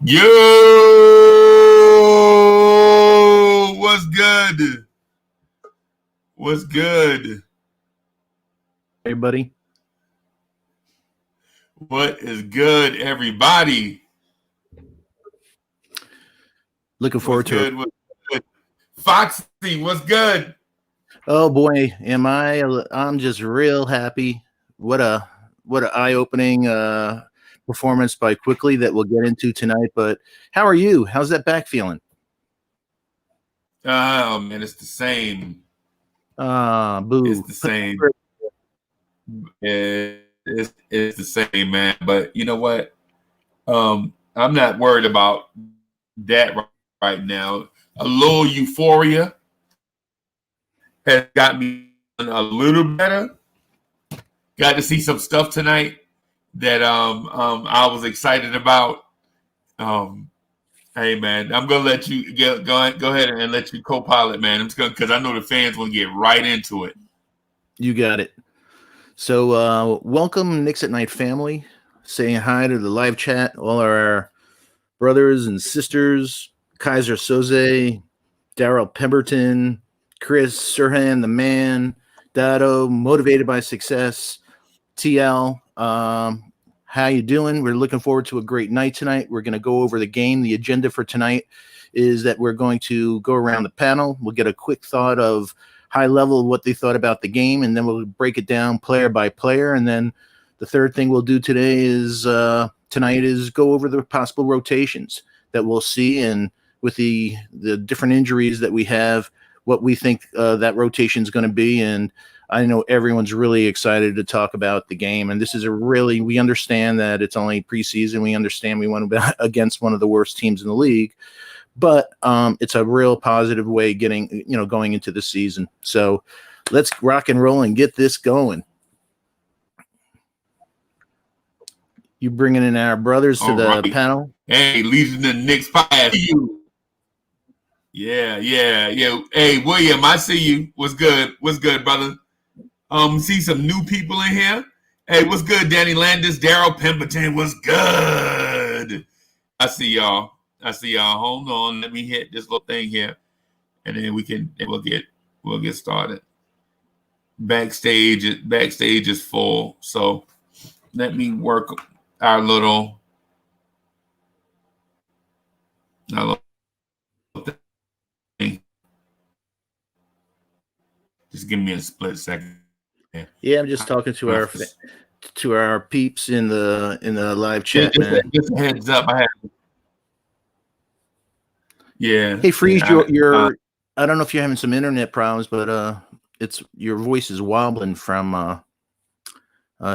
Yo, what's good? What's good? Hey, buddy. What is good, everybody? Looking What's forward to it. good? What's good? Foxy, what's good? Oh boy, am I? I'm just real happy. What a eye-opening performance by Quickly that we'll get into tonight. But how are you? How's that back feeling? Oh man, it's the same. Boo. It's the same. It's the same, man. But you know what? I'm not worried about that right now. A little euphoria has got me a little better. Got to see some stuff tonight that I was excited about. Hey man, I'm gonna let you go ahead and let you co-pilot, man. I'm just gonna because I know the fans will get right into it. You got it. So welcome, Knicks at Night family. Saying hi to the live chat, all our brothers and sisters, Kaiser Soze, Daryl Pemberton, Chris Sirhan, the man, Dado, motivated by success, TL. How you doing? We're looking forward to a great night tonight. We're going to go over the game. The agenda for tonight is that we're going to go around the panel. We'll get a quick thought of high level what they thought about the game, and then we'll break it down player by player. And then the third thing we'll do today is tonight is go over the possible rotations that we'll see, and with the different injuries that we have, what we think that rotation is going to be. And I know everyone's really excited to talk about the game. And this is we understand that it's only preseason. We understand we went against one of the worst teams in the league, but it's a real positive way going into the season. So let's rock and roll and get this going. You bringing in our brothers to the panel? Hey, leading the Knicks past you. Yeah. Hey, William, I see you. What's good? What's good, brother? See some new people in here. Hey, what's good, Danny Landis, Daryl Pemberton? What's good? I see y'all. Hold on, let me hit this little thing here, and then we'll get started. Backstage is full, so let me work our little thing. Just give me a split second. Yeah, I'm just talking to our peeps in the live chat, man. Just a heads up, Yeah. Hey, Freeze, you're I don't know if you're having some internet problems, but it's your voice is wobbling from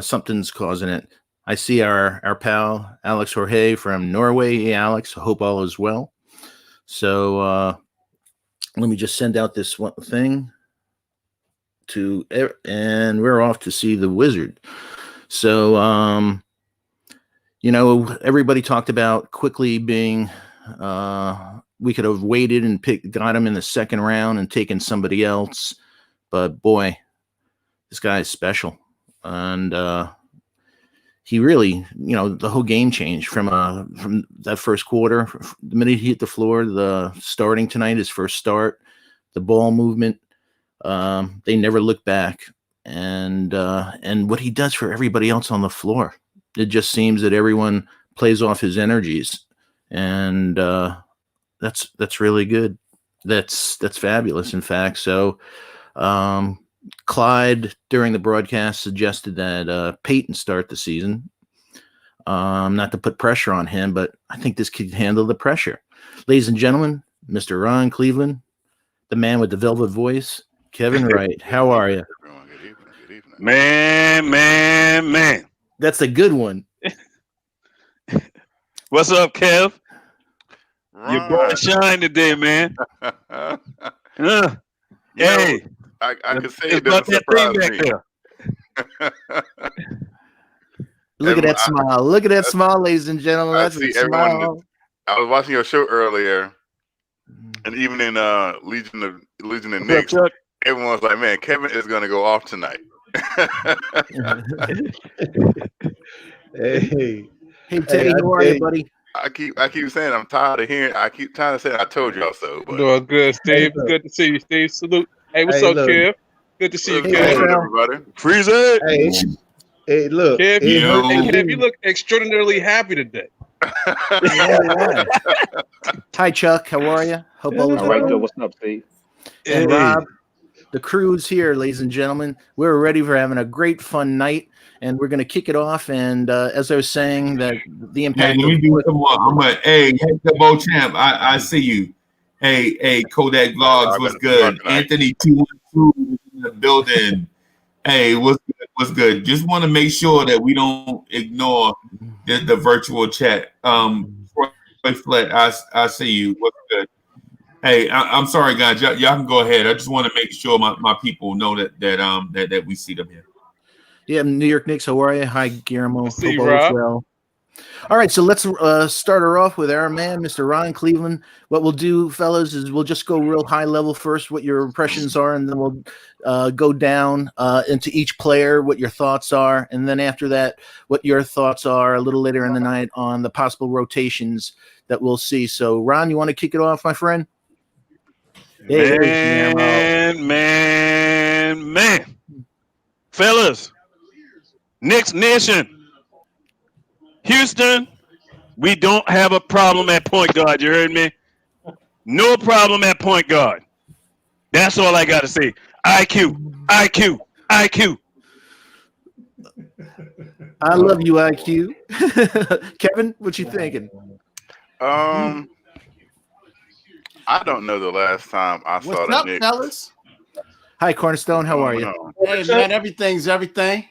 something's causing it. I see our pal Alex Jorge from Norway. Hey, Alex, I hope all is well. So let me just send out this one thing and we're off to see the Wizard. So everybody talked about Quickly being we could have waited and got him in the second round and taken somebody else, but boy, this guy is special. And he really, the whole game changed from that first quarter. The minute he hit the floor, the starting tonight, his first start, the ball movement, they never look back. And what he does for everybody else on the floor, it just seems that everyone plays off his energies, and that's really good. That's fabulous, in fact. So Clyde during the broadcast suggested that Peyton start the season. Not to put pressure on him, but I think this kid can handle the pressure. Ladies and gentlemen, Mr. Ron Cleveland, the man with the velvet voice, Kevin Wright. How are you? Good evening. Man. That's a good one. What's up, Kev? Ron. Your boy shine today, man. Hey, I can say it doesn't surprise me. Look at that smile. Look at that smile, ladies and gentlemen. That's a smile. I was watching your show earlier, and even in Legion of Knicks, everyone's like, man, Kevin is going to go off tonight. Hey, Teddy, how are you, buddy? I keep saying I'm tired of hearing. I keep trying to say I told y'all so. But Doing good, Steve. Good to see you, Steve. Salute. Hey, what's up, look. Kev? Good to see you, what's Hey, going Kev. on, Latrell. everybody? Freeze it. Hey, look. Kev, It hurts Yo. to Kev, you lose. look extraordinarily happy today. Why? Hi, Chuck. How are you? Hope all is All right, well. good. What's up, Steve? And Hey. Rob, the crew's here, ladies and gentlemen. We're ready for having a great, fun night, and we're going to kick it off. And as I was saying, that the Hey, impact. let me do some more. I'm like, hey, the Beauchamp, I see you. Hey, Kodak Vlogs, what's good? Anthony 212 in the building. Hey, what's good? What's good? Just want to make sure that we don't ignore the virtual chat. Troy Flett, I see you. What's good? Hey, I'm sorry, guys. Y'all can go ahead. I just want to make sure my people know that we see them here. Yeah, New York Knicks. How are you? Hi, Guillermo. I see you, Hope all is Rob. well. All right, so let's start her off with our man, Mr. Ron Cleveland. What we'll do, fellas, is we'll just go real high level first, what your impressions are, and then we'll go down into each player, what your thoughts are, and then after that, what your thoughts are a little later in the night on the possible rotations that we'll see. So, Ron, you want to kick it off, my friend? Man. Fellas, Knicks Nation. Houston, we don't have a problem at point guard. You heard me? No problem at point guard. That's all I got to say. IQ. I love you, IQ. Kevin, what you thinking? I don't know the last time I saw What's the up, Knicks. fellas? Hi, Cornerstone. How are you? Hey, man, everything's everything.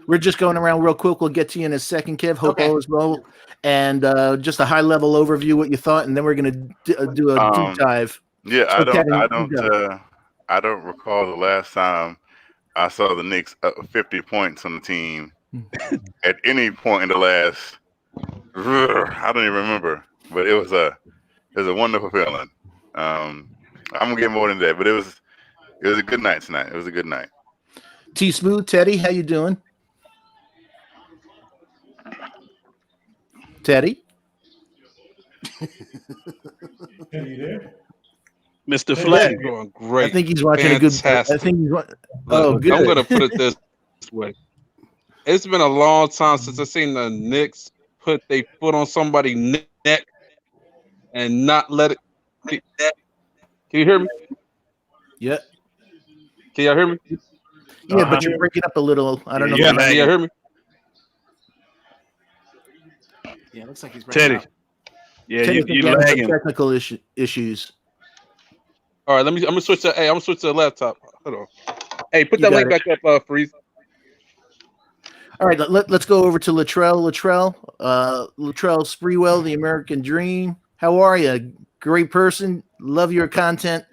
We're just going around real quick. We'll get to you in a second, Kev. Hope Okay. all is well. And just a high level overview, what you thought, and then we're going to do a deep dive. Yeah, So, Kevin, I don't recall the last time I saw the Knicks up 50 points on the team at any point in the last. I don't even remember, but it was a wonderful feeling. I'm gonna get more than that, but it was a good night tonight. It was a good night. T Smooth, Teddy, how you doing? Teddy? Mr. Flett. Doing great. I think he's watching Fantastic. I think he's Look, good. I'm gonna put it this way. It's been a long time since I've seen the Knicks put their foot on somebody's neck and not let it. Can you hear me? Yeah. Can y'all hear me? Yeah, but you're breaking up a little. I don't know. Yeah, Can y'all hear me? Yeah, it looks like he's breaking Teddy. up. Yeah, Teddy's you having some lagging. technical issues. All right, I'm gonna switch to. Hey, I'm gonna switch to the laptop. Hold on. Hey, put You that got link back up, Freeze. All right, let's go over to Latrell. Latrell Sprewell, the American Dream. How are you? Great person. Love your content.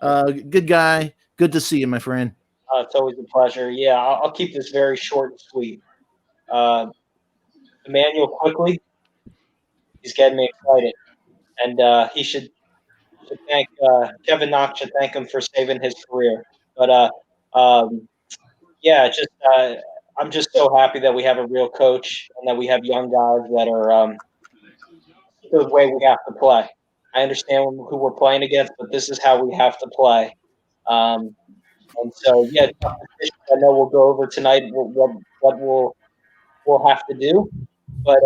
Good guy. Good to see you, my friend. It's always a pleasure. Yeah, I'll keep this very short and sweet. Emmanuel quickly, he's getting me excited, and he should thank Kevin Knox should thank him for saving his career. But yeah, just I'm just so happy that we have a real coach and that we have young guys that are the way we have to play. I understand who we're playing against, but this is how we have to play. And so, yeah, I know we'll go over tonight what we'll have to do, but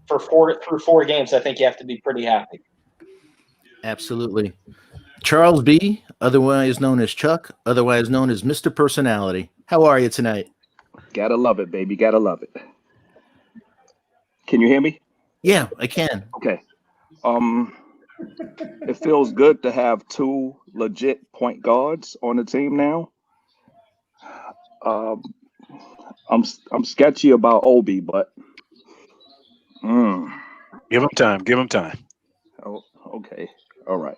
through four games, I think you have to be pretty happy. Absolutely. Charles B., otherwise known as Chuck, otherwise known as Mr. Personality. How are you tonight? Gotta love it, baby. Gotta love it. Can you hear me? Yeah, I can. Okay. It feels good to have two legit point guards on the team now. I'm sketchy about Obi, but Give him time. oh, okay, all right.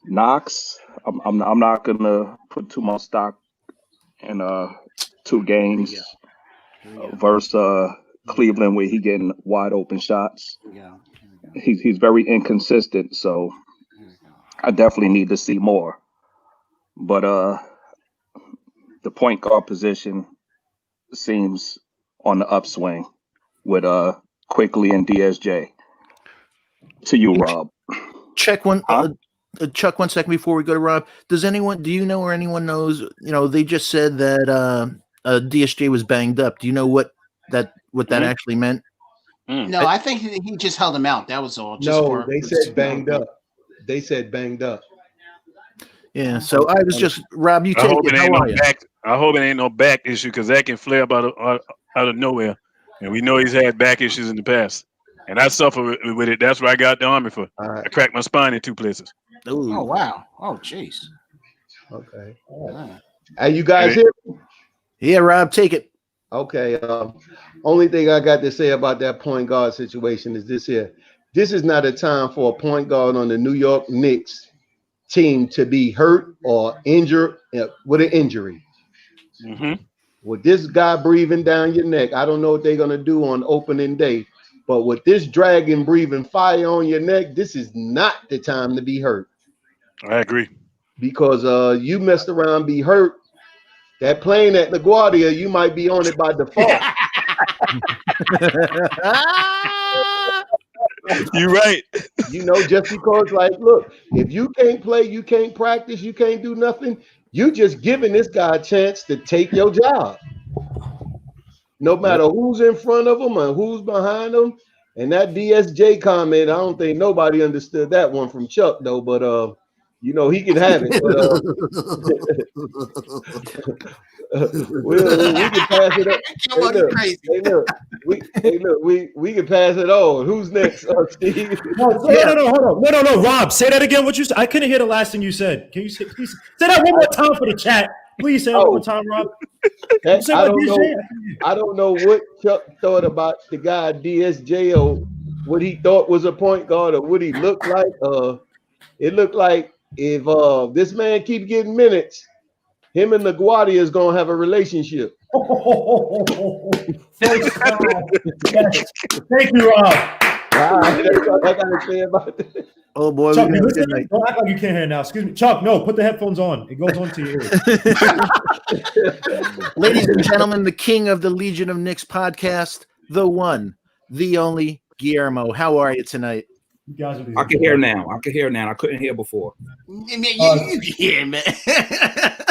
Knox, I'm not gonna put too much stock in 2 games versus Cleveland where he getting wide open shots. He's very inconsistent, so I definitely need to see more. But the point guard position seems on the upswing with Quickly and DSJ. To you, Rob. Check one. Chuck, 1 second before we go to Rob. Do you know or anyone knows? They just said that DSJ was banged up. Do you know what that actually meant? No, I think he just held him out. That was all. They said banged up. They said banged up. Yeah. So I was just Rob. You take it. How are you? I hope it ain't no back issue because that can flare up out of nowhere, and we know he's had back issues in the past. And I suffer with it. That's what I got the Army for. I cracked my spine in 2 places. Ooh. Oh, wow. Oh, jeez. Okay. Right. Are you guys here? Yeah, Rob, take it. Okay. Only thing I got to say about that point guard situation is this here. This is not a time for a point guard on the New York Knicks team to be hurt or injured with an injury. Mm-hmm. With this guy breathing down your neck, I don't know what they're going to do on opening day. But with this dragon breathing fire on your neck, this is not the time to be hurt. I agree. Because you messed around, be hurt. That plane at LaGuardia, you might be on it by default. You're right. Just because, look, if you can't play, you can't practice, you can't do nothing, you just giving this guy a chance to take your job. No matter who's in front of him and who's behind him. And that DSJ comment, I don't think nobody understood that one from Chuck, though. But, he can have it. But, we can pass it up. We can pass it on. Who's next, Steve? No, hold on. No, Rob, say that again. What you said? I couldn't hear the last thing you said. Can you say that one more time for the chat? Please say it one more time, Rob. I don't know what Chuck thought about the guy DSJ or what he thought was a point guard or what he looked like. It looked like if this man keeps getting minutes, him and LaGuardia is gonna have a relationship. Yes. Thank you, Rob. That's all I gotta say about that. Oh boy, Chuck, don't act like you can't hear now. Excuse me, Chuck. No, put the headphones on. It goes on to your ears. Ladies and gentlemen, the king of the Legion of Knicks podcast, the one, the only Guillermo. How are you tonight? You guys are I can hear now. I couldn't hear before. You can hear, man.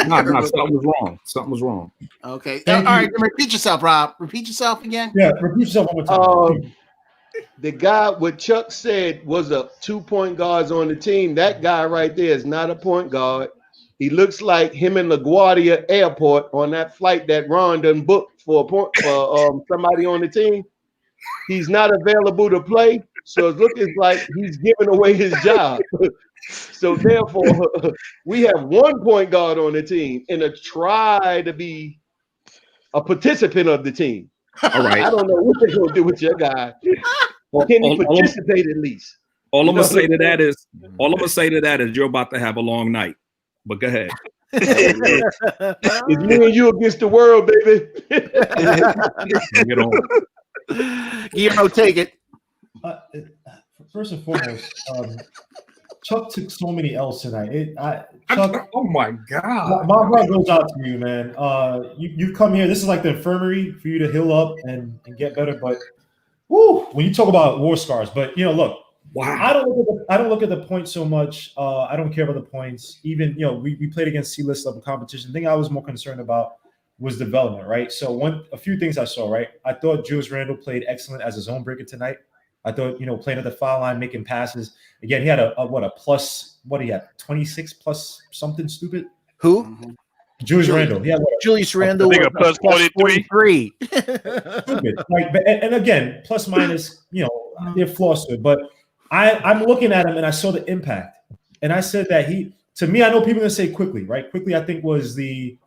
No, something was wrong. Okay. All right. Repeat yourself, Rob. Repeat yourself again. Yeah, repeat yourself one more time. The guy, what Chuck said was a 2-point guards on the team. That guy right there is not a point guard. He looks like him in LaGuardia Airport on that flight that Ron done booked for somebody on the team. He's not available to play, so it looks like he's giving away his job. So therefore, we have 1 point guard on the team and try to be a participant of the team. All right. I don't know what they're gonna do with your guy. Can he participate at least? All I'm gonna say to that is you're about to have a long night. But go ahead. It's me and you against the world, baby. Get on. Guillermo, take it. First and foremost, Chuck took so many L's tonight. Chuck, oh my God! My heart goes out to you, man. You come here. This is like the infirmary for you to heal up and get better. But when you talk about war scars, but look. Wow. I don't look at the points so much. I don't care about the points. Even we played against C-list level competition. The thing I was more concerned about was development, right? So a few things I saw, right? I thought Julius Randle played excellent as a zone breaker tonight. I thought, playing at the foul line, making passes. Again, he had a plus, what he had, 26 plus something stupid. Who? Julius Randle. Yeah, Julius Randle. I think a plus 43. Stupid. And again, plus minus, they're flaws to it. But I'm looking at him and I saw the impact. And I said that to me, I know people are going to say Quickly, right? Quickly, I think was the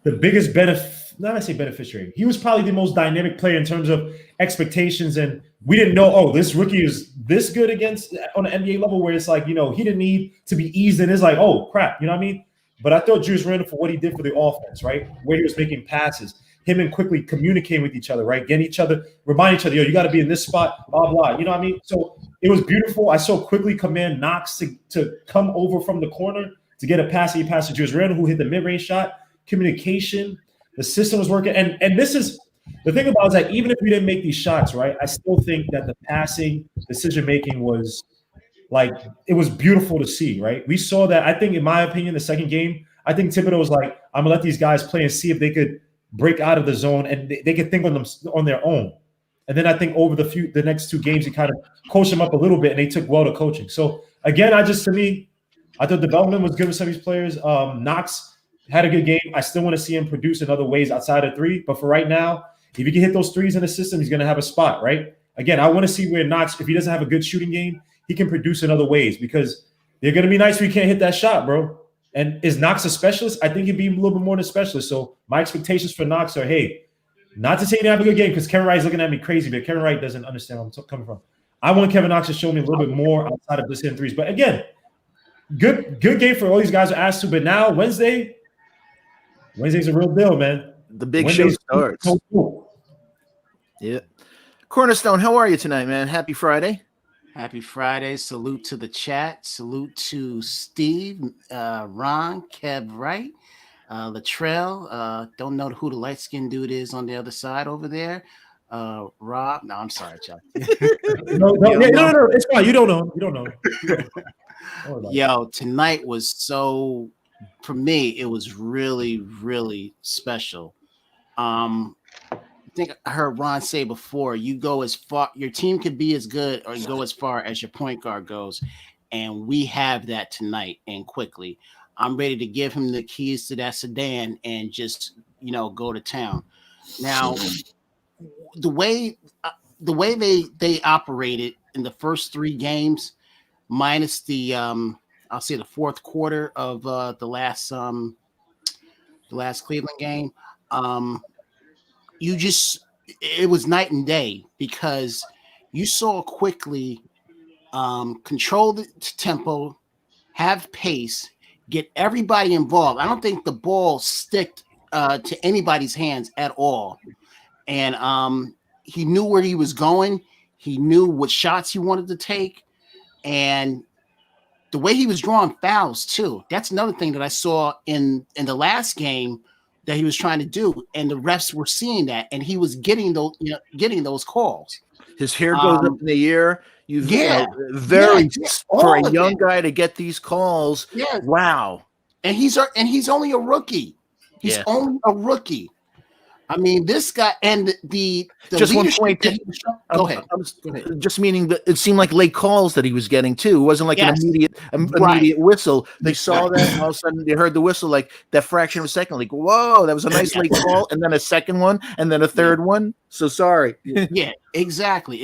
biggest beneficiary. He was probably the most dynamic player in terms of expectations. And we didn't know, this rookie is this good on the NBA level where it's like, he didn't need to be eased in. It's like, oh, crap. You know what I mean? But I thought Julius Randle for what he did for the offense, right? Where he was making passes, him and Quickly communicating with each other, right? Getting each other, remind each other, you got to be in this spot, blah, blah. You know what I mean? So it was beautiful. I saw Quickly command Knox to come over from the corner to get a pass. He passed to Julius Randle, who hit the mid-range shot. Communication, the system was working. And this is the thing about it is that even if we didn't make these shots, right, I still think that the passing decision making was like it was beautiful to see, right? We saw that. I think, in my opinion, the second game, I think Thibodeau was like, "I'm gonna let these guys play and see if they could break out of the zone and they could think on their own." And then I think over the next 2 games, he kind of coached them up a little bit, and they took well to coaching. So again, I thought development was good with some of these players. Knox had a good game. I still want to see him produce in other ways outside of 3. But for right now, if he can hit those 3s in the system, he's going to have a spot, right? Again, I want to see where Knox, if he doesn't have a good shooting game, he can produce in other ways because they're going to be nice if he can't hit that shot, bro. And is Knox a specialist? I think he'd be a little bit more than a specialist. So my expectations for Knox are, hey, not to say he didn't have a good game because Kevin Wright's looking at me crazy, but Kevin Wright doesn't understand where I'm coming from. I want Kevin Knox to show me a little bit more outside of just hitting 3s. But again, good game for all these guys are asked to. But now Wednesday's a real deal, man. The big show starts. Yeah. Cornerstone, how are you tonight, man? Happy Friday. Happy Friday. Salute to the chat. Salute to Steve, Ron, Kev Wright, Latrell. Don't know who the light-skinned dude is on the other side over there. Rob. No, I'm sorry, Chuck. No, it's fine. You don't know. Yo, tonight was so, for me, it was really, really special. I think I heard Ron say before, you go as far, your team could be as good or go as far as your point guard goes. And we have that tonight and quickly. I'm ready to give him the keys to that sedan and just, go to town. Now, the way they operated in the first 3 games, minus the I'll say the fourth quarter of the last Cleveland game, it was night and day because you saw quickly control the tempo, have pace, get everybody involved. I don't think the ball sticked to anybody's hands at all. And he knew where he was going. He knew what shots he wanted to take. And the way he was drawing fouls too. That's another thing that I saw in the last game that he was trying to do, and the refs were seeing that, and he was getting those calls. His hair goes up in the air. For a young guy to get these calls. Yeah. Wow. And he's only a rookie. He's only a rookie. I mean, this guy and the just one point. Go ahead. Just meaning that it seemed like late calls that he was getting too. It wasn't like an immediate whistle. They saw that, and all of a sudden they heard the whistle, like that fraction of a second. Like, whoa, that was a nice late call, and then a second one, and then a third one. So sorry. Yeah, exactly.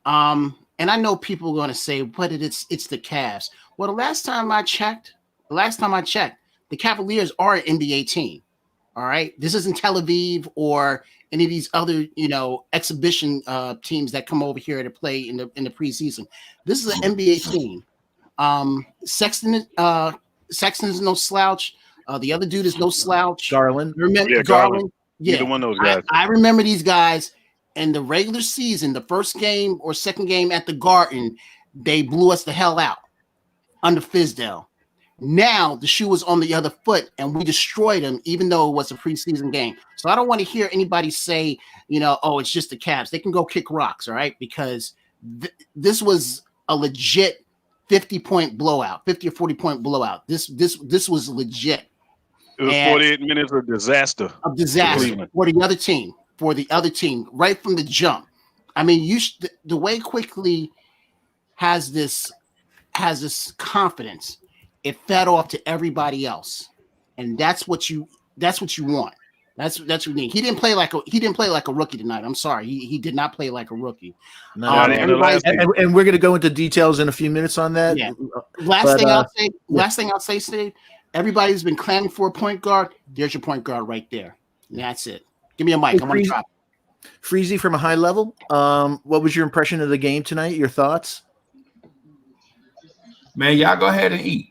And I know people are going to say, "But it's the Cavs." Well, the last time I checked, the Cavaliers are an NBA team. All right, this isn't Tel Aviv or any of these other, exhibition teams that come over here to play in the preseason. This is an NBA team. Sexton is no slouch. The other dude is no slouch. Garland. Remember Garland? Yeah, either one of those guys. I remember these guys in the regular season, the first game or second game at the Garden, they blew us the hell out under Fizdale. Now the shoe was on the other foot, and we destroyed them, even though it was a preseason game. So I don't want to hear anybody say, oh, it's just the Cavs. They can go kick rocks, all right? Because this was a legit 50-point blowout, 50 or 40-point blowout. This was legit. It was 48 minutes of disaster. For the other team, right from the jump. I mean, the way Quickly has this confidence. It fed off to everybody else, and that's what you want. That's what you need. He didn't play like a rookie tonight. I'm sorry, he did not play like a rookie. No, and we're going to go into details in a few minutes on that. Yeah. Last thing I'll say, Steve. Everybody's been clamoring for a point guard. There's your point guard right there. And that's it. Give me a mic. I want to drop. Freezy from a high level. What was your impression of the game tonight? Your thoughts? Man, y'all go ahead and eat.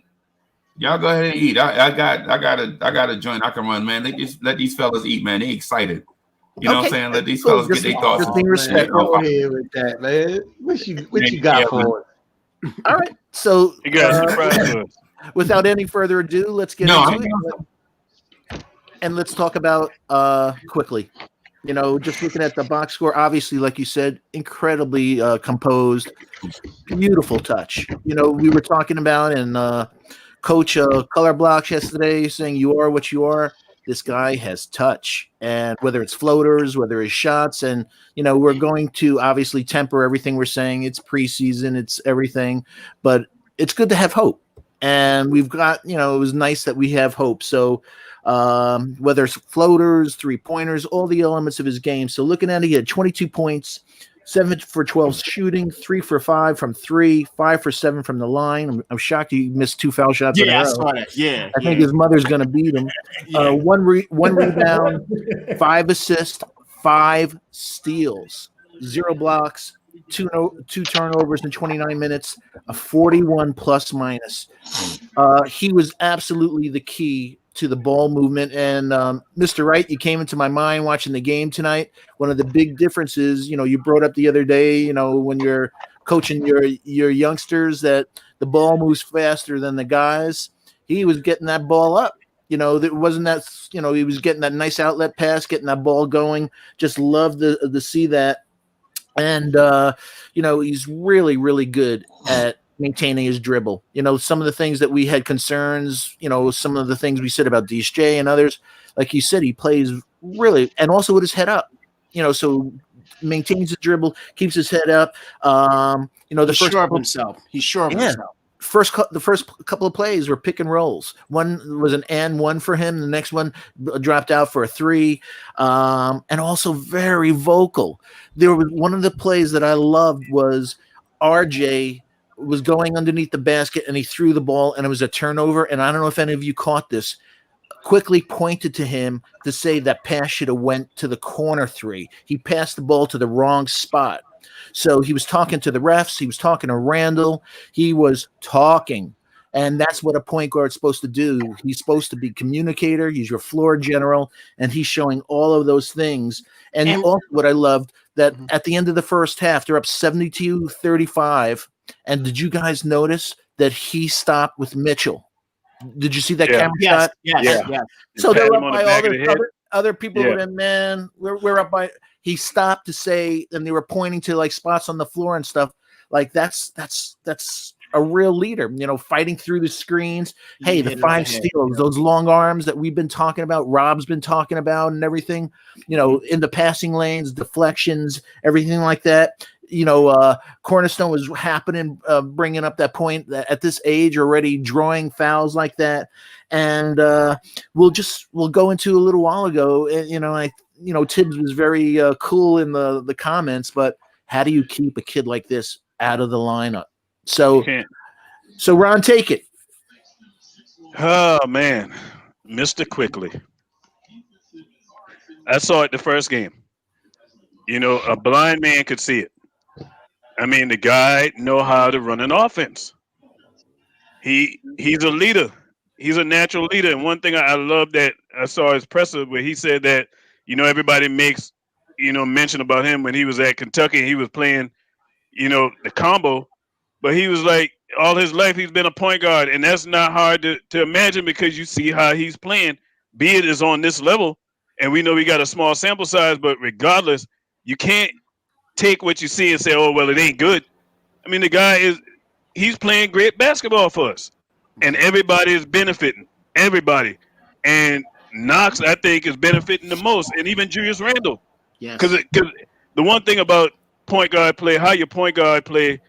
I got a joint I can run, man. Let these fellas eat, man. They excited. You know what I'm saying? Let these fellas get their thoughts. Just being respectful. Go ahead with that, man. What you got for it? All right. So you got without any further ado, let's get into it. And let's talk about Quickly. You know, just looking at the box score, obviously, like you said, incredibly composed, beautiful touch. You know, we were talking about and Coach Color Blocks yesterday saying you are what you are. This guy has touch, and whether it's floaters, whether it's shots, and you know, we're going to obviously temper everything we're saying. It's preseason, it's everything, but it's good to have hope. And we've got, you know, it was nice that we have hope. So whether it's floaters, 3-pointers, all the elements of his game. So looking at it, he had 22 points, 7 for 12 shooting, 3 for 5 from 3, 5 for 7 from the line. I'm shocked he missed 2 foul shots in a Yeah, I row. saw that. Yeah, I think his mother's going to beat him. Yeah. One rebound, 5 assists, 5 steals, 0 blocks, 2 turnovers in 29 minutes, a 41 plus minus. He was absolutely the key to the ball movement. And Mr. Wright, you came into my mind watching the game tonight. One of the big differences, you know, you brought up the other day, you know, when you're coaching your youngsters that the ball moves faster than the guys. He was getting that ball up. You know, there wasn't that, you know, he was getting that nice outlet pass, getting that ball going. Just love to see that. And, you know, he's really, really good at maintaining his dribble. You know, some of the things that we had concerns, you know, some of the things we said about DJ and others, like you said, he plays really, and also with his head up, you know, so maintains the dribble, keeps his head up. You know, He's sure of himself. He's sure of himself. The first couple of plays were pick and rolls. One was an and one for him. The next one dropped out for a 3, and also very vocal. There was one of the plays that I loved was RJ was going underneath the basket and he threw the ball and it was a turnover. And I don't know if any of you caught this. Quickly pointed to him to say that pass should have went to the corner 3. He passed the ball to the wrong spot. So he was talking to the refs. He was talking to Randall. He was talking. And that's what a point guard's supposed to do. He's supposed to be communicator. He's your floor general. And he's showing all of those things. And also what I loved, that at the end of the first half, they're up 72-35. And did you guys notice that he stopped with Mitchell? Did you see that camera shot? Yes. So they're up by all the other people. And man, we're up by. He stopped to say, and they were pointing to like spots on the floor and stuff. Like that's a real leader, you know, fighting through the screens. Hey, the 5 steals, those long arms that we've been talking about, Rob's been talking about, and everything. You know, in the passing lanes, deflections, everything like that. You know, Cornerstone was happening, bringing up that point that at this age already drawing fouls like that. And we'll go into a little while ago. You know, Tibbs was very cool in the comments, but how do you keep a kid like this out of the lineup? So Ron, take it. Oh man, Mr. Quickly. I saw it the first game. You know, a blind man could see it. I mean, the guy know how to run an offense. He's a leader. He's a natural leader. And one thing I love that I saw his presser where he said that, you know, everybody makes, you know, mention about him when he was at Kentucky. He was playing, you know, the combo, but he was like all his life he's been a point guard, and that's not hard to imagine because you see how he's playing. Be it is on this level, and we know we got a small sample size, but regardless, you can't take what you see and say, oh, well, it ain't good. I mean, the guy he's playing great basketball for us, and everybody is benefiting. Everybody. And Knox, I think, is benefiting the most, and even Julius Randle. Yes. Because the one thing about point guard play, how your point guard play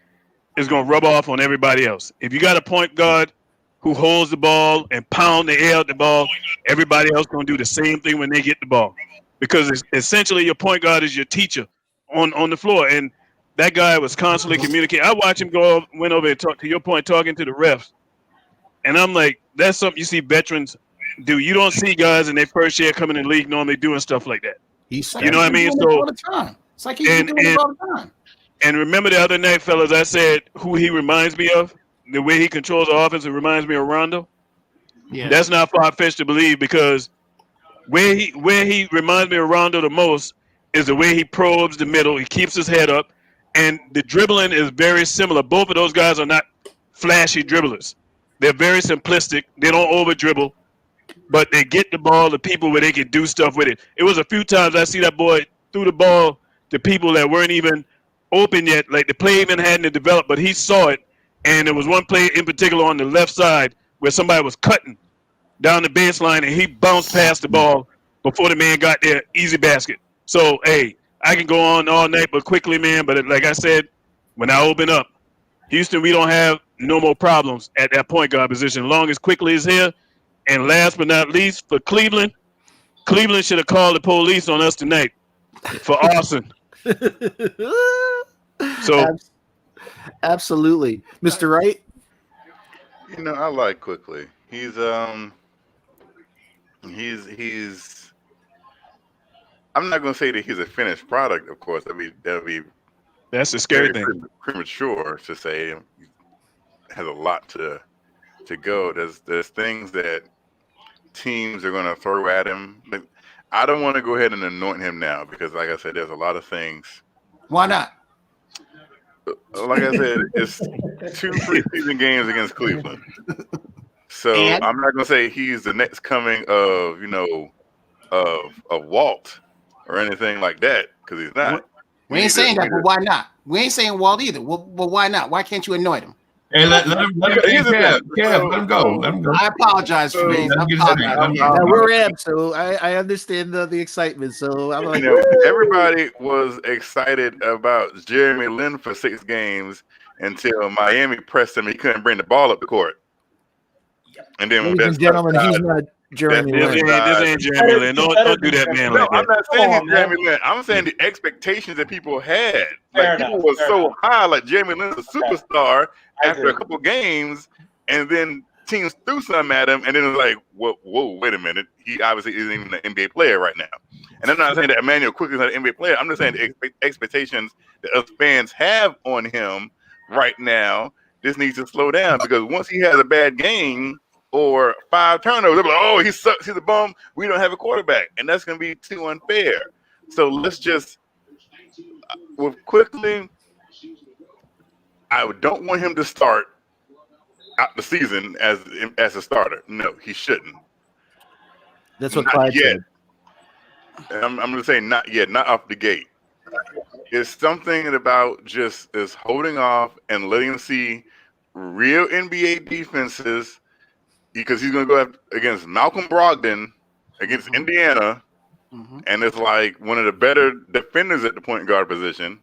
is going to rub off on everybody else. If you got a point guard who holds the ball and pound the air out the ball, everybody else going to do the same thing when they get the ball. Because essentially your point guard is your teacher on the floor. And that guy was constantly communicating. I watched him went over and talk to your point, talking to the refs. And I'm like, that's something you see veterans do. You don't see guys in their first year coming in the league normally doing stuff like that. You know what I mean? So all the time. It's like he's doing it all the time. And remember the other night, fellas, I said who he reminds me of? The way he controls the offense, it reminds me of Rondo. Yeah. That's not far-fetched to believe because where he reminds me of Rondo the most is the way he probes the middle. He keeps his head up. And the dribbling is very similar. Both of those guys are not flashy dribblers. They're very simplistic. They don't over-dribble. but they get the ball to people where they can do stuff with it. It was a few times I see that boy threw the ball to people that weren't even open yet, like the play even hadn't developed, but he saw it. And there was one play in particular on the left side where somebody was cutting down the baseline and he bounced past the ball before the man got there, easy basket. So, hey, I can go on all night, but quickly, man. But like I said, when I open up, Houston, we don't have no more problems at that point guard position. As long as Quickly is here. And last but not least, for Cleveland, Cleveland should have called the police on us tonight for arson. So, absolutely, Mr. Wright. You know, I like Quickly. He's I'm not gonna say that he's a finished product, of course. that's the scary thing. Premature to say. He has a lot to go. There's things that teams are gonna throw at him. But I don't want to go ahead and anoint him now because, like I said, there's a lot of things. Why not? Like I said, it's 2 preseason games against Cleveland. So And? I'm not gonna say he's the next coming of of Walt or anything like that because he's not. We ain't saying that, but why not? We ain't saying Walt either. Well, why not? Why can't you anoint him? Hey, let him let him go. Let him go. I apologize for me. Now we're Ab, so I understand the excitement. So I'm like, everybody was excited about Jeremy Lin for 6 games until Miami pressed him. He couldn't bring the ball up the court. And then, ladies and gentlemen, he's not Jeremy Lin. This ain't Jeremy Lin. Don't do that, man. No, like that. I'm not saying he's Jeremy Lin. I'm saying the expectations that people had. Like people were so high, like Jeremy Lin's a superstar after a couple games, and then teams threw something at him, and then it was like, whoa, wait a minute. He obviously isn't even an NBA player right now. And I'm not saying that Emmanuel Quickly is not an NBA player. I'm just saying the expectations that us fans have on him right now, this needs to slow down because once he has a bad game or 5 turnovers, they're like, oh, he sucks, he's a bum, we don't have a quarterback. And that's going to be too unfair. So let's just, with Quickly, I don't want him to start out the season as a starter. No, he shouldn't. That's what Clyde said. I'm going to say not yet, not off the gate. It's something about just is holding off and letting him see real NBA defenses because he's going to go up against Malcolm Brogdon against Indiana, and it's like one of the better defenders at the point guard position.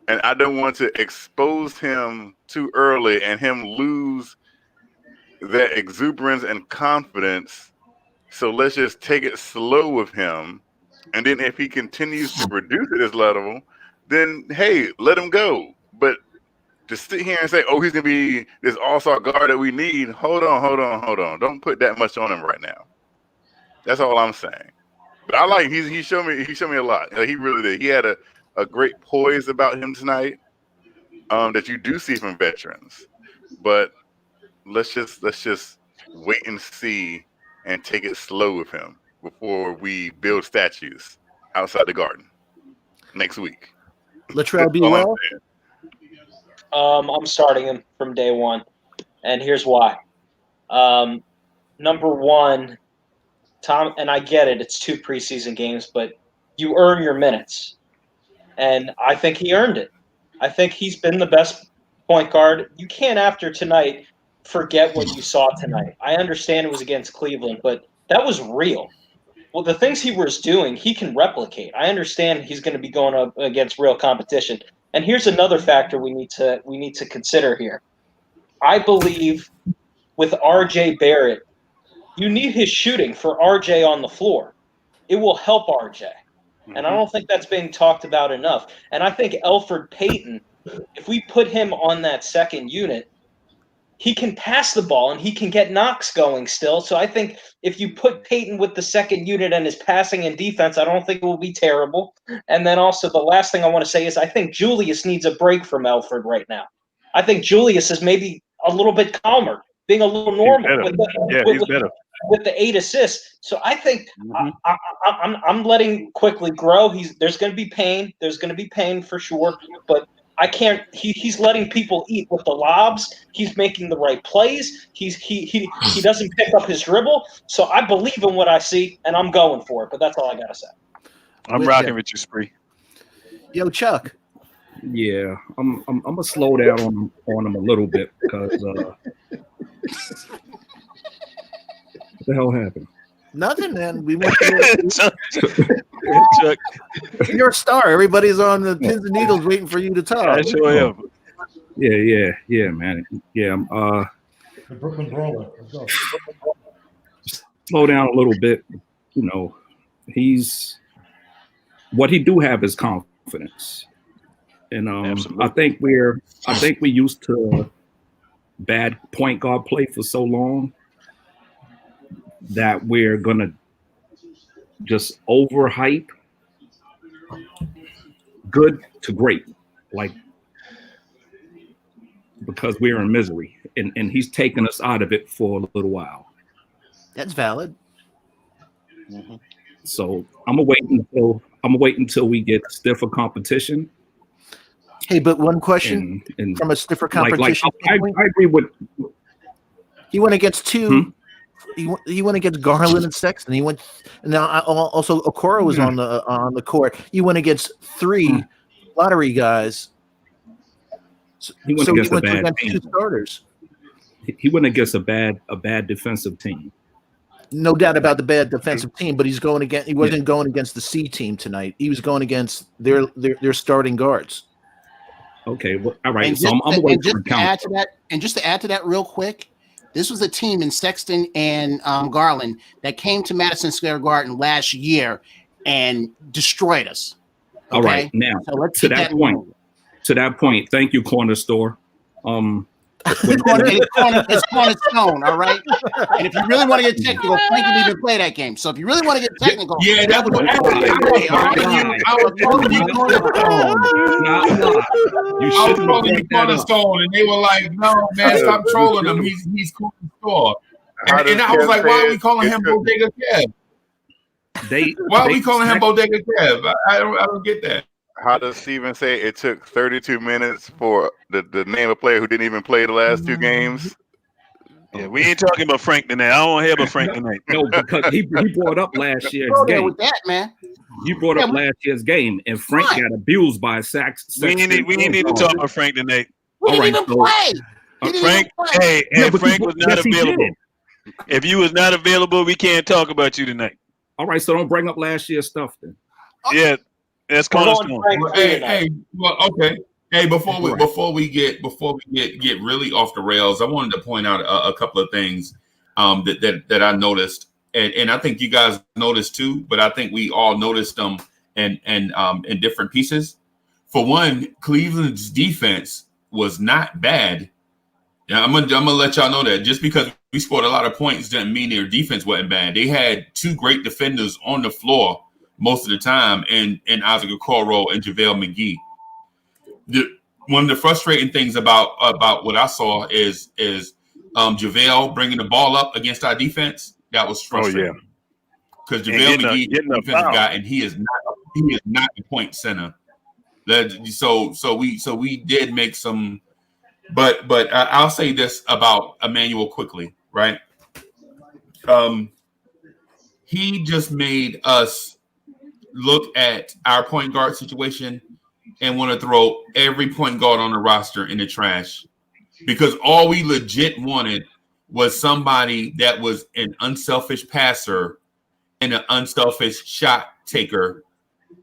And I don't want to expose him too early and him lose that exuberance and confidence. So let's just take it slow with him. And then if he continues to produce at this level, then, hey, let him go. But to sit here and say, oh, he's going to be this all-star guard that we need, hold on. Don't put that much on him right now. That's all I'm saying. But I like he showed me a lot. He really did. He had a great poise about him tonight that you do see from veterans. But let's just wait and see and take it slow with him before we build statues outside the garden next week. Latrell be well. I'm starting him from day one, and here's why. Number one, Tom, and I get it, it's 2 preseason games, but you earn your minutes. And I think he earned it. I think he's been the best point guard. You can't, after tonight, forget what you saw tonight. I understand it was against Cleveland, but that was real. Well, the things he was doing, he can replicate. I understand he's going to be going up against real competition. And here's another factor we need to consider here. I believe with RJ Barrett, you need his shooting for RJ on the floor. It will help RJ. And I don't think that's being talked about enough. And I think Elfrid Payton, if we put him on that second unit, he can pass the ball and he can get knocks going still. So I think if you put Payton with the second unit and his passing and defense, I don't think it will be terrible. And then also the last thing I want to say is I think Julius needs a break from Elfrid right now. I think Julius is maybe a little bit calmer, being a little normal. He's better. With the 8 assists. So I think I'm letting Quickly grow. There's going to be pain. There's going to be pain for sure. But I can't. He's letting people eat with the lobs. He's making the right plays. He doesn't pick up his dribble. So I believe in what I see, and I'm going for it. But that's all I gotta say. I'm rocking with you, Spree. Yo, Chuck. Yeah, I'm gonna slow down on him a little bit because what the hell happened? Nothing, man. We want Chuck. you're a star. Everybody's on the pins and needles waiting for you to talk. I sure am. Yeah, man. Yeah, The Brooklyn Brawler. Let's go. slow down a little bit. You know, what he do have is confidence, and I think we're used to bad point guard play for so long that we're gonna just overhype good to great, like, because we're in misery, and he's taken us out of it for a little while. That's valid. So I'm gonna wait until we get stiffer competition. Hey, but one question and from a stiffer competition. I agree with. He went against two. He went against Garland and Sexton. He went now. Also, Okoro was on the court. He went against three lottery guys. He went against two starters. He went against a bad defensive team. No doubt about the bad defensive team, but he wasn't going against the C team tonight. He was going against their starting guards. Okay, well, all right. And So I'm just, waiting and just for to add to that, and just to add to that real quick, this was a team in Sexton and Garland that came to Madison Square Garden last year and destroyed us. Okay? All right, now so let's to that point. moving. To that point, thank you, Corner Store. It's cornerstone, all right. And if you really want to get technical, Frank didn't even play that game. So if you really want to get technical, Yeah, that's what I was calling you Cornerstone, and they were like, "No, man, stop trolling him. He's Cornerstone." And I was like, "Why are we calling him Bodega Kev? Why are we calling him Bodega Kev? I don't get that." How does Steven say it took 32 minutes for the name of a player who didn't even play the last two games? Yeah, we ain't talking about Frank tonight. I don't want to hear about Frank tonight. No, because he brought up last year's go there game. with that, man. You brought up last year's game, and Frank got abused by Sax. We ain't need to talk about Frank tonight. We didn't even play. Frank, Frank was not available. If you was not available, we can't talk about you tonight. All right, so don't bring up last year's stuff then. Yeah, that's cornerstone. Well, okay. Hey, before we get really off the rails, I wanted to point out a couple of things that I noticed, and I think you guys noticed too. But I think we all noticed them in different pieces. For one, Cleveland's defense was not bad. Yeah, I'm gonna let y'all know that just because we scored a lot of points doesn't mean their defense wasn't bad. They had two great defenders on the floor most of the time, and Isaac Okoro and JaVale McGee. One of the frustrating things about what I saw is JaVale bringing the ball up against our defense. That was frustrating. Because JaVale McGee is a defensive guy, and he is not the point center. So we did make some, but I'll say this about Emmanuel quickly, right? He just made us look at our point guard situation and want to throw every point guard on the roster in the trash, because all we legit wanted was somebody that was an unselfish passer and an unselfish shot taker.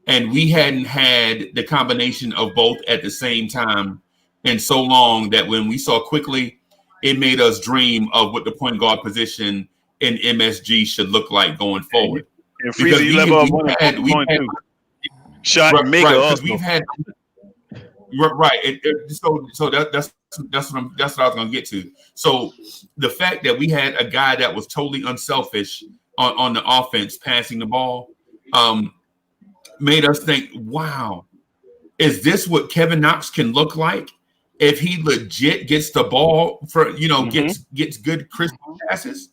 And we hadn't had the combination of both at the same time in so long that when we saw quickly, it made us dream of what the point guard position in MSG should look like going forward. And Freezer, you level up shot and make because we've had so that's what I was going to get to. So the fact that we had a guy that was totally unselfish on the offense passing the ball made us think, wow, is this what Kevin Knox can look like if he legit gets the ball for gets good crisp passes?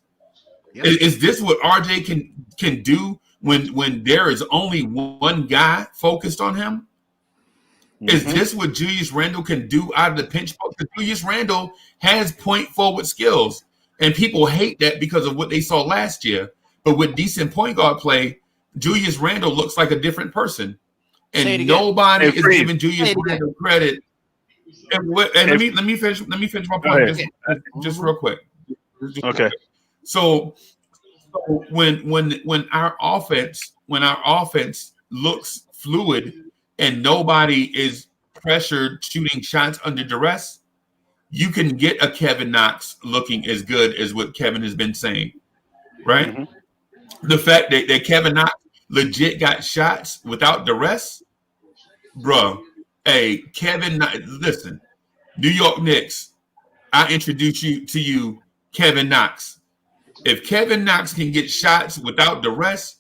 Yep. Is this what RJ can do when there is only one guy focused on him? Is this what Julius Randle can do out of the pinch post? Because Julius Randle has point forward skills, and people hate that because of what they saw last year. But with decent point guard play, Julius Randle looks like a different person, and nobody is giving Julius Randle credit. And let me finish my point just real quick. Okay. So when our offense looks fluid and nobody is pressured shooting shots under duress, you can get a Kevin Knox looking as good as what Kevin has been saying, right? The fact that Kevin Knox legit got shots without duress, bro. Hey, Kevin, listen, New York Knicks, I introduce you to Kevin Knox. If Kevin Knox can get shots without duress,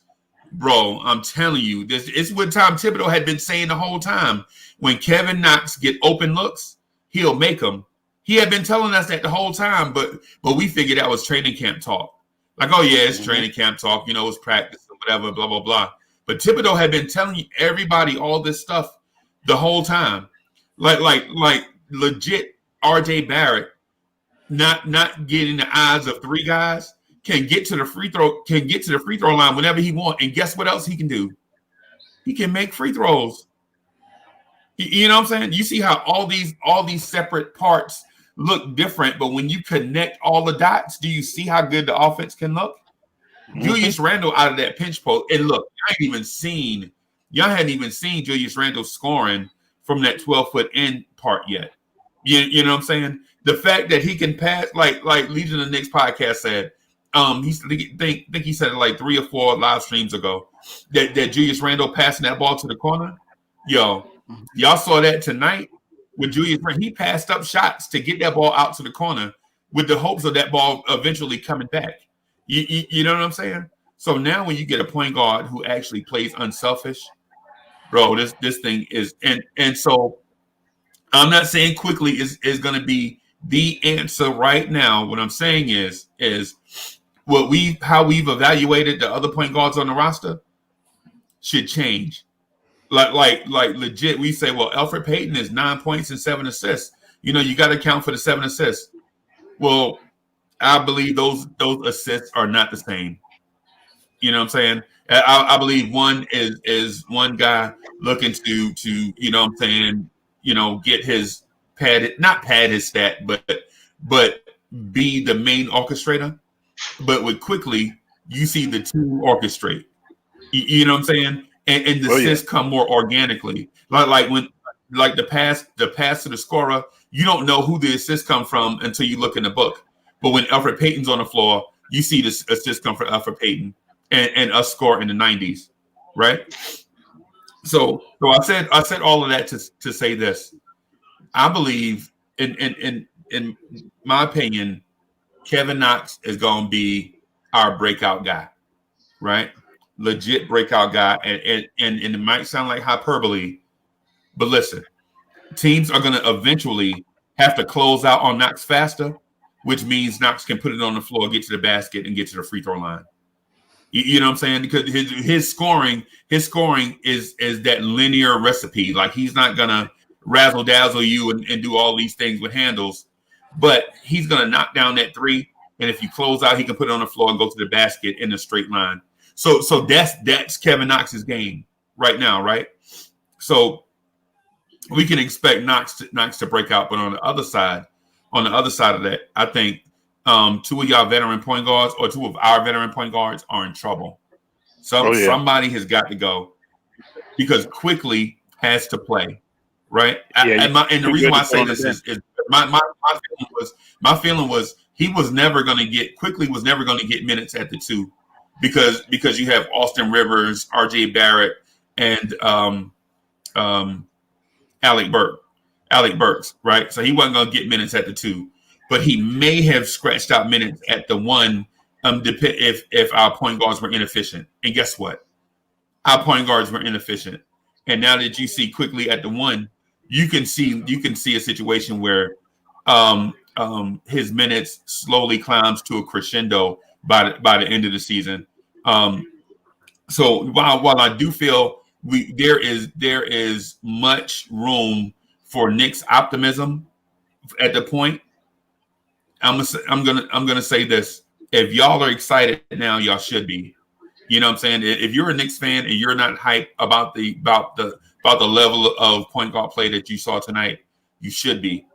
bro, I'm telling you, this is what Tom Thibodeau had been saying the whole time. When Kevin Knox get open looks, he'll make them. He had been telling us that the whole time, but we figured that was training camp talk. Like, oh yeah, it's training camp talk, it's practice or whatever, blah, blah, blah. But Thibodeau had been telling everybody all this stuff the whole time. Like legit RJ Barrett not getting the eyes of three guys can get to the free throw line whenever he wants. And guess what else he can do? He can make free throws. You know what I'm saying? You see how all these separate parts look different, but when you connect all the dots, do you see how good the offense can look? Julius Randle out of that pinch post, and look, y'all hadn't even seen Julius Randle scoring from that 12-foot end part yet. You know what I'm saying? The fact that he can pass, like Legion of the Knicks podcast said, he said it like 3 or 4 live streams ago, that Julius Randle passing that ball to the corner. Yo, y'all saw that tonight with Julius Randle. He passed up shots to get that ball out to the corner with the hopes of that ball eventually coming back. You know what I'm saying? So now when you get a point guard who actually plays unselfish, bro, this thing is and so I'm not saying quickly is going to be the answer right now. What I'm saying is how we've evaluated the other point guards on the roster should change. Like legit, we say, well, Elfrid Payton is 9 points and 7 assists. You got to account for the 7 assists. Well, I believe those assists are not the same. You know what I'm saying? I believe one is one guy looking to what I'm saying, get his not pad his stat, but be the main orchestrator. But with quickly, you see the two orchestrate. You know what I'm saying? And the assists come more organically. Like when the pass to the scorer, you don't know who the assist come from until you look in the book. But when Elfrid Payton's on the floor, you see the assist come from Elfrid Payton and us score in the 90s, right? So I said all of that to say this. I believe in my opinion, Kevin Knox is going to be our breakout guy, right? Legit breakout guy. And it might sound like hyperbole, but listen, teams are going to eventually have to close out on Knox faster, which means Knox can put it on the floor, get to the basket, and get to the free throw line. You know what I'm saying? Because his scoring is that linear recipe. Like, he's not going to razzle dazzle you and do all these things with handles, but he's going to knock down that three. And if you close out, he can put it on the floor and go to the basket in a straight line. So that's Kevin Knox's game right now, right? So we can expect Knox to break out. But on the other side of that, I think two of y'all veteran point guards or two of our veteran point guards are in trouble. Somebody has got to go because quickly has to play, right? And the reason why I say this is my feeling was he was never going to get minutes at the two because you have Austin Rivers, RJ Barrett, and Alec Burks, right? So he wasn't going to get minutes at the two, but he may have scratched out minutes at the one if our point guards were inefficient. And guess what? Our point guards were inefficient. And now that you see quickly at the one, you can see a situation where his minutes slowly climbs to a crescendo by the end of the season. So while I do feel there is much room for Knicks optimism at the point. I'm gonna say this: if y'all are excited now, y'all should be. You know what I'm saying? If you're a Knicks fan and you're not hyped about the level of point guard play that you saw tonight, you should be,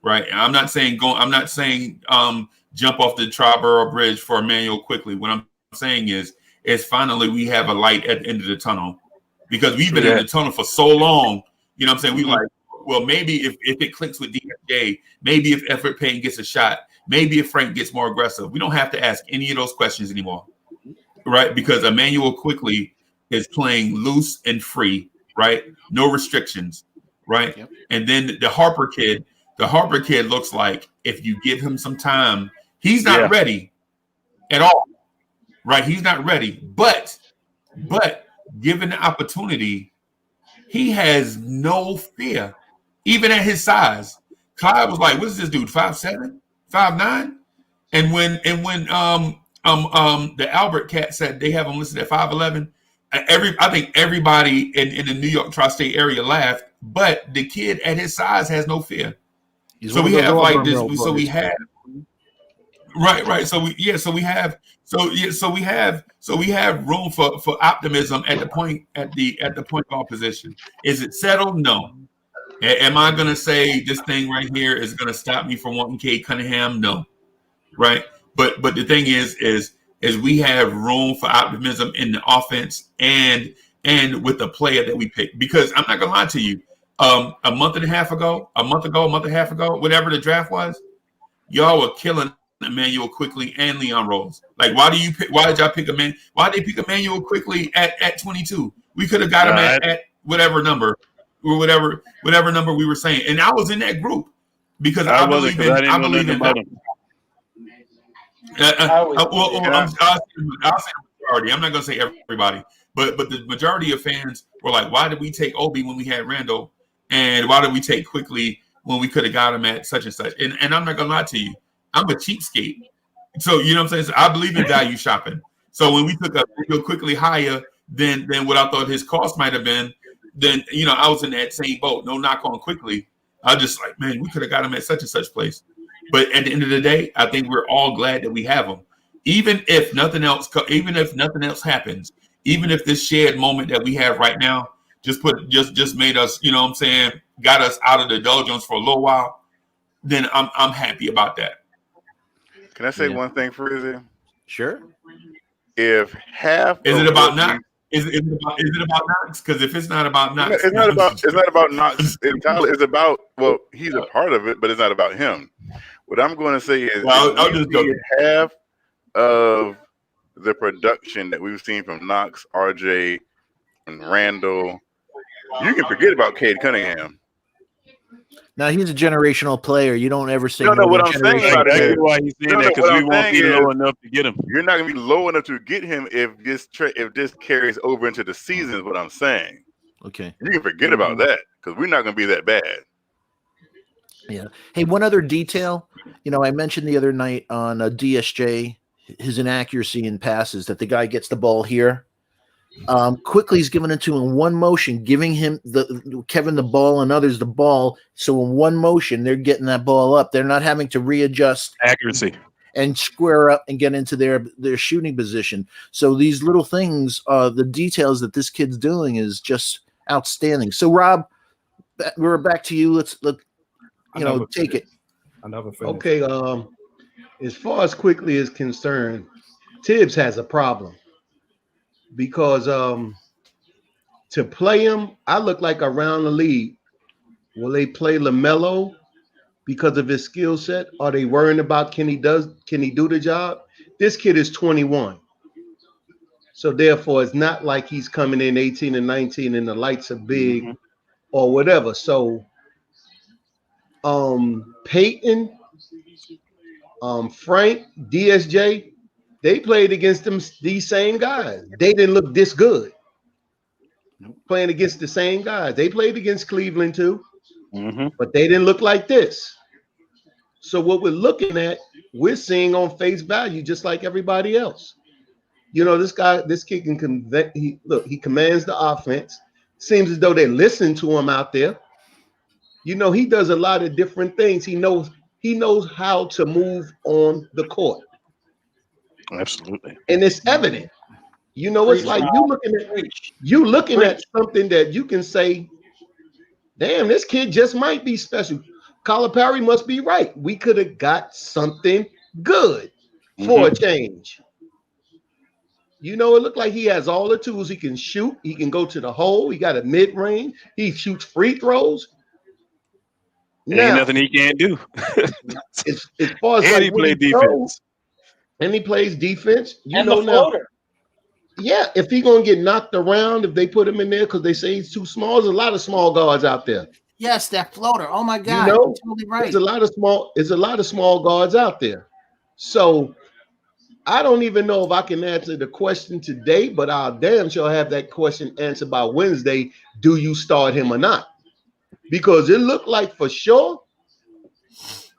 right? And I'm not saying jump off the Triborough Bridge for Emmanuel quickly. What I'm saying is finally we have a light at the end of the tunnel, because we've been in the tunnel for so long. You know what I'm saying? We like, well, maybe if it clicks with DSJ, maybe if Effort Payne gets a shot, maybe if Frank gets more aggressive. We don't have to ask any of those questions anymore. Right, because Emmanuel quickly is playing loose and free, right? No restrictions, right? Yep. And then the Harper kid looks like, if you give him some time, he's not ready at all, right? He's not ready, but given the opportunity, he has no fear, even at his size. Clyde was like, "What is this dude? 5'7", 5'9"?" And when the Albert cat said they have him listed at 5'11", I think everybody in the New York tri-state area laughed, but the kid at his size has no fear. So we have like this. So we have right. So we have room for optimism at the point guard position. Is it settled? No. Am I going to say this thing right here is going to stop me from wanting Cade Cunningham? No. Right. But the thing is we have room for optimism in the offense and with the player that we pick. Because I'm not gonna lie to you, a month and a half ago, whatever the draft was, y'all were killing Emmanuel Quickly and Leon Rose. Like, why did y'all pick why did they pick Emmanuel Quickly at 22? We could have got him at whatever number or whatever number we were saying. And I was in that group because I believe in I'll say the majority. I'm not going to say everybody, but the majority of fans were like, "Why did we take Obi when we had Randall, and why did we take Quickly when we could have got him at such and such?" And I'm not going to lie to you, I'm a cheapskate, so you know what I'm saying. So I believe in value shopping. So when we took Quickly higher than what I thought his cost might have been, then I was in that same boat. No knock on Quickly. I was just like, man, we could have got him at such and such place. But at the end of the day, I think we're all glad that we have them. Even if nothing else happens, even if this shared moment that we have right now just made us, got us out of the doldrums for a little while, then I'm happy about that. Can I say one thing, Frizzy? Sure. If half is it about Knox? Is it about Knox? Because if it's not about Knox, it's not about Knox entirely. It's about, well, he's a part of it, but it's not about him. What I'm going to say is, I'll just go half of the production that we've seen from Knox, RJ, and Randall. You can forget about Cade Cunningham. Now he's a generational player. You don't ever say no. What I'm saying about it is why he's saying that, because we won't be low enough to get him. You're not going to be low enough to get him if this carries over into the season. Is what I'm saying. Okay. You can forget about that because we're not going to be that bad. Yeah. Hey, one other detail. I mentioned the other night on DSJ his inaccuracy in passes, that the guy gets the ball here. Quickly he's given it to him in one motion, giving him Kevin the ball and others the ball. So in one motion, they're getting that ball up. They're not having to readjust accuracy and square up and get into their shooting position. So these little things, the details that this kid's doing is just outstanding. So Rob, we're back to you. Let's take it. I never finished. Okay. As far as Quickly is concerned, Tibbs has a problem because to play him, I look like around the league. Will they play LaMelo because of his skill set? Are they worrying about can he do the job? This kid is 21. So therefore, it's not like he's coming in 18 and 19 and the lights are big or whatever. So Peyton, Frank, DSJ, they played against these same guys. They didn't look this good. Playing against the same guys. They played against Cleveland too, but they didn't look like this. So what we're looking at, we're seeing on face value just like everybody else. This kid can he commands the offense. Seems as though they're listening to him out there. You know, he does a lot of different things. He knows how to move on the court. Absolutely. And it's evident. You know, it's like you looking at something that you can say, damn, this kid just might be special. Calipari must be right. We could have got something good for a change. You know, it looked like he has all the tools. He can shoot. He can go to the hole. He got a mid-range. He shoots free throws. Ain't nothing he can't do. as far as and like he played defense. And he plays defense. You and know the now. floater. Yeah, if he gonna get knocked around, if they put him in there because they say he's too small, there's a lot of small guards out there. Yes, that floater. Oh my God, you know, you're totally right. There's a lot of small guards out there. So I don't even know if I can answer the question today, but I'll damn sure have that question answered by Wednesday. Do you start him or not? Because it looked like for sure,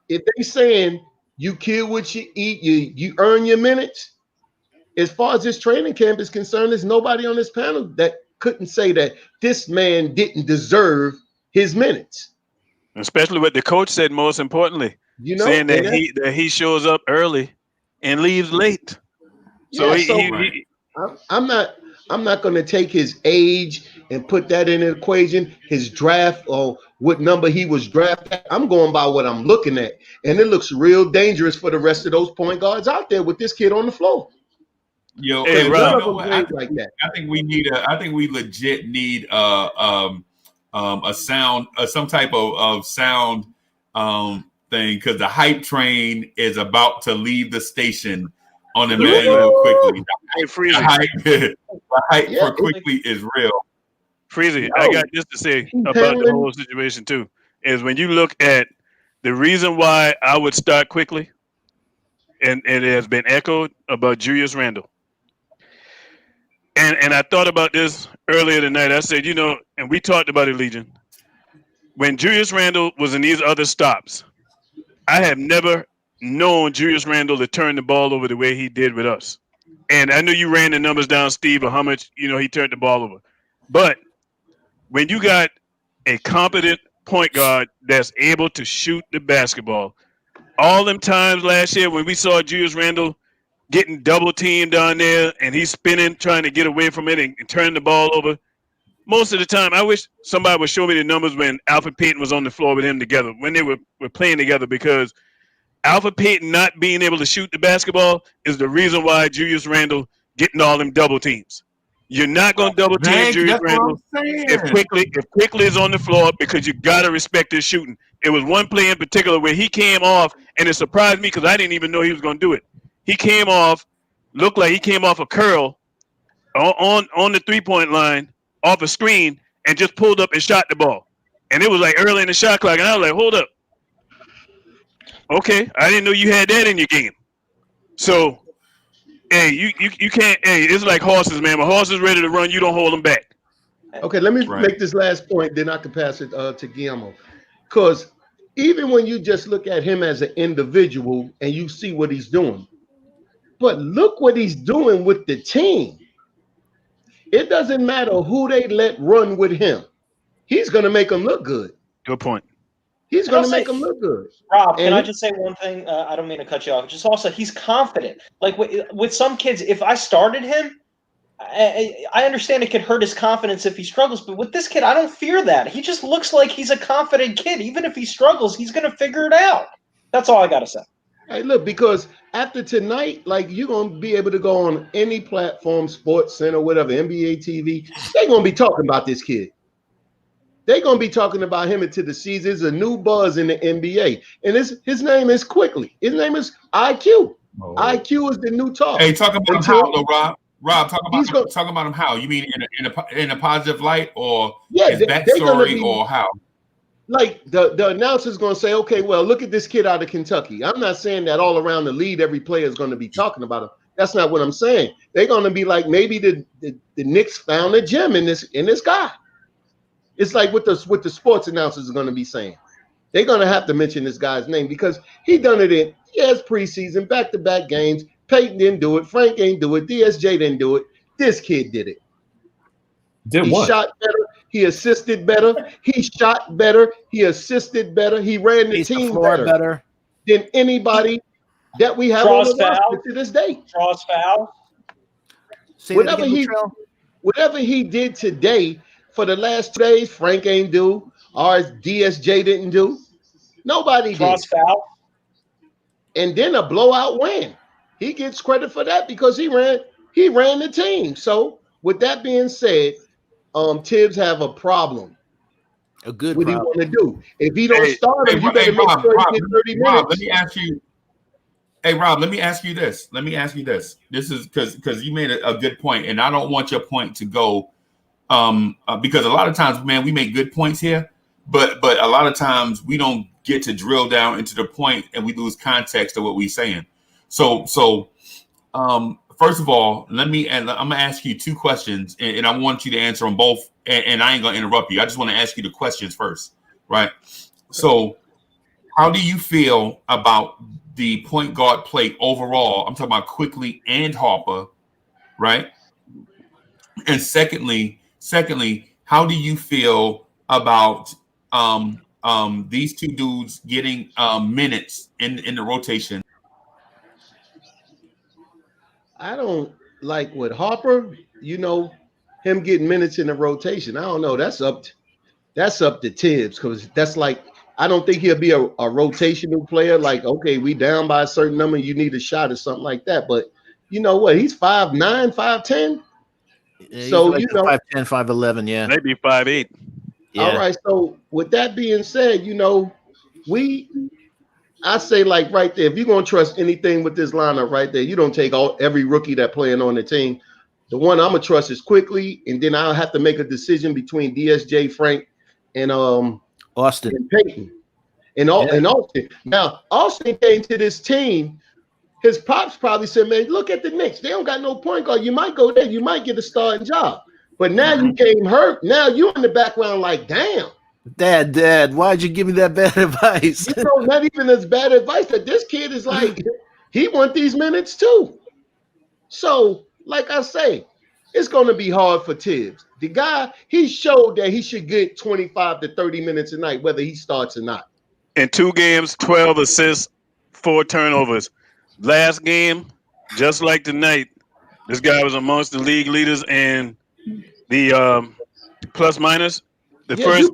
if they saying you kill what you eat, you earn your minutes. As far as this training camp is concerned, there's nobody on this panel that couldn't say that this man didn't deserve his minutes. Especially what the coach said, most importantly, saying that he shows up early and leaves late. So, I'm not going to take his age and put that in the equation, his draft or what number he was drafted. I'm going by what I'm looking at, and it looks real dangerous for the rest of those point guards out there with this kid on the floor. Yo, hey, Rob, you know what? I think we legit need a sound, some type of sound thing, because the hype train is about to leave the station on Emmanuel quickly. The hype for quickly is real. Freezy, I got this to say about the whole situation too. Is when you look at the reason why I would start quickly, and it has been echoed about Julius Randle. And I thought about this earlier tonight. I said, you know, and we talked about it, Legion. When Julius Randle was in these other stops, I have never known Julius Randle to turn the ball over the way he did with us. And I know you ran the numbers down, Steve, of how much, you know, he turned the ball over. But when you got a competent point guard that's able to shoot the basketball, all them times last year when we saw Julius Randle getting double teamed down there and he's spinning, trying to get away from it and turn the ball over, most of the time, I wish somebody would show me the numbers when Alfred Payton was on the floor with him together, when they were playing together, because Alfred Payton not being able to shoot the basketball is the reason why Julius Randle getting all them double teams. You're not going to double team Julius Randle if quickly is on the floor, because you got to respect his shooting. It was one play in particular where he came off, and it surprised me because I didn't even know he was going to do it. He came off, looked like he came off a curl on the three-point line, off a screen, and just pulled up and shot the ball. And it was like early in the shot clock, and I was like, hold up. Okay, I didn't know you had that in your game. So, hey, you can't, hey, it's like horses, man. When a horse is ready to run, you don't hold them back. Okay, let me make this last point, then I can pass it to Guillermo. Because even when you just look at him as an individual and you see what he's doing, but look what he's doing with the team. It doesn't matter who they let run with him. He's going to make them look good. Good point. He's going to make them look good. Rob, can I just say one thing? I don't mean to cut you off. Just also, he's confident. Like with some kids, if I started him, I understand it could hurt his confidence if he struggles. But with this kid, I don't fear that. He just looks like he's a confident kid. Even if he struggles, he's going to figure it out. That's all I got to say. Hey, look, because after tonight, like, you're going to be able to go on any platform, Sports Center, whatever, NBA TV. They're going to be talking about this kid. They're going to be talking about him into the season. There's a new buzz in the NBA. And his name is Quickly. His name is IQ. Oh. IQ is the new talk. Hey, talk about him how, though, Rob. Rob, talk about him how? You mean in a positive light, or his backstory, or how? Like the announcer's going to say, okay, well, look at this kid out of Kentucky. I'm not saying that all around the league, every player is going to be talking about him. That's not what I'm saying. They're going to be like, maybe the Knicks found a gem in this guy. It's like what the sports announcers are going to be saying. They're going to have to mention this guy's name because he done it in preseason, back-to-back games. Peyton didn't do it. Frank ain't do it. DSJ didn't do it. This kid did it. He shot better. He assisted better. He shot better. He assisted better. He ran the team better than anybody that we have on the roster to this day. Draws foul. Whatever he did today for the last 2 days, Frank ain't do, or DSJ didn't do. Nobody draws did. Foul. And then a blowout win. He gets credit for that because he ran the team. So with that being said, Tibbs have a problem. A good what problem. he want to do. If he don't start him, you better make sure he get 30 minutes. Rob, let me ask you. Hey, Rob, let me ask you this. This is because you made a good point, and I don't want your point to go because a lot of times, man, we make good points here, but a lot of times we don't get to drill down into the point, and we lose context of what we're saying. So first of all, I'm gonna ask you 2 questions, and I want you to answer them both. And I ain't gonna interrupt you. I just want to ask you the questions first, right? So, how do you feel about the point guard play overall? I'm talking about Quickly and Harper, right? And secondly, how do you feel about these 2 dudes getting minutes in the rotation? I don't like with Harper, him getting minutes in the rotation. I don't know. That's up to Tibbs, because that's like, I don't think he'll be a rotational player. Like, okay, we down by a certain number, you need a shot or something like that. But you know what? He's 5'9", 5'10". Yeah, so like 5'10", 5'11", yeah. Maybe 5'8". Yeah. All right. So with that being said, I say, like, right there, if you're gonna trust anything with this lineup right there, you don't take every rookie that playing on the team. The one I'm gonna trust is Quickly, and then I'll have to make a decision between DSJ, Frank, and Austin and Peyton and Austin. Now, Austin came to this team. His pops probably said, "Man, look at the Knicks. They don't got no point guard. You might go there. You might get a starting job. But now you came hurt. Now you in the background, like, damn." Dad, why'd you give me that bad advice? Not even as bad advice that this kid is like, he want these minutes too. So, like I say, it's going to be hard for Tibbs. The guy, he showed that he should get 25 to 30 minutes a night, whether he starts or not. In 2 games, 12 assists, 4 turnovers. Last game, just like tonight, this guy was amongst the league leaders in the plus minus. The first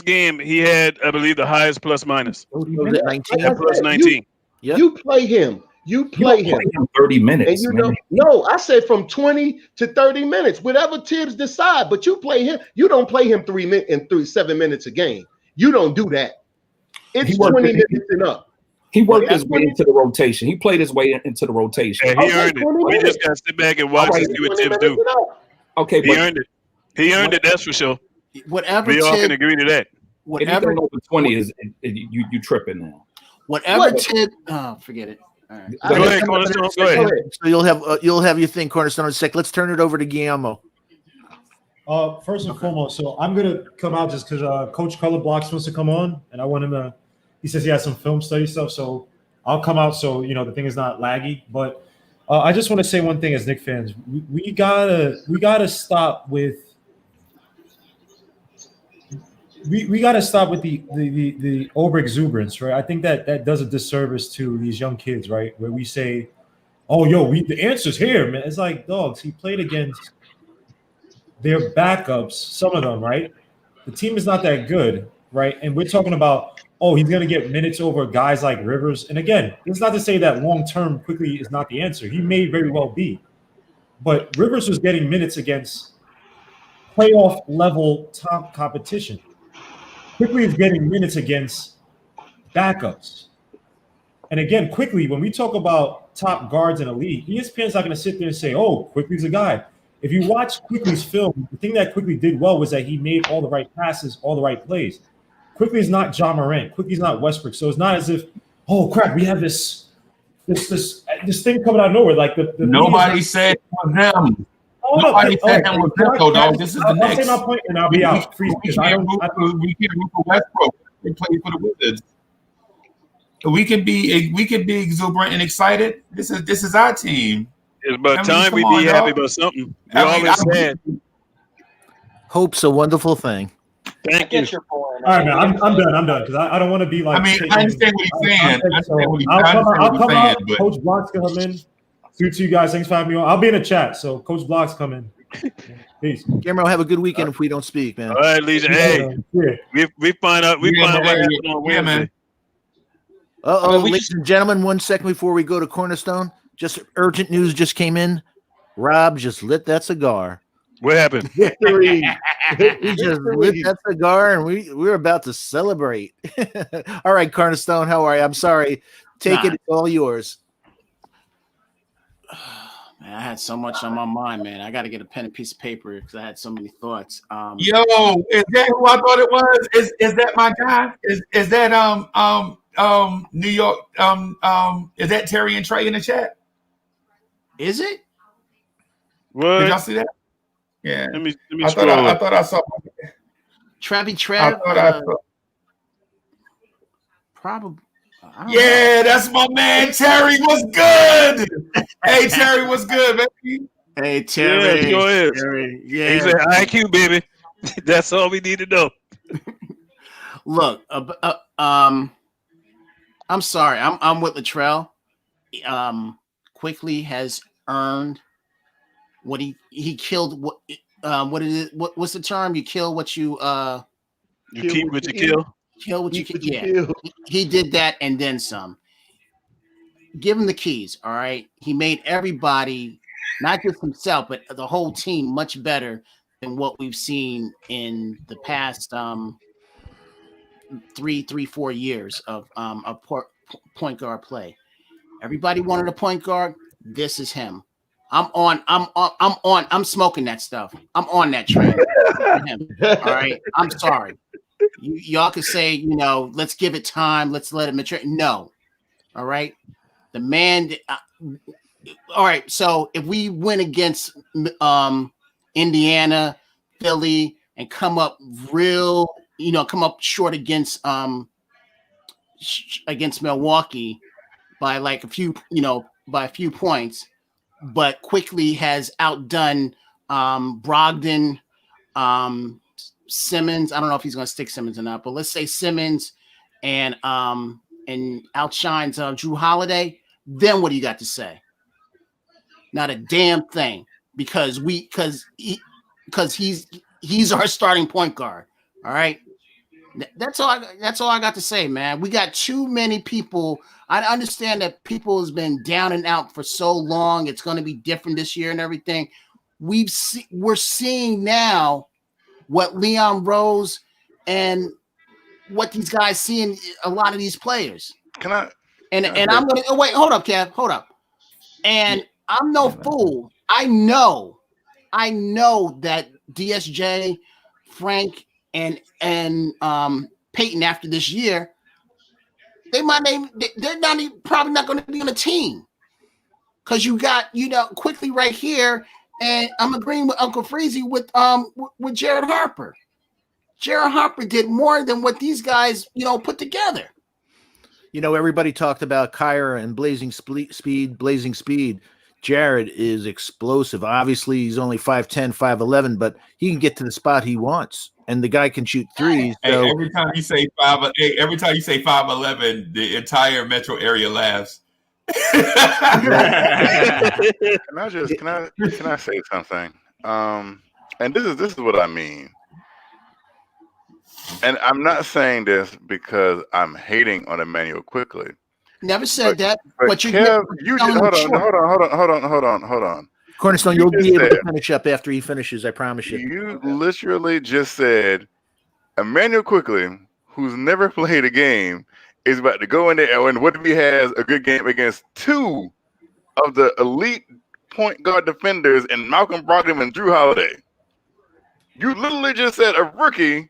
game he had, I believe, the highest plus minus. Was it 19? Plus 19. You play him. You play him 30 minutes. And no, I said from 20 to 30 minutes, whatever Tibbs decide. But you play him. You don't play him 7 minutes a game. You don't do that. It's 20 minutes and up. He worked his way into the rotation. He played his way into the rotation. Yeah, he earned it. We just gotta sit back and watch and see what Tibbs do. Okay, he earned it. He earned it. That's for sure. Whatever we all can agree to that. Whatever over 20 is you tripping now. Whatever Tibbs. Oh, forget it. All right. Go ahead, Cornerstone. Go ahead. So you'll have your thing, Cornerstone, in a sec. Let's turn it over to Guillermo. First and foremost, so I'm gonna come out just because Coach Color Blocks wants to come on, and I want him to. He says he has some film study stuff, so I'll come out so the thing is not laggy. But I just want to say one thing as Knicks fans: we gotta stop with. We got to stop with the over exuberance, right? I think that does a disservice to these young kids, right? Where we say, "Oh, the answer's here, man." It's like, dogs. He played against their backups, some of them, right? The team is not that good, right? And we're talking about, oh, he's going to get minutes over guys like Rivers. And again, it's not to say that long-term Quickly is not the answer. He may very well be. But Rivers was getting minutes against playoff-level top competition. Quickly is getting minutes against backups. And again, Quickly, when we talk about top guards in the league, ESPN's not going to sit there and say, oh, Quickly's a guy. If you watch Quickly's film, the thing that Quickly did well was that he made all the right passes, all the right plays. Quickly is not John Morant. Quickly is not Westbrook. So it's not as if, oh crap, we have this thing coming out of nowhere. Like the nobody said it was him. Nobody said him was him, dog. This is the Knicks. I'll say my point and I'll be out. We can't root for Westbrook. They play for the Wizards. We can be exuberant and excited. This is our team. It's about time we be happy about something. We always said Hope's a wonderful thing. I get your point. All right, man. I'm done. I'm done because I don't want to be like. I mean, I understand what he's saying. I'll come out. Coach Blocks can come in. To you guys. Thanks for having me on. I'll be in the chat. So Coach Blocks come in. Peace. Cameron, have a good weekend if we don't speak, man. All right, Lisa. Hey, we find out. We find out what happened on Wednesday. Ladies and gentlemen, 1 second before we go to Cornerstone, just urgent news just came in. Rob just lit that cigar. What happened? Victory. He just lit that cigar, and we're about to celebrate. All right, Cornerstone, how are you? I'm sorry. Take it. It's all yours. Man, I had so much on my mind, man. I got to get a pen and piece of paper because I had so many thoughts. Yo, is that who I thought it was? Is that my guy? Is that New York? Is that Terry and Trey in the chat? Is it? What? Did y'all see that? Yeah. Let me I thought I saw. Travy Trev. Probably. Yeah, that's my man Terry. What's good? Hey Terry, what's good, baby? Hey Terry. Yeah, sure is. Terry. Yeah. He said IQ, baby. That's all we need to know. Look, I'm sorry. I'm with Latrell. Quickly has earned what he killed. What is it? What's the term? You kill what you You keep what you kill. Kill what you kill. Yeah, he did that and then some. Give him the keys. All right. He made everybody, not just himself, but the whole team, much better than what we've seen in the past 4 years of point guard play. Everybody wanted a point guard. This is him. I'm smoking that stuff. I'm on that train. All right. I'm sorry. Y'all could say, let's give it time. Let's let it mature. No. All right. The man. All right. So if we win against Indiana, Philly, and come up short against Milwaukee by like a few points, but quickly has outdone Brogdon, Simmons. I don't know if he's going to stick Simmons or not, but let's say Simmons and outshines Drew Holiday. Then what do you got to say? Not a damn thing, because he's our starting point guard. All right. That's all I got to say, man. We got too many people. I understand that people has been down and out for so long. It's going to be different this year and everything. We're seeing now what Leon Rose and what these guys see in a lot of these players. And I'm going to wait. Hold up, Kev. Hold up. And I'm no fool. I know that DSJ, Frank, and Peyton after this year, they're probably not going to be on a team, because you got quickly right here, and I'm agreeing with Uncle Freezy with Jared Harper. Jared Harper did more than what these guys put together. Everybody talked about Kyra and blazing speed. Jared is explosive. Obviously, he's only 5'10", 5'11", but he can get to the spot he wants, and the guy can shoot threes. So. Hey, every time you say 5'11", the entire metro area laughs. Can I say something? And this is what I mean. And I'm not saying this because I'm hating on Emmanuel Quickly. Never said that. But Kev, hold on. Cornerstone, you'll be able to finish up after he finishes. I promise you. You literally just said Emmanuel Quickly, who's never played a game, is about to go in there, and what if he has a good game against two of the elite point guard defenders in Malcolm Brogdon and Drew Holiday? You literally just said a rookie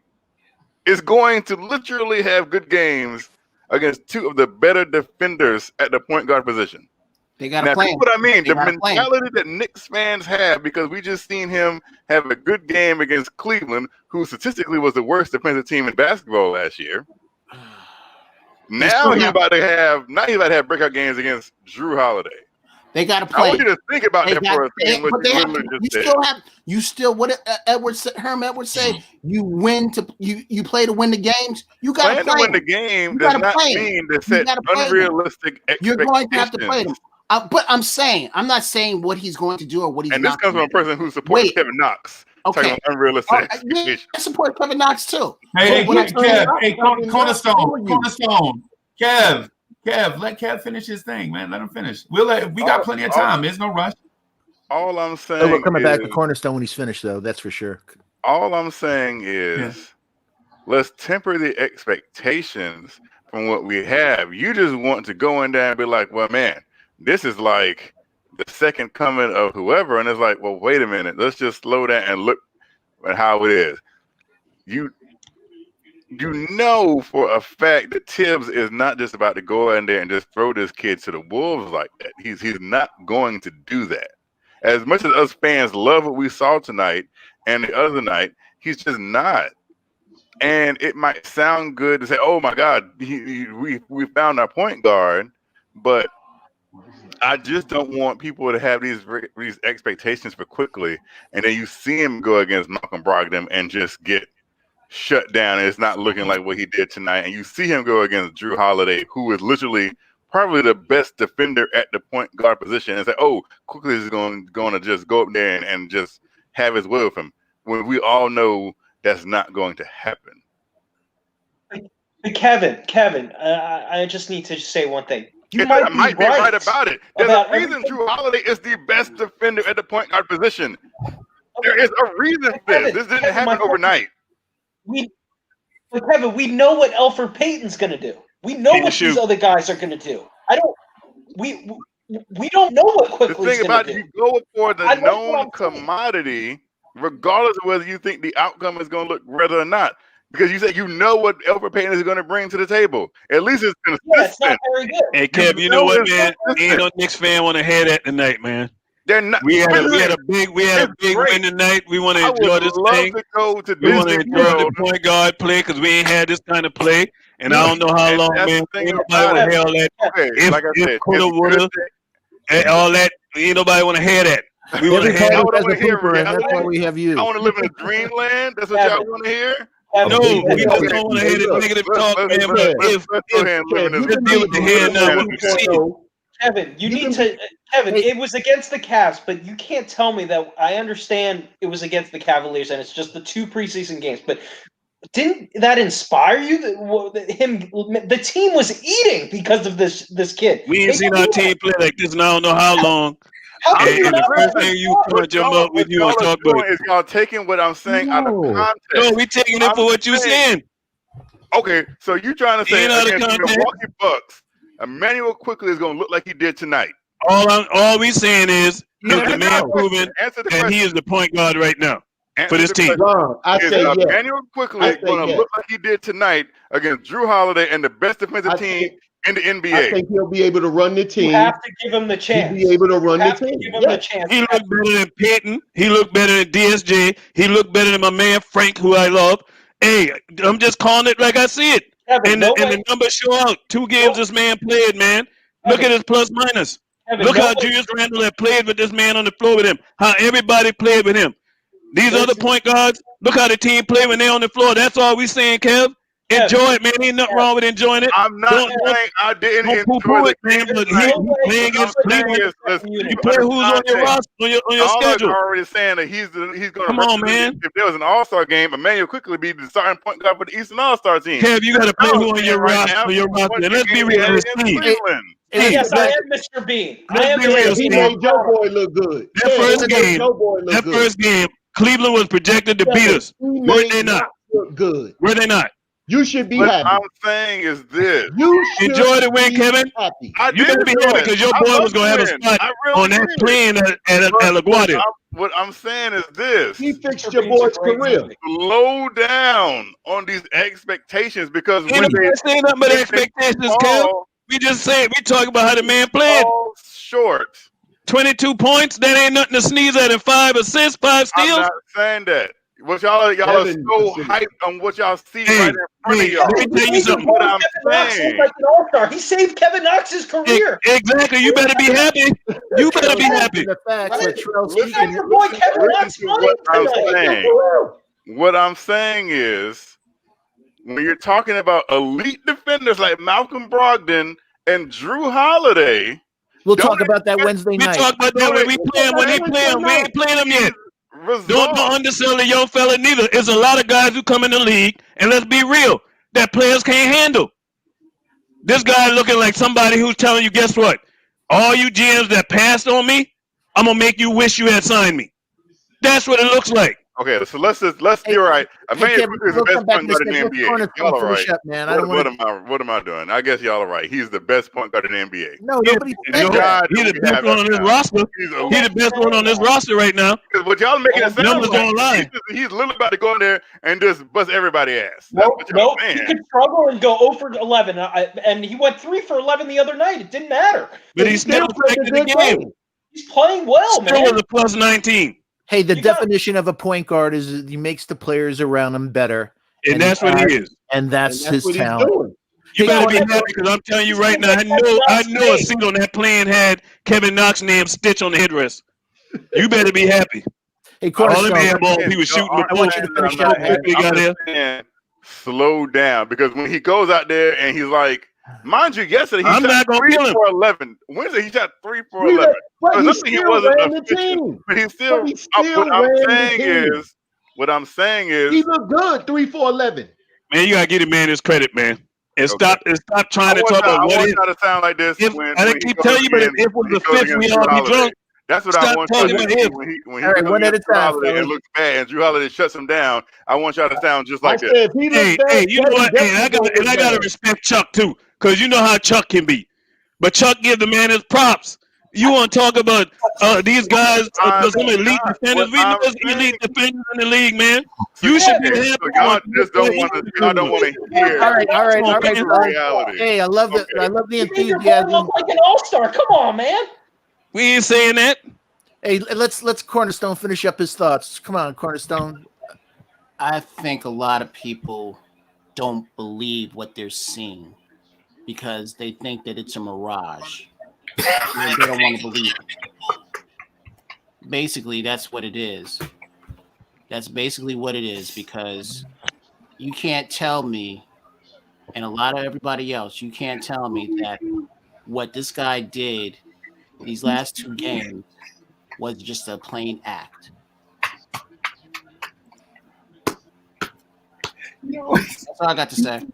is going to literally have good games against two of the better defenders at the point guard position. They got to play. That's what I mean. The mentality that Knicks fans have, because we just seen him have a good game against Cleveland, who statistically was the worst defensive team in basketball last year. Now he's about to have breakout games against Drew Holiday. They got to I play. want you to think about that for a second. What you literally just said. You still what did Herm Edwards say? You win to you play to win the games. You got to play to win the game does not mean to set unrealistic expectations. You're going to have to play them. But I'm not saying what he's going to do or what he's and this not comes from a person who supports Kevin Knox. Okay. Unrealistic expectations. I support Kevin Knox too. Hey, Cornerstone. Kev, let Kev finish his thing, man. Let him finish. We got plenty of time. There's no rush. All I'm saying we're coming back to Cornerstone when he's finished, though. That's for sure. All I'm saying is let's temper the expectations from what we have. You just want to go in there and be like, well, man, this is like the second coming of whoever. And it's like, well, wait a minute. Let's just slow down and look at how it is. You know for a fact that Tibbs is not just about to go in there and just throw this kid to the wolves like that. He's not going to do that. As much as us fans love what we saw tonight and the other night, he's just not. And it might sound good to say, oh, my God, we found our point guard. But I just don't want people to have these expectations for quickly. And then you see him go against Malcolm Brogdon and just get shut down. And it's not looking like what he did tonight. And you see him go against Drew Holiday, who is literally probably the best defender at the point guard position, and say, oh, quickly is going to just go up there and just have his way with him. When we all know that's not going to happen. Kevin, I just need to say one thing. You might be right about it. There's a reason Drew Holiday is the best defender at the point guard position. Okay. There is a reason for this. This didn't happen overnight. Kevin, we know what Elfrid Payton's going to do. We know what these other guys are going to do. We don't know what Quickly's going to do. You go for the known commodity, regardless of whether you think the outcome is going to look better or not. Because you said you know what Elfrid Payton is going to bring to the table. At least it's consistent. Yeah, it's not very good. Hey, Kev, you know what, man? Ain't no Knicks fan want to hear that tonight, man. They're not. We had a big win tonight. We want to enjoy this thing. We want to enjoy the point guard play because we ain't had this kind of play, and I don't know how long, man. Ain't nobody want to hear all that. If coulda, woulda, all that. Ain't nobody want to hear that. We want to hear. That's why we have you. I want to live in a dreamland. That's what y'all want to hear. No, we just don't want to hear the negative talk, man. But if just deal with the head now, what we see. Kevin, Kevin, it was against the Cavs, but you can't tell me that. I understand it was against the Cavaliers and it's just the 2 preseason games, but didn't that inspire you? The team was eating because of this kid. We ain't seen our team play like this in I don't know how long. And the first thing you punch them up with you and talk about is y'all taking what I'm saying out of context. No, we taking it for what you're saying. Okay, so you trying to say against the Milwaukee Bucks, Emmanuel Quickly is going to look like he did tonight. All we saying is the man proven that he is the point guard right now for this team. I say yes. Emmanuel Quickly going to look like he did tonight against Drew Holiday and the best defensive team in the NBA. I think he'll be able to run the team. You have to give him the chance. He'll be able to run the team. Give him the chance. He looked better than Payton. He looked better than DSJ. He looked better than my man Frank, who I love. Hey, I'm just calling it like I see it. And the numbers show out. 2 games this man played, man. Look at his plus minus. Look how Julius Randle had played with this man on the floor with him. How everybody played with him. These other point guards, look how the team play when they're on the floor. That's all we saying, Kev. Enjoy it, man. Ain't nothing wrong with enjoying it. I'm not saying I didn't enjoy it, man. But he playing against Cleveland. You play who's on your roster, on your schedule. I'm already saying that he's going to. Come on, man. If there was an All-Star game, Emmanuel Quickly be the starting point guard for the Eastern All-Star team. Kev, you got to play who on your roster. And let's be realistic. Yes, I am Mr. Bean. He made Joe Boy look good. That first game, Cleveland was projected to beat us. Were they not? Good. Were they not? You should be what happy. I'm saying is this. You enjoy the win, Kevin. You better be happy because your boy was going to have a spot on that plane at LaGuardia. What I'm saying is this. He fixed your boy's career. Slow down on these expectations because when they say nothing but expectations, Kev. We just said we talking about how the man played. Short. 22 points. That ain't nothing to sneeze at. And 5 assists, 5 steals. I'm not saying that. What y'all are Kevin so City. hyped on what y'all see right in front of y'all. let me tell you something. What I'm Kevin Knox saying. looked like an all-star. He saved Kevin Knox's career. Exactly. You better be happy. You better be happy. The facts, Right? Latrell Listen, speaking. Your boy Kevin listen Knox to money what I'm tonight. saying. What I'm saying is, when you're talking about elite defenders like Malcolm Brogdon and Drew Holiday, We'll talk about that Wednesday We night. talk about that when we play him. When he play him, we ain't playing him yet. Don't undersell the young fella neither. There's a lot of guys who come in the league, and let's be real, that players can't handle. This guy looking like somebody who's telling you, guess what? All you GMs that passed on me, I'm gonna make you wish you had signed me. That's what it looks like. Okay, so let's you're right. Emmanuel Quickly is the best point guard in the NBA. Y'all are right. Up, man. What am I doing? I guess y'all are right. He's the best point guard in the NBA. No, nobody. He's the best one on this roster. He's the best one on this roster right now. Because what y'all making it sound Numbers like, don't lie. he's literally about to go in there and just bust everybody's ass. Nope. He could struggle and go 0 for 11, and he went 3 for 11 the other night. It didn't matter. But he still affected the game. He's playing well, man. Still was a plus 19. Hey, the definition of a point guard is he makes the players around him better. And that's what he is. And that's his talent. You better be happy because I'm telling you right now, I know a seat on that plane had Kevin Knox name stitched on the headrest. You better be happy. Hey, all them handballs he was shooting before he got there. Slow down, because when he goes out there and he's like, mind you, yesterday he shot 3 for 11. Wednesday he shot 3 for 11. But he still ran the efficient, team. But he still. What I'm saying is, he looked good 3 for 11. Man, you gotta give the man his credit, man. And stop trying to talk about what it to sound like this. I keep telling you, but if it was the fifth, we all be drunk. That's what I want y'all to do when he goes against Drew Holiday and looks bad and Drew Holiday shuts him down. I want y'all to sound just like that. Hey, you know what? Hey, I gotta respect Chuck too, because you know how Chuck can be. But Chuck give the man his props. You want to talk about these guys, some elite defenders? We know there's elite defenders in the league, man. You should be happy. Y'all just don't want to. Y'all don't want to hear. All right. Reality. Hey, I love the enthusiasm. Look like an all-star. Come on, man. We ain't saying that. Hey, let's Cornerstone finish up his thoughts. Come on, Cornerstone. I think a lot of people don't believe what they're seeing because they think that it's a mirage. They don't want to believe it. Basically, that's what it is. That's basically what it is, because you can't tell me, and a lot of everybody else, you can't tell me that what this guy did these last 2 games was just a plain act. That's all I got to say.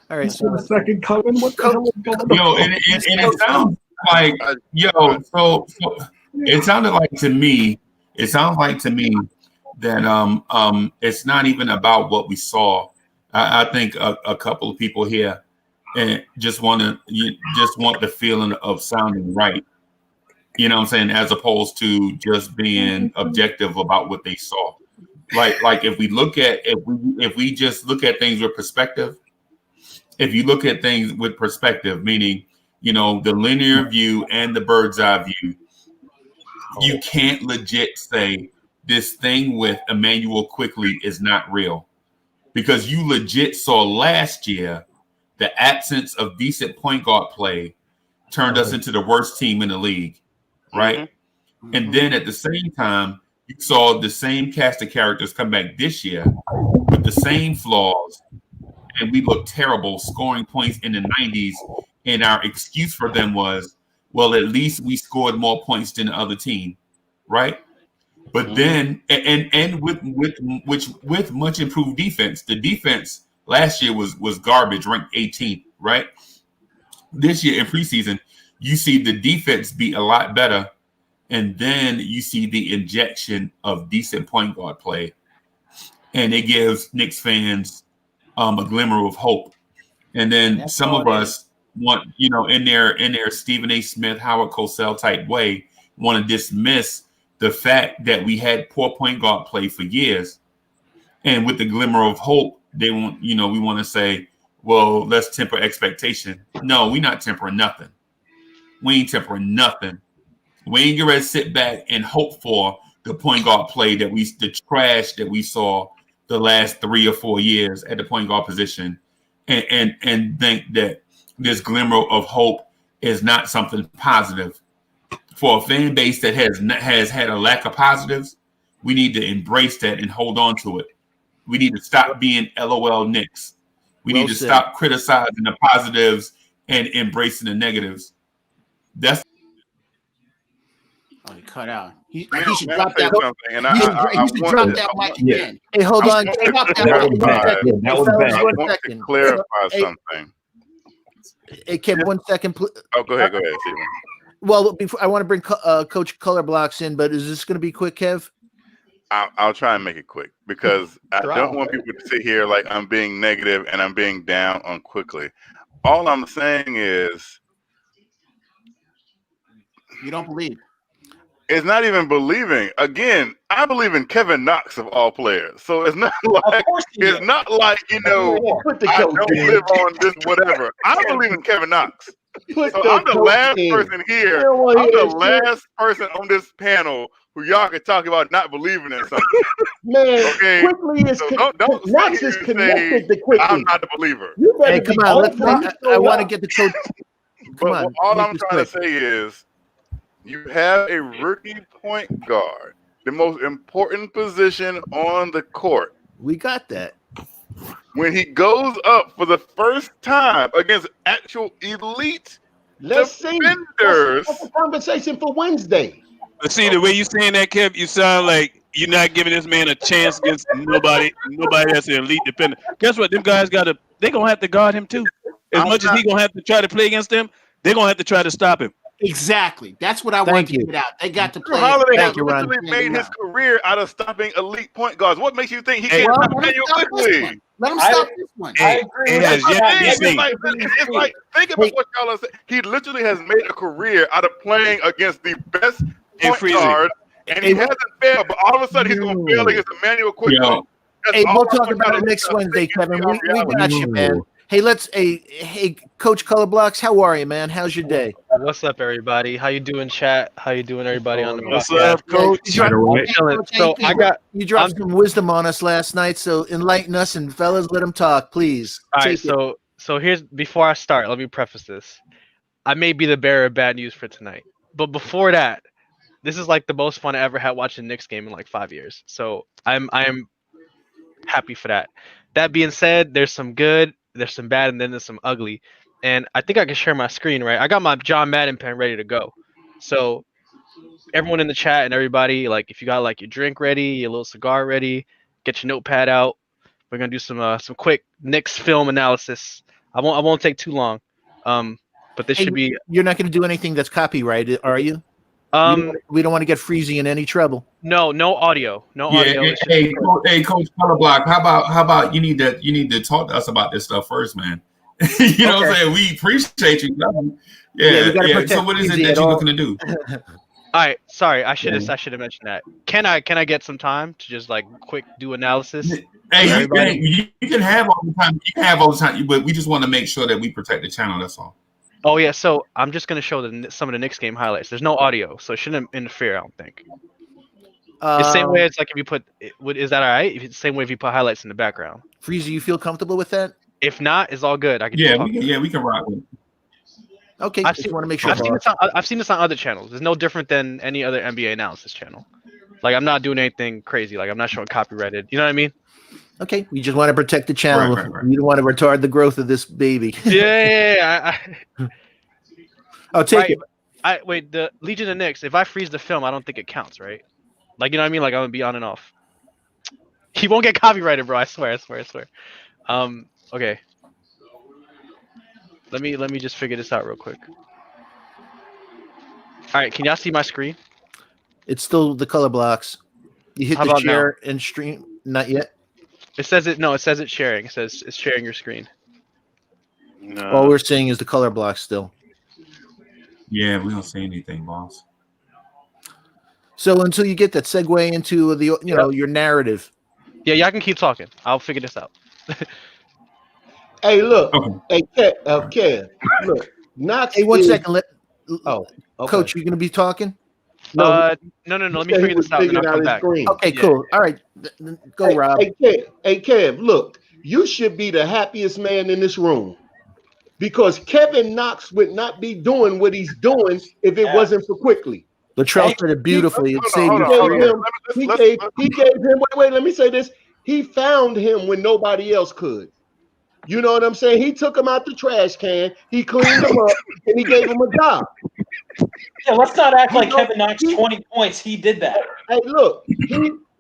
All right. So the second coming. What the hell is going on? Yo, and it sounds like So it sounded like to me. It sounds like to me that it's not even about what we saw. I think a couple of people here and just want the feeling of sounding right. You know what I'm saying? As opposed to just being objective about what they saw. Like if we just look at things with perspective, if you look at things with perspective, meaning, you know, the linear view and the bird's eye view, you can't legit say this thing with Emmanuel Quickly is not real, because you legit saw last year the absence of decent point guard play turned us into the worst team in the league. Right. Mm-hmm. And then at the same time, you saw the same cast of characters come back this year with the same flaws. And we looked terrible, scoring points in the 90s. And our excuse for them was, well, at least we scored more points than the other team. Right. But then and with much improved defense, the defense last year was garbage, ranked 18th. Right. This year in preseason, you see the defense be a lot better, and then you see the injection of decent point guard play, and it gives Knicks fans a glimmer of hope. And then some of us want, you know, in their Stephen A. Smith, Howard Cosell type way, want to dismiss the fact that we had poor point guard play for years, and with the glimmer of hope, they want, you know, we want to say, well, let's temper expectation. No, we're not tempering nothing. We ain't tempering nothing. We ain't going to sit back and hope for the point guard play the trash that we saw the last 3 or 4 years at the point guard position, and think that this glimmer of hope is not something positive for a fan base that has had a lack of positives. We need to embrace that and hold on to it. We need to stop being LOL Knicks. We need to stop criticizing the positives and embracing the negatives. That's he cut out. He May should I drop say that. something? And He I should want drop to- that I mic want- again. Hey, hold I on. want Hey, drop to that That mic was clarify- bad. Yeah, that was fellas, bad. I one want to second. clarify Hey. something. Hey, Kev, 1 second, please. Oh, go ahead, Stephen. Well, before I want to bring Coach Color Blocks in, but is this going to be quick, Kev? I'll try and make it quick because I don't want people to sit here like I'm being negative and I'm being down on quickly. All I'm saying is You don't believe. it's not even believing. Again, I believe in Kevin Knox of all players. So it's not like it's not like, you know, Put the I coach don't in. live on this whatever. I believe in Kevin Knox. Put So the I'm the coach last in. person here. I don't wanna I'm hear the that shit. last person on this panel who y'all can talk about not believing in something. Man, Okay, Quickly is so don't Knox sit is here and say connected to Quickly. I'm not the believer. You better Hey, be come on. Let's. grateful I you want to showed get the coach. Come But on. all make I'm this trying quick. to say is you have a rookie point guard, the most important position on the court. We got that. When he goes up for the first time against actual elite Let's see. defenders. That's a conversation for Wednesday. But see, the way you saying that, Kev, you sound like you're not giving this man a chance against nobody that's an elite defender. Guess what? Them guys they're gonna have to guard him too. As I'm much as not- he gonna have to try to play against them, they're gonna have to try to stop him. Exactly. That's what I want to get out. They got to Drew play. Holiday has Thank you, Ron. literally made his career out of stopping elite point guards. What makes you think he Hey, can't Well, stop let him Daniel stop this quickly? one. Let him stop this one. Hey, agree it with has that. yet to be It's seen. like think about what y'all are saying. He literally has made a career out of playing against the best point freezing. guard, and he hasn't failed. But all of a sudden, he's going to fail against Emmanuel quickly. Yo. That's Hey, all we'll I talk want about y'all it to next think Wednesday, is Kevin. our We reality. got you, man. Hey, hey, Coach Color Blocks, how are you, man? How's your day? What's up, everybody? How you doing, chat? How you doing, everybody on the What's podcast? up, Coach? You dropped, Right. Chilling. So I got. you dropped some wisdom on us last night, so enlighten us and fellas, let them talk, please. All right. Take it. So here's before I start. Let me preface this. I may be the bearer of bad news for tonight, but before that, this is like the most fun I ever had watching a Knicks game in like 5 years. So I am happy for that. That being said, there's some good, there's some bad, and then there's some ugly. And I think I can share my screen, right? I got my John Madden pen ready to go. So everyone in the chat and everybody, like if you got like your drink ready, your little cigar ready, get your notepad out. We're gonna do some quick Knicks film analysis. I won't take too long. But this Hey, should be You're not going to do anything that's copyrighted, are you? We don't want to get Freezy in any trouble. no audio. No audio. Yeah, It's just hey, Coach Color how about you need to talk to us about this stuff first, man. You know what I'm saying? We appreciate you. Yeah, we gotta Yeah. protect So what is it Freezy that at you're all. looking to do? all right. Sorry, I should have mentioned that. Can I get some time to just like quick do analysis? Hey, Everybody? you can have all the time. You can have all the time, but we just want to make sure that we protect the channel. That's all. Oh yeah. So I'm just gonna show some of the Knicks game highlights. There's no audio, so it shouldn't interfere. I don't think. The same way it's like if you put, is that all right? If it's the same way if you put highlights in the background. Freezy, you feel comfortable with that? If not, it's all good. I can Yeah, talk. we can rock with it. Okay, I've just seen, want to make sure. I've seen this on other channels. It's no different than any other NBA analysis channel. Like I'm not doing anything crazy. Like I'm not showing copyrighted. You know what I mean? Okay, we just want to protect the channel. Right. You don't want to retard the growth of this baby. Yeah. Oh, take it. Wait. The Legion of Knicks. If I freeze the film, I don't think it counts, right? Like you know what I mean? Like I'm gonna be on and off. He won't get copyrighted, bro. I swear. Okay. Let me just figure this out real quick. All right, can y'all see my screen? It's still the color blocks. You hit How the about share and stream. Not yet. It says it. No, it says it's sharing. It says it's sharing your screen. All we're seeing is the color blocks still. Yeah, we don't say anything, boss. So until you get that segue into the your narrative. Yeah, y'all can keep talking. I'll figure this out. Hey, look. Okay. Hey, Kev. Look. Knox. Hey, 1 is- second. Oh, okay. Coach, you going to be talking? No, he let me said he figure was this out, and then figuring I'll out come his back. screen. Okay, Yeah. cool. All right, go, Rob. Hey, Kev, look, you should be the happiest man in this room because Kevin Knox would not be doing what he's doing if it wasn't for Quickly. Latrell said it beautifully. It saved hold his on. career. He gave him. Wait. Let me say this. He found him when nobody else could. You know what I'm saying? He took him out the trash can. He cleaned him up, and he gave him a job. Yeah, let's not act like Kevin Knox 20 points. He did that. Hey, look,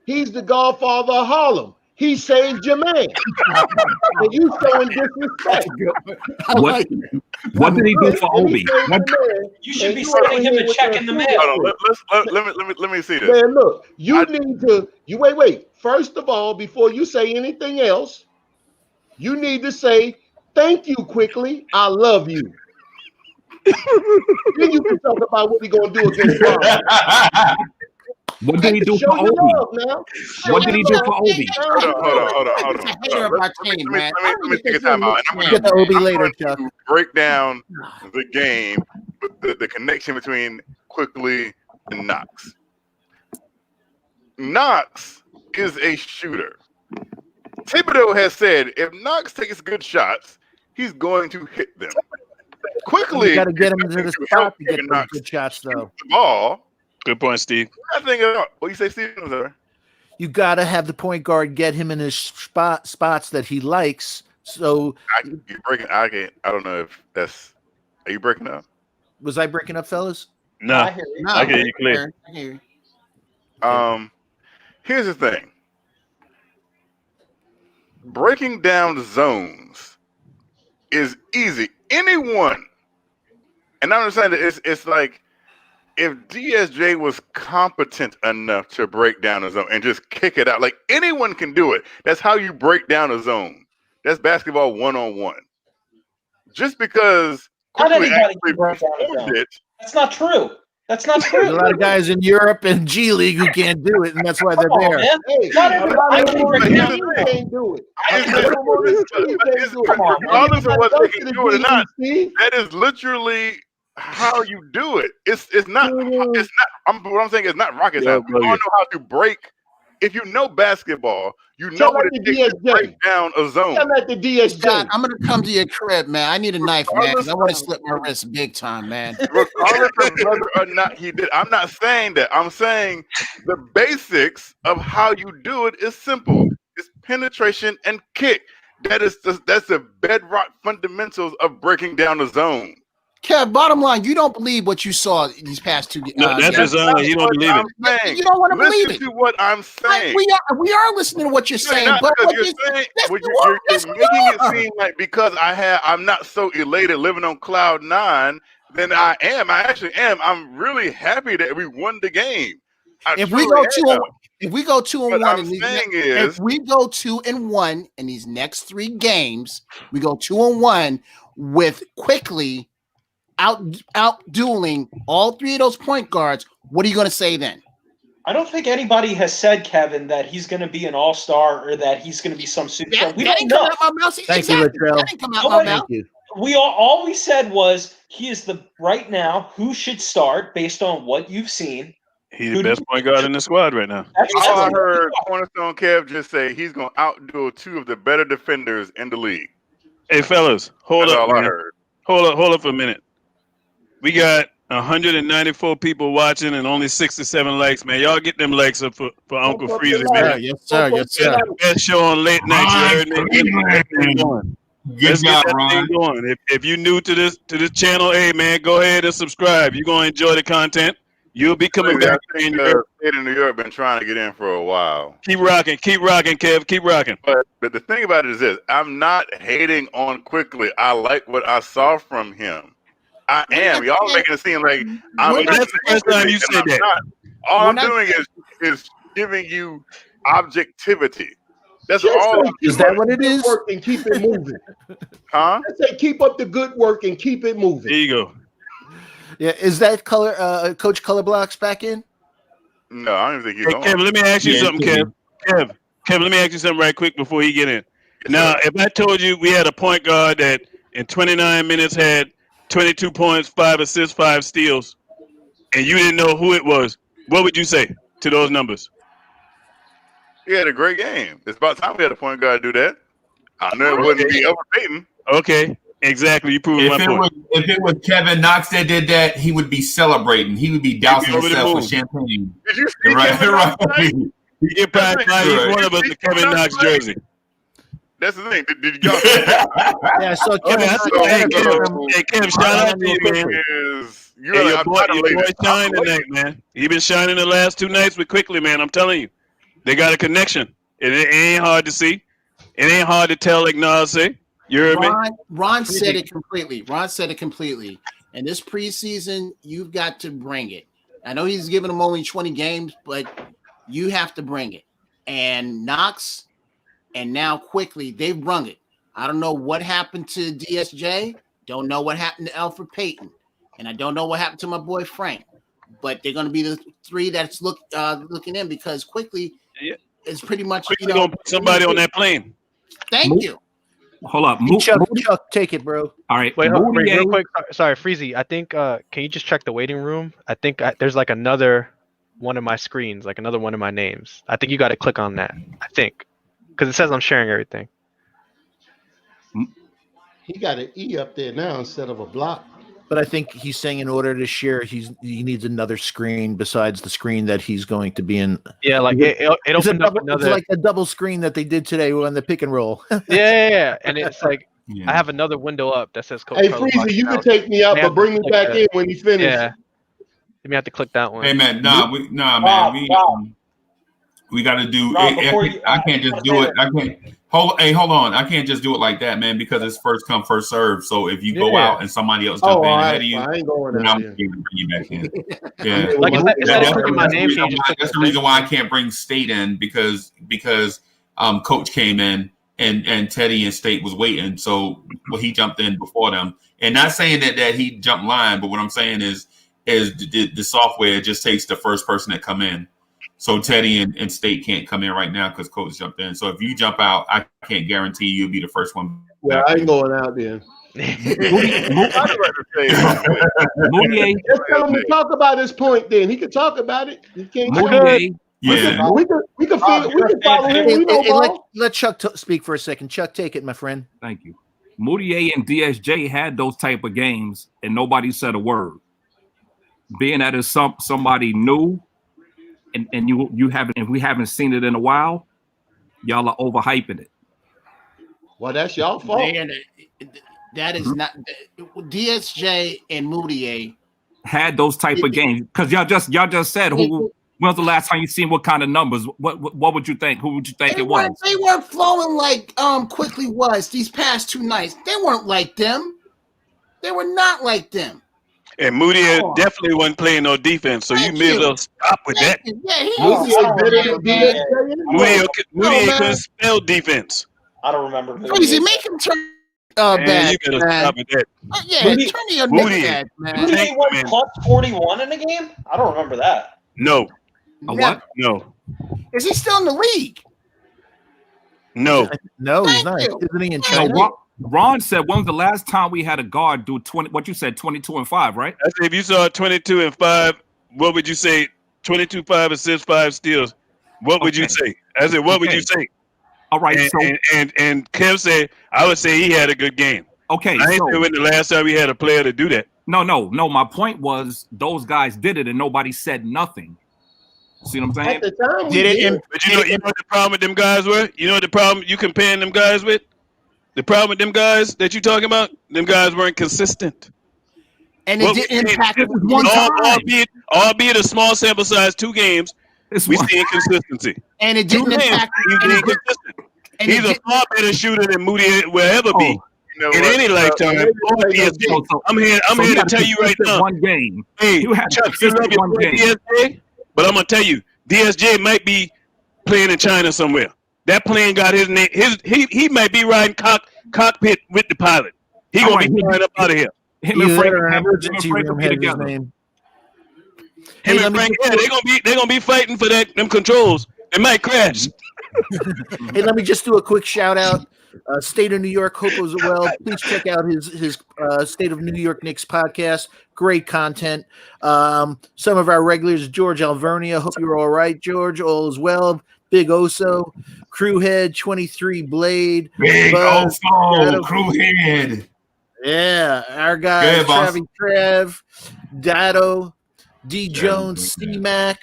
he's the godfather of Harlem. He saved your man. And you showing disrespect. What did he do for Obi? You should be sending him a check in the mail. Let me see this. Man, look, you need to wait. First of all, before you say anything else, you need to say thank you quickly. I love you. Then you can talk about what we're gonna do against Bron. What did he do Show for your Obi? love now. What did he do for Obi? Hold on. Let me take a time out. And I'm going to break down the game, the connection between Quickly and Knox. Knox is a shooter. Thibodeau has said if Knox takes good shots, he's going to hit them. Quickly, you got to get him into the spot to get those good shots, though. The ball. Good point, Steve. I think what you say, Steve? You got to have the point guard get him in his spots that he likes. So you're breaking. I don't know if that's. Are you breaking up? Was I breaking up, fellas? No, I hear you clear. I hear you. Here's the thing. Breaking down zones is easy. Anyone, and I understand that it's like if DSJ was competent enough to break down a zone and just kick it out, like anyone can do it. That's how you break down a zone. That's basketball 1-on-1. Just because not anybody can break down a zone. That's not true. That's not true. There's a lot of guys in Europe and G League who can't do it, and that's why they're there. Hey, not everybody can break down a zone. Can't do it. Regardless of whether they can do it or not, that is literally how you do it. It's not. What I'm saying is not rocket science. You all know how to break. If you know basketball, you know what it takes to break down a zone. I'm at the DSJ. Scott, I'm gonna come to your crib, man. I need a knife, man, because I want to slip my wrist big time, man. Regardless of whether or not he did, I'm not saying that. I'm saying the basics of how you do it is simple. It's penetration and kick. That's the bedrock fundamentals of breaking down a zone. Kev, bottom line, you don't believe what you saw these past two. No, that's his own. You don't believe it. You don't want to believe it. Listen to what I'm saying. We are listening to what you're saying, but you're making it seem like because I'm not so elated living on cloud 9, then I am. I actually am. I'm really happy that we won the game. If we go 2-1 in these next 3 games, we go 2-1 with Quickly out dueling all 3 of those point guards. What are you going to say then? I don't think anybody has said, Kevin, that he's going to be an all-star or that he's going to be some superstar. We don't know. Thank you, Latrell. Thank you. All we said was he is right now who should start based on what you've seen. He's the best point guard in the squad right now. I heard Cornerstone Kev just say he's going to outdo 2 of the better defenders in the league. Hey, fellas, hold up for a minute. We got 194 people watching and only 67 likes, man. Y'all get them likes up for Uncle Freezy, man. Yes, sir. Yes, sir. Best show on late night. Let's get that thing going. If you're new to this channel, hey man, go ahead and subscribe. You're gonna enjoy the content. You'll be coming back. State of New York been trying to get in for a while. Keep rocking, Kev. Keep rocking. But the thing about it is this: I'm not hating on Quickly. I like what I saw from him. I am. Y'all making it seem like I'm. That's the first time you said that. All I'm doing is giving you objectivity. That's all. Is that what it is? Work and keep it moving. Huh? I say keep up the good work and keep it moving. There you go. Yeah, is that Coach Color Blocks back in? No, I don't think he's on. Kev, let me ask you something, Kev. Kev, let me ask you something right quick before he get in. Now, if I told you we had a point guard that in 29 minutes had 22 points, 5 assists, 5 steals, and you didn't know who it was, what would you say to those numbers? He had a great game. It's about time we had a point guard do that. I know it wouldn't be Elfrid Payton. Okay, exactly. You proved my point. If it was Kevin Knox that did that, he would be celebrating. He would be dousing himself with champagne. Did you see Kevin Knox tonight? You probably buy each one of us a Kevin Knox jersey. That's the thing. Did y'all? Yeah, so Kevin. Hey, Kev, shout out to you, man. Your boy shining tonight, man. He been shining the last 2 nights with Quickly, man. I'm telling you, they got a connection. It ain't hard to see. It ain't hard to tell, like Nas say. You heard me? Ron said it completely. Ron said it completely. And this preseason, you've got to bring it. I know he's giving them only 20 games, but you have to bring it. And Knox and now Quickly, they've brung it. I don't know what happened to DSJ. Don't know what happened to Elfrid Payton. And I don't know what happened to my boy Frank. But they're going to be the 3 that's looking in because Quickly is pretty much going to put somebody on that plane. Thank you. Hold up. Chuck, take it, bro. All right. Wait, real quick. Sorry, Freezy. I think, can you just check the waiting room? I think there's like another one of my screens, like another one of my names. I think you got to click on that. I think. Because it says I'm sharing everything. He got an E up there now instead of a block. But I think he's saying in order to share, he needs another screen besides the screen that he's going to be in. Yeah, like it opened up another. It's like a double screen that they did today on the pick and roll. Yeah. And it's like I have another window up that says Coach. Hey, Freezy, you can take me out, but bring me back in when he's finished. Yeah. You may have to click that one. Hey man, man, we got to do. I can't just do it. I can't. Hold on. I can't just do it like that, man, because it's first come, first serve. So if you go out and somebody else jump in ahead of you, I ain't going then out I'm there. going to bring you back in. Yeah, like instead of clicking my name, that's the reason why I can't bring State in because Coach came in and Teddy and State was waiting. So he jumped in before them. And not saying that he jumped line, but what I'm saying is the software just takes the first person that come in. So Teddy and State can't come in right now because Coach jumped in. So if you jump out, I can't guarantee you'll be the first one. Well, I ain't going out there. Moutier. Let's tell him to talk about his point. Then he can talk about it. He can't. Moutier. Yeah, we can follow him. We know ball. Let Chuck speak for a second. Chuck, take it, my friend. Thank you. Moutier and DSJ had those type of games, and nobody said a word. Being that it's somebody new. And you haven't, and we haven't seen it in a while. Y'all are overhyping it. Well, that's y'all fault. Man, that is not DSJ and Moutier had those type of games because y'all just said who. When was the last time you seen what kind of numbers? What would you think? Who would you think it was? They weren't flowing like Quickly was these past 2 nights. They weren't like them. They were not like them. And Moutier definitely wasn't playing no defense, so you may as well stop with that. Moutier couldn't spell defense. I don't remember. Crazy, make him turn bad. You gotta stop with that. Turn your neck bad, man. Moutier went plus 41 in a game? I don't remember that. No. What? No. Is he still in the league? No. No, he's not. Isn't he in China? Ron said, when was the last time we had a guard do 20? What you said, 22-5, right? I said, if you saw 22-5, what would you say? 22-5 assists, 5 steals. What would you say? I said, what would you say? All right. And Kev said, I would say he had a good game. Okay. I ain't know when the last time we had a player to do that. No. My point was those guys did it and nobody said nothing. See what I'm saying? At the time, But you know what the problem with them guys were? You know what the problem you comparing them guys with? The problem with them guys that you talking about, them guys weren't consistent. And it didn't impact one time. Albeit a small sample size, 2 games, we see inconsistency. And it didn't impact. He's a far better shooter than Moutier will ever be in any lifetime. I'm here to tell you right now. One game. Hey, Chuck, you love your DSJ, but I'm gonna tell you, DSJ might be playing in China somewhere. That plane got his name. He might be riding cockpit with the pilot. He gonna be flying up out of here. Him and Frank will be together. Him and Frank, they're gonna be fighting for them controls. It might crash. Hey, let me just do a quick shout out. State of New York, hope as well. Please check out his State of New York Knicks podcast. Great content. Some of our regulars, George Alvernia. Hope you're all right, George. All is well. Big Oso, Crewhead, 23 Blade, Big Buzz, Oso, Crewhead. Yeah, our guys, Boss. Trev, Dado, D Jones, C Mac.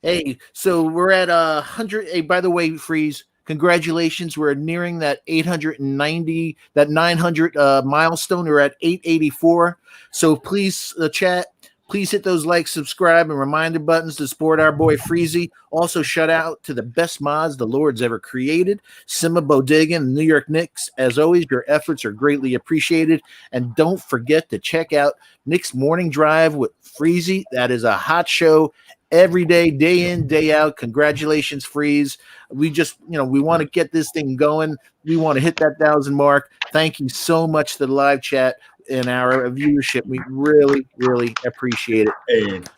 Hey, so we're at 100. Hey, by the way, Freeze, congratulations. We're nearing that 890, that 900 milestone. We're at 884. So please, chat, please hit those like, subscribe, and reminder buttons to support our boy Freezy. Also, shout out to the best mods the Lord's ever created, Sima Bodega and the New York Knicks. As always, your efforts are greatly appreciated. And don't forget to check out Knicks Morning Drive with Freezy. That is a hot show every day, day in, day out. Congratulations, Freeze. We just, we want to get this thing going. We want to hit that 1,000 mark. Thank you so much to the live chat and our viewership. We really, really appreciate it.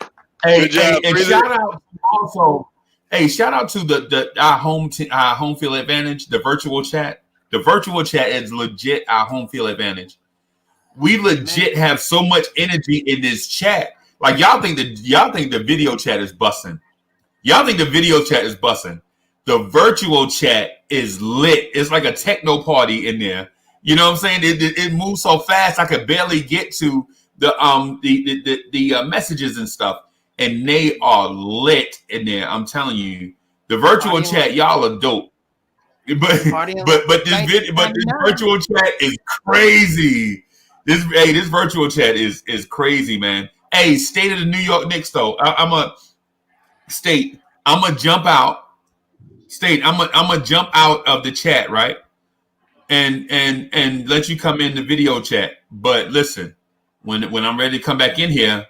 And shout out also. Hey, shout out to our home field advantage, the virtual chat. The virtual chat is legit our home field advantage. We legit have so much energy in this chat. Like y'all think the video chat is busting. Y'all think the video chat is busting. The virtual chat is lit. It's like a techno party in there. You know what I'm saying? It moves so fast I could barely get to the messages and stuff, and they are lit in there. I'm telling you, the virtual chat, y'all are dope. But this virtual chat is crazy. This virtual chat is crazy, man. Hey, State of the New York Knicks though. I'm gonna jump out. I'm gonna jump out of the chat, right? And let you come in the video chat. But listen, when I'm ready to come back in here,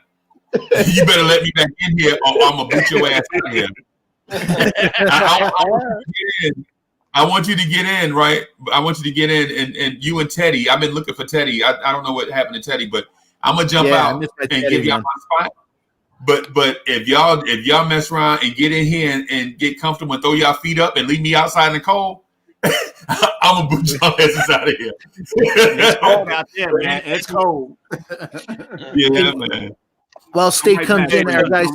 you better let me back in here, or I'm gonna boot your ass out of here. I want you to get in, right? I want you to get in, and you and Teddy. I've been looking for Teddy. I don't know what happened to Teddy, but I'm gonna jump out and give y'all my spot. But if y'all mess around and get in here and get comfortable and throw y'all feet up and leave me outside in the cold, I'm gonna boot y'all asses out of here. It's cold out there, man. It's cold. Yeah, man. Well, State comes in, our guys.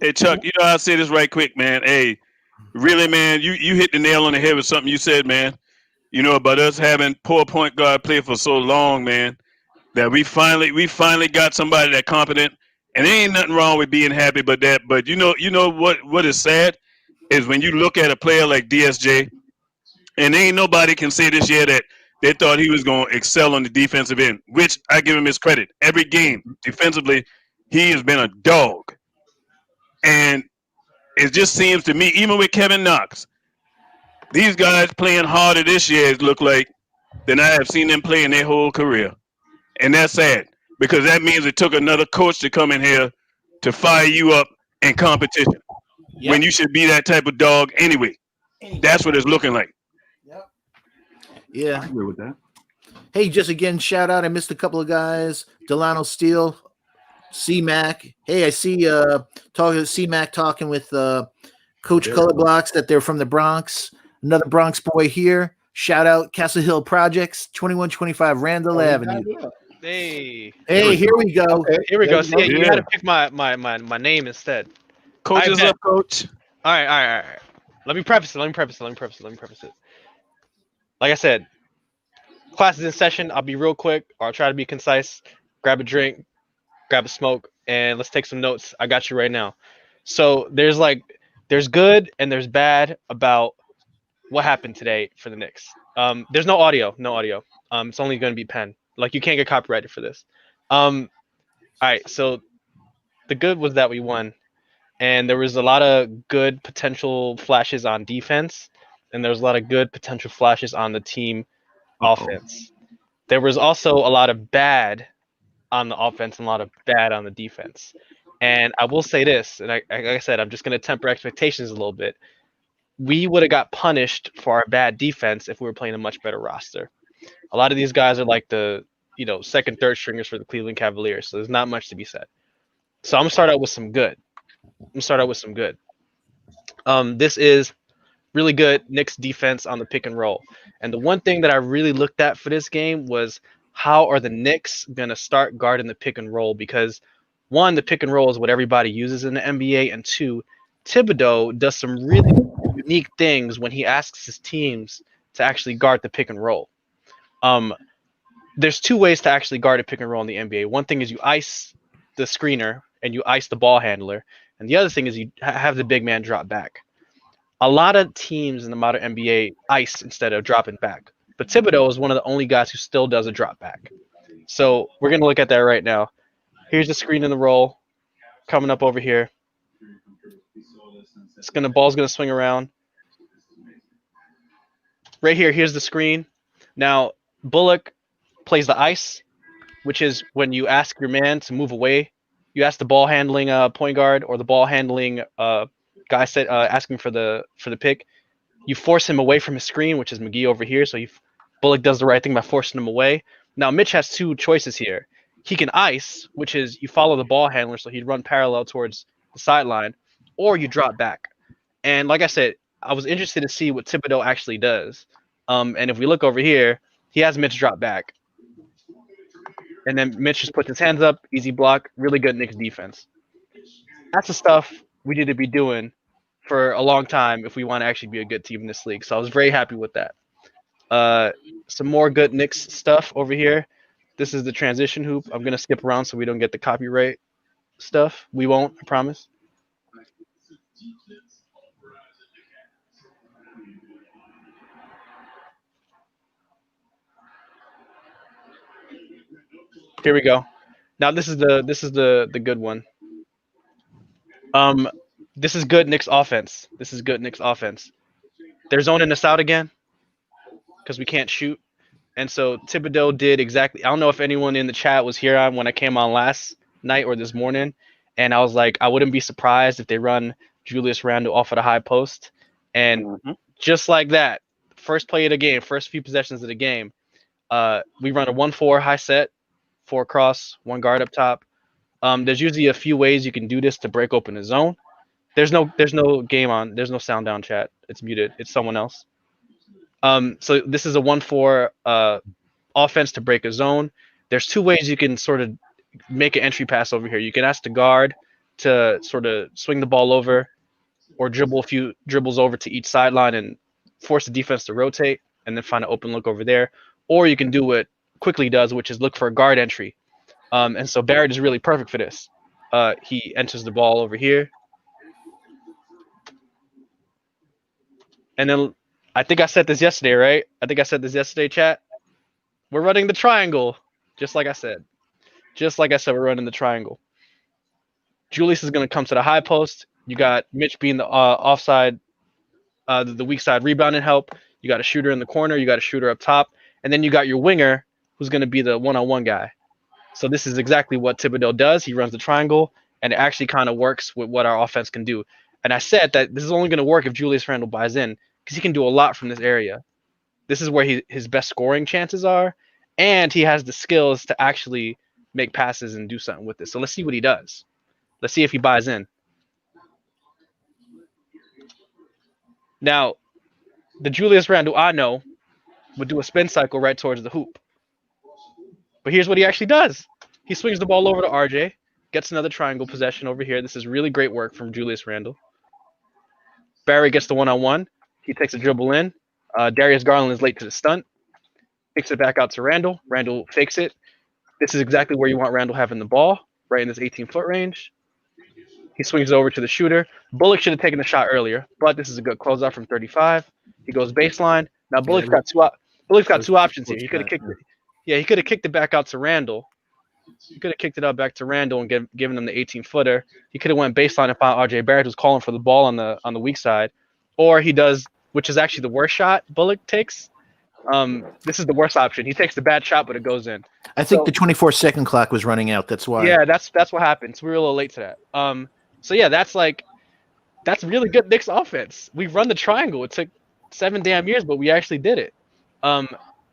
Hey, Chuck, you know I'll say this right quick, man. Hey, really, man, you hit the nail on the head with something you said, man. You know, about us having poor point guard play for so long, man, that we finally got somebody that competent. And there ain't nothing wrong with being happy about that. But you know what is sad is when you look at a player like DSJ, and ain't nobody can say this year that they thought he was going to excel on the defensive end, which I give him his credit. Every game, defensively, he has been a dog. And it just seems to me, even with Kevin Knox, these guys playing harder this year look like than I have seen them play in their whole career. And that's sad, because that means it took another coach to come in here to fire you up in competition when you should be that type of dog anyway. That's what it's looking like. Yeah. I agree with that. Hey, just again, shout out. I missed a couple of guys. Delano Steele, C-Mac. Hey, I see C-Mac talking with Coach Colorblocks that they're from the Bronx. Another Bronx boy here. Shout out Castle Hill Projects, 2125 Randall Avenue. Hey, here we go. Okay. Here we go. See, you had to pick my name instead. Coach is up, coach. All right. Let me preface it. Like I said, class is in session. I'll be real quick, or I'll try to be concise. Grab a drink, grab a smoke, and let's take some notes. I got you right now. So there's good and there's bad about what happened today for the Knicks. There's no audio. It's only going to be pen. Like, you can't get copyrighted for this. All right. So the good was that we won, and there was a lot of good potential flashes on defense, and there was a lot of good potential flashes on the team offense. There was also a lot of bad on the offense and a lot of bad on the defense. And I will say this, and like I said, I'm just going to temper expectations a little bit. We would have got punished for our bad defense if we were playing a much better roster. A lot of these guys are like the, second, third stringers for the Cleveland Cavaliers, so there's not much to be said. So I'm going to start out with some good. This is really good Knicks defense on the pick and roll. And the one thing that I really looked at for this game was how are the Knicks going to start guarding the pick and roll? Because one, the pick and roll is what everybody uses in the NBA, and two, Thibodeau does some really unique things when he asks his teams to actually guard the pick and roll. There's two ways to actually guard a pick and roll in the NBA. One thing is you ice the screener and you ice the ball handler, and the other thing is you have the big man drop back. A lot of teams in the modern NBA ice instead of dropping back, but Thibodeau is one of the only guys who still does a drop back. So we're going to look at that right now. Here's the screen in the roll coming up over here. Ball's going to swing around. Right here, here's the screen. Now, Bullock plays the ice, which is when you ask your man to move away. You ask the ball handling point guard or the ball handling guy asking for the pick. You force him away from his screen, which is McGee over here. So Bullock does the right thing by forcing him away. Now, Mitch has two choices here. He can ice, which is you follow the ball handler, so he'd run parallel towards the sideline, or you drop back. And like I said, I was interested to see what Thibodeau actually does. And if we look over here, he has Mitch drop back. And then Mitch just puts his hands up, easy block, really good Knicks defense. That's the stuff we need to be doing for a long time if we want to actually be a good team in this league. So I was very happy with that. Some more good Knicks stuff over here. This is the transition hoop. I'm going to skip around so we don't get the copyright stuff. We won't, I promise. Here we go. Now this is the good one. This is good Knicks offense. They're zoning us out again because we can't shoot. And so Thibodeau did exactly. I don't know if anyone in the chat was here when I came on last night or this morning, and I was like, I wouldn't be surprised if they run Julius Randle off of the high post. And just like that, first play of the game, first few possessions of the game, we run a 1-4 high set, 4 cross, 1 guard up top. There's usually a few ways you can do this to break open a zone. There's no game on. There's no sound down chat. It's muted. It's someone else. So this is a 1-4 offense to break a zone. There's 2 ways you can sort of make an entry pass over here. You can ask the guard to sort of swing the ball over or dribble a few dribbles over to each sideline and force the defense to rotate and then find an open look over there. Or you can do what Quickly does, which is look for a guard entry. And so Barrett is really perfect for this. He enters the ball over here. And then I think I said this yesterday, right? Chat. We're running the triangle, just like I said. We're running the triangle. Julius is going to come to the high post. You got Mitch being the offside, the weak side rebounding help. You got a shooter in the corner. You got a shooter up top. And then you got your winger, who's going to be the one-on-one guy. So this is exactly what Thibodeau does. He runs the triangle, and it actually kind of works with what our offense can do. And I said that this is only going to work if Julius Randle buys in, because he can do a lot from this area. This is where his best scoring chances are, and he has the skills to actually make passes and do something with it. So let's see what he does. Let's see if he buys in. Now, the Julius Randle I know would do a spin cycle right towards the hoop. But here's what he actually does. He swings the ball over to RJ, gets another triangle possession over here. This is really great work from Julius Randle. Barry gets the one-on-one. He takes a dribble in. Darius Garland is late to the stunt. Kicks it back out to Randle. Randle fakes it. This is exactly where you want Randle having the ball, right in this 18-foot range. He swings over to the shooter. Bullock should have taken the shot earlier, but this is a good closeout from 35. He goes baseline. Now Bullock's got two options here. He could have kicked it. Yeah, he could have kicked it back out to Randle. He could have kicked it out back to Randle and given him the 18-footer. He could have went baseline and found RJ Barrett, who's calling for the ball on the weak side. Or he does, which is actually the worst shot Bullock takes. This is the worst option. He takes the bad shot, but it goes in. I think the 24-second clock was running out. That's why. Yeah, that's what happened. So we were a little late to that. So yeah, that's really good Knicks offense. We run the triangle. It took 7 damn years, but we actually did it.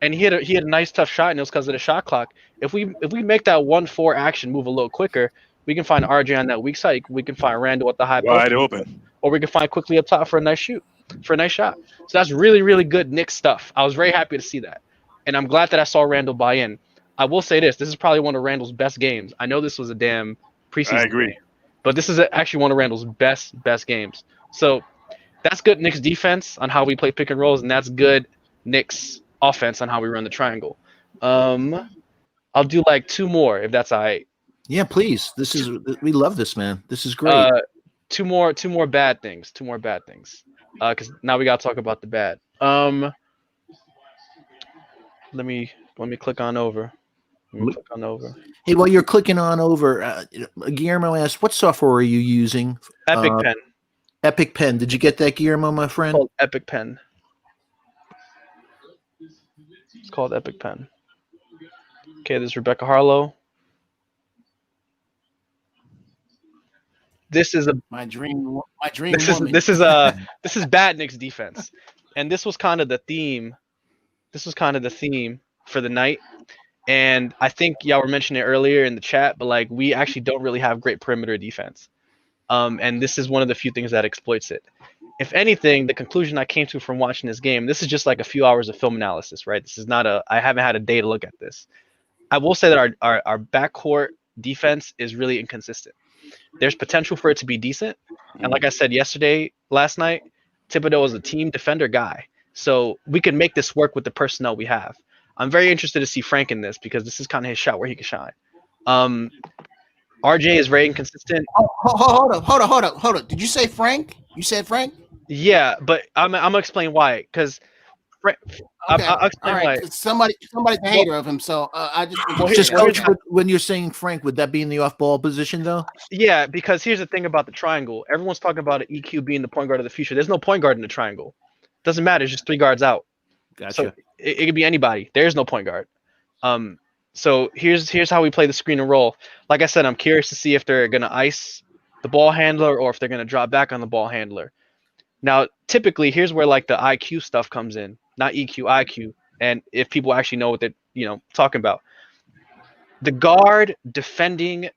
And he had a nice tough shot, and it was because of the shot clock. If we make that 1-4 action move a little quicker, we can find RJ on that weak side. We can find Randle at the high post, wide open, or we can find Quickly up top for a nice shoot. for a nice shot. So that's really, really good Knicks stuff. I was very happy to see that. And I'm glad that I saw Randall buy in. I will say this is probably one of Randall's best games. I know this was a damn preseason I agree. game, but this is actually one of Randall's best games. So that's good Knicks defense on how we play pick and rolls, and that's good Knicks offense on how we run the triangle. I'll do like 2 more if that's all right. Yeah, please. We love this, man. This is great. 2 more bad things. 2 more bad things. Because now we gotta talk about the bad. Let me click on over. Hey, while you're clicking on over, Guillermo asked, "What software are you using?" Epic Pen. Epic Pen. Did you get that, Guillermo, my friend? It's called Epic Pen. It's called Epic Pen. Okay, this is Rebecca Harlow. This is my dream. This is bad Knicks defense, and this was kind of the theme. This was kind of the theme for the night, and I think y'all were mentioning it earlier in the chat, but like we actually don't really have great perimeter defense, and this is one of the few things that exploits it. If anything, the conclusion I came to from watching this game, this is just like a few hours of film analysis, right? This is not I haven't had a day to look at this. I will say that our backcourt defense is really inconsistent. There's potential for it to be decent. And like I said last night, Thibodeau is a team defender guy. So we can make this work with the personnel we have. I'm very interested to see Frank in this because this is kind of his shot where he can shine. RJ is very inconsistent. Hold up. Did you say Frank? You said Frank? Yeah, but I'm going to explain why. Because I'll explain why. Somebody's a hater of him, so I just coach. When you're saying Frank, would that be in the off-ball position though? Yeah, because here's the thing about the triangle. Everyone's talking about EQ being the point guard of the future. There's no point guard in the triangle. Doesn't matter. It's just 3 guards out. Gotcha. So it could be anybody. There's no point guard. So here's how we play the screen and roll. Like I said, I'm curious to see if they're gonna ice the ball handler or if they're gonna drop back on the ball handler. Now, typically, here's where like the IQ stuff comes in, not EQ, IQ, and if people actually know what they're talking about. The guard defending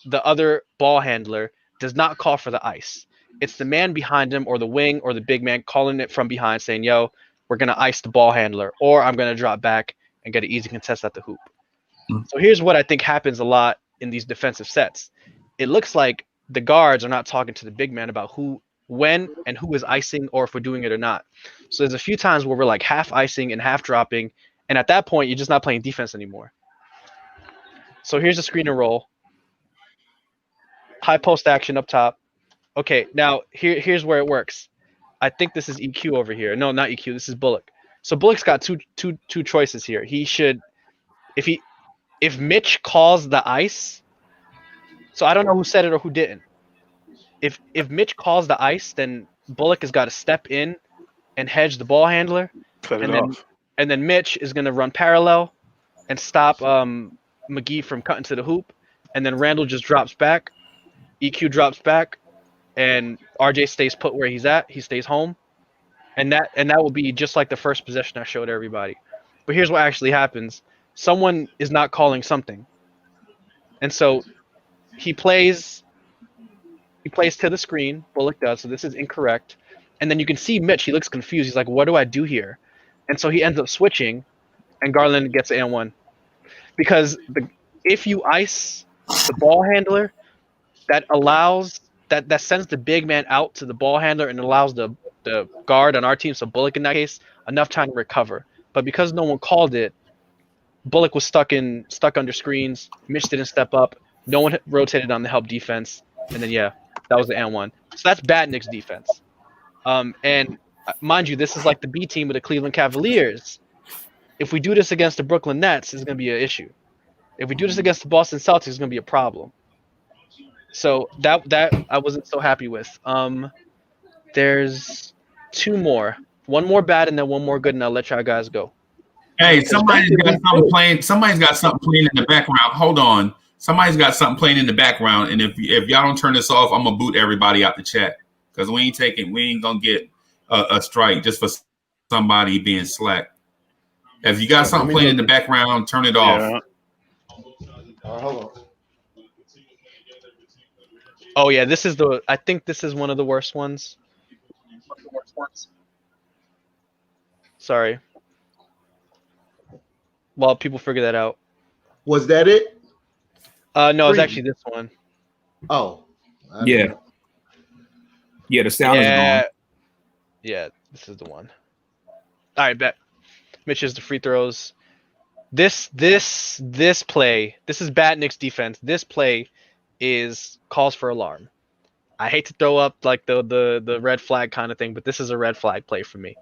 the other ball handler does not call for the ice. It's the man behind him or the wing or the big man calling it from behind, saying, "Yo, we're gonna ice the ball handler," or "I'm gonna drop back and get an easy contest at the hoop." So here's what I think happens a lot in these defensive sets. It looks like the guards are not talking to the big man about when and who is icing or if we're doing it or not. So there's a few times where we're like half icing and half dropping, and at that point you're just not playing defense anymore. So here's the screen and roll. High post action up top. Okay, now here's where it works. I think this is EQ over here. No, not EQ. This is Bullock. So Bullock's got two choices here. He should, if Mitch calls the ice. So I don't know who said it or who didn't. If Mitch calls the ice, then Bullock has got to step in and hedge the ball handler, and then Mitch is going to run parallel and stop McGee from cutting to the hoop, and then Randall just drops back, EQ drops back, and RJ stays put where he's at. He stays home, and that will be just like the first possession I showed everybody. But here's what actually happens: someone is not calling something, and so he plays to the screen. Bullock does, so this is incorrect. And then you can see Mitch. He looks confused. He's like, "What do I do here?" And so he ends up switching, and Garland gets an and 1. Because if you ice the ball handler, that allows that sends the big man out to the ball handler and allows the guard on our team, so Bullock in that case, enough time to recover. But because no one called it, Bullock was stuck under screens. Mitch didn't step up. No one rotated on the help defense, and then that was the and 1. So that's bad Knicks defense. And mind you, this is like the B team with the Cleveland Cavaliers. If we do this against the Brooklyn Nets, it's going to be an issue. If we do this against the Boston Celtics, it's going to be a problem. So that I wasn't so happy with. There's 2 more. One more bad and then one more good, and I'll let y'all guys go. Hey, somebody's got something playing. Somebody's got something playing in the background. Hold on. Somebody's got something playing in the background, and if y'all don't turn this off, I'm gonna boot everybody out the chat because we ain't gonna get a strike just for somebody being slack. If you got something playing in the background, turn it off. Hold on. Oh yeah, I think this is one of the worst ones. Sorry. Well, people figure that out. Was that it? No, it's Free. actually this one. Oh. Yeah. Yeah, the sound is gone. Yeah, this is the one. All right, bet. Mitch is the free throws. This play. This is bad Knicks defense. This play is calls for alarm. I hate to throw up like the red flag kind of thing, but this is a red flag play for me.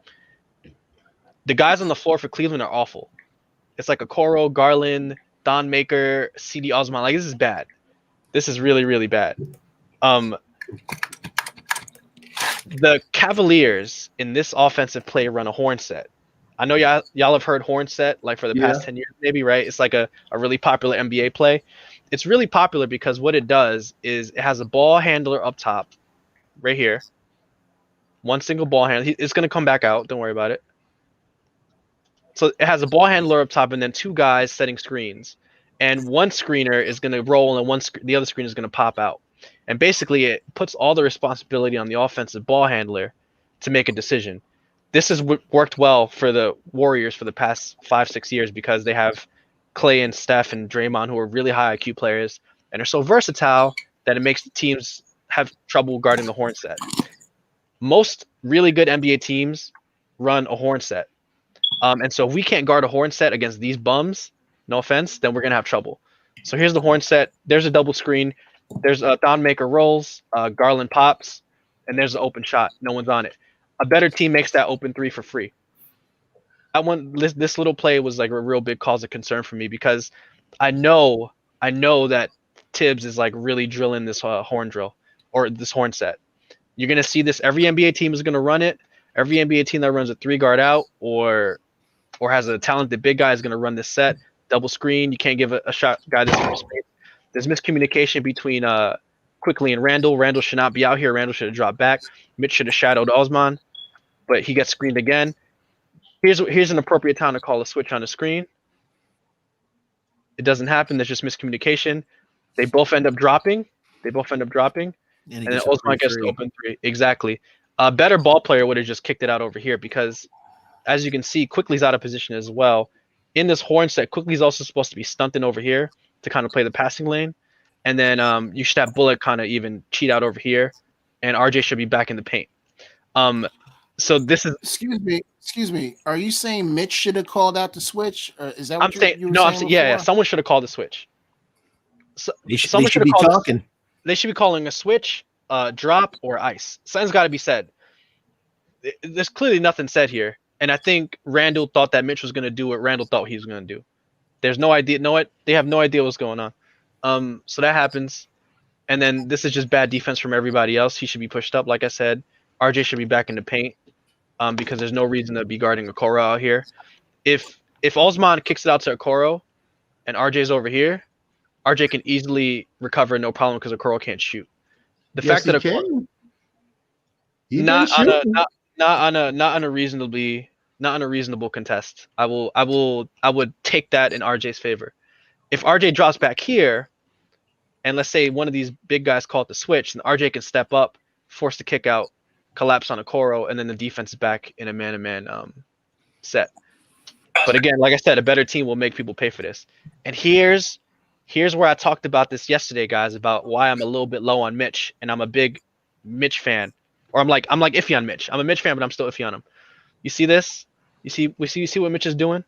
The guys on the floor for Cleveland are awful. It's like Okoro, Garland, Don Maker, CD Osman. Like, this is bad. This is really, really bad. The Cavaliers in this offensive play run a horn set. I know y'all have heard horn set like for the past 10 years, maybe, right? It's like a really popular NBA play. It's really popular because what it does is it has a ball handler up top right here. One single ball handler. It's going to come back out. Don't worry about it. So it has a ball handler up top and then two guys setting screens. And one screener is going to roll and the other screen is going to pop out. And basically it puts all the responsibility on the offensive ball handler to make a decision. This has worked well for the Warriors for the past 5-6 years because they have Clay and Steph and Draymond who are really high IQ players and are so versatile that it makes the teams have trouble guarding the horn set. Most really good NBA teams run a horn set. And so if we can't guard a horn set against these bums, no offense, then we're going to have trouble. So here's the horn set. There's a double screen. There's a Don Maker rolls, Garland pops, and there's an open shot. No one's on it. A better team makes that open three for free. This little play was like a real big cause of concern for me because I know that Tibbs is like really drilling this horn drill or this horn set. You're going to see this. Every NBA team is going to run it. Every NBA team that runs a 3-guard out or has a talented big guy is going to run this set. Double screen. You can't give a shot guy this much space. There's miscommunication between Quickly and Randall. Randall should not be out here. Randall should have dropped back. Mitch should have shadowed Osman, but he gets screened again. Here's an appropriate time to call a switch on the screen. It doesn't happen. There's just miscommunication. They both end up dropping. And then Osman gets the open three. Exactly. A better ball player would have just kicked it out over here because, as you can see, Quickly's out of position as well. In this horn set, Quickly's also supposed to be stunting over here to kind of play the passing lane. And then you should have Bullock kind of even cheat out over here. And RJ should be back in the paint. So this is... Excuse me. Are you saying Mitch should have called out the switch? Is that what I'm saying? No, I'm saying, yeah. Someone should have called the switch. So, they should be talking. They should be calling a switch, drop, or ice. Something's got to be said. There's clearly nothing said here. And I think Randall thought that Mitch was going to do what Randall thought he was going to do. There's no idea. Know what? They have no idea what's going on. So that happens. And then this is just bad defense from everybody else. He should be pushed up, like I said. RJ should be back in the paint because there's no reason to be guarding Okoro out here. If Osman kicks it out to Okoro and RJ's over here, RJ can easily recover no problem because Okoro can't shoot. The fact that Okoro not on a reasonable contest. I would take that in RJ's favor. If RJ drops back here, and let's say one of these big guys call it the switch, then RJ can step up, force the kick out, collapse on Okoro, and then the defense is back in a man-to-man set. But again, like I said, a better team will make people pay for this. And here's where I talked about this yesterday, guys, about why I'm a little bit low on Mitch, and I'm a big Mitch fan. Or I'm like iffy on Mitch. I'm a Mitch fan, but I'm still iffy on him. You see this? You see what Mitch is doing?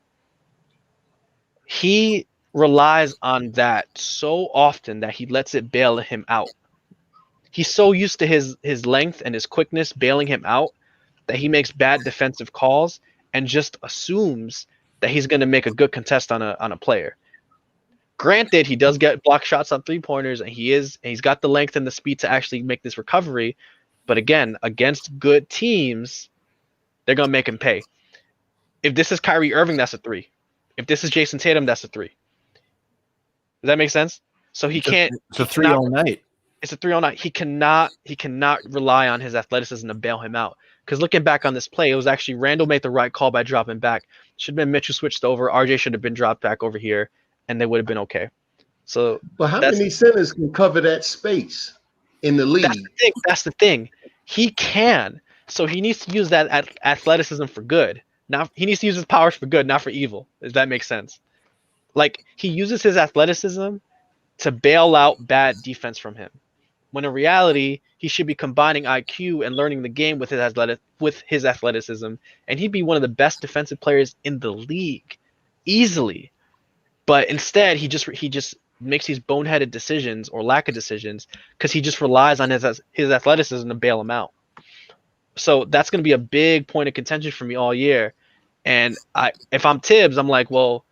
He relies on that so often that he lets it bail him out. He's so used to his length and his quickness bailing him out that he makes bad defensive calls and just assumes that he's going to make a good contest on a player. Granted, he does get block shots on 3-pointers, and he's got the length and the speed to actually make this recovery. But again, against good teams, they're going to make him pay. If this is Kyrie Irving, that's a 3. If this is Jason Tatum, that's a 3. Does that make sense? So he can't. It's a 3 all night. It's a 3 all night. He cannot rely on his athleticism to bail him out. Because looking back on this play, it was actually Randall made the right call by dropping back. Should have been Mitch who switched over. RJ should have been dropped back over here, and they would have been okay. So, but how many centers can cover that space in the league? That's the thing. He can, So he needs to use that athleticism for good. Not he needs to use his powers for good, not for evil. Does that make sense? Like he uses his athleticism to bail out bad defense from him. When in reality, he should be combining IQ and learning the game with his athleticism, and he'd be one of the best defensive players in the league, easily. But instead, he just makes these boneheaded decisions or lack of decisions because he just relies on his athleticism to bail him out. So that's going to be a big point of contention for me all year. And if I'm Tibbs, I'm like, well,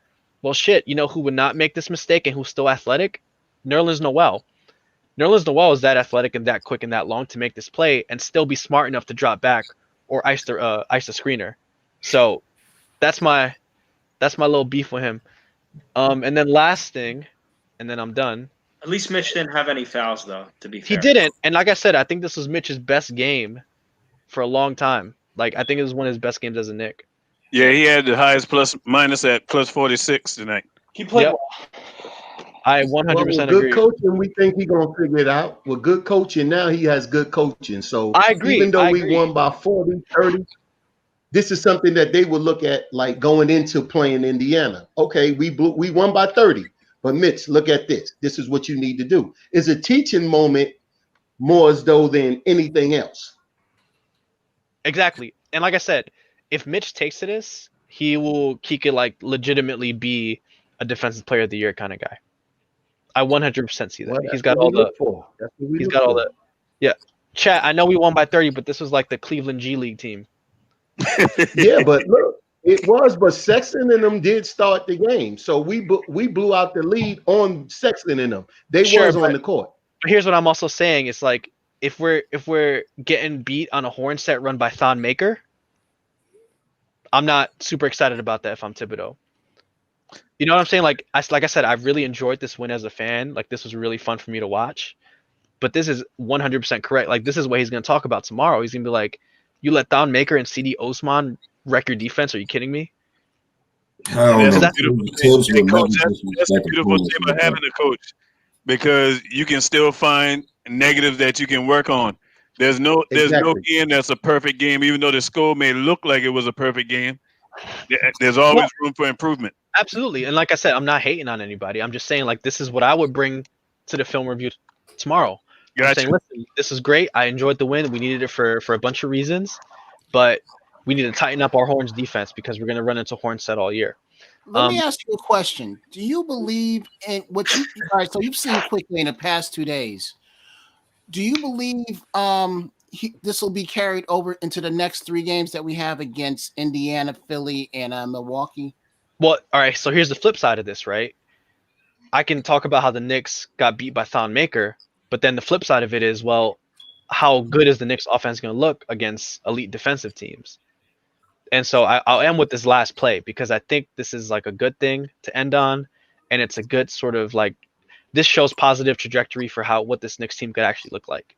shit. You know who would not make this mistake and who's still athletic? Nerlens Noel. Nerlens Noel is that athletic and that quick and that long to make this play and still be smart enough to drop back or ice the screener. So that's my little beef with him. And then last thing, and then I'm done. At least Mitch didn't have any fouls, though. To be fair, He didn't. And like I said, I think this was Mitch's best game for a long time. Like I think it was one of his best games as a Knick. Yeah, he had the highest plus minus at plus 46 tonight. he played Yep. well. I Well, 100% with agree. good coaching, we think he's gonna figure it out. With good coaching, now he has good coaching. So I agree. even though I we agree. won by 40, 30, this is something that they would look at like going into playing Indiana. Okay, we won by 30. But Mitch, look at this. This is what you need to do. It's a teaching moment more as though than anything else. Exactly. And like I said, if Mitch takes to this, he could like legitimately be a defensive player of the year kind of guy. I 100% see that. Well, He's got all the He's got all the yeah. Chat, I know we won by 30, but this was like the Cleveland G League team. Yeah, but look, it was, but Sexton and them did start the game. So we blew out the lead on Sexton and them. They Sure, was on but- the court. But here's what I'm also saying: it's like if we're getting beat on a horn set run by Thon Maker, I'm not super excited about that if I'm Thibodeau. You know what I'm saying? Like I said, I really enjoyed this win as a fan. Like this was really fun for me to watch. But this is 100% correct. Like this is what he's going to talk about tomorrow. He's going to be like, "You let Thon Maker and CD Osman wreck your defense? Are you kidding me?" That's That's- the beautiful thing. Coach, that's the beautiful thing about having a coach, because you can still find negatives that you can work on. There's no game that's a perfect game, even though the score may look like it was a perfect game. There's always room for improvement. Absolutely. And like I said, I'm not hating on anybody. I'm just saying like this is what I would bring to the film review tomorrow. I'm Gotcha. saying, listen, this is great. I enjoyed the win. We needed it for a bunch of reasons, but we need to tighten up our Horns defense because we're going to run into horn set all year. Let me ask you a question. Do you believe in what you all right? So you've seen quickly in the past 2 days. Do you believe this will be carried over into the next 3 games that we have against Indiana, Philly, and Milwaukee? Well, all right. So here's the flip side of this, right? I can talk about how the Knicks got beat by Thon Maker, but then the flip side of it is, well, how good is the Knicks offense going to look against elite defensive teams? And so I'll end with this last play because I think this is like a good thing to end on, and it's a good sort of like this shows positive trajectory for what this Knicks team could actually look like.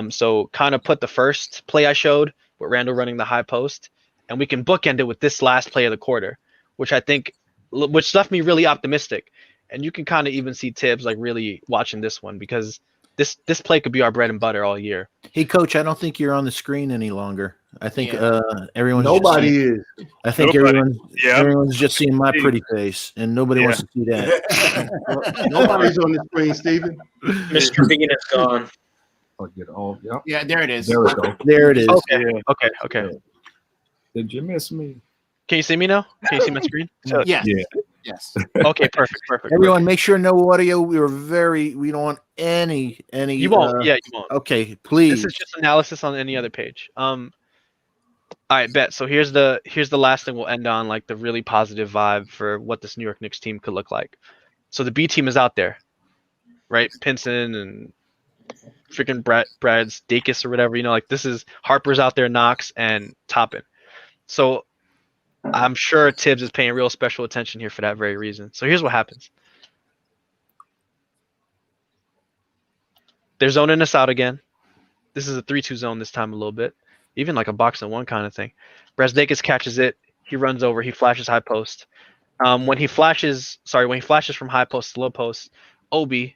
So kind of put the first play I showed with Randall running the high post, and we can bookend it with this last play of the quarter, which left me really optimistic. And you can kind of even see Tibbs like really watching this one because this play could be our bread and butter all year. Hey, Coach, I don't think you're on the screen any longer. I think everyone's Nobody is. I think Nobody. everyone's just seeing my pretty face, and nobody wants to see that. Nobody's on the screen, Steven. Mr. Bean is gone. Yeah, there it is. There we go. There it is. Okay. Did you miss me? Can you see me now? Can you see my screen? Yes. Yeah. Yes. Okay, perfect. Everyone, make sure no audio. We don't want any. You won't. You won't. Okay, please. This is just analysis on any other page. All right, bet. So here's the last thing we'll end on, like the really positive vibe for what this New York Knicks team could look like. So the B team is out there, right? Pinson and freaking Brad's Dacus or whatever. You know, like this is Harper's out there, Knox and Toppin. So I'm sure Tibbs is paying real special attention here for that very reason. So here's what happens. They're zoning us out again. This is a 3-2 zone this time a little bit. Even like a box and one kind of thing. Brazdeikis catches it. He runs over. He flashes high post. When he flashes from high post to low post, Obi,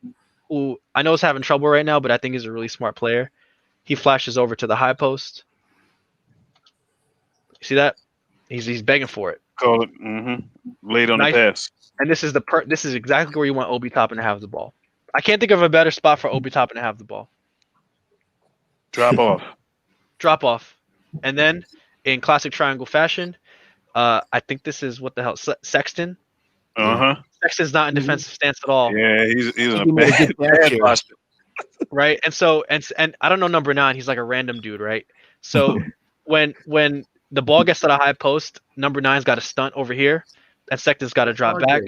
who I know is having trouble right now, but I think is a really smart player. He flashes over to the high post. See that? He's begging for it. Call it. Late on Nice. the pass. And this is exactly where you want Obi Toppin to have the ball. I can't think of a better spot for Obi Toppin to have the ball. Drop off. Drop off. And then in classic triangle fashion, I think this is what the hell Sexton. Sexton's not in defensive stance at all. Yeah, he's in a bad posture. Right. And so and I don't know number 9. He's like a random dude, right? So when the ball gets to the high post, number 9's got to stunt over here, and Sexton's got to drop back,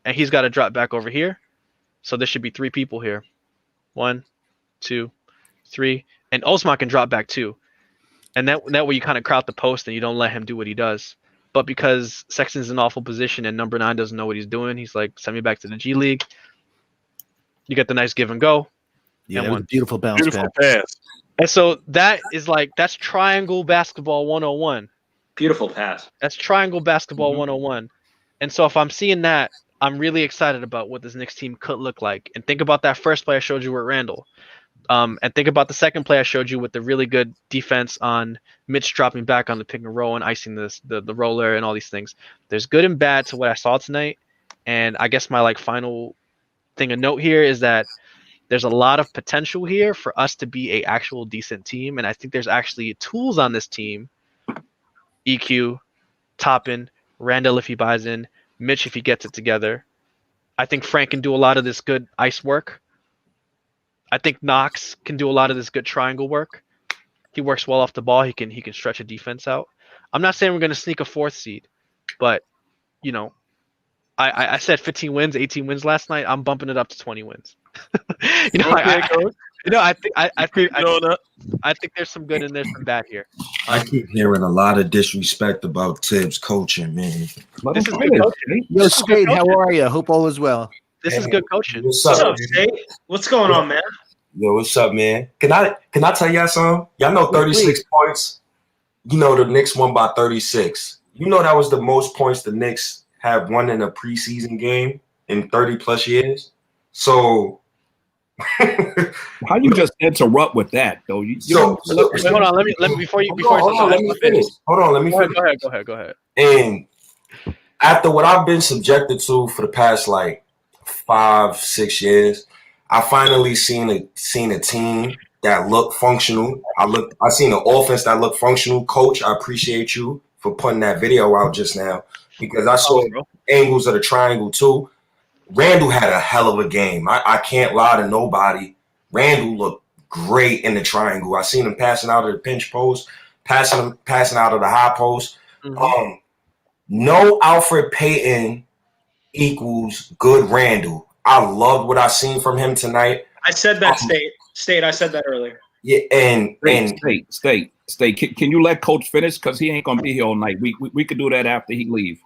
and he's got to drop back over here. So there should be 3 people here. 1, 2, 3, and Osman can drop back too. And that way you kind of crowd the post and you don't let him do what he does. But because Sexton's in an awful position and number 9 doesn't know what he's doing, he's like, send me back to the G League. You get the nice give and go. Yeah, and one beautiful bounce pass. And so that's triangle basketball 101. Beautiful pass. That's triangle basketball 101. And so if I'm seeing that, I'm really excited about what this Knicks team could look like. And think about that first play I showed you with Randall. And think about the second play I showed you with the really good defense on Mitch dropping back on the pick and roll and icing the roller and all these things. There's good and bad to what I saw tonight. And I guess my final thing of note here is that there's a lot of potential here for us to be a actual decent team. And I think there's actually tools on this team. EQ, Toppin, Randall if he buys in, Mitch if he gets it together. I think Frank can do a lot of this good ice work. I think Knox can do a lot of this good triangle work. He works well off the ball. He can stretch a defense out. I'm not saying we're going to sneak a 4th seed, but I said 15 wins, 18 wins last night. I'm bumping it up to 20 wins. I think there's some good and there's some bad here. I keep hearing a lot of disrespect about Tibbs coaching, man. This is good coaching. Yo, Spade, how are you? Hope all is well. This is good coaching. What's up, Spade? What's going on, man? Yo, what's up, man? Can I tell y'all something? Y'all know 36 points. You know the Knicks won by 36. You know that was the most points the Knicks have won in a preseason game in 30 plus years. So how you just interrupt with that though? Hold on, let me before you let me finish. Hold on, let me finish. Go ahead. And after what I've been subjected to for the past 5-6 years, I finally seen a team that looked functional. I seen an offense that looked functional. Coach, I appreciate you for putting that video out just now because I saw angles of the triangle too. Randall had a hell of a game. I can't lie to nobody. Randall looked great in the triangle. I seen him passing out of the pinch post, passing out of the high post. No Alfred Payton equals good Randall. I loved what I seen from him tonight. I said that, State. I said that earlier. Yeah, and State. Can you let Coach finish? Because he ain't gonna be here all night. We could do that after he leave.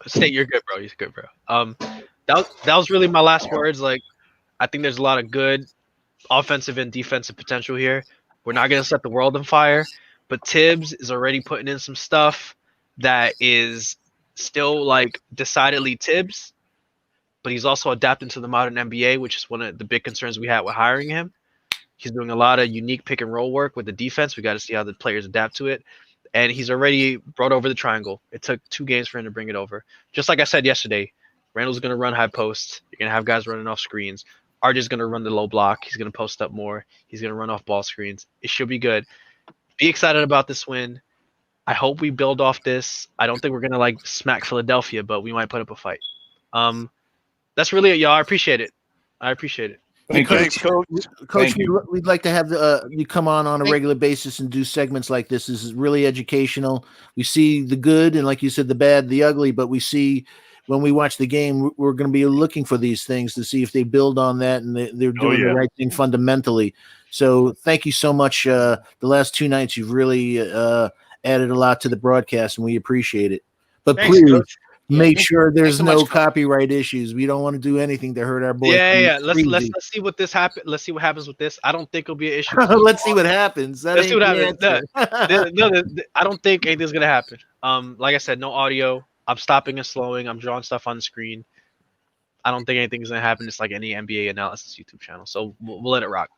State, you're good, bro. You're good, bro. That was really my last words. I think there's a lot of good offensive and defensive potential here. We're not gonna set the world on fire, but Tibbs is already putting in some stuff that is still decidedly Tibbs, but he's also adapting to the modern NBA, which is one of the big concerns we had with hiring him. He's doing a lot of unique pick and roll work with the defense. We got to see how the players adapt to it. And he's already brought over the triangle. It took 2 games for him to bring it over. Just like I said yesterday, Randall's going to run high posts. You're going to have guys running off screens. RJ's going to run the low block. He's going to post up more. He's going to run off ball screens. It should be good. Be excited about this win. I hope we build off this. I don't think we're going to smack Philadelphia, but we might put up a fight. That's really it, y'all. I appreciate it. Thanks, Coach. Coach, we'd like to have you come on a regular basis and do segments like this. This is really educational. We see the good and, like you said, the bad, the ugly, but we see when we watch the game, we're going to be looking for these things to see if they build on that and they're doing the right thing fundamentally. So thank you so much. The last 2 nights, you've really added a lot to the broadcast, and we appreciate it. But thanks, please, Coach. Make sure there's no copyright issues. We don't want to do anything to hurt our boys. Yeah. Let's see what this happen. Let's see what happens with this. I don't think it'll be an issue. Let's see what happens. Let's see what happens. No, I don't think anything's gonna happen. Like I said, no audio. I'm stopping and slowing. I'm drawing stuff on the screen. I don't think anything's gonna happen. It's like any NBA analysis YouTube channel. So we'll let it rock.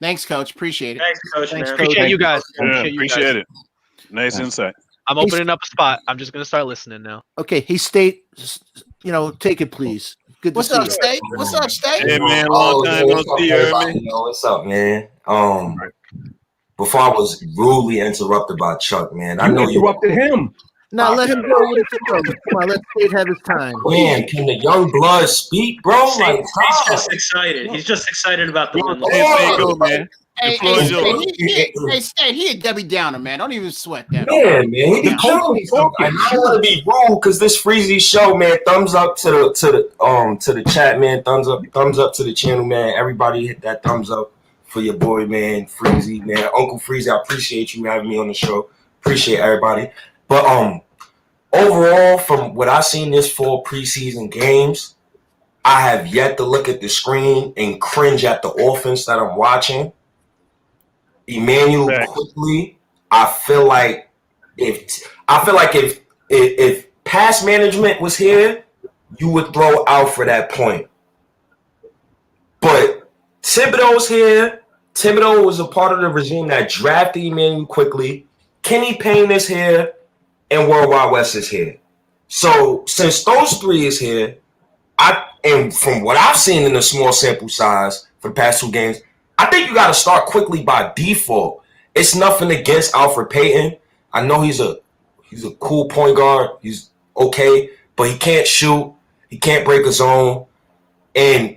Thanks, Coach. Appreciate it. Thanks, Coach. Thanks, man. Coach. Appreciate you guys. Yeah, appreciate it. Nice insight. I'm opening up a spot. I'm just gonna start listening now. Okay, he State, take it, please. Good to What's see up, you. State? What's up, State? Hey man, long time no what's up, see, you heard everybody? me? Yo, what's up, man? Before I was rudely interrupted by Chuck, man. I You know interrupted him. Now let him go with his show. Come on, let State have his time. Man, can the young blood speak, bro? He's Like, just excited. He's just excited about the win. Hey, go, man. Hey, The floor is yours. State, he a Debbie Downer, man. Don't even sweat that. man, he can kill me sometimes. I don't want to be rude because this Freezy show, man. Thumbs up to the chat, man. Thumbs up to the channel, man. Everybody hit that thumbs up for your boy, man, Freezy, man. Uncle Freezy, I appreciate you having me on the show. Appreciate everybody. But overall, from what I've seen this 4 preseason games, I have yet to look at the screen and cringe at the offense that I'm watching. Emmanuel quickly, I feel like if pass management was here, you would throw Alfred at point. But Thibodeau's here. Thibodeau was a part of the regime that drafted Emmanuel quickly. Kenny Payne is here, and Worldwide West is here. So since those 3 is here, and from what I've seen in the small sample size for the past 2 games, I think you got to start quickly by default. It's nothing against Alfred Payton. I know he's a cool point guard. He's okay, but he can't shoot. He can't break a zone. And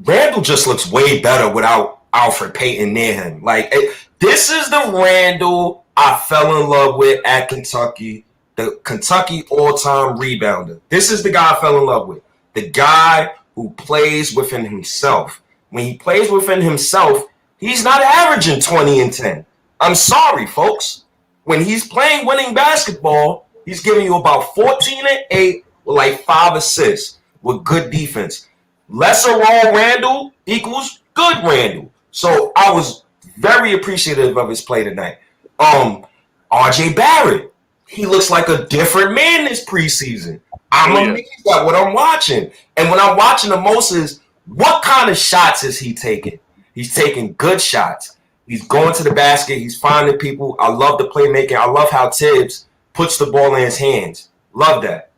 Randall just looks way better without Alfred Payton near him. Like, this is the Randall I fell in love with at Kentucky, the Kentucky all-time rebounder. This is the guy I fell in love with, the guy who plays within himself. When he plays within himself, he's not averaging 20 and 10. I'm sorry, folks. When he's playing winning basketball, he's giving you about 14 and 8 with like 5 assists with good defense. Lesser raw Randall equals good Randall. So I was very appreciative of his play tonight. RJ Barrett, he looks like a different man this preseason. I'm amazed at what I'm watching. And when I'm watching the most is, what kind of shots is he taking? He's taking good shots. He's going to the basket. He's finding people. I love the playmaking. I love how Tibbs puts the ball in his hands. Love that.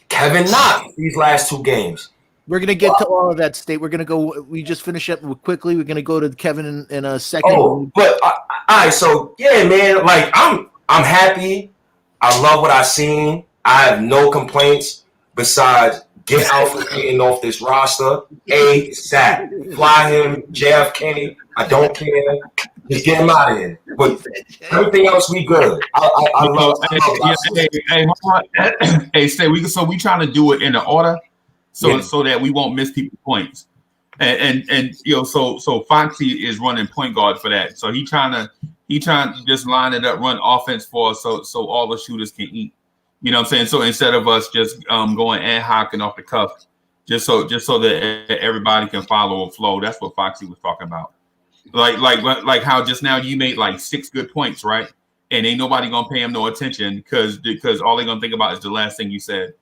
Kevin Knox, these last 2 games. We're gonna get to all of that, State. We're gonna go. We just finish up quickly. We're gonna go to Kevin in a second. Oh, but all right. So yeah, man. Like I'm happy. I love what I've seen. I have no complaints besides get Alfred Payton off this roster. ASAP. Fly him, JFK. I don't care. Just get him out of here. But everything else, we good. I love. Hey, Stay. We trying to do it in the order, so that we won't miss people's points. And so Foxy is running point guard for that. So he trying to just line it up, run offense for us, so all the shooters can eat. You know what I'm saying? So instead of us just going ad hoc and off the cuff, just so that everybody can follow a flow. That's what Foxy was talking about. Like how just now you made like 6 good points, right? And ain't nobody gonna pay him no attention because all they're gonna think about is the last thing you said.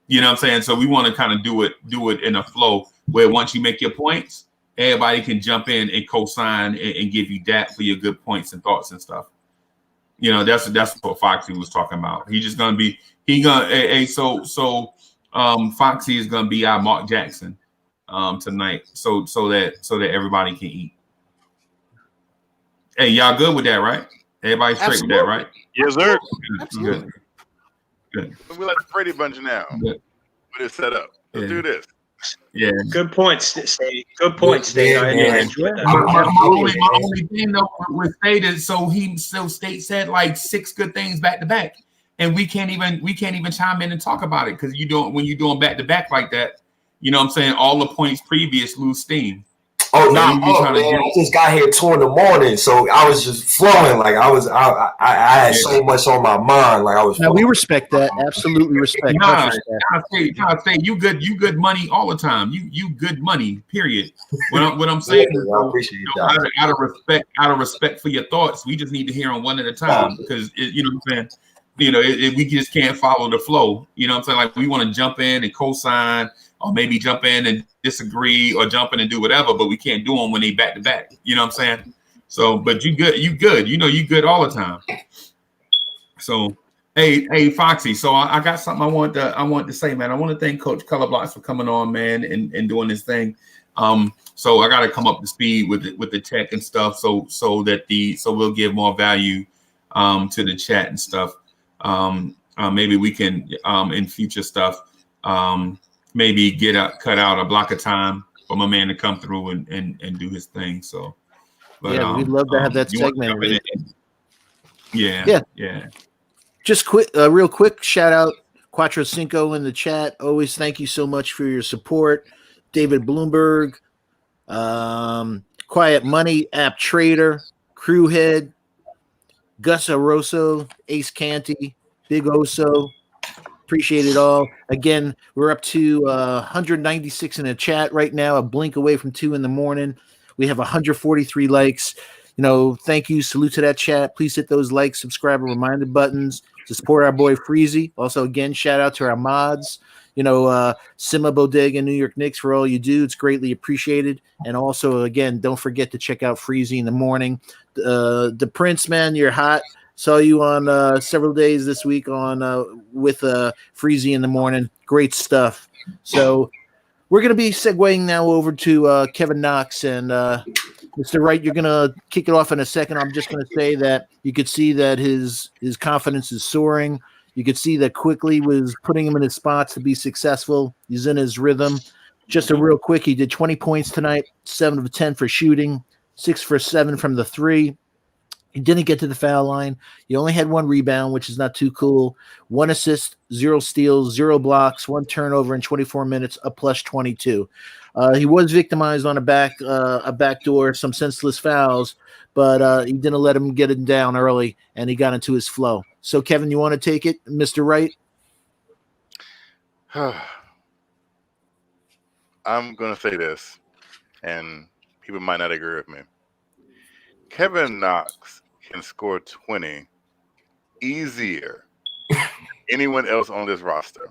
You know what I'm saying? So we want to kind of do it in a flow where once you make your points, everybody can jump in and co-sign and give you that for your good points and thoughts and stuff. You know, that's what Foxy was talking about. He's just gonna be Foxy is gonna be our Mark Jackson tonight, so that everybody can eat. Hey, y'all good with that, right? Everybody straight with that, right? Yes, sir. Good. We're like the Brady Bunch now. Good. With it set up. Let's do this. Yeah. Good points, State. Good points, State. I enjoyed that. My only thing though with State is so State said like 6 good things back to back, and we can't even chime in and talk about it because when you're doing back to back like that, you know what I'm saying, all the points previous lose steam. Oh no! I just got here 2 in the morning, so I was just flowing. Like I had so much on my mind. Like I was. Now we respect that. Absolutely respect. I say you good money all the time. You good money. Period. What I'm saying is, I appreciate that. Out of respect for your thoughts, we just need to hear them one at a time because you know what I'm saying. we just can't follow the flow. You know what I'm saying? Like we want to jump in and co-sign, or maybe jump in and disagree, or jump in and do whatever, but we can't do them when they back to back. You know what I'm saying? So, but you good. You good all the time. So, hey, Foxy. So I got something I want to say, man. I want to thank Coach Colorblocks for coming on, man, and doing this thing. So I got to come up to speed with the tech and stuff, so we'll give more value to the chat and stuff. Maybe we can in future stuff maybe cut out a block of time for my man to come through and do his thing. So, but, yeah, we'd love to have that segment. Yeah. Just real quick shout out Quattro Cinco in the chat. Always thank you so much for your support. David Bloomberg, Quiet Money, App Trader, Crewhead, Gus Aroso, Ace Canty, Big Oso. Appreciate it all. Again, we're up to 196 in the chat right now, a blink away from 2 a.m. We have 143 likes. Thank you. Salute to that chat. Please hit those likes, subscribe, and reminder buttons to support our boy Freezy. Also, again, shout out to our mods. Sima Bodega, New York Knicks, for all you do. It's greatly appreciated. And also, again, don't forget to check out Freezy in the morning. The Prince, man, you're hot. Saw you on several days this week with Freezy in the morning. Great stuff. So we're going to be segueing now over to Kevin Knox. And Mr. Wright, you're going to kick it off in a second. I'm just going to say that you could see that his confidence is soaring. You could see that quickly was putting him in his spots to be successful. He's in his rhythm. Just a real quick, he did 20 points tonight, 7 of 10 for shooting, 6 for 7 from the 3. He didn't get to the foul line. He only had 1 rebound, which is not too cool. 1 assist, 0 steals, 0 blocks, 1 turnover in 24 minutes, a plus 22. He was victimized on a backdoor, some senseless fouls, but he didn't let him get it down early, and he got into his flow. So, Kevin, you want to take it, Mr. Wright? I'm going to say this, and people might not agree with me. Kevin Knox can score 20 easier than anyone else on this roster.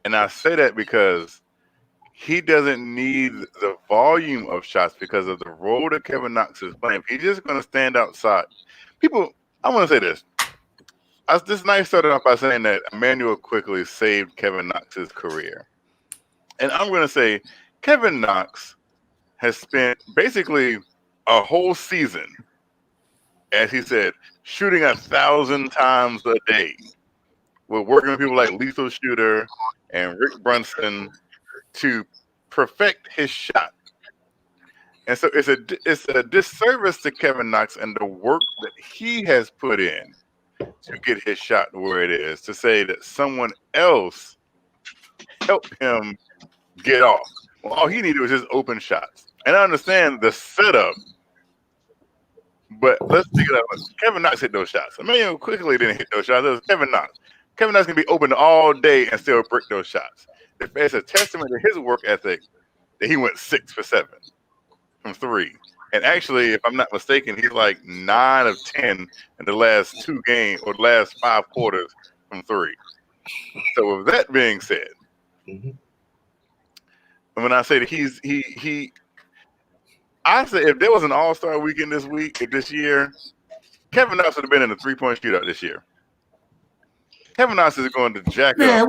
And I say that because he doesn't need the volume of shots because of the role that Kevin Knox is playing. If he's just going to stand outside. I want to say this. This night started off by saying that Emmanuel Quickley saved Kevin Knox's career. And I'm going to say Kevin Knox has spent basically a whole season, as he said, shooting 1,000 times a day. We're working with people like Lethal Shooter and Rick Brunson to perfect his shot. And so it's a disservice to Kevin Knox and the work that he has put in to get his shot where it is, to say that someone else helped him get off. Well, all he needed was just open shots. And I understand the setup, but let's take it out. Kevin Knox hit those shots. Emmanuel Quickley didn't hit those shots. It was Kevin Knox. Kevin Knox can be open all day and still break those shots. It's a testament to his work ethic that he went 6 for 7 from 3. And actually, if I'm not mistaken, he's like 9 of 10 in the last 2 games or the last 5 quarters from 3. So with that being said, when I say that I say if there was an All-Star weekend this year, Kevin Knox would have been in a 3-point shootout this year. Kevin Knox is going to jack up.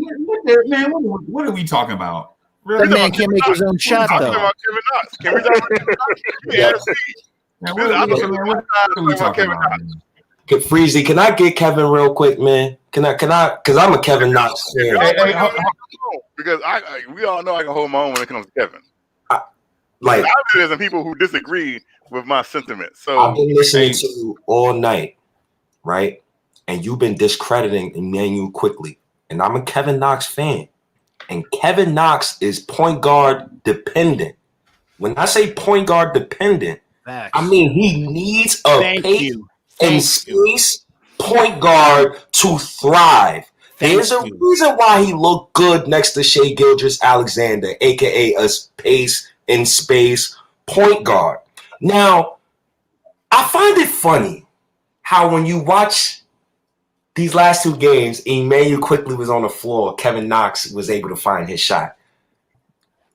What are we talking about? That man can't make his own shot, though. About Kevin Knox. Can we talk about Kevin Knox? What are we talking about? Freezy, can I get Kevin real quick, man? Can I? Because I'm a Kevin Knox fan. Because we all know I can hold my own when it comes to Kevin. Like, there's some people who disagree with my sentiments. So I've been listening to you all night, right? And you've been discrediting Emmanuel Quickley. And I'm a Kevin Knox fan. And Kevin Knox is point guard dependent. When I say point guard dependent, I mean he needs a pace and space point guard to thrive. There's a reason why he looked good next to Shai Gilgeous-Alexander, a.k.a. a pace and space point guard. Now, I find it funny how when you watch these last two games, Emmanuel quickly was on the floor. Kevin Knox was able to find his shot.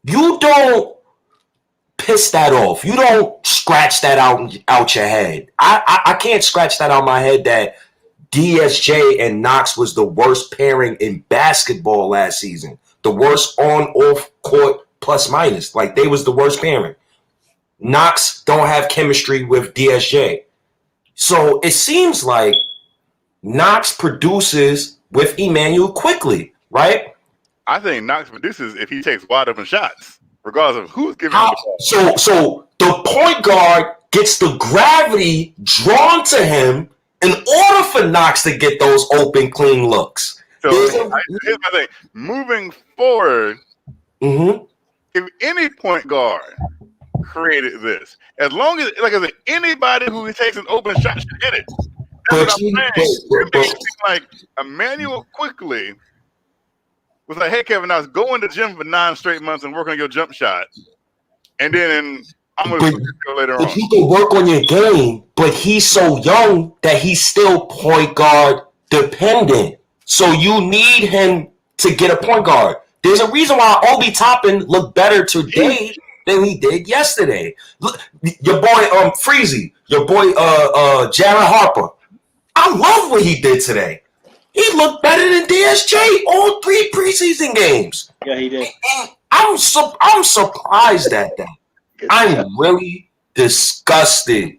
You don't piss that off. You don't scratch that out your head. I can't scratch that out my head that DSJ and Knox was the worst pairing in basketball last season. The worst on-off court plus minus. Like, they was the worst pairing. Knox don't have chemistry with DSJ. So it seems like Knox produces with Emmanuel quickly, right? I think Knox produces if he takes wide open shots, regardless of who's giving him the ball. So the point guard gets the gravity drawn to him in order for Knox to get those open, clean looks. So here's my thing. Moving forward, if any point guard created this, as long as, like I said, anybody who takes an open shot should hit it. That's what I'm saying. It makes it seem like Emmanuel quickly was like, hey, Kevin, I was going to the gym for 9 straight months and working on your jump shot. And then I'm going to go later on. But you can work on your game, but he's so young that he's still point guard dependent. So you need him to get a point guard. There's a reason why Obi Toppin looked better today than he did yesterday. Look, your boy Freezy, your boy Jared Harper. I love what he did today. He looked better than DSJ all 3 preseason games. Yeah, he did. And I'm surprised at that. I'm really disgusted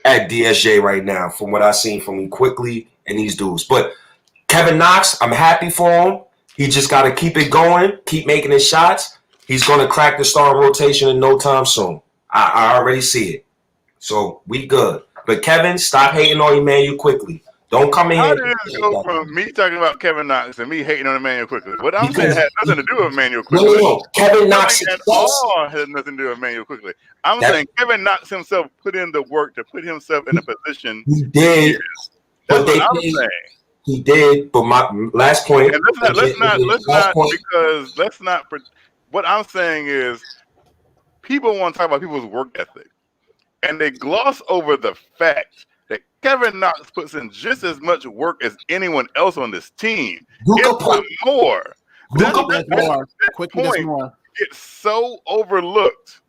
at DSJ right now from what I've seen from him quickly and these dudes. But Kevin Knox, I'm happy for him. He just got to keep it going, keep making his shots. He's going to crack the starting rotation in no time soon. I already see it. So we good. But Kevin, stop hating on Emmanuel quickly. Don't come in How here. did it go from me talking about Kevin Knox and me hating on Emmanuel quickly? What I'm saying has nothing to do with Emmanuel quickly. No. Kevin Knox at all has nothing to do with Emmanuel quickly. I'm saying Kevin Knox himself put in the work to put himself in a position. He did. That's what I'm saying. He did. But my last point. And let's not. What I'm saying is, people want to talk about people's work ethic, and they gloss over the fact that Kevin Knox puts in just as much work as anyone else on this team. If not more. That point gets so overlooked.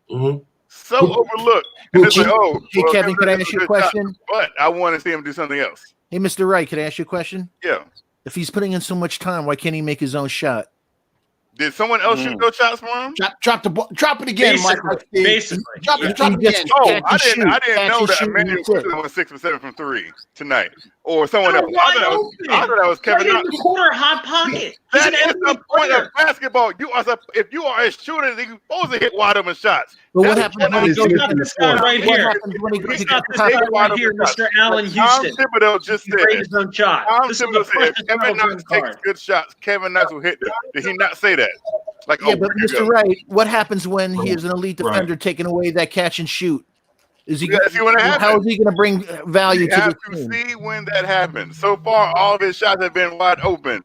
So overlooked. And it's like, hey, Kevin, can I ask you a question? But I want to see him do something else. Hey, Mr. Wright, can I ask you a question? Yeah. If he's putting in so much time, why can't he make his own shot? Did someone else shoot those shots for him? Drop it again, Michael. Basically. Drop it again. I didn't know that Emmanuel quickly went 6 for 7 from 3 tonight, or someone else. I thought that was Kevin Knox. Corner hot pocket. That is the point of basketball. If you are a shooter, you're supposed to hit wide open shots. But what happens when he goes to this guy right here? He's got this guy right here, Mr. Allen Houston. Tom Thibodeau just said his own shot. Tom Thibodeau said if Kevin Knox takes good shots, Kevin Knox will hit them. Did he not say that? Like, yeah, but Mr. Wright, what happens when he is an elite defender taking away that catch and shoot? Is he? How is he going to bring value to the team? See when that happens. So far, all of his shots have been wide open.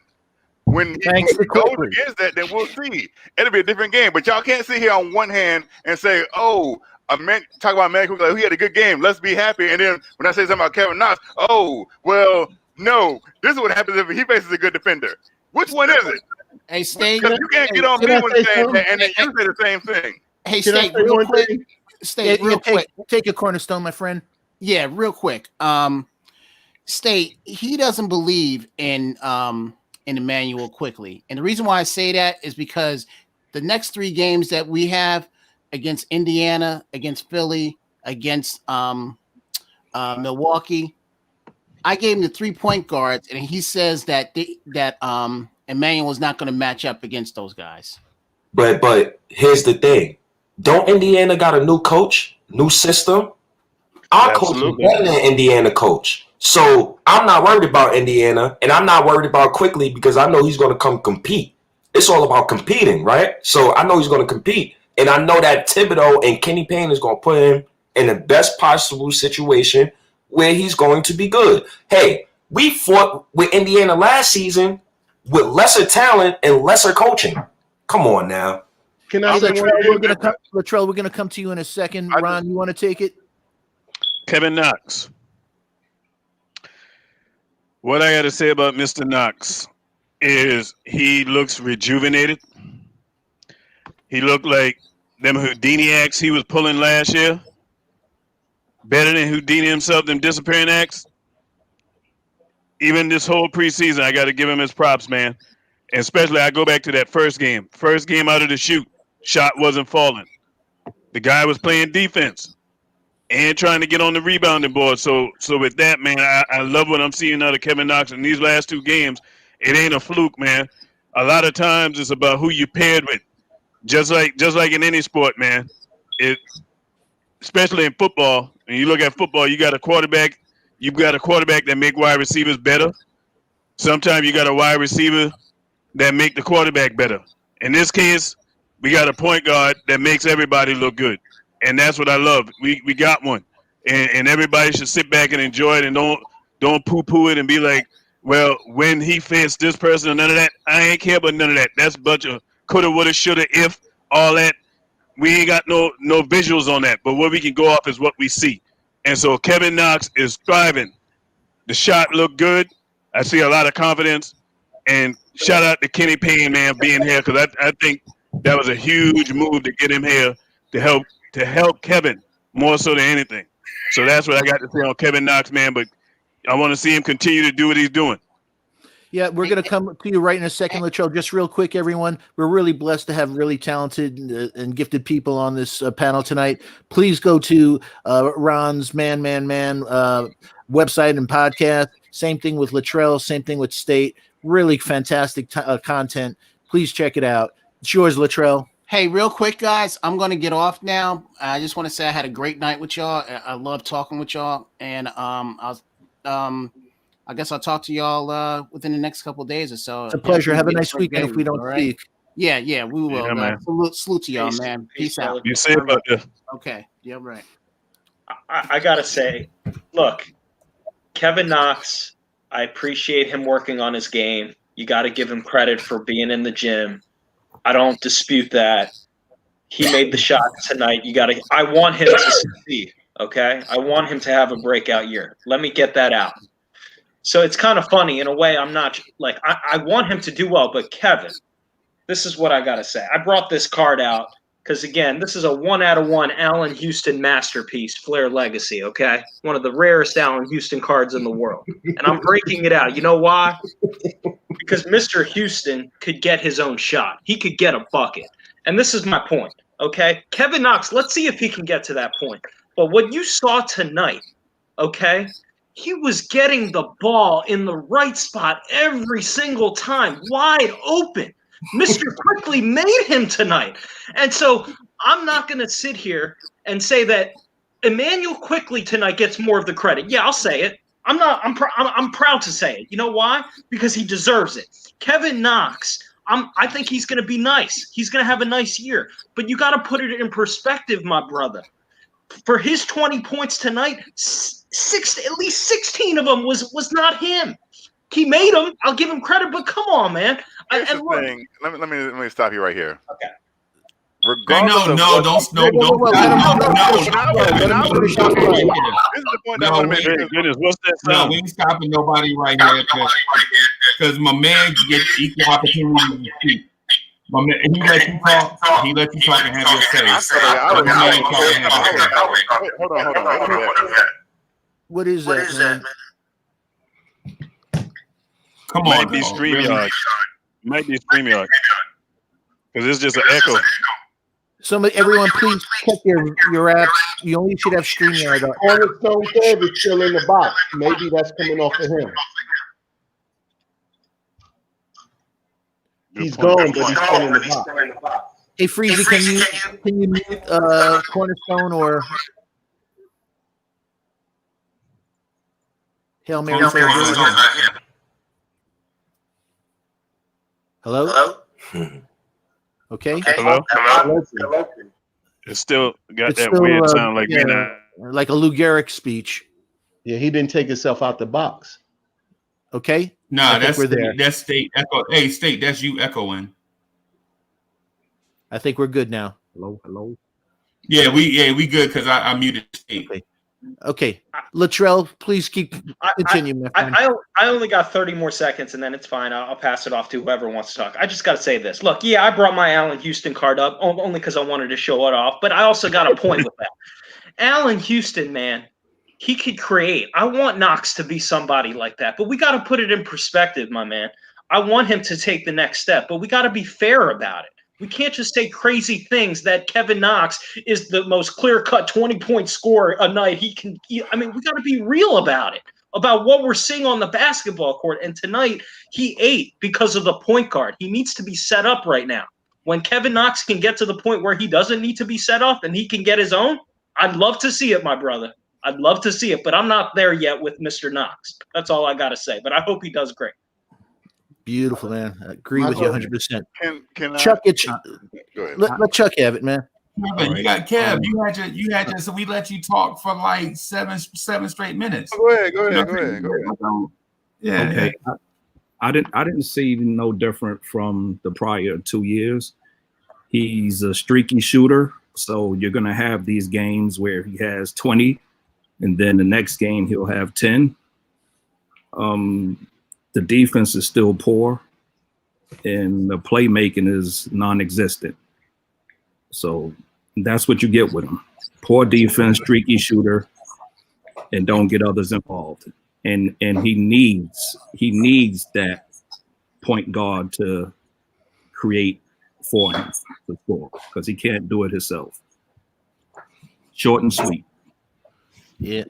When he goes against that, then we'll see. It'll be a different game. But y'all can't sit here on one hand and say, "Oh, talk about Emmanuel quickly. He had a good game. Let's be happy." And then when I say something about Kevin Knox, oh, well, no. This is what happens if he faces a good defender. Which one is it? Hey, State. Because you can't get on me when saying that, and then you say the same thing. Hey, State, real quick. State, real quick. Take a cornerstone, my friend. Yeah, real quick. State, he doesn't believe in Emmanuel quickly. And the reason why I say that is because the next 3 games that we have against Indiana, against Philly, against Milwaukee, I gave him the 3-point guards, and he says that Emmanuel is not going to match up against those guys. But here's the thing. Don't Indiana got a new coach, new system? Our coach is better than Indiana coach. So I'm not worried about Indiana, and I'm not worried about Quickly because I know he's going to come compete. It's all about competing, right? So I know he's going to compete, and I know that Thibodeau and Kenny Payne is going to put him in the best possible situation where he's going to be good. Hey, we fought with Indiana last season with lesser talent and lesser coaching. Come on now. Can I say Latrell, we're going to come to you in a second. Ron, you want to take it? Kevin Knox. What I got to say about Mr. Knox is he looks rejuvenated. He looked like them Houdini acts he was pulling last year. Better than Houdini himself, them disappearing acts. Even this whole preseason, I got to give him his props, man. And especially, I go back to that first game. First game out of the shoot, shot wasn't falling. The guy was playing defense and trying to get on the rebounding board. So with that, man, I love what I'm seeing out of Kevin Knox in these last two games. It ain't a fluke, man. A lot of times it's about who you paired with. Just like in any sport, man. Especially in football. When you look at football, you got a quarterback. You've got a quarterback that make wide receivers better. Sometimes you got a wide receiver that make the quarterback better. In this case, we got a point guard that makes everybody look good. And that's what I love. We got one. And everybody should sit back and enjoy it and don't poo-poo it and be like, well, when he faced this person or none of that, I ain't care about none of that. That's a bunch of coulda, woulda, shoulda, if, all that. We ain't got no visuals on that. But what we can go off is what we see. And so Kevin Knox is thriving. The shot looked good. I see a lot of confidence. And shout out to Kenny Payne, man, being here, because I think that was a huge move to get him here to help Kevin more so than anything. So that's what I got to say on Kevin Knox, man. But I want to see him continue to do what he's doing. Yeah, we're going to come to you right in a second, Latrell. Just real quick, everyone. We're really blessed to have really talented and gifted people on this panel tonight. Please go to Ron's Man website and podcast. Same thing with Latrell. Same thing with State. Really fantastic content. Please check it out. It's yours, Latrell. Hey, real quick, guys, I'm going to get off now. I just want to say I had a great night with y'all. I love talking with y'all. And I guess I'll talk to y'all within the next couple of days or so. It's a pleasure. Have a nice weekend if we don't speak. Yeah, we will. Yeah, man. Salute to y'all, man. Peace out. You say about this. Okay. Yeah, right. I got to say, look, Kevin Knox, I appreciate him working on his game. You got to give him credit for being in the gym. I don't dispute that. He made the shot tonight. I want him to succeed, okay? I want him to have a breakout year. Let me get that out. So it's kind of funny in a way. I'm not like I want him to do well, but Kevin, this is what I got to say. I brought this card out because, again, this is a 1 out of 1 Allen Houston masterpiece, Flair Legacy, okay? One of the rarest Allen Houston cards in the world. And I'm breaking it out. You know why? Because Mr. Houston could get his own shot. He could get a bucket. And this is my point, okay? Kevin Knox, let's see if he can get to that point. But what you saw tonight, okay, he was getting the ball in the right spot every single time, wide open. Mr. Quickly made him tonight. And so I'm not going to sit here and say that Emmanuel Quickly tonight gets more of the credit. Yeah, I'll say it. I'm proud to say it. You know why? Because he deserves it. Kevin Knox, I think he's going to be nice. He's going to have a nice year. But you got to put it in perspective, my brother. For his 20 points tonight, at least 16 of them was not him. He made them. I'll give him credit, but come on, man. Here's the thing. Let me stop you right here. Okay. Regardless don't. This is the point that I want to make. Goodness, what's that No, sound? we ain't stopping nobody right here because my man gets equal opportunity to speak. My man, he let you talk. He let you talk and have your say. Hold on. What is that, man? Come Might on, be dog. StreamYard. Might be StreamYard. Because it's just an echo. Everyone, please check your apps. You only should have StreamYard up. Cornerstone Kev is still in the box. Maybe that's coming off of him. He's gone, but he's still in the box. Hey, Freezy, can you mute Cornerstone or Hail Mary? Hello? Okay. Hello? It's still got It's that still, weird sound like like a Lou Gehrig speech. Yeah, he didn't take himself out the box. Okay. Nah, we're there. That's State echo. Hey, State, that's you echoing. I think we're good now. Hello. Yeah, we good because I muted State. Okay. Okay, Latrell, please continue. My friend. I only got 30 more seconds, and then it's fine. I'll pass it off to whoever wants to talk. I just got to say this. Look, yeah, I brought my Allen Houston card up only because I wanted to show it off, but I also got a point with that. Allen Houston, man, he could create. I want Knox to be somebody like that, but we got to put it in perspective, my man. I want him to take the next step, but we got to be fair about it. We can't just say crazy things that Kevin Knox is the most clear-cut 20-point scorer a night. I mean, we got to be real about it, about what we're seeing on the basketball court. And tonight, he ate because of the point guard. He needs to be set up right now. When Kevin Knox can get to the point where he doesn't need to be set up and he can get his own, I'd love to see it, my brother. I'd love to see it, but I'm not there yet with Mr. Knox. That's all I got to say, but I hope he does great. Beautiful, man. I agree with you 100%. Can Chuck, go ahead. let Chuck have it, man. Kevin, you got Kev. You had your. So we let you talk for like seven straight minutes. Go ahead. Yeah. Okay. I didn't see no different from the prior 2 years. He's a streaky shooter, so you're gonna have these games where he has 20, and then the next game he'll have 10. The defense is still poor, and the playmaking is non-existent. So that's what you get with him. Poor defense, streaky shooter, and don't get others involved. And he needs that point guard to create for him to score, because he can't do it himself. Short and sweet. Yeah.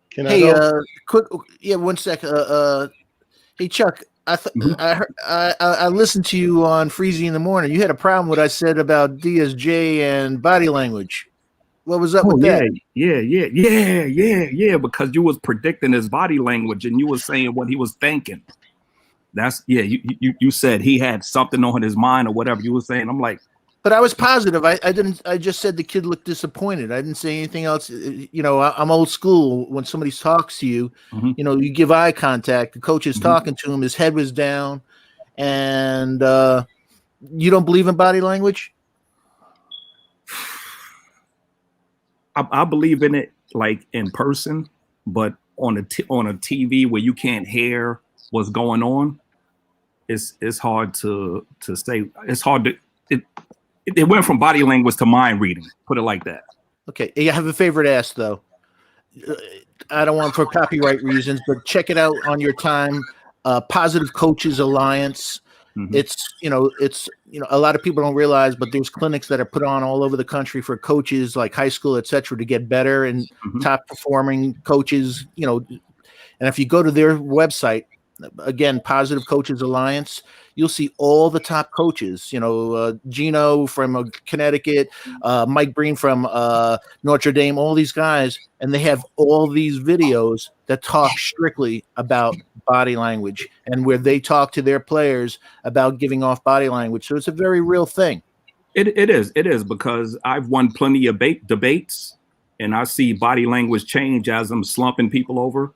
Can I go? Quick. Yeah, 1 sec. Hey, Chuck. I listened to you on Freezy in the Morning. You had a problem with what I said about DSJ and body language. What was up with that? Yeah. Because you was predicting his body language and you was saying what he was thinking. That's You said he had something on his mind or whatever you were saying. I'm like, but I was positive. I just said the kid looked disappointed. I didn't say anything else. You know, I'm old school. When somebody talks to you, you know, you give eye contact. The coach is talking to him. His head was down, and you don't believe in body language? I believe in it, like in person, but on a TV where you can't hear what's going on, it's hard to say. It's hard to it went from body language to mind reading. Put it like that. Okay, I have a favorite ask though. I don't want for copyright reasons, but check it out on your time. Positive Coaches Alliance. It's a lot of people don't realize, but there's clinics that are put on all over the country for coaches, like high school, etc., to get better and top performing coaches. You know, and if you go to their website, again, Positive Coaches Alliance, you'll see all the top coaches. You know, Gino from Connecticut, Mike Breen from Notre Dame, all these guys, and they have all these videos that talk strictly about body language and where they talk to their players about giving off body language. So it's a very real thing. It is because I've won plenty of debates, and I see body language change as I'm slumping people over.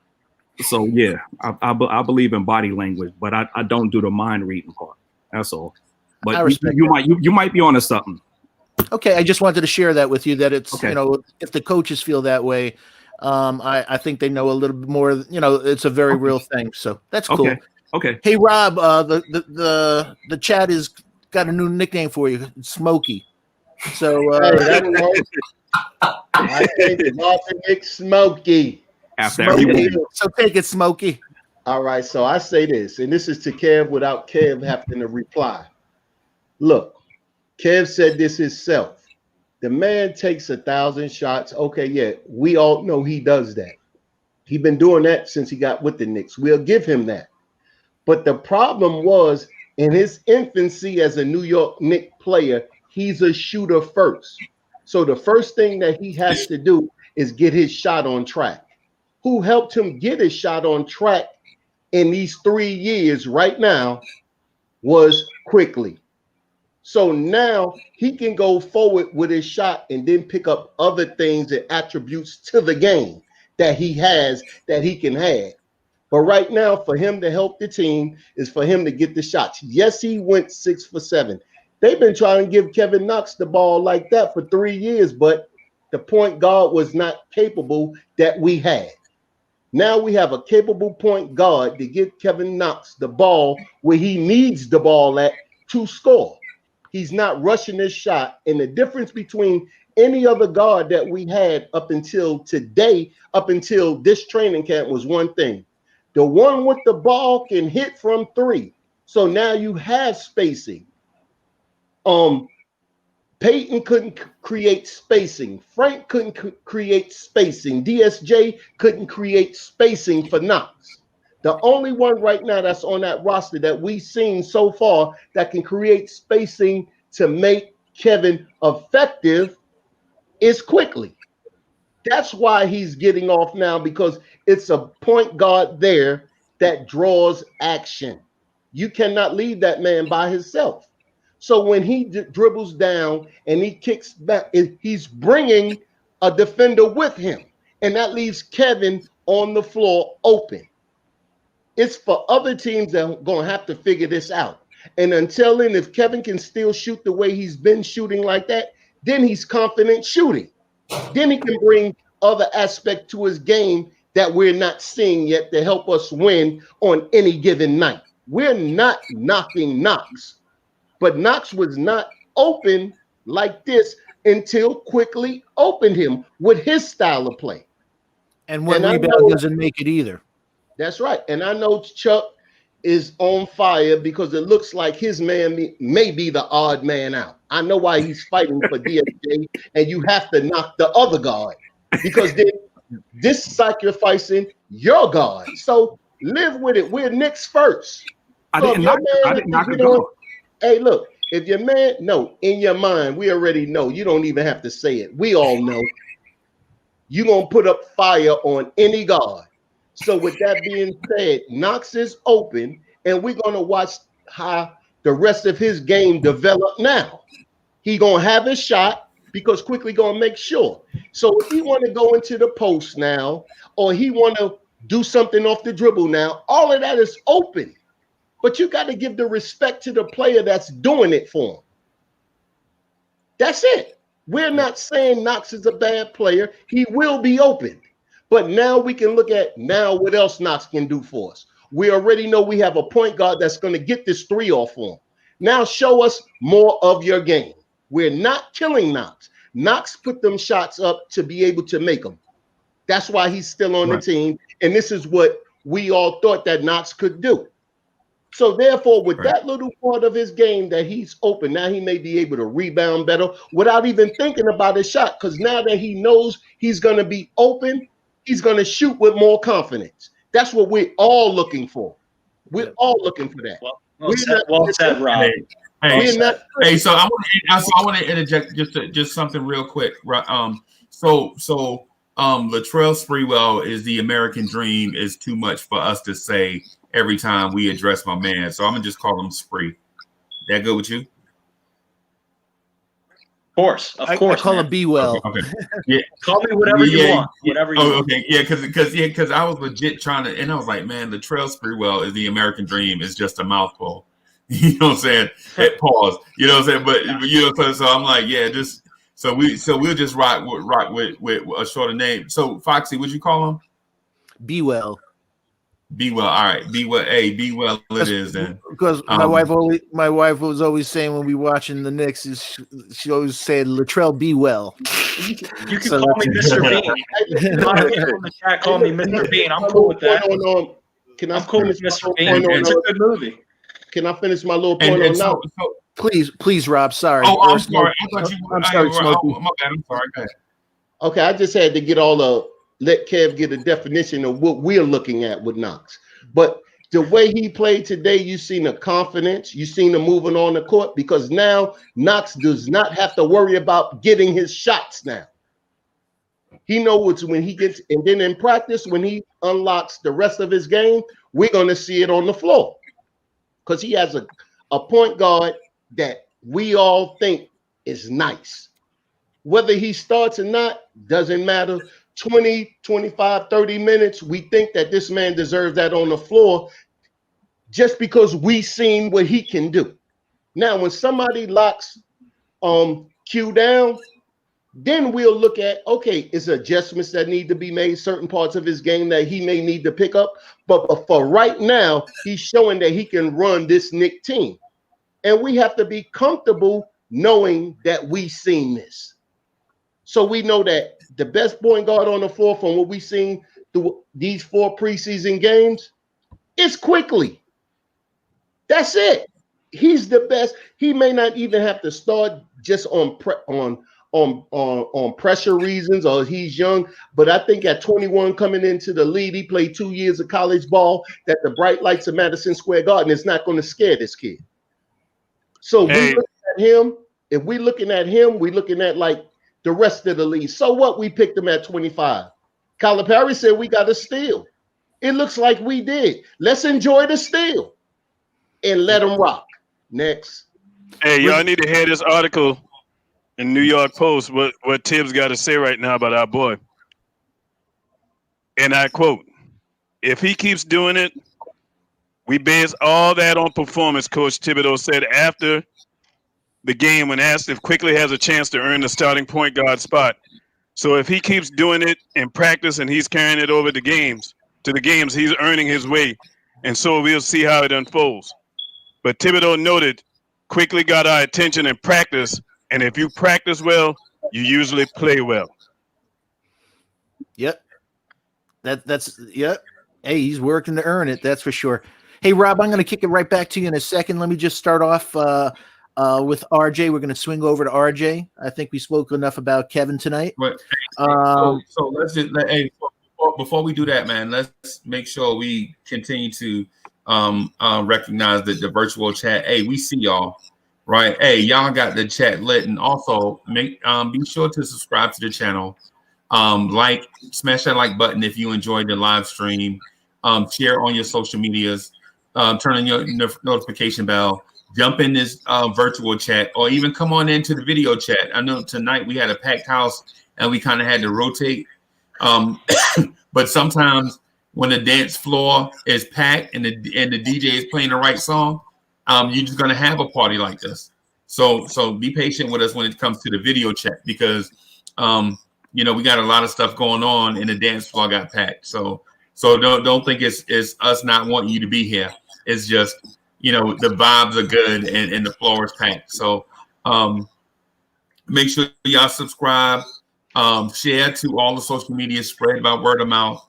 So yeah, I believe in body language, but I don't do the mind reading part. That's all. But you might be onto something. Okay, I just wanted to share that with you. That it's you know, if the coaches feel that way, I think they know a little bit more. You know, it's a very real thing. So that's cool. Okay. Hey Rob, the chat has got a new nickname for you, Smokey. So I think Martin Nick Smokey. After every week. So take it, Smokey. All right, so I say this, and this is to Kev without Kev having to reply. Look, Kev said this himself. The man takes 1,000 shots. Okay, yeah, we all know he does that. He's been doing that since he got with the Knicks. We'll give him that. But the problem was, in his infancy as a New York Knicks player, he's a shooter first. So the first thing that he has to do is get his shot on track. Who helped him get his shot on track in these 3 years right now was Quickly. So now he can go forward with his shot and then pick up other things and attributes to the game that he has that he can have. But right now, for him to help the team is for him to get the shots. Yes, he went 6 for 7. They've been trying to give Kevin Knox the ball like that for 3 years, but the point guard was not capable that we had. Now we have a capable point guard to give Kevin Knox the ball where he needs the ball at to score. He's not rushing his shot. And the difference between any other guard that we had up until today, up until this training camp, was one thing. The one with the ball can hit from three. So now you have spacing. Peyton couldn't create spacing. Frank couldn't create spacing. DSJ couldn't create spacing for Knox. The only one right now that's on that roster that we've seen so far that can create spacing to make Kevin effective is Quickly. That's why he's getting off now, because it's a point guard there that draws action. You cannot leave that man by himself. So when he dribbles down and he kicks back, he's bringing a defender with him. And that leaves Kevin on the floor open. It's for other teams that are going to have to figure this out. And until then, if Kevin can still shoot the way he's been shooting like that, then he's confident shooting. Then he can bring other aspect to his game that we're not seeing yet to help us win on any given night. We're not knocking Knox. But Knox was not open like this until Quickly opened him with his style of play. And one rebound doesn't make it either. That's right. And I know Chuck is on fire because it looks like his man may be the odd man out. I know why he's fighting for DSJ, and you have to knock the other guard because then this sacrificing your guard. So live with it. We're Knicks first. I didn't knock it down. Hey, look, if your man, no, in your mind, we already know. You don't even have to say it. We all know. You're going to put up fire on any guard. So with that being said, Knox is open, and we're going to watch how the rest of his game develop now. He going to have his shot because Quickly going to make sure. So if he want to go into the post now, or he want to do something off the dribble now, all of that is open. But you got to give the respect to the player that's doing it for him. That's it. We're not saying Knox is a bad player. He will be open. But now we can look at now what else Knox can do for us. We already know we have a point guard that's going to get this three off for him. Now show us more of your game. We're not killing Knox. Knox put them shots up to be able to make them. That's why he's still on the team. And this is what we all thought that Knox could do. So therefore, with that little part of his game that he's open, now he may be able to rebound better without even thinking about his shot. Because now that he knows he's going to be open, he's going to shoot with more confidence. That's what we're all looking for. We're all looking for that. Well said, Rob. Hey, so I want to interject just something real quick. So Latrell Sprewell is the American dream is too much for us to say every time we address my man. So I'm gonna just call him Spree. That good with you? Of course. I call him Be Well. Okay. Yeah. Call me whatever you want. Whatever you want. Okay. Yeah, because I was legit trying to, and I was like, man, Latrell Sprewell is the American dream. It's just a mouthful. You know what I'm saying? Pause. You know what I'm saying? But you know, so I'm like, yeah, just so we'll just rock with a shorter name. So Foxy, would you call him? Be Well. Be well. All right. Be well. Hey, be well. It is then. Because my wife was always saying when we watching the Knicks, she always said Latrell Be Well. You can call me Mr. Bean. A lot of people in the chat call me Mr. Bean. I'm cool with that. I'm cool with Mr. Bean. It's a good movie. Can I finish my little point on now? Please, Rob. Sorry. Oh, I'm sorry. I'm sorry, Smokey. My bad. I'm sorry. Go ahead. Okay, I just had to get let Kev get a definition of what we're looking at with Knox. But the way he played today, you've seen the confidence, you've seen him moving on the court, because now Knox does not have to worry about getting his shots now. He knows when he gets, and then in practice, when he unlocks the rest of his game, we're going to see it on the floor. Because he has a point guard that we all think is nice. Whether he starts or not, doesn't matter. 20, 25, 30 minutes, we think that this man deserves that on the floor just because we seen what he can do. Now, when somebody locks Q down, Then we'll look at, okay, is adjustments that need to be made, certain parts of his game that he may need to pick up. But for right now, he's showing that he can run this Knicks team. And we have to be comfortable knowing that we've seen this. So we know that the best point guard on the floor from what we've seen through these 4 preseason games is Quickly. That's it. He's the best. He may not even have to start just on pressure reasons, or he's young. But I think at 21 coming into the league, he played 2 years of college ball, that the bright lights of Madison Square Garden is not going to scare this kid. So we look at him. If we're looking at him, we're looking at like the rest of the league. So what? We picked him at 25. Calipari said we got to steal. It looks like we did. Let's enjoy the steal and let him rock. Next. Hey, y'all need to hear this article in New York Post, what Tibbs got to say right now about our boy. And I quote, "If he keeps doing it, we base all that on performance," Coach Thibodeau said after the game when asked if Quickly has a chance to earn the starting point guard spot. So if he keeps doing it in practice and he's carrying it over to the games, he's earning his way. And so we'll see how it unfolds. But Thibodeau noted, Quickly got our attention in practice, and if you practice well, you usually play well. Yep. That's yep. Hey, he's working to earn it, that's for sure. Hey, Rob, I'm going to kick it right back to you in a second. Let me just start off with RJ. We're going to swing over to RJ. I think we spoke enough about Kevin tonight. But, so let's just before we do that, man, let's make sure we continue to recognize the virtual chat. Hey, we see y'all, right? Hey, y'all got the chat lit, and also be sure to subscribe to the channel. Smash that like button if you enjoyed the live stream. Share on your social medias. Turn on your notification bell. Jump in this virtual chat, or even come on into the video chat. I know tonight we had a packed house and we kind of had to rotate. But sometimes when the dance floor is packed and the DJ is playing the right song, you're just gonna have a party like this. So be patient with us when it comes to the video chat, because we got a lot of stuff going on and the dance floor got packed. So don't think it's us not wanting you to be here. It's just, the vibes are good and the floor is packed. So make sure y'all subscribe, share to all the social media, spread by word of mouth.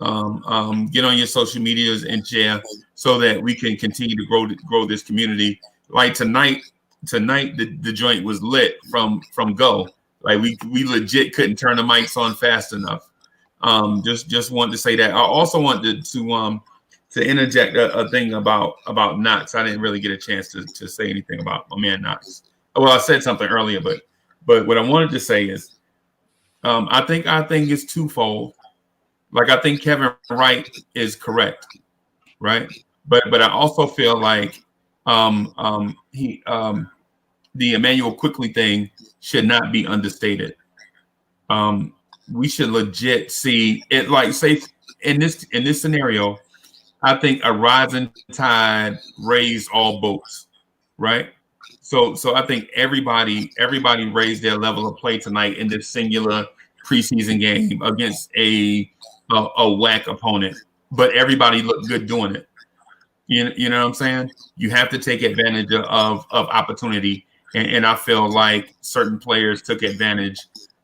Get on your social medias and share so that we can continue to grow this community. Like tonight the joint was lit from go. Like we legit couldn't turn the mics on fast enough. Just wanted to say that. I also wanted to interject a thing about Knox. I didn't really get a chance to say anything about my man Knox. Well, I said something earlier, but what I wanted to say is, I think it's twofold. Like, I think Kevin Wright is correct, right? But I also feel like the Emmanuel Quickly thing should not be understated. We should legit see it, like, say in this scenario, I think a rising tide raised all boats, right? So I think everybody raised their level of play tonight in this singular preseason game against a whack opponent, but everybody looked good doing it. You know what I'm saying? You have to take advantage of opportunity, and I feel like certain players took advantage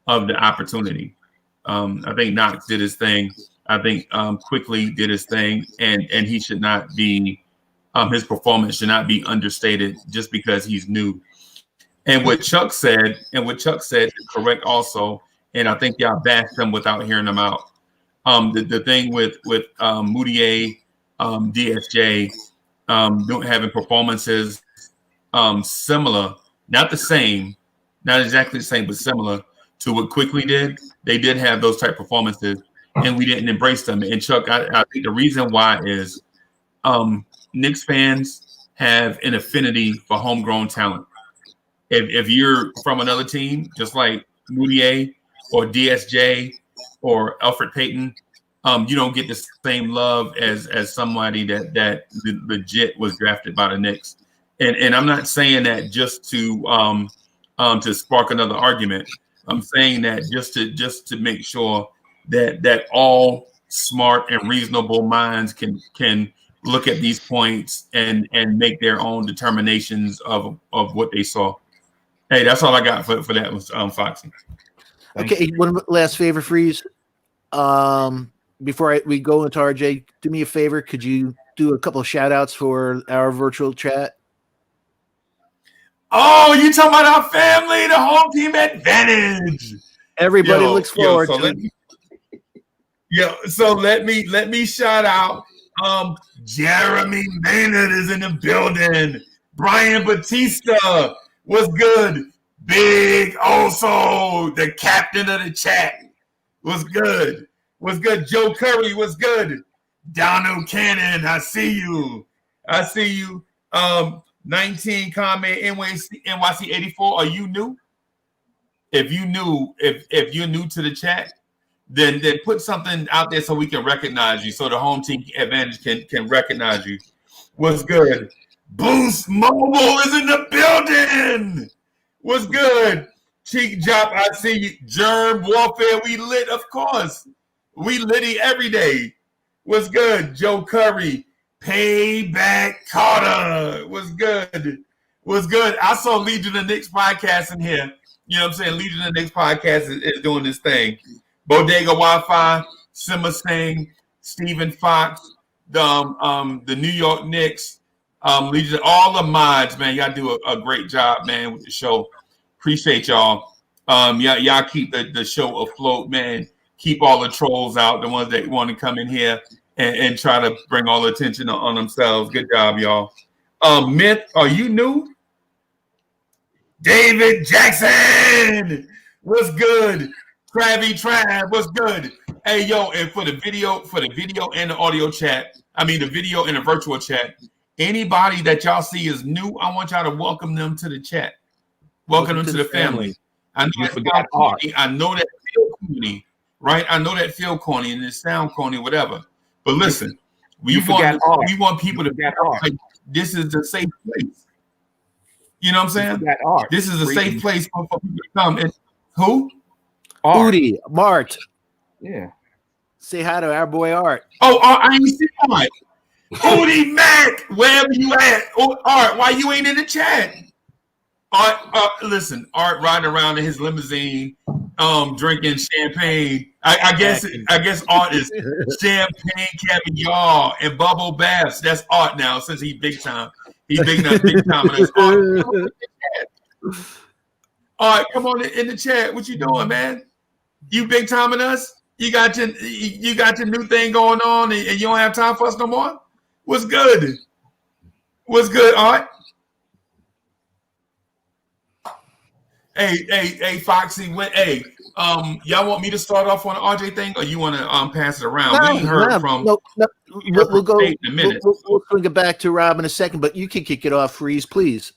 of the opportunity. I think Knox did his thing. I think Quickly did his thing, and he should not be his performance should not be understated just because he's new. And what Chuck said is correct also, and I think y'all bashed him without hearing him out. The thing with Moutier, DSJ, having performances similar, not the same, not exactly the same, but similar to what Quickly did. They did have those type performances, and we didn't embrace them. And Chuck, I think the reason why is Knicks fans have an affinity for homegrown talent. If you're from another team, just like Moutier or DSJ or Elfrid Payton, you don't get the same love as somebody that legit was drafted by the Knicks. And I'm not saying that just to spark another argument. I'm saying that just to make sure that all smart and reasonable minds can look at these points and make their own determinations of what they saw. Hey, that's all I got for that was Foxy. Okay, one last favor, Freeze. Before we go into RJ, do me a favor. Could you do a couple of shout outs for our virtual chat? Oh, you talking about our family, the home team advantage. Everybody looks forward to it. So let me shout out. Jeremy Maynard is in the building. Brian Batista was good. Big also the captain of the chat was good. Was good. Joe Curry was good. Donald Cannon, I see you. 19 comment NYC 84. Are you new? If you're new to the chat, then put something out there so we can recognize you, so the home team advantage can recognize you. What's good? Boost Mobile is in the building. What's good? Cheek Job, I see you. Germ Warfare, we lit, of course. We litty every day. What's good? Joe Curry, Payback Carter. What's good? What's good? I saw Legion of Knicks podcast in here. You know what I'm saying? Legion of Knicks podcast is doing this thing. Bodega Wi-Fi, Simma Singh, Stephen Fox, the New York Knicks, Legion, all the mods, man. Y'all do a great job, man, with the show. Appreciate y'all. Y'all keep the show afloat, man. Keep all the trolls out, the ones that want to come in here and try to bring all the attention on themselves. Good job, y'all. Myth, are you new? David Jackson, what's good? Travy Trav, what's good? Hey, yo, and for the video and the audio chat, the video and the virtual chat, anybody that y'all see is new, I want y'all to welcome them to the chat. Welcome them to the family. I know that feel corny, right? I know that feel corny and it sound corny, whatever. But listen, we want people to get like this is the safe place. You know what I'm saying? This is a safe place for people to come. And who? Udi, Mart. Yeah. Say hi to our boy Art. Oh, I ain't seen Art. Udi Mac, wherever you at. Oh, Art, why you ain't in the chat? Art, listen, Art riding around in his limousine, drinking champagne. I guess Art is champagne caviar and bubble baths. That's Art now, since he's big time. He's big time. Art, come on in the chat. What you doing, man? You big timing us? You got your new thing going on, and you don't have time for us no more? What's good? What's good, Art? Hey, Foxy. Y'all want me to start off on the RJ thing, or you want to pass it around? We'll go in a minute. We'll bring it back to Rob in a second, but you can kick it off, Freeze, please.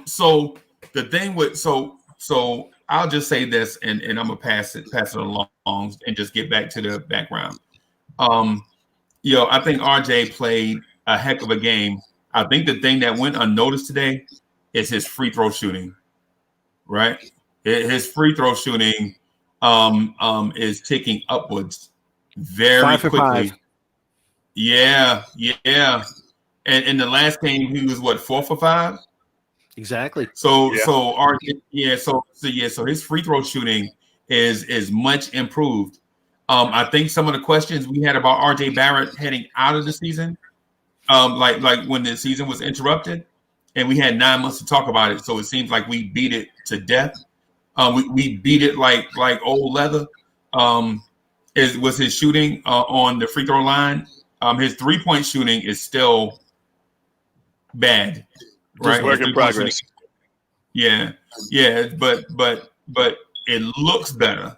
So the thing with so I'll just say this, and I'm gonna pass it along and just get back to the background. I think RJ played a heck of a game. I think the thing that went unnoticed today is his free throw shooting, right? His free throw shooting is ticking upwards very quickly. 5 for 5. Yeah. And in the last game, he was 4 for 5? Exactly. So his free throw shooting is much improved. I think some of the questions we had about RJ Barrett heading out of the season, like when the season was interrupted, and we had 9 months to talk about it, so it seems like we beat it to death. We beat it like old leather. Was his shooting on the free throw line? His 3-point shooting is still bad. Right, work in progress. Yeah, but it looks better,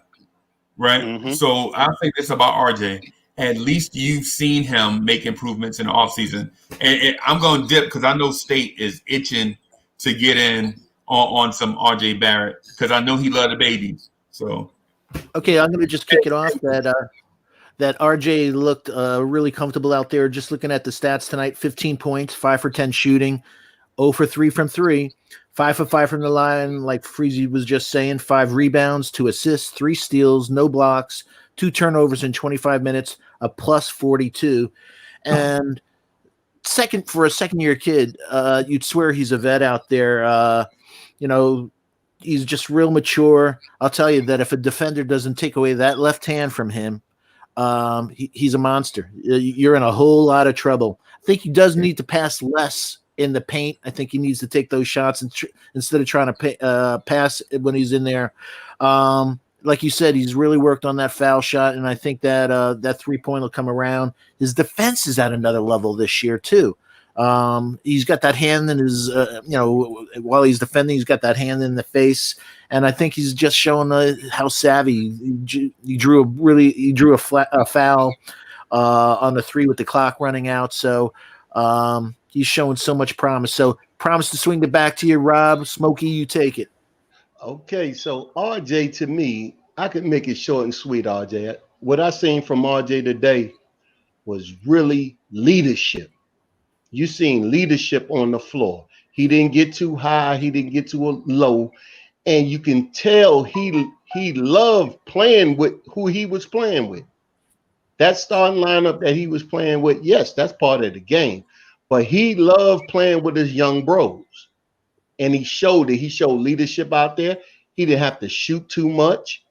right? Mm-hmm. So I think it's about RJ. At least you've seen him make improvements in the offseason. And I'm going to dip because I know State is itching to get in on some RJ Barrett because I know he loved the babies. So, okay, I'm going to just kick it off that RJ looked really comfortable out there. Just looking at the stats tonight, 15 points, 5 for 10 shooting. 0 for 3 from 3, 5 for 5 from the line, like Freezy was just saying, 5 rebounds, 2 assists, 3 steals, no blocks, 2 turnovers in 25 minutes, a plus 42. And for a second-year kid, you'd swear he's a vet out there. He's just real mature. I'll tell you that if a defender doesn't take away that left hand from him, he's a monster. You're in a whole lot of trouble. I think he does need to pass less in the paint. I think he needs to take those shots instead of trying to pass when he's in there. Like you said, he's really worked on that foul shot, and I think that that 3-point will come around. His defense is at another level this year too. He's got that hand in his, while he's defending, he's got that hand in the face, and I think he's just showing how savvy. He drew a foul on the 3 with the clock running out, so he's showing so much promise. So promise to swing it back to you, Rob. Smokey, you take it. Okay, so RJ, to me, I could make it short and sweet, RJ. What I seen from RJ today was really leadership. You seen leadership on the floor. He didn't get too high, he didn't get too low, and you can tell he loved playing with who he was playing with. That starting lineup that he was playing with, yes, that's part of the game, but he loved playing with his young bros. And he showed it. He showed leadership out there. He didn't have to shoot too much.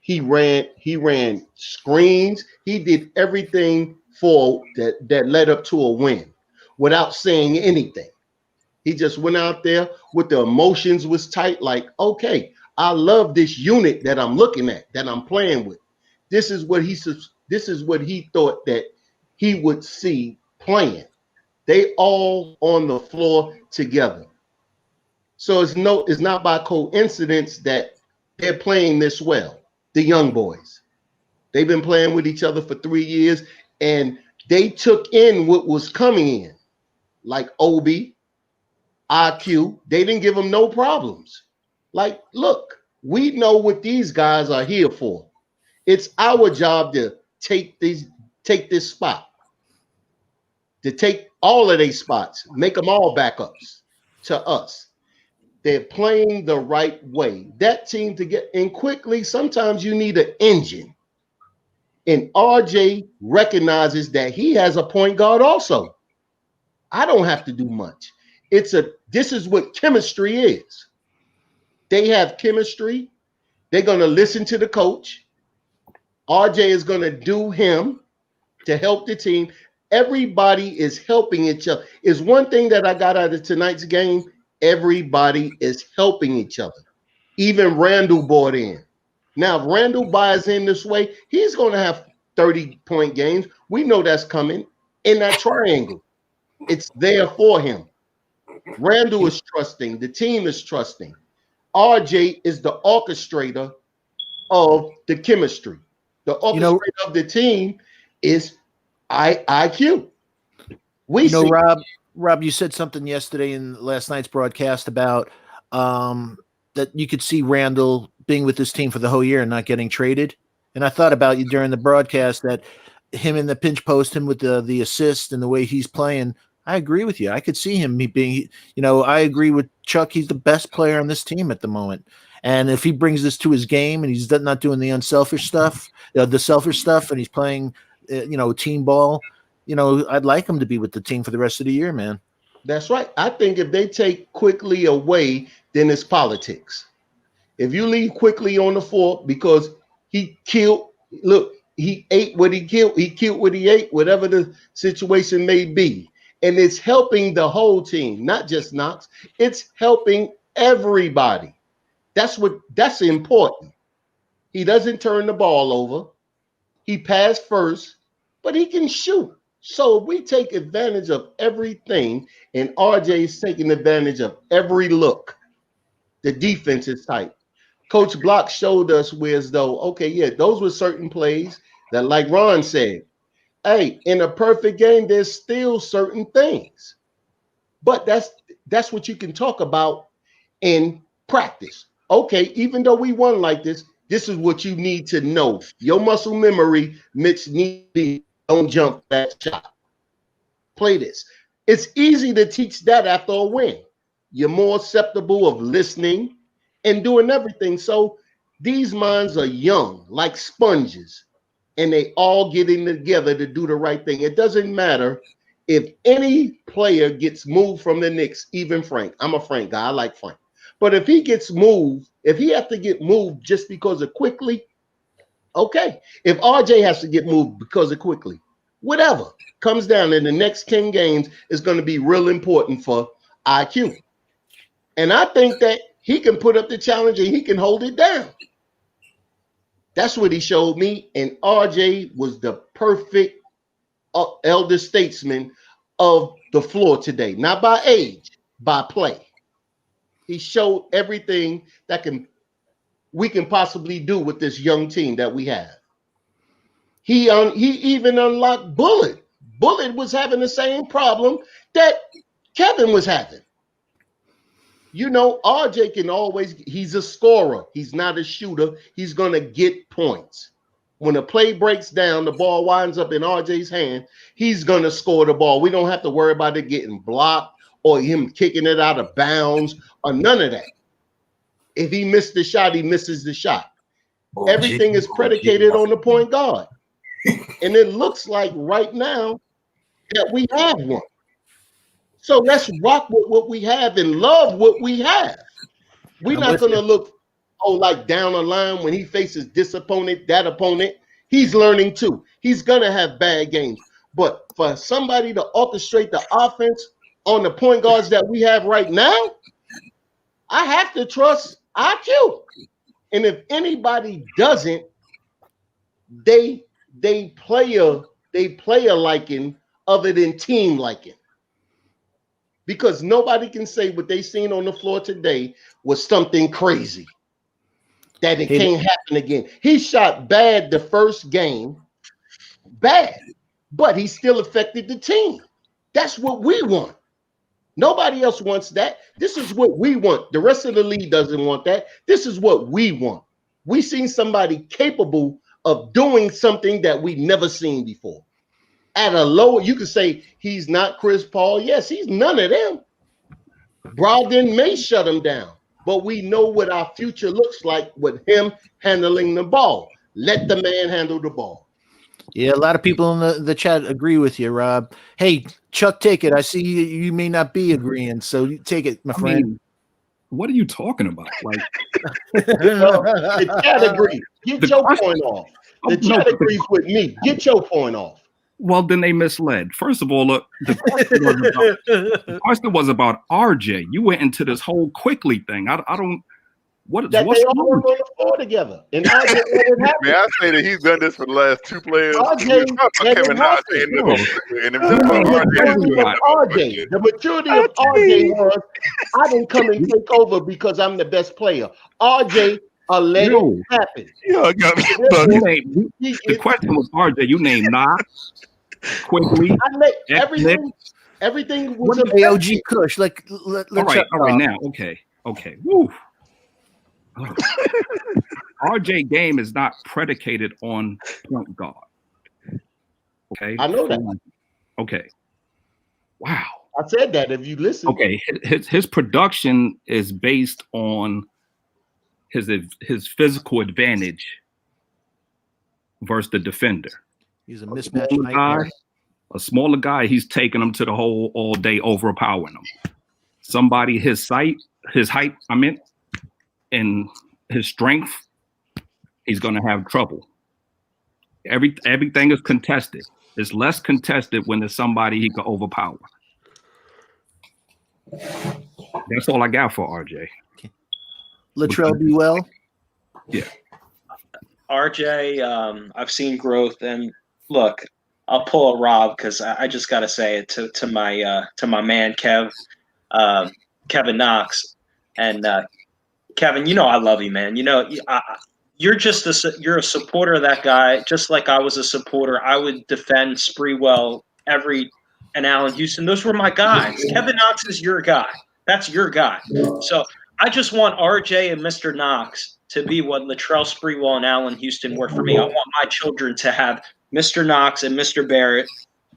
He ran screens. He did everything for that led up to a win without saying anything. He just went out there with the emotions was tight, like, okay, I love this unit that I'm looking at, that I'm playing with. This is what he thought that he would see playing. They all on the floor together. So it's not by coincidence that they're playing this well. The young boys, they've been playing with each other for 3 years, and they took in what was coming in, like Obi, IQ. They didn't give them no problems. Like, look, we know what these guys are here for. It's our job to take this spot, to take all of these spots, make them all backups to us. They're playing the right way. That team to get in quickly, sometimes you need an engine. And RJ recognizes that he has a point guard also. I don't have to do much. This is what chemistry is. They have chemistry. They're going to listen to the coach. RJ is going to do him to help the team. Everybody is helping each other. Is one thing that I got out of tonight's game. Everybody is helping each other. Even Randall bought in. Now, if Randall buys in this way, he's going to have 30-point games. We know that's coming in that triangle. It's there for him. Randall is trusting. The team is trusting. RJ is the orchestrator of the chemistry. The orchestrator of the team is IQ. Rob, you said something yesterday in last night's broadcast about that you could see Randall being with this team for the whole year and not getting traded. And I thought about you during the broadcast that him in the pinch post, him with the assist and the way he's playing. I agree with you. I could see him being, I agree with Chuck. He's the best player on this team at the moment. And if he brings this to his game and he's not doing the unselfish stuff, the selfish stuff, and he's playing, team ball, I'd like him to be with the team for the rest of the year, man. That's right. I think if they take Quickly away, then it's politics. If you leave Quickly on the floor because he ate what he killed, he killed what he ate, whatever the situation may be. And it's helping the whole team, not just Knox. It's helping everybody. That's important. He doesn't turn the ball over. He passed first, but he can shoot. So we take advantage of everything, and RJ is taking advantage of every look. The defense is tight. Coach Block showed us those were certain plays that, like Ron said, hey, in a perfect game, there's still certain things. But that's what you can talk about in practice. Okay, even though we won like this is what you need to know. Your muscle memory, Mitch, don't jump that shot. Play this. It's easy to teach that after a win. You're more susceptible of listening and doing everything. So these minds are young, like sponges, and they all getting together to do the right thing. It doesn't matter if any player gets moved from the Knicks, even Frank. I'm a Frank guy. I like Frank. But if he gets moved, if he has to get moved just because of quickly, okay. If RJ has to get moved because of quickly, whatever comes down in the next 10 games is going to be real important for IQ. And I think that he can put up the challenge and he can hold it down. That's what he showed me. And RJ was the perfect elder statesman of the floor today. Not by age, by play. He showed everything that we can possibly do with this young team that we have. He even unlocked Bullet. Bullet was having the same problem that Kevin was having. You know, RJ can always, he's a scorer. He's not a shooter. He's going to get points. When a play breaks down, the ball winds up in RJ's hand, he's going to score the ball. We don't have to worry about it getting blocked or him kicking it out of bounds or none of that. If he missed the shot, he misses the shot. Everything is predicated on the point guard. And it looks like right now that we have one. So let's rock with what we have and love what we have. We're not going to look like down the line when he faces this opponent, that opponent. He's learning too. He's going to have bad games. But for somebody to orchestrate the offense on the point guards that we have right now, I have to trust IQ. And if anybody doesn't, they play a liking other than team liking. Because nobody can say what they seen on the floor today was something crazy. That it can't happen again. He shot bad the first game. Bad. But he still affected the team. That's what we want. Nobody else wants that. This is what we want. The rest of the league doesn't want that. This is what we want. We seen somebody capable of doing something that we've never seen before. At a lower, you could say he's not Chris Paul. Yes, he's none of them. Brogdon may shut him down, but we know what our future looks like with him handling the ball. Let the man handle the ball. Yeah, a lot of people in the chat agree with you, Rob. Hey, Chuck, take it. I see you may not be agreeing, so you take it, my friend. Mean, what are you talking about? Like the chat agrees. Get your point off. The chat agrees with me. Get your point off. Well, then they misled. First of all, look, the question was about RJ. You went into this whole quickly thing. I don't. What's they all on the floor together. And RJ man, I say that he's done this for the last two players. RJ, the maturity of RJ was, I didn't come and take over because I'm the best player. RJ, let it happen. The question was RJ. You named Knox, quickly. Everything was a AOG Kush. Like, all right, now, okay. Woo. RJ game is not predicated on point guard. Okay, I know that. Okay, wow. I said that if you listen. Okay, his production is based on his physical advantage versus the defender. He's a mismatch nightmare. A smaller guy, he's taking him to the hole all day, overpowering him. Somebody his height, and his strength, he's going to have trouble. Everything is contested. It's less contested when there's somebody he can overpower. That's all I got for RJ. Latrell, be well. Yeah. RJ, I've seen growth, and look, I'll pull a Rob because I just got to say it to my man Kevin Knox, and Kevin, you know I love you, man. You know you're you're a supporter of that guy, just like I was a supporter. I would defend Sprewell and Allen Houston. Those were my guys. Kevin Knox is your guy. That's your guy. So I just want RJ and Mr. Knox to be what Latrell Sprewell and Allen Houston were for me. I want my children to have Mr. Knox and Mr. Barrett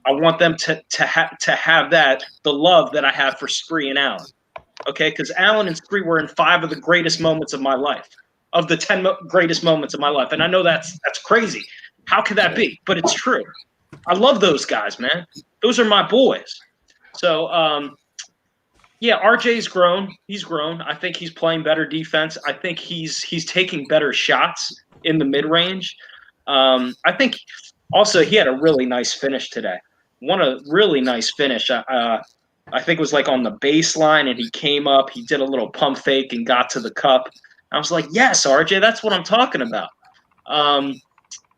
I want them to have the love that I have for Spree and Allen. Okay, because Allen and Spree were in 5 of the greatest moments of my life, of the 10 greatest moments of my life. And I know that's crazy. How could that be? But it's true. I love those guys, man. Those are my boys. So, yeah, RJ's grown. He's grown. I think he's playing better defense. I think he's taking better shots in the mid range. I think also he had a really nice finish today. A really nice finish. I think it was like on the baseline, and he came up. He did a little pump fake and got to the cup. I was like, yes, RJ, that's what I'm talking about.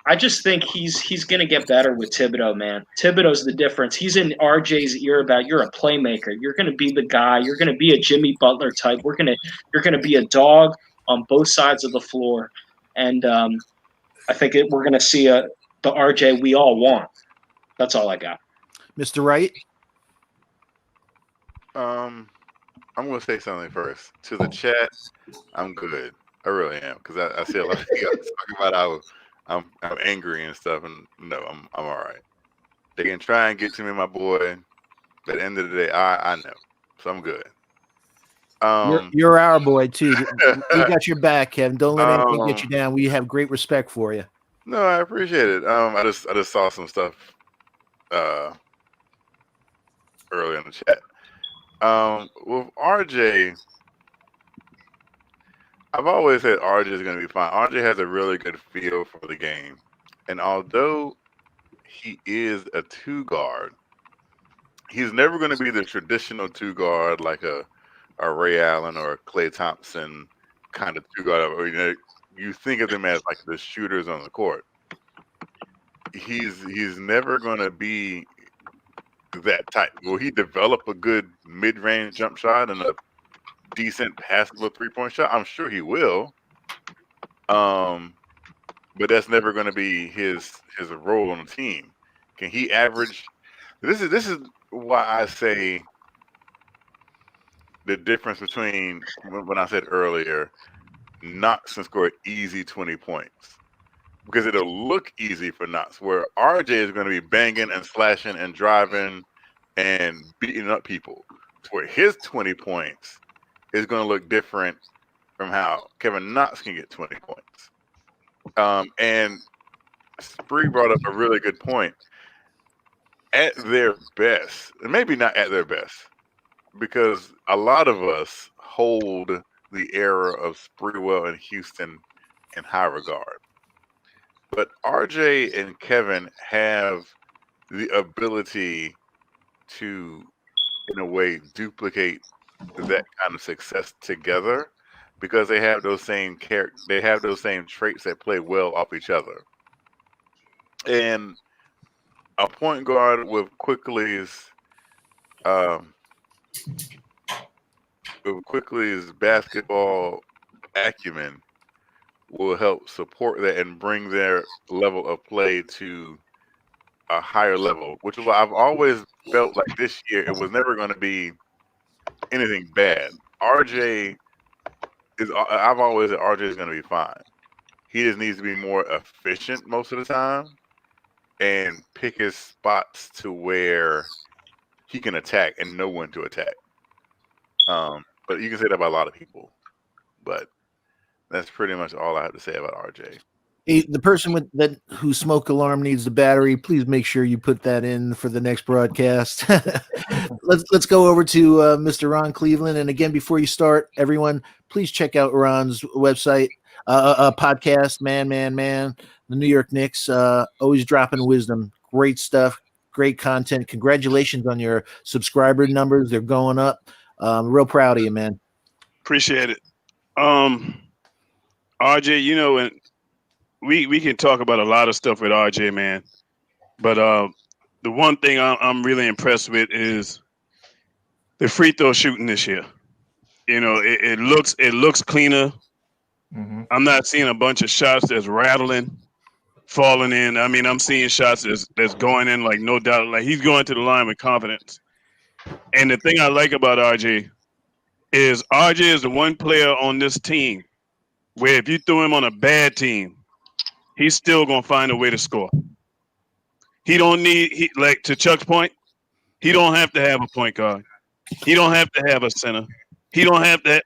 I just think he's going to get better with Thibodeau, man. Thibodeau's the difference. He's in RJ's ear about you're a playmaker. You're going to be the guy. You're going to be a Jimmy Butler type. You're going to be a dog on both sides of the floor. And I think we're going to see the RJ we all want. That's all I got. Mr. Wright? I'm going to say something first. To the chat, I'm good. I really am, because I see a lot of people talking about how I'm angry and stuff, and no, I'm all right. They can try and get to me, my boy. But at the end of the day, I know, so I'm good. You're our boy too. We got your back, Kevin. Don't let anything get you down. We have great respect for you. No, I appreciate it. I just saw some stuff earlier in the chat. With RJ, I've always said RJ is going to be fine. RJ has a really good feel for the game. And although he is a 2-guard, he's never going to be the traditional 2-guard like a Ray Allen or a Klay Thompson kind of 2-guard. Or, you think of them as like the shooters on the court. He's never going to be that type. Will he develop a good mid-range jump shot and a decent passable 3-point shot? I'm sure he will. But that's never going to be his role on the team. Can he average? This is why I say the difference between when I said earlier, Knox can score easy 20 points. Because it'll look easy for Knox, where RJ is going to be banging and slashing and driving and beating up people. To where his 20 points is going to look different from how Kevin Knox can get 20 points. And Spree brought up a really good point. At their best, and maybe not at their best, because a lot of us hold the era of Spreewell and Houston in high regard. But RJ and Kevin have the ability to, in a way, duplicate that kind of success together because they have those same they have those same traits that play well off each other. And a point guard with Quickly's basketball acumen will help support that and bring their level of play to a higher level, which is why I've always felt like this year it was never going to be anything bad. I've always said RJ is going to be fine. He just needs to be more efficient most of the time and pick his spots to where he can attack and know when to attack. But you can say that about a lot of people. But that's pretty much all I have to say about RJ. Hey, the person whose smoke alarm needs the battery, please make sure you put that in for the next broadcast. Let's go over to Mr. Ron Cleveland. And again, before you start, everyone, please check out Ron's website, podcast, Man, the New York Knicks, always dropping wisdom. Great stuff, great content. Congratulations on your subscriber numbers. They're going up. Real proud of you, man. Appreciate it. RJ, and we can talk about a lot of stuff with RJ, man. But the one thing I'm really impressed with is the free throw shooting this year. It looks cleaner. Mm-hmm. I'm not seeing a bunch of shots that's rattling, falling in. I mean, I'm seeing shots that's going in like no doubt. Like he's going to the line with confidence. And the thing I like about RJ is the one player on this team where if you throw him on a bad team, he's still going to find a way to score. He don't need like to Chuck's point. He don't have to have a point guard. He don't have to have a center. He don't have that.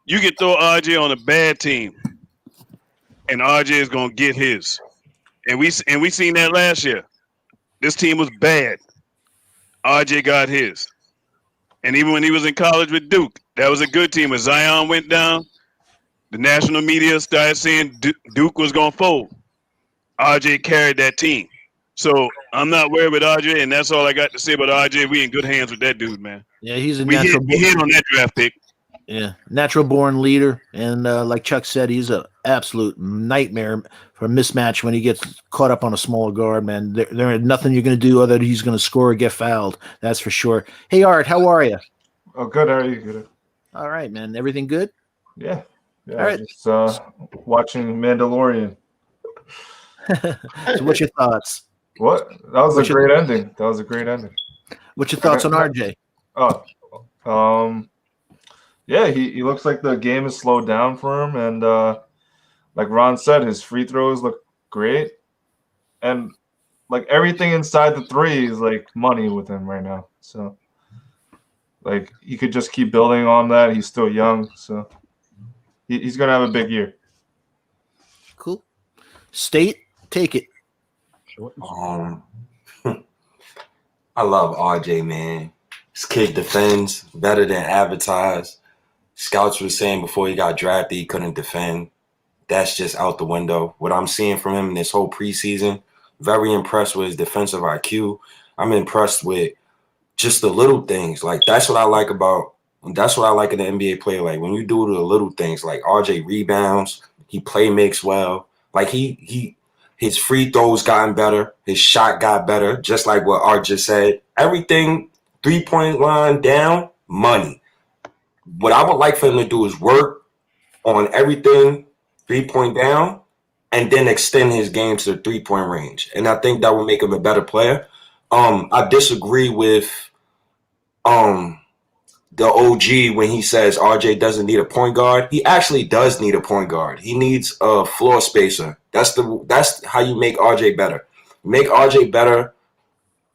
You can throw RJ on a bad team, and RJ is gonna get his. And we seen that last year. This team was bad. RJ got his. And even when he was in college with Duke, that was a good team. When Zion went down, the national media started saying Duke was gonna fold. RJ carried that team. So I'm not worried with RJ, and that's all I got to say about RJ. We in good hands with that dude, man. Yeah, he's a we natural. hit on that draft pick. Yeah, natural born leader, and like Chuck said, he's an absolute nightmare for a mismatch when he gets caught up on a small guard. Man, there ain't nothing you're going to do other than he's going to score or get fouled. That's for sure. Hey, Art, how are you? Oh, good. How are you? Good. All right, man. Everything good? Yeah. All right. Just watching Mandalorian. So, what's your thoughts? What? That was a great ending. That was a great ending. What's your thoughts on RJ? Yeah, he looks like the game is slowed down for him, and like Ron said, his free throws look great, and like everything inside the three is like money with him right now. So, like he could just keep building on that. He's still young, so he's gonna have a big year. Cool. State, take it. I love RJ, man. This kid defends better than advertised. Scouts were saying before he got drafted he couldn't defend. That's just out the window. What I'm seeing from him in this whole preseason, very impressed with his defensive IQ. I'm impressed with just the little things. Like that's what I like in the NBA player. Like when you do the little things, like RJ rebounds, he play makes well. Like his free throws gotten better, his shot got better, just like what Art just said. Everything 3-point line down, money. What I would like for him to do is work on everything 3-point down and then extend his game to the 3-point range. And I think that would make him a better player. I disagree with the OG when he says RJ doesn't need a point guard. He actually does need a point guard. He needs a floor spacer. That's how you make RJ better. You make RJ better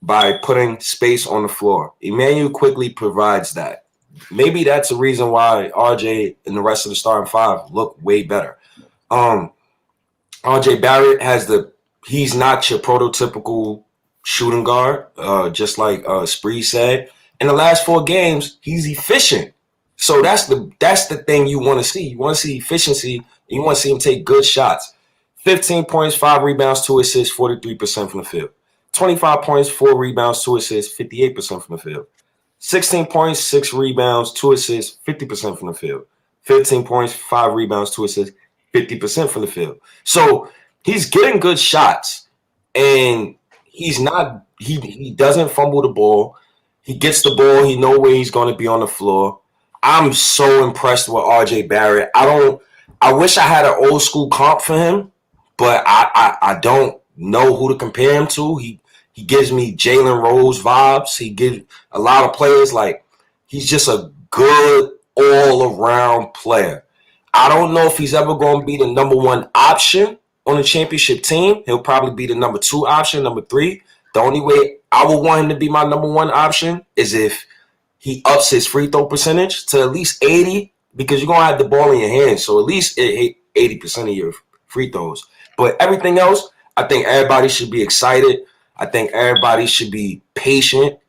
by putting space on the floor. Emmanuel quickly provides that. Maybe that's the reason why RJ and the rest of the starting five look way better. RJ Barrett he's not your prototypical shooting guard, just like Spree said. In the last 4 games, he's efficient. So that's the thing you want to see. You want to see efficiency. You want to see him take good shots. 15 points, 5 rebounds, 2 assists, 43% from the field. 25 points, 4 rebounds, 2 assists, 58% from the field. 16 points, 6 rebounds, 2 assists, 50% from the field. 15 points, 5 rebounds, 2 assists, 50% from the field. So he's getting good shots, and he doesn't fumble the ball. He gets the ball. He knows where he's going to be on the floor. I'm so impressed with RJ Barrett. I wish I had an old school comp for him, but I don't know who to compare him to. He gives me Jalen Rose vibes. He gives a lot of players like he's just a good all-around player. I don't know if he's ever going to be the number 1 option on the championship team. He'll probably be the number 2 option, number 3. The only way I would want him to be my number 1 option is if he ups his free throw percentage to at least 80, because you're going to have the ball in your hands. So at least 80% of your free throws. But everything else, I think everybody should be excited. I think everybody should be patient.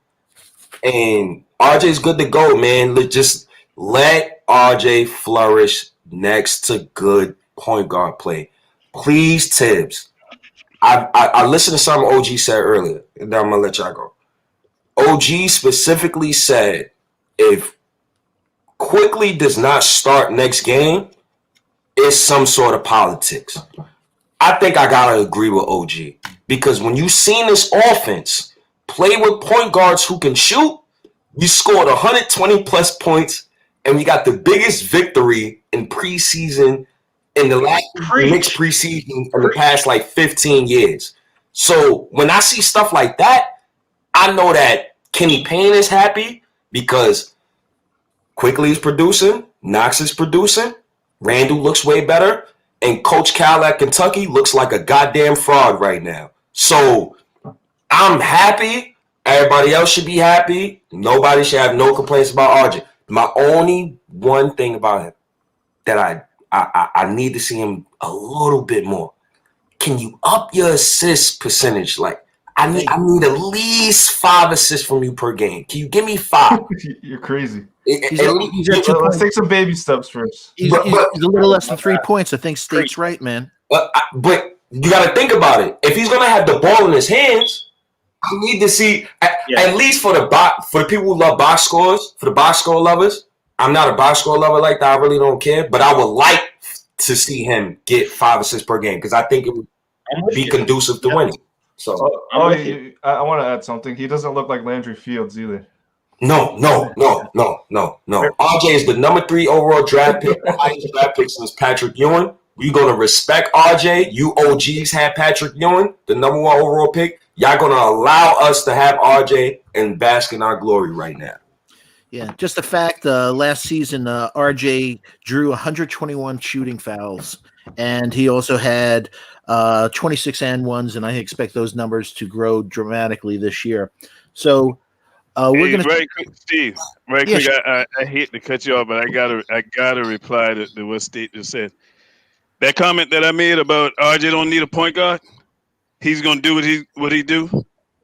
And RJ's good to go, man. Just let RJ flourish next to good point guard play. Please, Tibbs. I listened to something OG said earlier, and then I'm going to let y'all go. OG specifically said if Quickly does not start next game, it's some sort of politics. I think I got to agree with OG. Because when you seen this offense play with point guards who can shoot, you scored 120-plus points, and we got the biggest victory in preseason in the last Knicks preseason in the past, 15 years. So when I see stuff like that, I know that Kenny Payne is happy because Quickly is producing, Knox is producing, Randall looks way better, and Coach Cal at Kentucky looks like a goddamn fraud right now. So I'm happy. Everybody else should be happy. Nobody should have no complaints about RJ. My only one thing about him that I need to see him a little bit more. Can you up your assist percentage? Like I need at least 5 assists from you per game. Can you give me 5? You're crazy. Let's take some baby steps first. He's a little less than 3 points. I think State's right, man. But you got to think about it. If he's gonna have the ball in his hands, I need to see at least for the people who love box scores, for the box score lovers. I'm not a box score lover like that. I really don't care, but I would like to see him get 5 assists per game because I think it would be conducive to winning. So, I want to add something. He doesn't look like Landry Fields either. No. RJ is the number 3 overall draft pick, the highest draft pick since Patrick Ewing. We're gonna respect RJ. You OGs had Patrick Ewing, the number 1 overall pick. Y'all gonna allow us to have RJ and bask in our glory right now. Yeah, just the fact last season RJ drew 121 shooting fouls, and he also had 26 and ones, and I expect those numbers to grow dramatically this year. So we're gonna quick, Steve. Quick. I hate to cut you off, but I gotta reply to what Steve just said. That comment that I made about RJ don't need a point guard. He's gonna do what he do.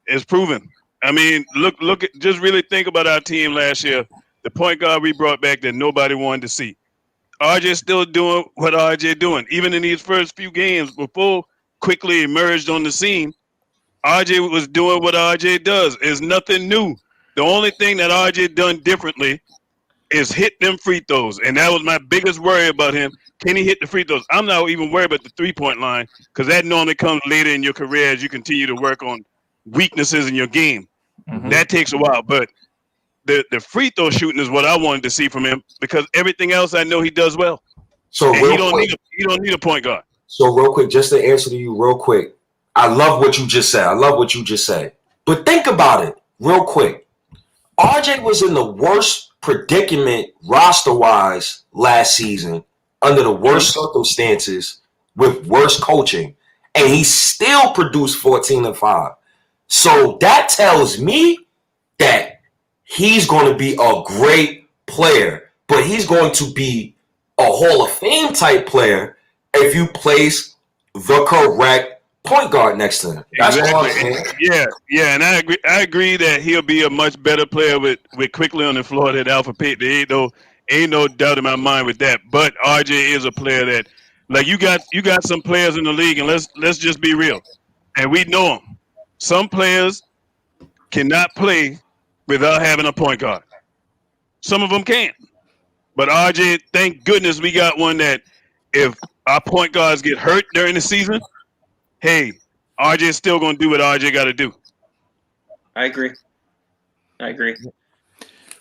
Is proven. I mean, look at just really think about our team last year. The point guard we brought back that nobody wanted to see. RJ still doing what RJ doing. Even in these first few games before quickly emerged on the scene, RJ was doing what RJ does. It's nothing new. The only thing that RJ done differently is hit them free throws. And that was my biggest worry about him. Can he hit the free throws? I'm not even worried about the 3-point line because that normally comes later in your career as you continue to work on weaknesses in your game. Mm-hmm. That takes a while. But the free throw shooting is what I wanted to see from him because everything else I know he does well. So he don't need a point guard. So real quick, just to answer to you real quick, I love what you just said. But think about it real quick. RJ was in the worst predicament roster-wise last season under the worst circumstances with worse coaching, and he still produced 14 and 5. So that tells me that he's going to be a great player, but he's going to be a Hall of Fame type player if you place the correct point guard next to him. That's all I'm saying. Yeah, and I agree that he'll be a much better player with quickly on the floor than Alpha Pate. There ain't no doubt in my mind with that. But RJ is a player that, like, you got some players in the league, and let's just be real, and we know them. Some players cannot play without having a point guard. Some of them can't. But RJ, thank goodness we got one that if our point guards get hurt during the season, hey, RJ's still going to do what RJ got to do. I agree.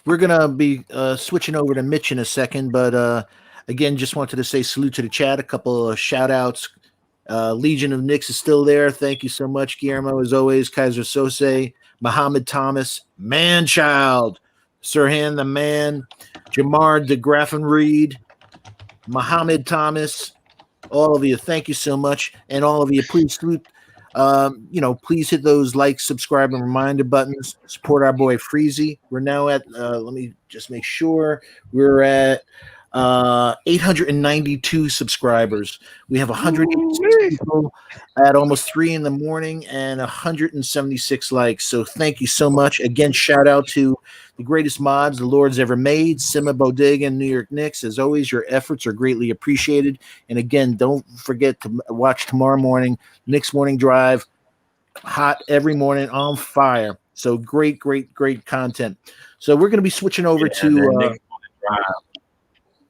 We're going to be switching over to Mitch in a second, but again, just wanted to say salute to the chat, a couple of shout-outs. Legion of Knicks is still there. Thank you so much, Guillermo, as always. Kaiser Sose, Muhammad Thomas, Manchild, Sirhan the Man, Jamar de Graffenried, Muhammad Thomas, all of you, thank you so much. And all of you, please salute. Please hit those like, subscribe, and reminder buttons. Support our boy Freezy. We're now at let me just make sure we're at 892 subscribers. We have 106 people at almost 3 in the morning and 176 likes. So thank you so much. Again, shout out to the greatest mods the Lord's ever made, Sima Bodega and New York Knicks. As always, your efforts are greatly appreciated. And again, don't forget to watch tomorrow morning, Knicks Morning Drive, hot every morning, on fire. So great content. So we're going to be switching over to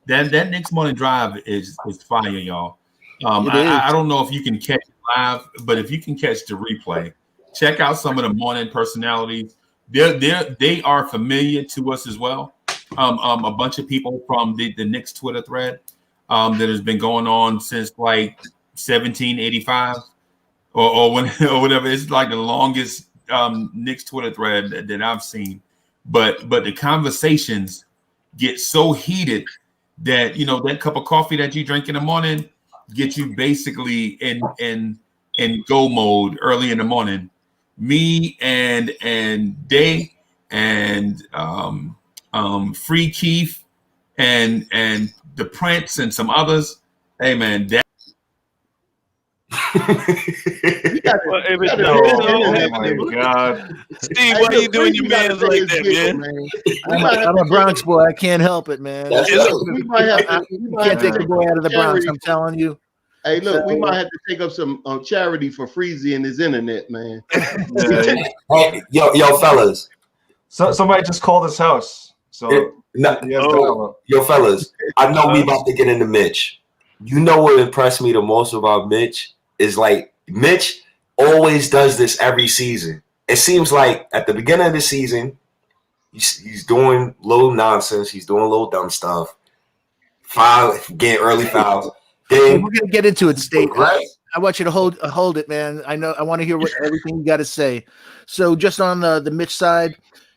that Knicks Morning Drive is fire, y'all. I don't know if you can catch it live, but if you can catch the replay, check out some of the morning personalities. They are familiar to us as well. A bunch of people from the Knicks Twitter thread that has been going on since like 1785 or whatever. It's like the longest Knicks Twitter thread that I've seen. But the conversations get so heated that that cup of coffee that you drink in the morning gets you basically in go mode early in the morning me and Day and Free Keith and the Prince and some others. Hey man, that Well, if it's Oh my God. Steve, why you doing your man's like that, man? I'm a Bronx boy. I can't help it, man. That's We might have to. You can't take the boy out of the Bronx. charity. I'm telling you. Hey, look, we So, might have to take up some charity for Freezy and his internet, man. Yeah, Hey, yo, fellas. somebody just called his house. So No, he has dial-up. yo, fellas. I know we about to get into Mitch. You know what impressed me the most about Mitch is like Mitch always does this every season. It seems like at the beginning of the season, he's doing little nonsense. He's doing little dumb stuff. Getting early fouls. Then we're gonna get into it, State. Right. I want you to hold it, man. I know. I want to hear everything you got to say. So, just on the Mitch side,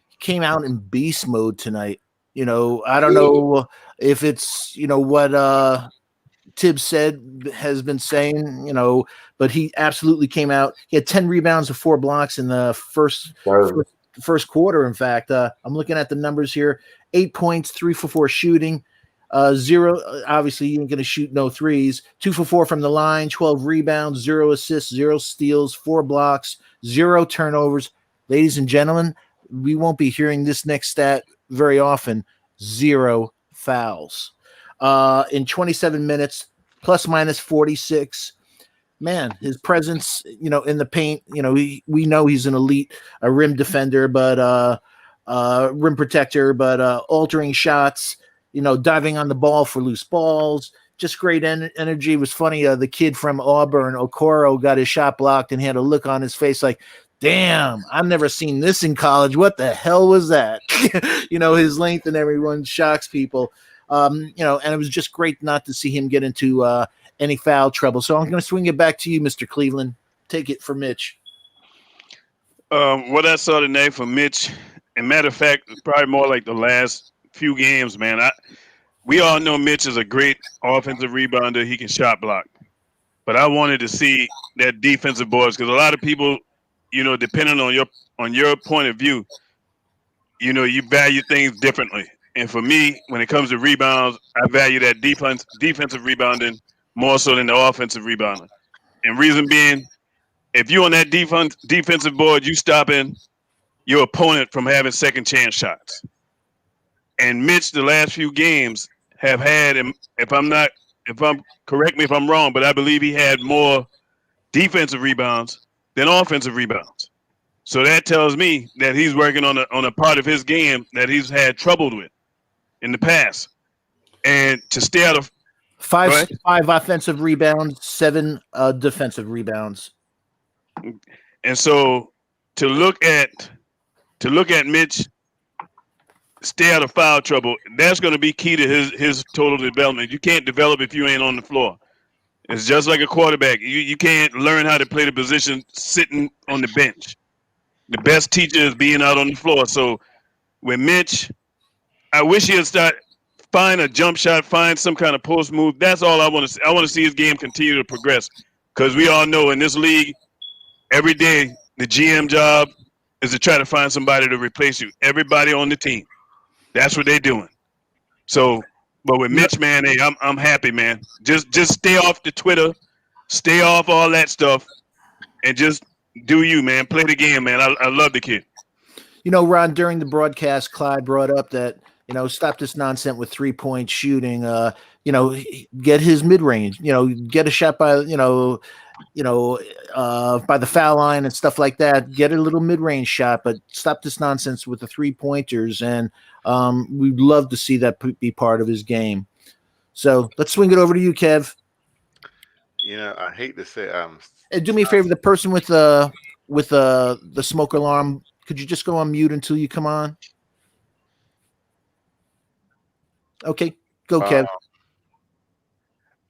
he came out in beast mode tonight. You know, I don't know if it's what Tibbs said has been saying. But he absolutely came out. He had 10 rebounds and 4 blocks in the first quarter. In fact, I'm looking at the numbers here: 8 points, 3 for 4 shooting. 0, obviously you ain't going to shoot no threes. 2 for 4 from the line, 12 rebounds, 0 assists, 0 steals, 4 blocks, 0 turnovers. Ladies and gentlemen, we won't be hearing this next stat very often. 0 fouls. In 27 minutes, plus minus 46. Man, his presence, in the paint, we know he's an elite rim defender, but rim protector, but altering shots, diving on the ball for loose balls, just great energy. It was funny. The kid from Auburn, Okoro, got his shot blocked and he had a look on his face like, damn, I've never seen this in college. What the hell was that? His length and everyone shocks people. And it was just great not to see him get into any foul trouble. So I'm going to swing it back to you, Mr. Cleveland. Take it for Mitch. What I saw tonight from Mitch, and matter of fact, probably more like the last few games, man. We all know Mitch is a great offensive rebounder. He can shot block. But I wanted to see that defensive boards because a lot of people, depending on your point of view, you value things differently. And for me, when it comes to rebounds, I value that defensive rebounding more so than the offensive rebounding. And reason being, if you're on that defensive board, you stopping your opponent from having second chance shots. And Mitch, the last few games have had, correct me if I'm wrong, but I believe he had more defensive rebounds than offensive rebounds. So that tells me that he's working on a part of his game that he's had trouble with in the past. And to stay out of 5 offensive rebounds, 7 defensive rebounds. And so to look at Mitch, stay out of foul trouble, that's going to be key to his total development. You can't develop if you ain't on the floor. It's just like a quarterback. You can't learn how to play the position sitting on the bench. The best teacher is being out on the floor. So with Mitch, I wish he would find a jump shot, find some kind of post move. That's all I want to see. I want to see his game continue to progress because we all know in this league, every day the GM job is to try to find somebody to replace you. Everybody on the team. That's what they're doing. So, but with Mitch, man, hey, I'm happy, man. Just stay off the Twitter, stay off all that stuff, and just do you, man. Play the game, man. I love the kid. Ron, during the broadcast, Clyde brought up that, stop this nonsense with 3-point shooting, get his mid-range, get a shot by, by the foul line and stuff like that, get a little mid-range shot, but stop this nonsense with the 3-pointers. And we'd love to see that be part of his game. So let's swing it over to you, Kev. I hate to say, Do me a favor, the person with the smoke alarm, could you just go on mute until you come on? Okay, go, Kev.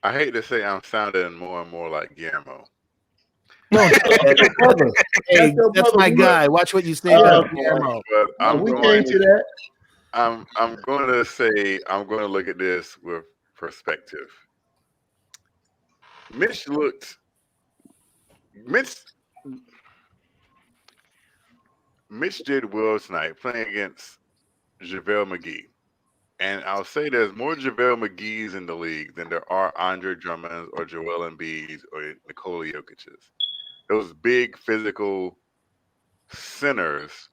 I hate to say I'm sounding more and more like Guillermo. No, hey, that's my guy. Watch what you say about Guillermo. But I'm we going came to that. I'm going to say I'm going to look at this with perspective. Mitch Mitch did well tonight playing against JaVale McGee. And I'll say there's more JaVale McGee's in the league than there are Andre Drummonds or Joel Embiid's or Nikola Jokic's. Those big physical centers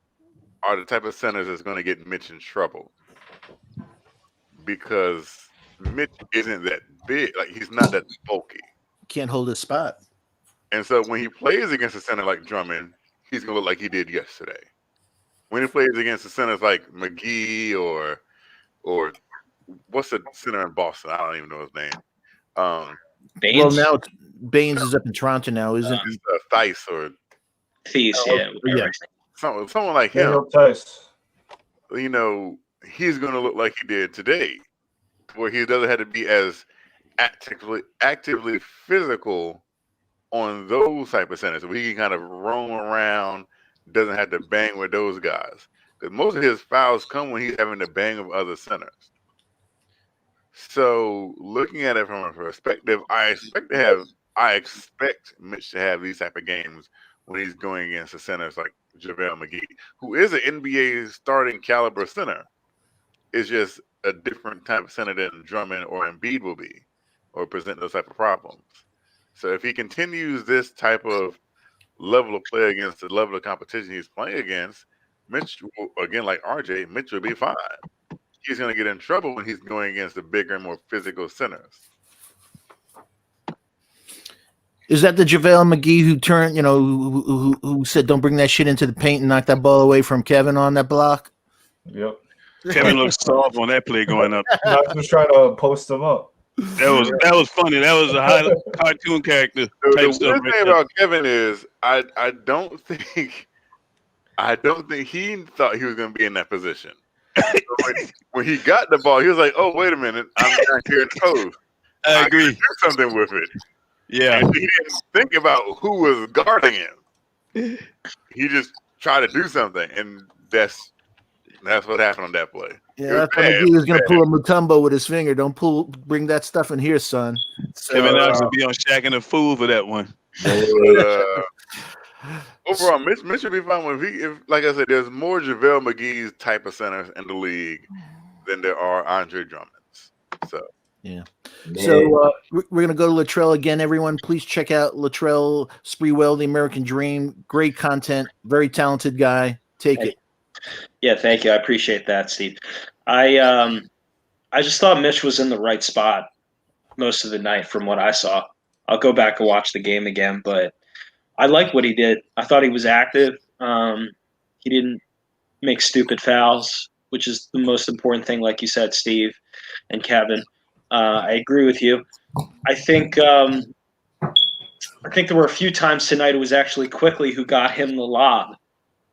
are the type of centers that's going to get Mitch in trouble because Mitch isn't that big. Like, he's not that bulky. Can't hold his spot. And so when he plays against a center like Drummond, he's going to look like he did yesterday. When he plays against the centers like McGee or what's the center in Boston? I don't even know his name. Well, now Baines is up in Toronto now, isn't he? Theis or Thies, yeah. Someone like him. Daniel Theis. You know, he's going to look like he did today, where he doesn't have to be as actively physical on those type of centers. So he can kind of roam around, doesn't have to bang with those guys. Because most of his fouls come when he's having to bang with other centers. So looking at it from a perspective, I expect Mitch to have these type of games when he's going against the centers like JaVale McGee, who is an NBA starting caliber center. It's just a different type of center than Drummond or Embiid will be, or present those type of problems. So if he continues this type of level of play against the level of competition he's playing against, Mitch, again, like RJ, Mitch will be fine. He's going to get in trouble when he's going against the bigger and more physical centers. Is that the JaVale McGee who turned, who said don't bring that shit into the paint and knock that ball away from Kevin on that block? Yep. Kevin looks soft on that play going up. I was trying to post him up. That was funny. That was a high cartoon character type The stuff. weird thing about Kevin is I don't think he thought he was going to be in that position. When he got the ball, he was like, "Oh, wait a minute, I'm not here to pose. I agree. Do something with it." Yeah, and he didn't think about who was guarding him. He just tried to do something, and that's what happened on that play. Yeah, that's when McGee was going to pull a Mutombo with his finger. Don't bring that stuff in here, son. So, Kevin Knox would be on Shaq and a Fool for that one. Overall, Mitch should be fine if like I said, there's more JaVale McGee's type of centers in the league than there are Andre Drummond's. So yeah. So we're gonna go to Latrell again. Everyone, please check out Latrell Sprewell, The American Dream. Great content, very talented guy. Take it. Yeah, thank you. I appreciate that, Steve. I just thought Mitch was in the right spot most of the night from what I saw. I'll go back and watch the game again, but I like what he did. I thought he was active. He didn't make stupid fouls, which is the most important thing, like you said, Steve and Kevin. I agree with you. I think there were a few times tonight it was actually Quickly who got him the lob.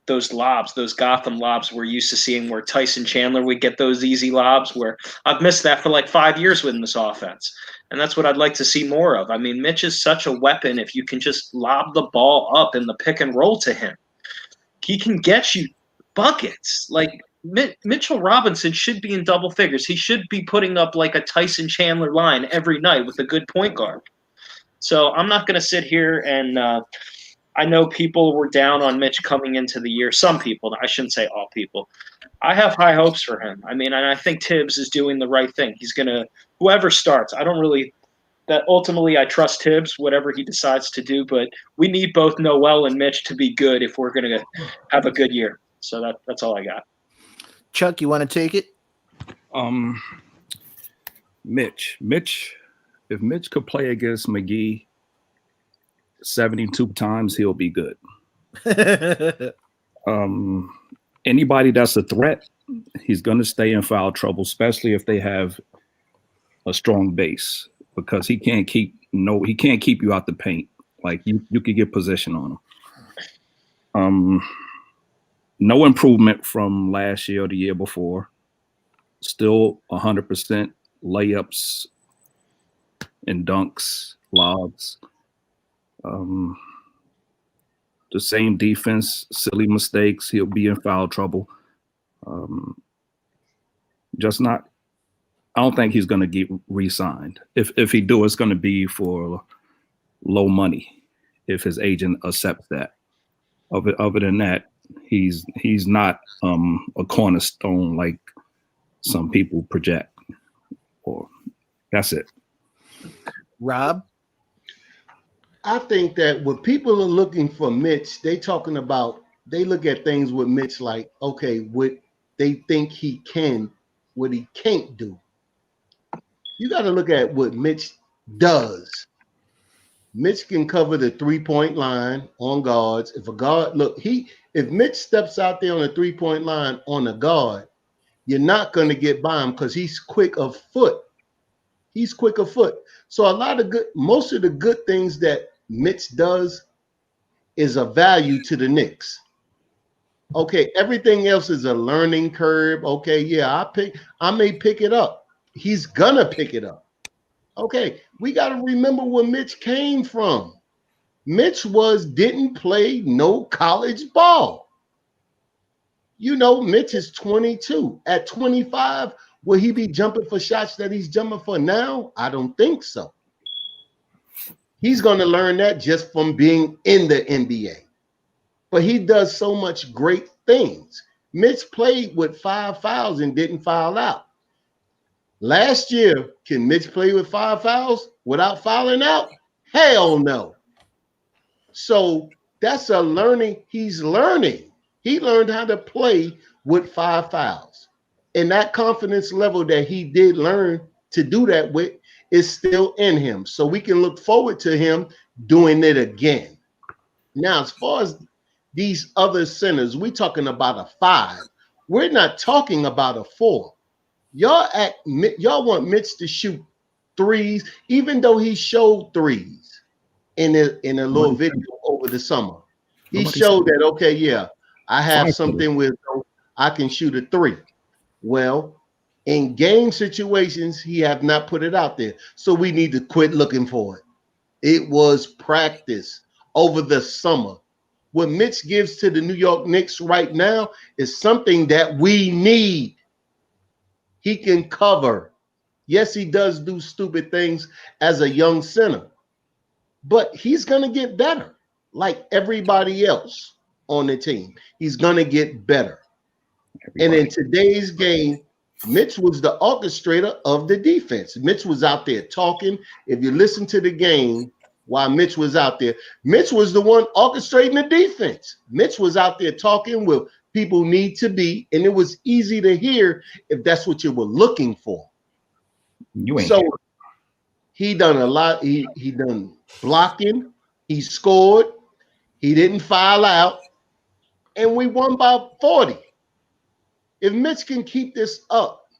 Those lobs, those Gotham lobs we're used to seeing where Tyson Chandler would get those easy lobs, where I've missed that for like 5 years within this offense. And that's what I'd like to see more of. I mean, Mitch is such a weapon if you can just lob the ball up in the pick and roll to him. He can get you buckets. Like Mitchell Robinson should be in double figures. He should be putting up like a Tyson Chandler line every night with a good point guard. So I'm not going to sit here and I know people were down on Mitch coming into the year. Some people, I shouldn't say all people. I have high hopes for him. I mean, and I think Tibbs is doing the right thing. He's going to, whoever starts, ultimately I trust Tibbs, whatever he decides to do, but we need both Noel and Mitch to be good if we're going to have a good year. So that's all I got. Chuck, you want to take it? Mitch, if Mitch could play against McGee 72 times, he'll be good. Anybody that's a threat, he's going to stay in foul trouble, especially if they have a strong base, because he can't keep you out the paint. Like you could get possession on him. No improvement from last year or the year before. Still 100% layups and dunks, lobs. The same defense, silly mistakes. He'll be in foul trouble. I don't think he's going to get re-signed. If he do, it's going to be for low money if his agent accepts that. Other than that, He's not a cornerstone like some people project. Or that's it. Rob? I think that when people are looking for Mitch, they look at things with Mitch like, okay, what they think he can, what he can't do. You got to look at what Mitch does. Mitch can cover the 3-point line on guards. If a guard, if Mitch steps out there on the 3-point line on a guard, you're not going to get by him because he's quick of foot. He's quick of foot. So most of the good things that Mitch does is a value to the Knicks. Okay, everything else is a learning curve. Okay, yeah, I may pick it up. He's gonna pick it up. Okay, we got to remember where Mitch came from. Mitch didn't play no college ball. You know, Mitch is 22. At 25, will he be jumping for shots that he's jumping for now? I don't think so. He's going to learn that just from being in the NBA. But he does so much great things. Mitch played with 5 fouls and didn't foul out. Last year, can Mitch play with 5 fouls without fouling out? Hell no. So that's a learning. He's learning. He learned how to play with 5 fouls. And that confidence level that he did learn to do that with is still in him. So we can look forward to him doing it again. Now, as far as these other centers, we're talking about a 5. We're not talking about a 4. Y'all want Mitch to shoot threes, even though he showed threes in a little video over the summer. He showed that, okay, yeah, I have something with I can shoot a 3. Well, in game situations, he have not put it out there. So we need to quit looking for it. It was practice over the summer. What Mitch gives to the New York Knicks right now is something that we need. He can cover. Yes, he does do stupid things as a young center, but he's going to get better like everybody else on the team. He's going to get better. And in today's game, Mitch was the orchestrator of the defense. Mitch was out there talking. If you listen to the game while Mitch was out there, Mitch was the one orchestrating the defense. Mitch was out there talking with people need to be, and it was easy to hear if that's what you were looking for. So he done a lot. He done blocking. He scored. He didn't foul out, and we won by 40. If Mitch can keep this up,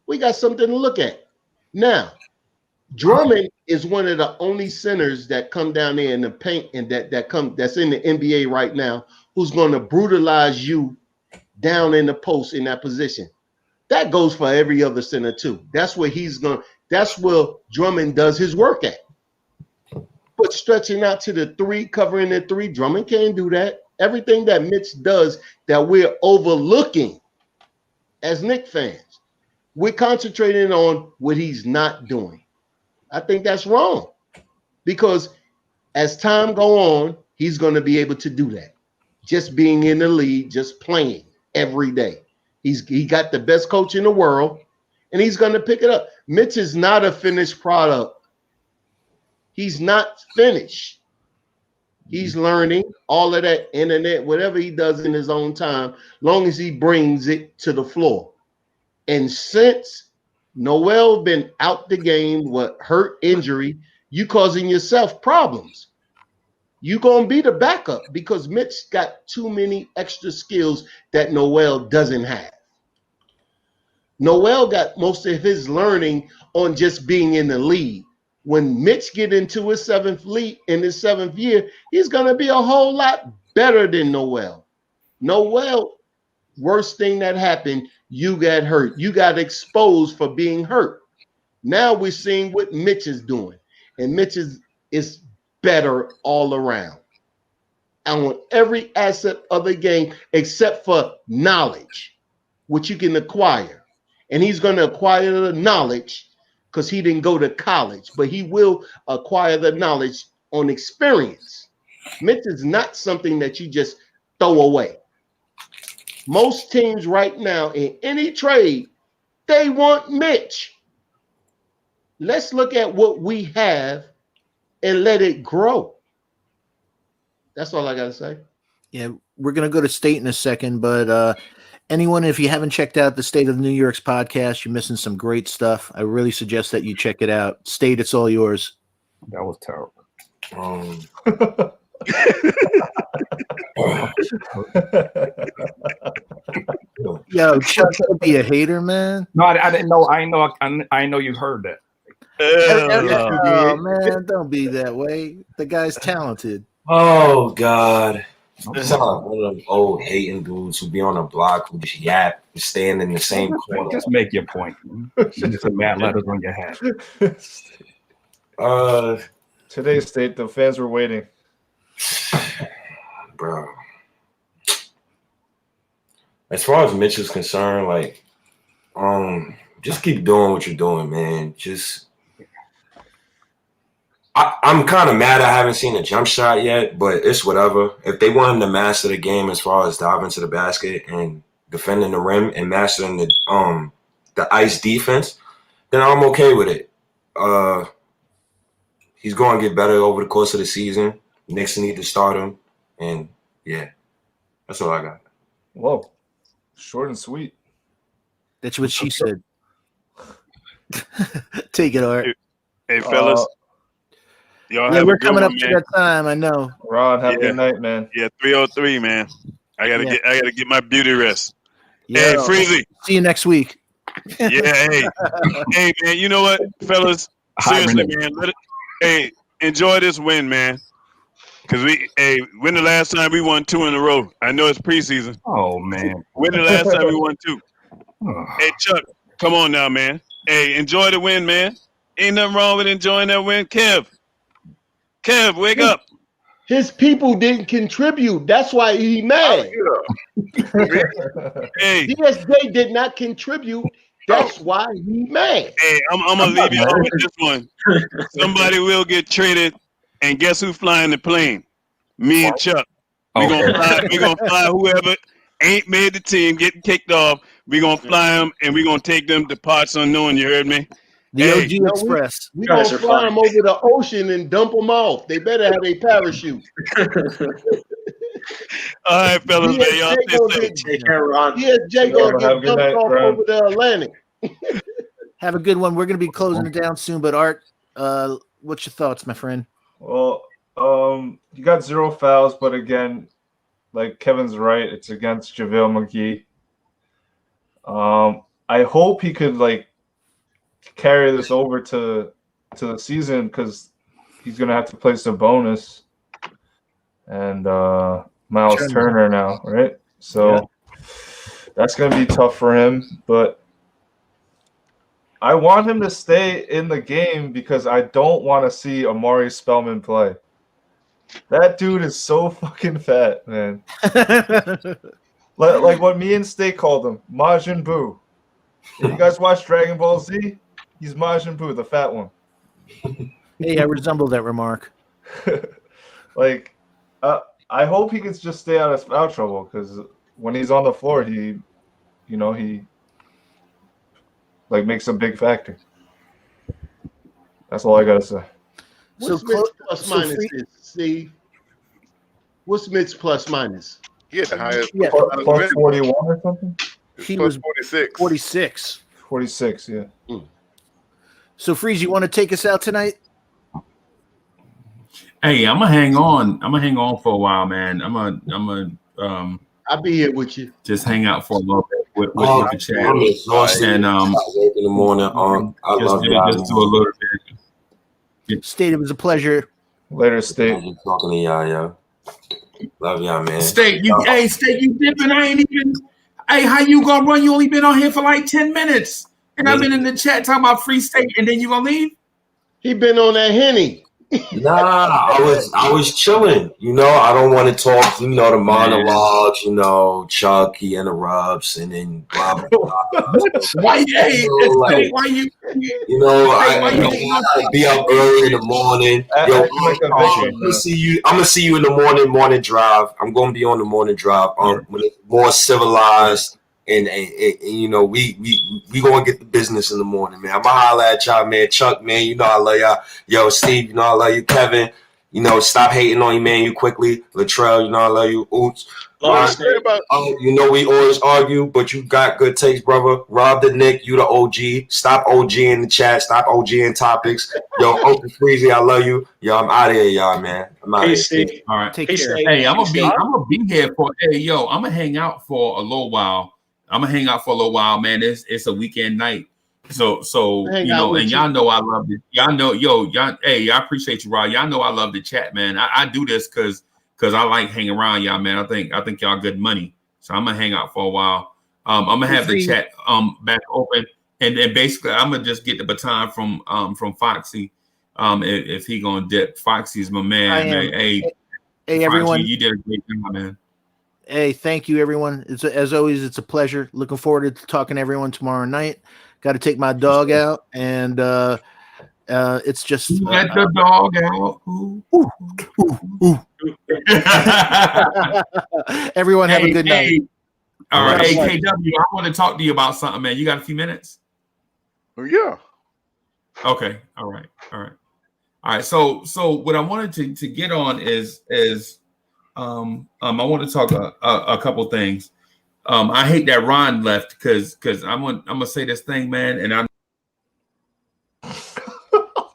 we got something to look at. Now, Drummond is one of the only centers that come down there in the paint and that's in the NBA right now, who's going to brutalize you down in the post in that position. That goes for every other center too. That's where Drummond does his work at. But stretching out to the 3, covering the 3, Drummond can't do that. Everything that Mitch does that we're overlooking as Knicks fans, we're concentrating on what he's not doing. I think that's wrong because as time go on, he's going to be able to do that. Just being in the league, just playing every day. He got the best coach in the world, and he's going to pick it up. Mitch is not a finished product. He's not finished. He's learning all of that internet, whatever he does in his own time, long as he brings it to the floor. And since Noel been out the game, hurt injury, you causing yourself problems. You're going to be the backup because Mitch got too many extra skills that Noel doesn't have. Noel got most of his learning on just being in the league. When Mitch get into his 7th year, he's going to be a whole lot better than Noel. Noel, worst thing that happened, you got hurt. You got exposed for being hurt. Now we're seeing what Mitch is doing. And Mitch is better all around. And on every asset of the game, except for knowledge, which you can acquire. And he's going to acquire the knowledge because he didn't go to college, but he will acquire the knowledge on experience. Mitch is not something that you just throw away. Most teams right now in any trade, they want Mitch. Let's look at what we have and let it grow. That's all I got to say. Yeah, we're going to go to State in a second, but anyone, if you haven't checked out the State of New York's podcast, you're missing some great stuff. I really suggest that you check it out. State, it's all yours. That was terrible. Yo, Chuck, don't be a hater, man. No, I didn't know. I know you heard that. Oh, man, don't be that way. The guy's talented. Oh God. You sound like one of them old hating dudes who be on the block who just yap and stand in the same corner. Just make your point. Just a mad letters on your hat. Today's State, the fans were waiting. Bro. As far as Mitch is concerned, like, just keep doing what you're doing, man. I'm kind of mad I haven't seen a jump shot yet, but it's whatever. If they want him to master the game as far as diving to the basket and defending the rim and mastering the ice defense, then I'm okay with it. He's going to get better over the course of the season. Knicks need to start him, and yeah, that's all I got. Whoa, short and sweet. That's what she said. Take it, Art. Hey, fellas. Y'all yeah, have we're a good coming one, up to man. that time. I know. Ron, have a good night, man. Yeah, 3:03, man. I gotta get my beauty rest. Yeah. Hey, Freezy. See you next week. Yeah, hey, man. You know what, fellas? Seriously, man. Hey, enjoy this win, man. Cause when the last time we won 2 in a row? I know it's preseason. Oh man. When the last time we won 2? Hey, Chuck, come on now, man. Hey, enjoy the win, man. Ain't nothing wrong with enjoying that win, Kev, wake up. His people didn't contribute. That's why he mad. Hey, DSJ did not contribute. That's why he mad. Hey, I'm gonna leave you on with this one. Somebody will get traded, and guess who's flying the plane? Me and Chuck. We're gonna fly whoever ain't made the team, getting kicked off. We're gonna fly them, and we're gonna take them to parts unknown. You heard me? The OG Express. We gonna fly them over the ocean and dump them off. They better have a parachute. All right, fellas, man. Y'all take care, Ron. DSJ gonna get dumped off over the Atlantic. Have a good one. We're gonna be closing it down soon, but Art, what's your thoughts, my friend? Well, you got 0 fouls, but again, like Kevin's right, it's against JaVale McGee. I hope he could carry this over to the season because he's gonna have to play some bonus and Miles Turner now, right? So that's gonna be tough for him, but I want him to stay in the game because I don't want to see Amari Spellman play. That dude is so fucking fat, man. Like what me and State called him, Majin Buu. If you guys watch Dragon Ball Z, he's Majin Buu, the fat one. Hey, I resemble that remark. I hope he can just stay out of foul trouble because when he's on the floor, he makes a big factor. That's all I gotta say. What's Mitch plus minus is, Steve? What's Mitch plus minus? He had the highest. Plus 41 or something? He plus was 46. 46. 46, yeah. So, Freeze, you want to take us out tonight? Hey, I'm gonna hang on. I'm gonna hang on for a while, man. I'm gonna I'll be here with you. Just hang out for a little bit with the chat. I'm exhausted. And work in the morning. I love y'all. Just do a little bit. State, it was a pleasure. Later, State. Talking to y'all. Love y'all, man. State, State, you dipping? I ain't even. Hey, how you gonna run? You only been on here for like 10 minutes, and I've been in the chat talking about Free State, and then you gonna leave? He been on that Henny. Nah, I was chilling. You know, I don't want to talk. You know, the monologues. You know, Chuck he interrupts and then blah blah blah. Why? Hey, You know, like, why you? you know, Hey, why you I hating on gotta be up early in the morning. Yo, Acting like a I'm victim. gonna see you. I'm gonna see you in the morning drive. I'm gonna be on the morning drive. When it's more civilized. And you know, we gonna get the business in the morning, man. I'ma holler at y'all, man. Chuck, man, you know I love y'all. Yo, Steve, you know I love you. Kevin, you know, stop hating on you, man. You quickly. Latrell, you know I love you. Oops. Ron, you know we always argue, but you got good taste, brother. Rob the Nick, you the OG. Stop OG in the chat. Stop OG in topics. Yo, Uncle Freezy, I love you. Yo, I'm out of here, y'all, man. I'm out of here. Steve. All right. Take care. Hey, I'm gonna be here for. Hey, yo, I'm gonna hang out for a little while. Man. It's a weekend night. So you know, and y'all know I love it. Y'all know, y'all, hey, I appreciate you, Rod. Y'all know I love the chat, man. I do this because I like hanging around y'all, man. I think y'all good money. So I'm gonna hang out for a while. I'm gonna have the chat back open, and then basically I'm gonna just get the baton from Foxy. If he gonna dip. Foxy's my man, man. Hey, Foxy, everyone. You did a great job, man. Hey, thank you, everyone. As always, it's a pleasure. Looking forward to talking to everyone tomorrow night. Got to take my dog out, and it's just let the dog out. Everyone have a good night. All right, hey, KW, I want to talk to you about something, man. You got a few minutes? Oh, yeah. Okay. All right. So what I wanted to get on is I want to talk a couple things. I hate that Ron left because I'm gonna say this thing, man, and I'm.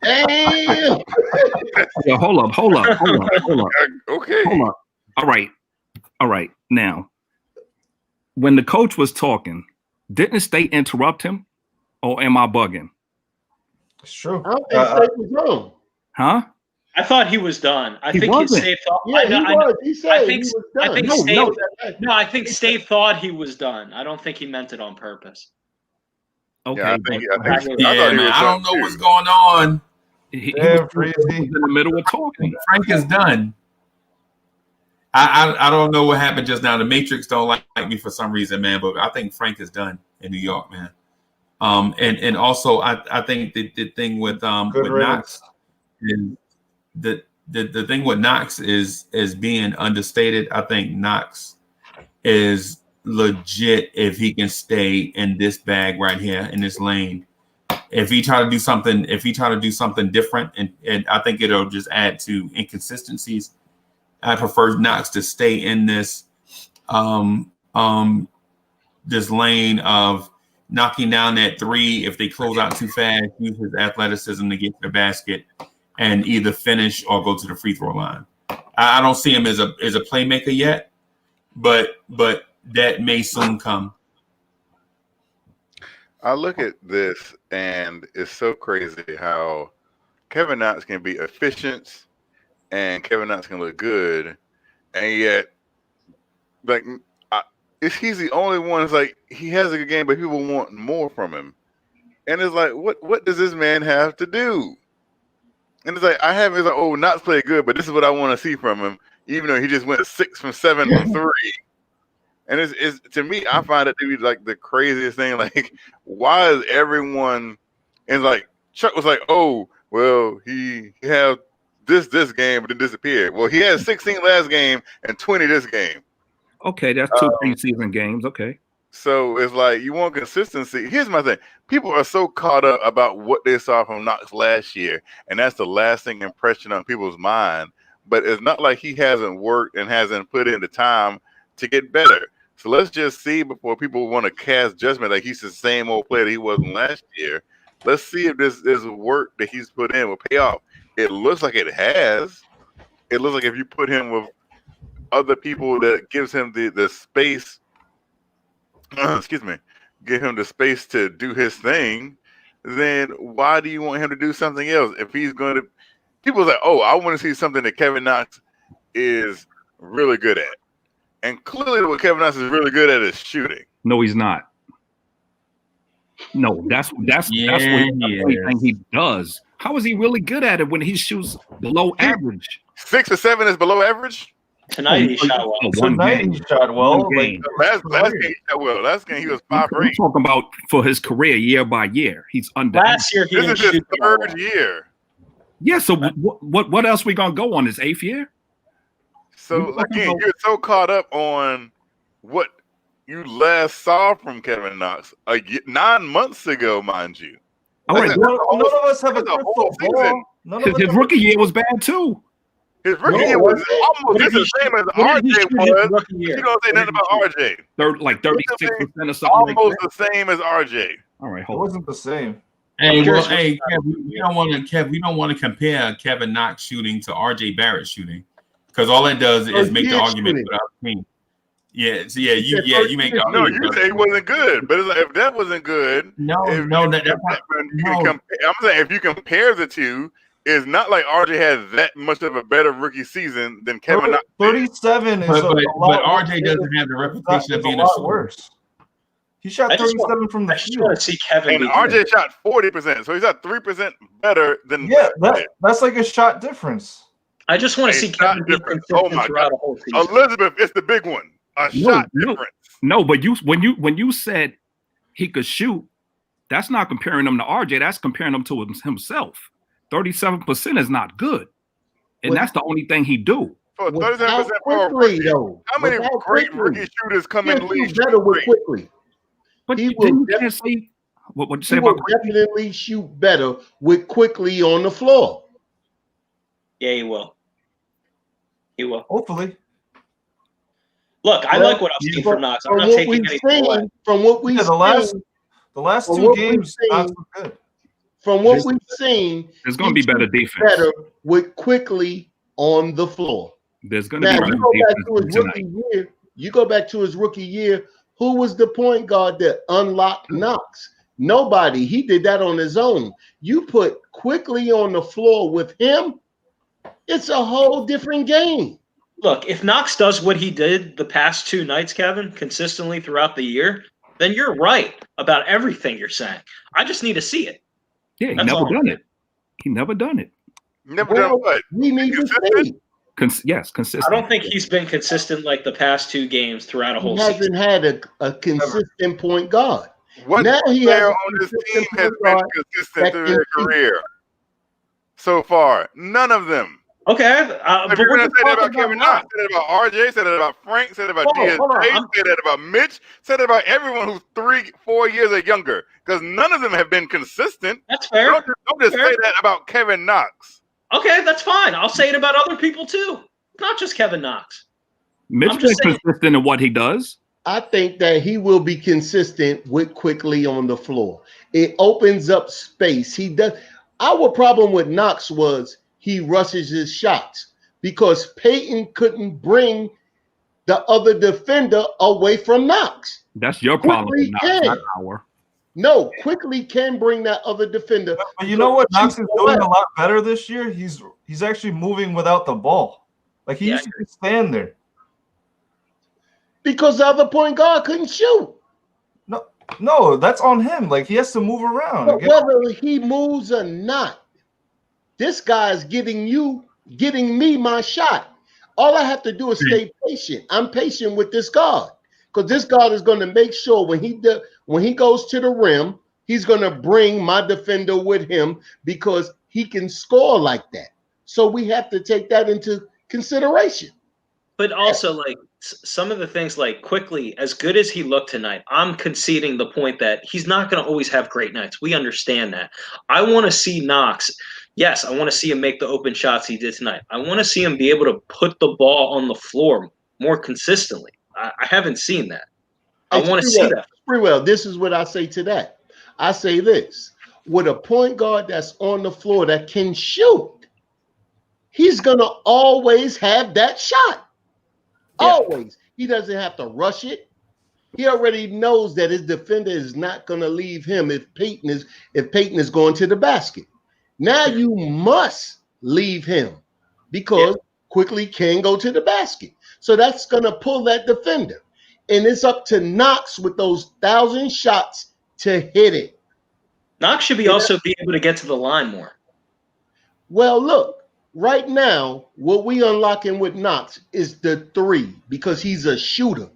Damn. Yeah, hold up. Okay. Hold up. All right. Now, when the coach was talking, didn't State interrupt him, or am I bugging? It's true. I don't think State was wrong. Huh? I thought he was done. I think wasn't. Stave thought. Yeah, he was. He said he was done. I think Stave thought he was done. I don't think he meant it on purpose. Okay. Yeah, I thought he was man, I don't know too. what's going on. He was in the middle of talking. Frank is done. I don't know what happened just now. The Matrix don't like me for some reason, man. But I think Frank is done in New York, man. And also I think the thing with Knox is the thing with Knox is being understated. I think Knox is legit if he can stay in this bag right here in this lane. If he try to do something different, and I think it'll just add to inconsistencies. I prefer Knox to stay in this this lane of knocking down that three. If they close out too fast, use his athleticism to get to the basket and either finish or go to the free throw line. I don't see him as a playmaker yet, but that may soon come. I look at this and it's so crazy how Kevin Knox can be efficient and Kevin Knox can look good, and yet, like, he's the only one. It's like he has a good game, but people want more from him, and it's like, what does this man have to do? And it's like it's like, oh, Knox played good, but this is what I want to see from him, even though he just went 6 from 7 from 3. And it's to me, I find it to be like the craziest thing. Like, why is everyone? And like Chuck was like, oh, well, he had this game, but then disappeared. Well, he had 16 last game and 20 this game. Okay, that's 2 preseason games. Okay. So it's like you want consistency. Here's my thing: people are so caught up about what they saw from Knox last year, and that's the lasting impression on people's mind. But it's not like he hasn't worked and hasn't put in the time to get better. So let's just see before people want to cast judgment like he's the same old player that he wasn't last year. Let's see if this work that he's put in will pay off. It looks like it has. It looks like if you put him with other people that gives him the space, give him the space to do his thing, then why do you want him to do something else? If he's going to, people are like, oh, I want to see something that Kevin Knox is really good at. And clearly what Kevin Knox is really good at is shooting. No, he's not. No, that's what the only thing he does. How is he really good at it when he shoots below average? 6 or 7 is below average. Tonight he shot well. Tonight he shot well. One game. Last game he shot well. Last game he was 5 for I'm 8. talking about for his career, year by year. He's under. Last year he This didn't is his shoot well. 3rd year. Yeah. So what else we gonna go on his 8th year? So again, you're so caught up on what you last saw from Kevin Knox 9 months ago, mind you. All right. None of us have a crystal ball. His rookie year was bad too. His rookie year was almost just the same as RJ was. You don't say nothing about RJ. Like 36% or something. Almost the same as RJ. All right, It hold on. wasn't the same. Hey, well, hey, Kev, we don't want to compare Kevin Knox shooting to RJ Barrett shooting, because all it does is make the argument for the other team. Yeah, so you make the argument. No, you say it wasn't good, but it's like, if that wasn't good, I'm saying if you compare the two, it's not like RJ has that much of a better rookie season than Kevin Knox. 37 is but RJ doesn't have the reputation of being a a lot shooter. worse. He shot 37 from the field. Want to see Kevin And RJ shot 40%, so he's at 3% better than. Yeah, that's like a shot difference. I just want to see Kevin be consistent throughout the whole season. Elizabeth, it's the big one. Shot difference. No, but when you said he could shoot, that's not comparing him to RJ. That's comparing him to himself. 37% is not good, and that's the only thing he do. For 37% for a rookie, how many great rookie shooters come in the league? Better with quickly. But he will say what you say about definitely shoot better with quickly on the floor. Yeah, he will. He will. Hopefully. Look, I like what I've seen from Knox. I'm not taking anything away. From what we've seen, the last 2 games, Knox was good. From what we've seen, there's going to be better defense. Better with quickly on the floor. There's going to be better defense tonight. You go back to his rookie year. Who was the point guard that unlocked Knox? Nobody. He did that on his own. You put quickly on the floor with him, it's a whole different game. Look, if Knox does what he did the past 2 nights, Kevin, consistently throughout the year, then you're right about everything you're saying. I just need to see it. Yeah, he never done it. He never done it. Never done what? We need to see. Yes, consistent. I don't think he's been consistent like the past 2 games throughout a whole He season. hasn't had a consistent point guard. What now he player has on this team has been consistent through their career so far? None of them. Okay. If you're going to say that about Kevin Knox, say that about RJ, say that about Frank, say that about DSJ, say that about Mitch, say that about everyone who's 3-4 years or younger, because none of them have been consistent. That's fair. Don't just say that about Kevin Knox. Okay, that's fine. I'll say it about other people too, not just Kevin Knox. Mitch is consistent in what he does. I think that he will be consistent with quickly on the floor. It opens up space. He does. Our problem with Knox was he rushes his shots because Peyton couldn't bring the other defender away from Knox. That's your problem with Knox, not our. No, quickly can bring that other defender. But you know what Knox is doing a lot better this year? He's actually moving without the ball. Like he used to just stand there. Because the other point guard couldn't shoot. No, that's on him. Like he has to move around. But whether he moves or not, this guy's getting me my shot. All I have to do is stay patient. I'm patient with this guard because this guard is going to make sure when he goes to the rim, he's going to bring my defender with him because he can score like that. So we have to take that into consideration. But also, like some of the things, like quickly, as good as he looked tonight, I'm conceding the point that he's not going to always have great nights. We understand that. I want to see Knox. Yes, I want to see him make the open shots he did tonight. I want to see him be able to put the ball on the floor more consistently. I haven't seen that. I want to see that. Pretty well. This is what I say to that. I say this. With a point guard that's on the floor that can shoot, he's going to always have that shot. Yeah. Always. He doesn't have to rush it. He already knows that his defender is not going to leave him if Peyton is going to the basket. Now you must leave him because quickly can go to the basket. So that's going to pull that defender. And it's up to Knox with those 1,000 shots to hit it. Knox should be also be able to get to the line more. Well, look, right now, what we unlocking with Knox is the 3 because he's a shooter.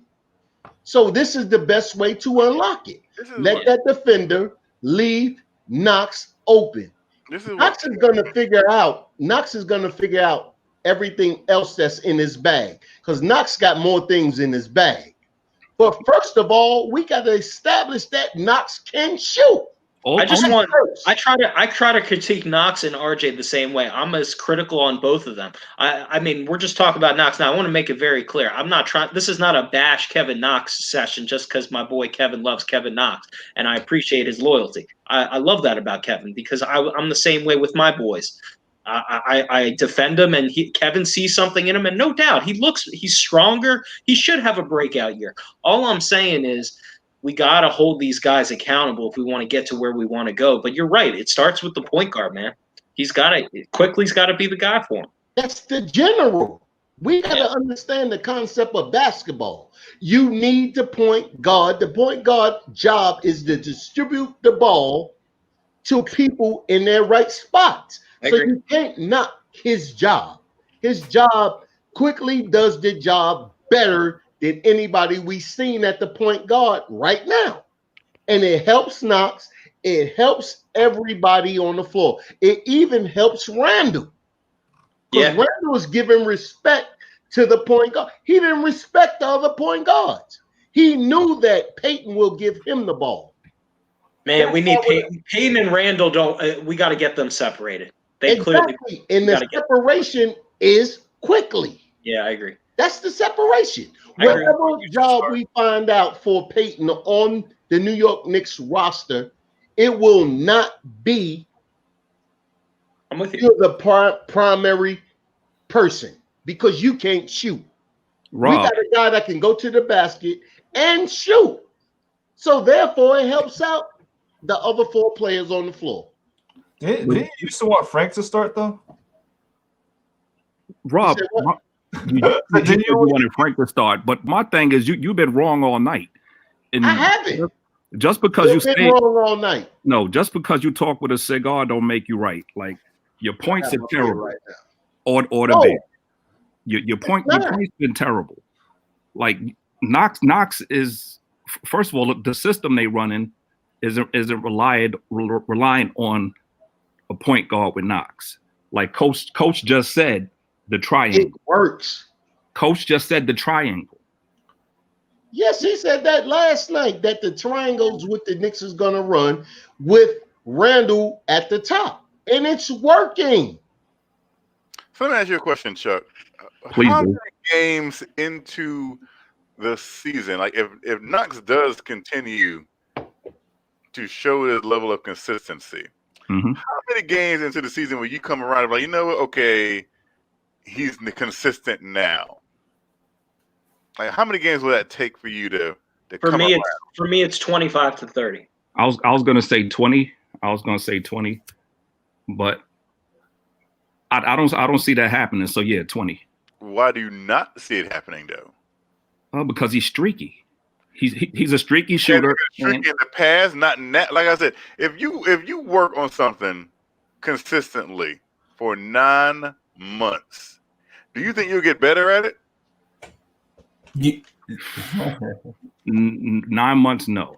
So this is the best way to unlock it. Let that defender leave Knox open. Knox is going to figure out everything else that's in his bag because Knox got more things in his bag. But first of all, we got to establish that Knox can shoot. I try to critique Knox and RJ the same way. I'm as critical on both of them. I mean, we're just talking about Knox now. I want to make it very clear. I'm not trying. This is not a bash Kevin Knox session just because my boy Kevin loves Kevin Knox and I appreciate his loyalty. I love that about Kevin because I'm the same way with my boys. I defend him, and Kevin sees something in him, and no doubt he's stronger. He should have a breakout year. All I'm saying is, we got to hold these guys accountable if we want to get to where we want to go. But you're right. It starts with the point guard, man. Quickly's got to be the guy for him. That's the general. We got to understand the concept of basketball. You need the point guard. The point guard job is to distribute the ball to people in their right spots. So you can't knock his job. His job Quickly does the job better than anybody we've seen at the point guard right now. And it helps Knox. It helps everybody on the floor. It even helps Randall. Because Randall was giving respect to the point guard. He didn't respect the other point guards. He knew that Peyton will give him the ball. Man, we need Peyton and Randall. We got to get them separated. Exactly. And the separation is Quickly. Yeah, I agree. That's the separation. Whatever job we find out for Peyton on the New York Knicks roster, it will not be the primary person because you can't shoot. Rob. We got a guy that can go to the basket and shoot. So therefore, it helps out the other 4 players on the floor. Did you used to want Frank to start though? Rob, you wanted Frank to start, but my thing is you've been wrong all night. And I haven't. Just because You've been wrong all night. No, just because you talk with a cigar don't make you right. Like your points are terrible. Right now. Or the big. Your point's been terrible. Like Knox is, first of all, the system they run in isn't relying on a point guard with Knox. Like Coach just said, the triangle. It works. Coach just said the triangle. Yes, he said that last night, that the triangles with the Knicks is going to run with Randall at the top. And it's working. So let me ask you a question, Chuck. Please How do. many games into the season, like if Knox does continue to show his level of consistency, how many games into the season will you come around and be like, you know what, okay, he's consistent now? Like, how many games will that take for you to come around? For me, it's 25 to 30. I was gonna say 20. But I don't see that happening. So yeah, 20. Why do you not see it happening though? Because he's streaky. He's a streaky shooter. Streaky in the past, not in that. Like I said, if you work on something consistently for 9 months, do you think you'll get better at it? 9 months, no.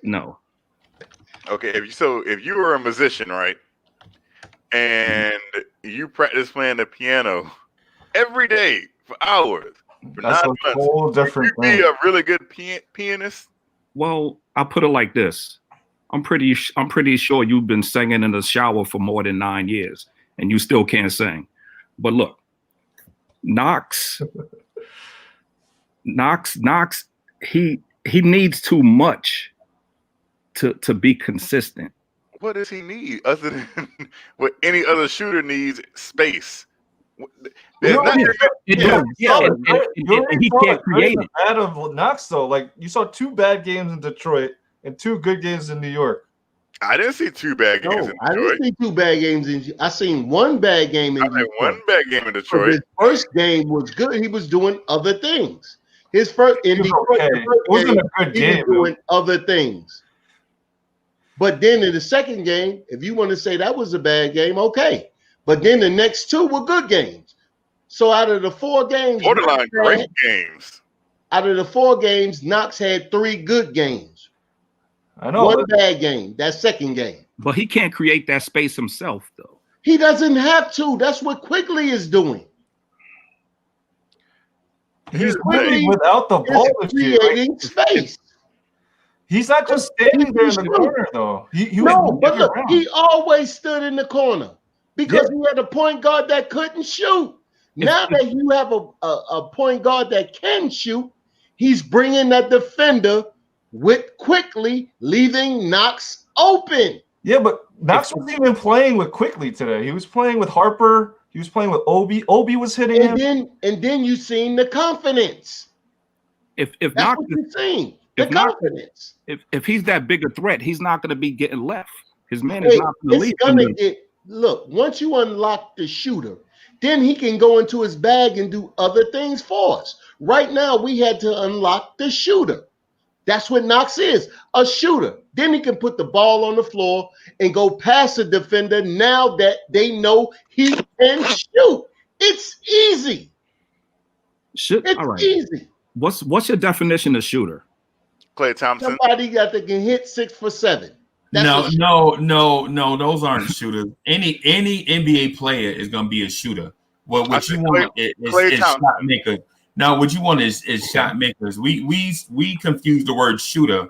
No. Okay, if you were a musician, right, and you practice playing the piano every day for hours for That's 9 a whole different would you be a really good pianist? Well, I'll put it like this. I'm pretty sure you've been singing in the shower for more than 9 years, and you still can't sing. But look, Knox, he needs too much to be consistent. What does he need other than what any other shooter needs? Space. He can't create it. Out of Knox though, like you saw 2 bad games in Detroit and 2 good games in New York. I didn't see 2 bad games in Detroit. I didn't see 2 bad games. I seen 1 bad game in Detroit. One bad game in Detroit. His first game was good. He was doing other things. His first in Detroit, it wasn't a good game. He was doing other things. But then in the second game, if you want to say that was a bad game, okay. But then the next two were good games. So out of the 4 games, borderline great games. Out of the 4 games, Knox had 3 good games. I know. 1 bad game, that second game. But he can't create that space himself, though. He doesn't have to. That's what Quickly is doing. He's moving without the ball. Creating space. He's not just standing there in the corner, though. But look, he always stood in the corner because he had a point guard that couldn't shoot. Now that you have a point guard that can shoot, he's bringing that defender with Quickly, leaving Knox open. Yeah, but Knox wasn't even playing with Quickly today. He was playing with Harper. He was playing with Obi. Obi was hitting him. And then you seen the confidence. If That's Knox, what you're seeing. if The Knox- confidence. if he's that bigger threat, he's not going to be getting left. His man is not going to leave. It's gonna get. Look, once you unlock the shooter, then he can go into his bag and do other things for us. Right now, we had to unlock the shooter. That's what Knox is, a shooter. Then he can put the ball on the floor and go past the defender now that they know he can shoot. It's easy. It's easy. What's your definition of shooter? Klay Thompson. Somebody that can hit 6 for 7. No, those aren't shooters. Any NBA player is going to be a shooter. What you want is shot maker. Now, what you want is shot makers. We confuse the word shooter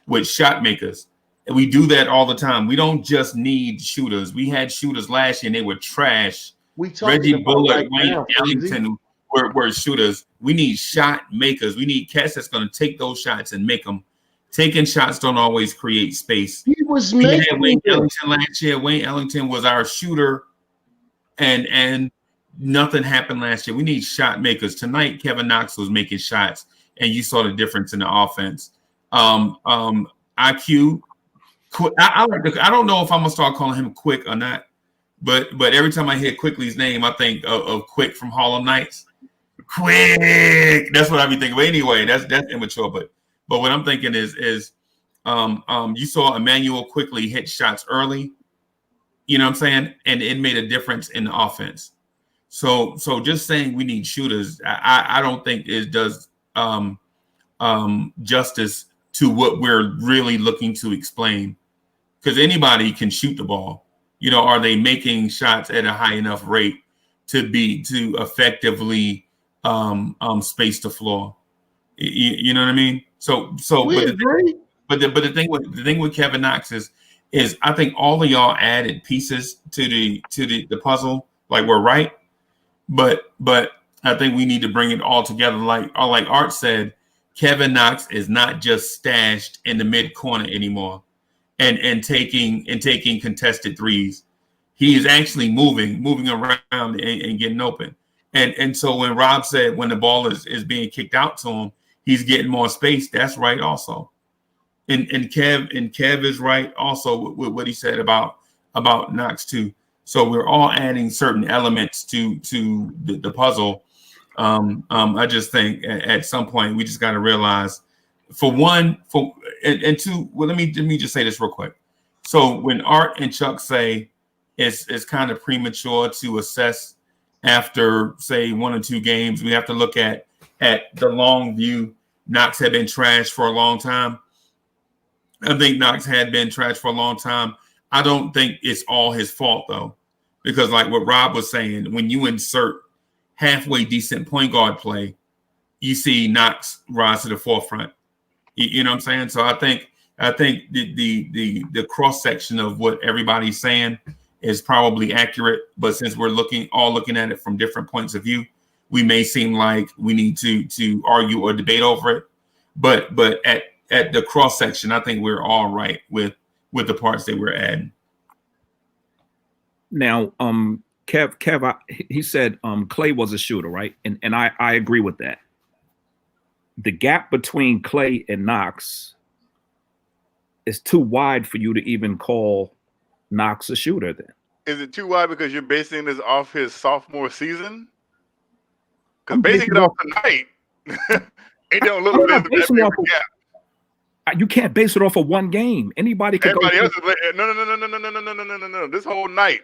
with shot makers, and we do that all the time. We don't just need shooters. We had shooters last year, and they were trash. Reggie Bullock, Wayne Ellington were shooters. We need shot makers. We need cats that's going to take those shots and make them. Taking shots don't always create space. He was We making had Wayne Ellington last year. Wayne Ellington was our shooter, and nothing happened last year. We need shot makers. Tonight, Kevin Knox was making shots, and you saw the difference in the offense. IQ, quick. I don't know if I'm gonna start calling him Quick or not, but every time I hear Quickly's name, I think of Quick from Harlem Nights. Quick. That's what I be thinking. But anyway, that's immature. But what I'm thinking is you saw Emmanuel Quickly hit shots early. You know what I'm saying? And it made a difference in the offense. So just saying we need shooters, I don't think it does justice to what we're really looking to explain. Because anybody can shoot the ball. You know, are they making shots at a high enough rate to effectively space the floor? You know what I mean? So but the thing with Kevin Knox is I think all of y'all added pieces to the puzzle. Like we're right. But I think we need to bring it all together. Like Art said, Kevin Knox is not just stashed in the mid corner anymore and taking contested threes. He is actually moving around and getting open. And so when Rob said when the ball is being kicked out to him, he's getting more space. That's right also. And Kev is right also with what he said about Knox too. So we're all adding certain elements to the puzzle. I just think at some point we just got to realize, and two. Well, let me just say this real quick. So when Art and Chuck say it's kind of premature to assess after say 1 or 2 games, we have to look at the long view. Knox had been trash for a long time. I think Knox had been trash for a long time. I don't think it's all his fault though, because like what Rob was saying, when you insert halfway decent point guard play, you see Knox rise to the forefront. You know what I'm saying? So I think the cross section of what everybody's saying is probably accurate, but since we're looking at it from different points of view, we may seem like we need to argue or debate over it. But at the cross section, I think we're all right with the parts that we're adding. Now, Kev, he said Klay was a shooter, right? And I agree with that. The gap between Klay and Knox is too wide for you to even call Knox a shooter then. Is it too wide because you're basing this off his sophomore season? Because basing it off tonight, it don't look like there's a gap. You can't base it off of one game. Anybody could Everybody go. else is no. This whole night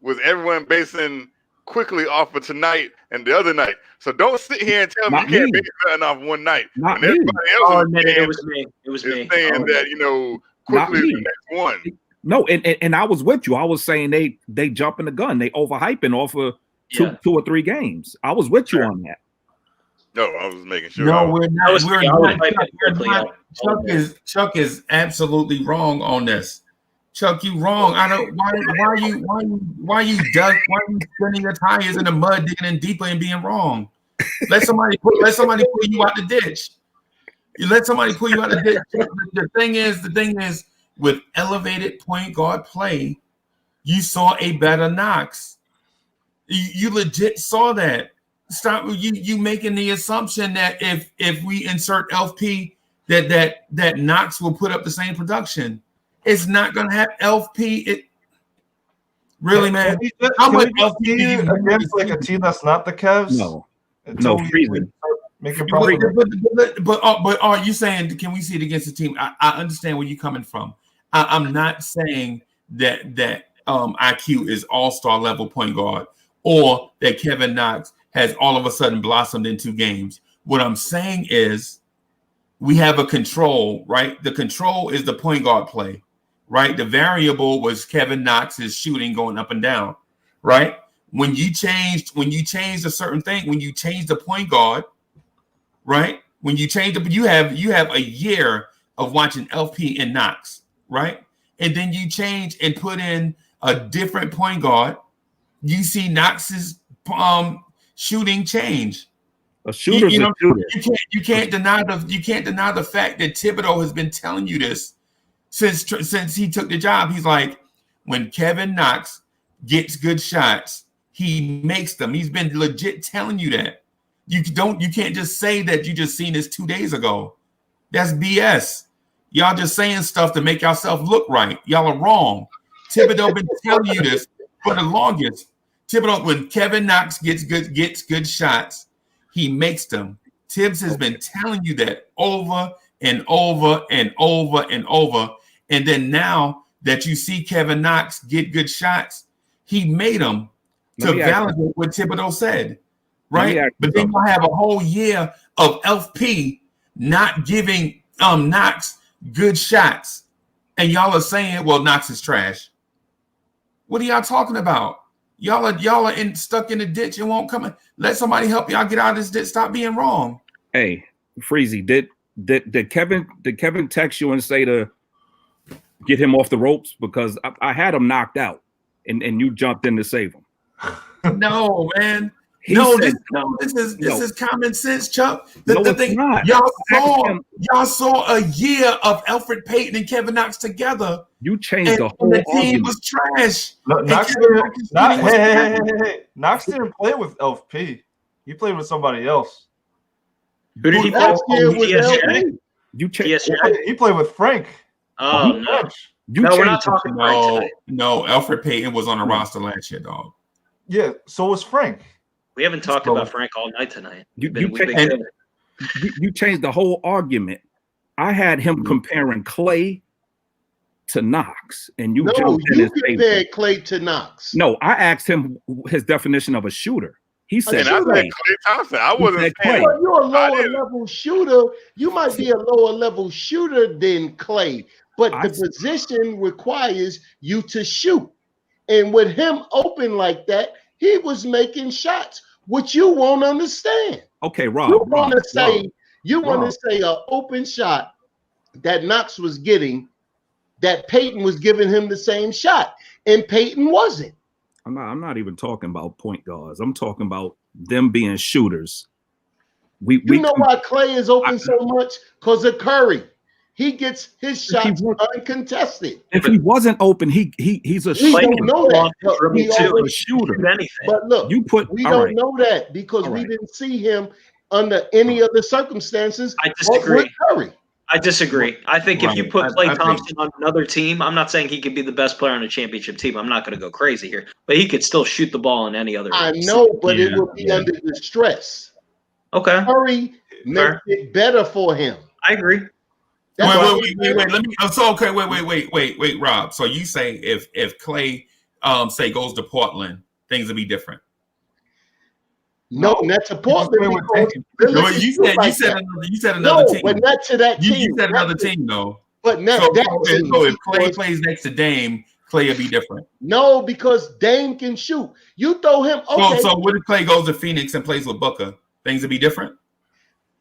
was everyone basing quickly off of tonight and the other night. So don't sit here and tell me you can't base nothing off one night. Not when me. everybody else I'll is admit saying, it was me. It was me. saying that quickly is the next one. No, and I was with you. I was saying they jumping the gun. They overhyping off of two or three games. I was with you on that. No, I was making sure. No, we're not. Chuck is absolutely wrong on this. Chuck, you wrong. I don't. Why you spinning your tires in the mud, digging in deeper and being wrong? Let somebody pull you out the ditch. You let somebody pull you out the ditch. The thing is, with elevated point guard play, you saw a better Knox. You legit saw that. Stop you making the assumption that if we insert LP that Knox will put up the same production. It's not gonna have LP. It really, man. How much LP against like a team that's not the Cavs? No, freezing. But are you saying can we see it against the team? I understand where you're coming from. I'm not saying that IQ is all-star level point guard or that Kevin Knox has all of a sudden blossomed in 2 games. What I'm saying is we have a control, right? The control is the point guard play, right? The variable was Kevin Knox's shooting going up and down, right? When you changed a certain thing, when you change the point guard, right? When you change you have a year of watching LP and Knox, right? And then you change and put in a different point guard, you see Knox's shooting change. A shooter's a shooter. You can't deny the fact that Thibodeau has been telling you this since he took the job. He's like, when Kevin Knox gets good shots, he makes them. He's been legit telling you that. You can't just say that you just seen this 2 days ago. That's BS. Y'all just saying stuff to make yourself look right. Y'all are wrong. Thibodeau been telling you this for the longest. Thibodeau, when Kevin Knox gets good shots, he makes them. Tibbs has been telling you that over and over and over and over. And then now that you see Kevin Knox get good shots, he made them to validate what Thibodeau said, right? But then you'll have a whole year of LP not giving Knox good shots. And y'all are saying, well, Knox is trash. What are y'all talking about? Y'all are stuck in the ditch and won't come in. Let somebody help y'all get out of this ditch. Stop being wrong. Hey, Freezy, did Kevin text you and say to get him off the ropes? Because I had him knocked out and you jumped in to save him. No, man. This is common sense, Chuck. The thing, y'all saw a year of Elfrid Payton and Kevin Knox together. You changed the whole team was trash. Knox didn't play with LP. He played with somebody else. Who did he play with? He played with Frank. Oh, no. We're not talking Frank tonight. No, Elfrid Payton was on the roster last year, dog. Yeah, so was Frank. We haven't talked about Frank all night tonight. You changed the whole argument. I had him comparing Clay to Knox, and you compared Clay to Knox. No, I asked him his definition of a shooter. He said, I said Clay Thompson. I wasn't saying you're a lower level shooter. You might be a lower level shooter than Clay, but the position requires you to shoot. And with him open like that, he was making shots, which you won't understand. Okay, Rob. You want to say an open shot that Knox was getting, that Payton was giving him the same shot, and Payton wasn't. I'm not even talking about point guards. I'm talking about them being shooters. We know why Clay is open so much? Because of Curry. He gets his shots uncontested. If he wasn't open, he's a shooter. We don't know that. He's a shooter. But look, we don't know that because we didn't see him under any other circumstances. I disagree. With Curry. I disagree. I think if you put Klay Thompson on another team, I'm not saying he could be the best player on a championship team. I'm not going to go crazy here, but he could still shoot the ball in any other. I know, but it would be under the stress. Okay. Curry makes it better for him. I agree. Wait. Let me. So okay, wait, Rob. So you say if Clay, say goes to Portland, things will be different. No, not to Portland. No, you said another team. But not to that team. You said another team, though. But not that team. So if Clay plays next to Dame, Clay will be different. No, because Dame can shoot. You throw him. Okay. So what if Clay goes to Phoenix and plays with Booker? Things will be different.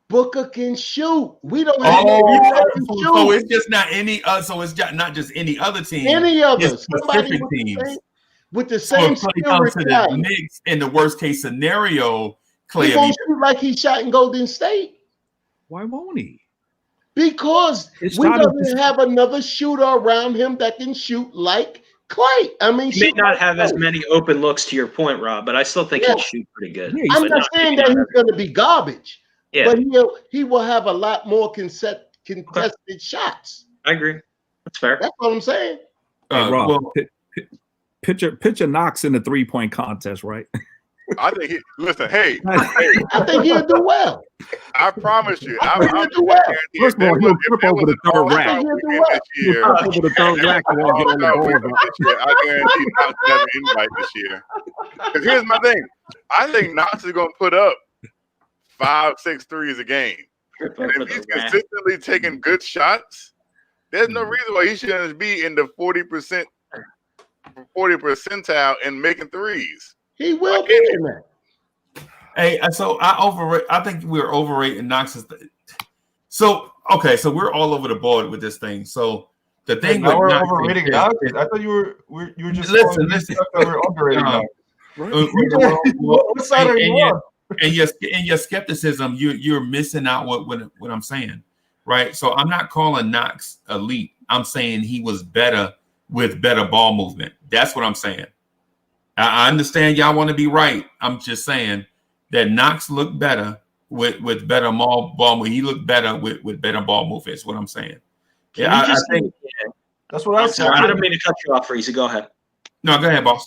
Booker can shoot. We don't. So it's just not any. So it's not just any other team. Any other specific teams with the same skill requirement. The Knicks in the worst case scenario, Clay he won't shoot like he shot in Golden State. Why won't he? Because we don't have another shooter around him that can shoot like Clay. I mean, he may not have as many open looks to your point, Rob, but I still think he'll shoot pretty good. Yeah, I'm not saying that he's going to be garbage, but he will have a lot more contested shots. I agree. That's fair. That's what I'm saying. Rob, picture Knox in the 3-point contest, right? I think he listen. Hey, I think he'll do well. I promise you. He'll do well. First of all, he'll trip over the third rack. He'll trip over the third rack and won't get on the board. I guarantee Knox has an invite this year. Because here's my thing. I think Knox is going to put up 5-6 threes a game. And if he's consistently taking good shots, there's no reason why he shouldn't be in the 40 percentile in making threes. He will be in that. Hey, so I think we're overrating Knox's. So we're all over the board with this thing. So the thing now we're Knox overrating Knox. I thought you were just listen. We're underrating Knox. What side are you on? And your skepticism, you're missing out what I'm saying, right? So I'm not calling Knox elite. I'm saying he was better with better ball movement. That's what I'm saying. I understand y'all want to be right. I'm just saying that Knox looked better with better ball movement. He looked better with better ball movement. Is what I'm saying. I think that's what I said. I don't mean to cut you off, Reezy. Go ahead. No, go ahead, boss.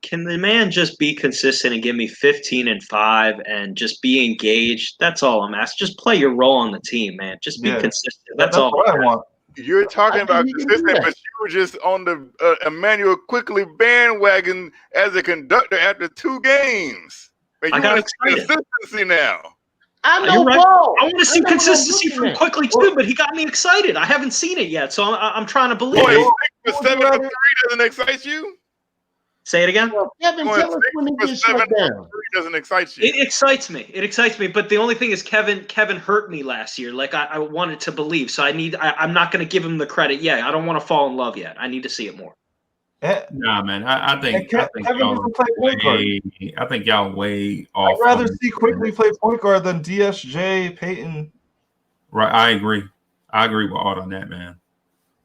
Can the man just be consistent and give me 15 and 5 and just be engaged? That's all I'm asking. Just play your role on the team, man. Just be consistent. That's all what I want. You're talking about consistent, but you were just on the Emmanuel Quickly bandwagon as a conductor after 2 games. Man, I got excited. Consistency now. I know right. ball. I want to see consistency from Quickly too, but he got me excited. I haven't seen it yet, so I'm trying to believe it. 6 for 7 from 3 doesn't excite you? Say it again. Kevin, tell us when he gets shut down. Doesn't excite you. It excites me. It excites me. But the only thing is, Kevin hurt me last year. Like I wanted to believe, so I'm not going to give him the credit yet. I don't want to fall in love yet. I need to see it more. Nah, man. I think Kevin doesn't play point guard. I think y'all way off. I'd rather see Quickly play point guard than DSJ, Peyton. Right, I agree with Art on that, man.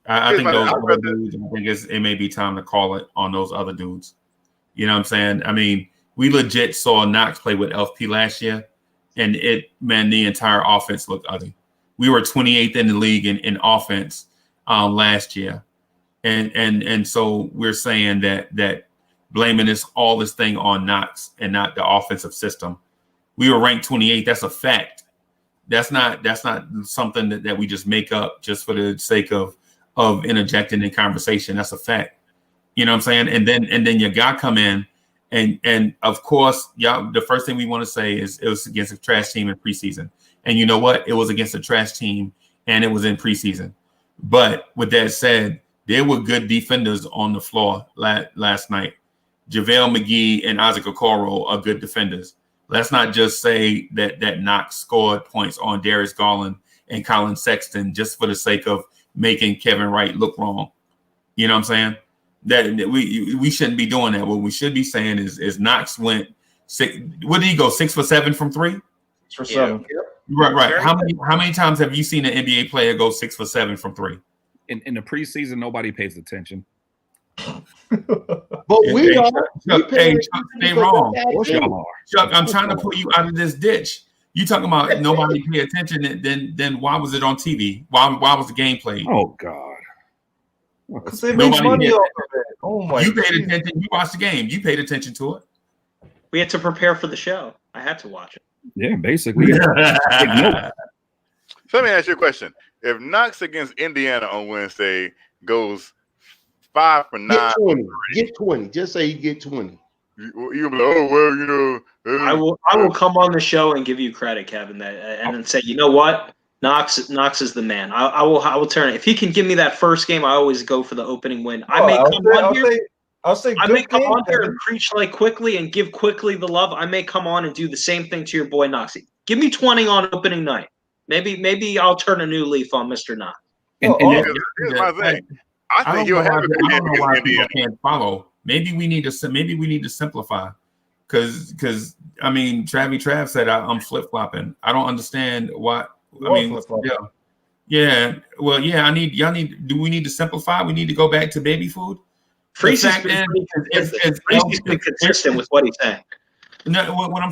I think those other dudes. I think it may be time to call it on those other dudes. You know what I'm saying? I mean, we legit saw Knox play with LP last year, and the entire offense looked ugly. We were 28th in the league in offense last year, and so we're saying that blaming all this thing on Knox and not the offensive system. We were ranked 28th. That's a fact. That's not something that we just make up just for the sake of interjecting in conversation. That's a fact. You know what I'm saying? And then your guy come in and of course, y'all, the first thing we want to say is it was against a trash team in preseason. And you know what? It was against a trash team and it was in preseason. But with that said, there were good defenders on the floor last night. JaVale McGee and Isaac Okoro are good defenders. Let's not just say that Knox scored points on Darius Garland and Colin Sexton just for the sake of making Kevin Wright look wrong. You know what I'm saying? That we shouldn't be doing that. What we should be saying is Knox went 6. What did he go 6 for 7 from 3? 6 for 7. Right. How many times have you seen an NBA player go 6 for 7 from 3? In the preseason, nobody pays attention. But we are. Hey, Chuck, stay wrong. Chuck, I'm trying to pull you out of this ditch. You talking about nobody pay attention? Then why was it on TV? Why was the game played? Oh God. Because they made money off of it. Oh my! You paid attention. You watched the game. You paid attention to it. We had to prepare for the show. I had to watch it. Yeah, basically. So let me ask you a question. if Knox against Indiana on Wednesday goes 5 for 9, Get 20. Get 20. Just say he get 20. You'll be like, oh well, you know. I will come on the show and give you credit, Kevin, and then say, you know what, Knox is the man. I will turn it. If he can give me that first game, I always go for the opening win. I may come on here. I'll say I good may come game, on here Kevin. and preach like quickly and give quickly the love. I may come on and do the same thing to your boy Knox. Give me 20 on opening night. Maybe I'll turn a new leaf on Mr. Knox. Here's my thing. I think he'll have a good I game don't know why against people Indiana. can't follow. Maybe we need to simplify. Because I mean, Trav said I'm flip flopping. I don't understand why. I mean, yeah. Well, yeah. Y'all need. Do we need to simplify? We need to go back to baby food. Freezy's been consistent with what he's saying. No, what I'm